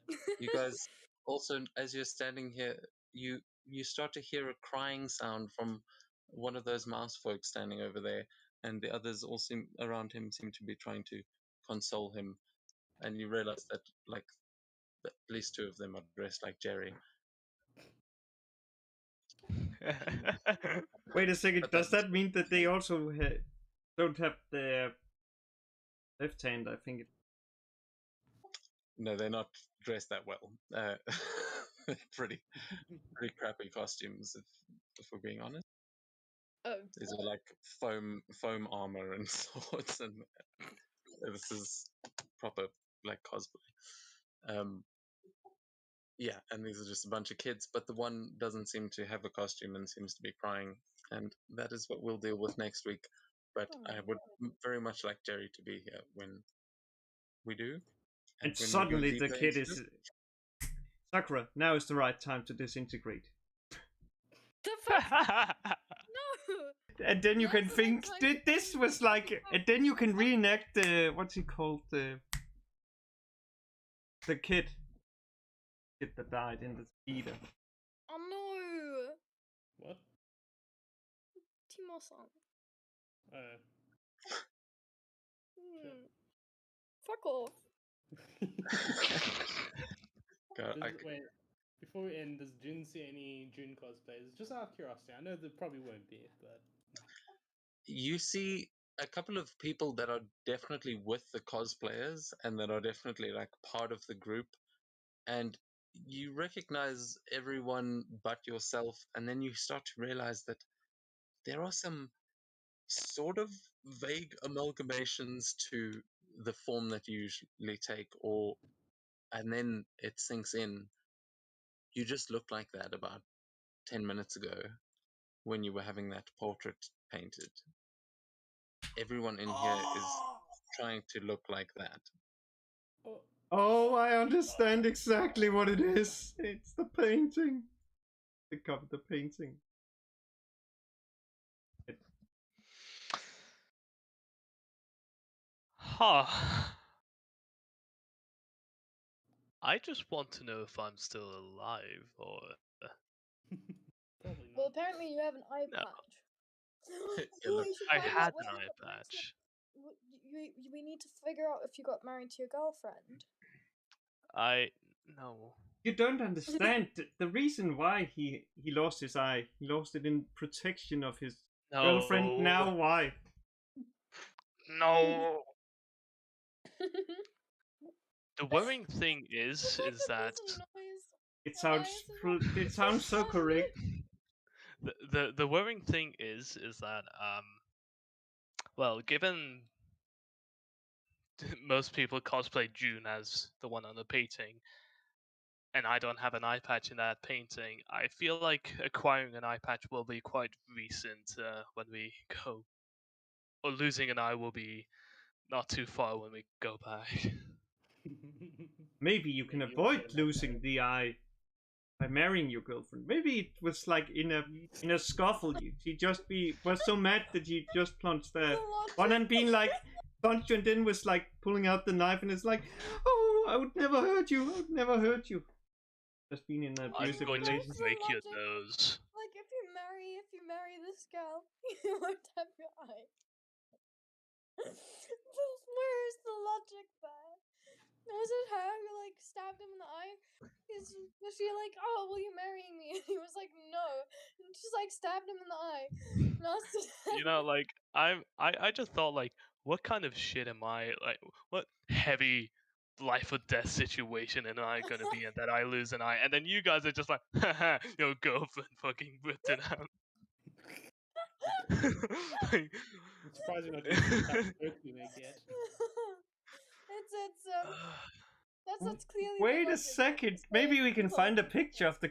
Speaker 3: you guys also, as you're standing here, you start to hear a crying sound from one of those mouse folk standing over there, and the others all around him seem to be trying to console him. And you realize that at least two of them are dressed like Jerry.
Speaker 2: Wait a second,
Speaker 3: But
Speaker 2: does
Speaker 3: that is
Speaker 2: that mean that they also don't have the left hand? I think it.
Speaker 3: No, they're not dressed that well. Pretty crappy costumes, if we're being honest.
Speaker 5: Oh.
Speaker 3: These are like foam armor and swords, and this is proper like cosplay. Yeah, and these are just a bunch of kids, but the one doesn't seem to have a costume and seems to be crying, and that is what we'll deal with next week. But I would very much like Jerry to be here when we do.
Speaker 2: And
Speaker 3: when we go
Speaker 2: suddenly the
Speaker 3: deeper
Speaker 2: kid
Speaker 3: into
Speaker 2: is.
Speaker 3: this.
Speaker 2: Sakura, now is the right time to disintegrate.
Speaker 5: The fuck? No.
Speaker 2: And then you
Speaker 5: Now's
Speaker 2: can
Speaker 5: the right
Speaker 2: think
Speaker 5: time
Speaker 2: that this was like, and then you can reenact the what's it called, The kid that died in the theater.
Speaker 5: Oh no!
Speaker 1: What?
Speaker 5: Timo-san.
Speaker 1: Sure.
Speaker 5: Fuck off.
Speaker 3: God,
Speaker 1: Wait, before we end, does Jin see any Jun cosplays? Just out of curiosity. I know there probably won't be, but
Speaker 3: you see a couple of people that are definitely with the cosplayers and that are definitely like part of the group, and you recognize everyone but yourself, and then you start to realize that there are some sort of vague amalgamations to the form that you usually take, and then it sinks in. You just looked like that about 10 minutes ago when you were having that portrait painted. Everyone in here is trying to look like that.
Speaker 2: Oh, I understand exactly what it is. It's the painting. The painting.
Speaker 4: Huh. I just want to know if I'm still alive, or...
Speaker 1: probably
Speaker 5: Well,
Speaker 1: not.
Speaker 5: apparently you have an eye
Speaker 4: No.
Speaker 5: patch.
Speaker 3: Yeah, look,
Speaker 5: We should
Speaker 4: I
Speaker 5: find
Speaker 4: had
Speaker 5: out when
Speaker 4: an
Speaker 5: you
Speaker 4: eye
Speaker 5: got married to
Speaker 4: patch.
Speaker 5: we need to figure out if you got married to your girlfriend.
Speaker 4: No.
Speaker 2: You don't understand the reason why he lost his eye. He lost it in protection of his girlfriend. Now why?
Speaker 4: No. The worrying thing is that
Speaker 2: it sounds so correct.
Speaker 4: The worrying thing is that well, given most people cosplay June as the one on the painting, and I don't have an eye patch in that painting, I feel like acquiring an eye patch will be quite recent when we go, or losing an eye will be not too far when we go back.
Speaker 2: Maybe you can avoid losing the eye by marrying your girlfriend. Maybe it was like in a scuffle. She just was so mad that you just plunged one and being like punched, and then was like pulling out the knife and it's like, oh, I would never hurt you. I would never hurt you. Just being in an abusive relationship.
Speaker 4: Break your nose.
Speaker 5: Like if you marry this girl, you won't have your eye. Where is the logic there? Was it her who like stabbed him in the eye? Was she like, oh, will you marry me? And he was like, no. And just like stabbed him in the eye.
Speaker 4: You know, like I just thought, like, what kind of shit am I, like, what heavy life or death situation am I gonna be in that I lose an eye? And then you guys are just like, haha, your girlfriend fucking ripped it out.
Speaker 1: I'm surprised you're not doing some kind of joke you make yet.
Speaker 5: That's clearly.
Speaker 2: Wait a second. Maybe we can find a picture of the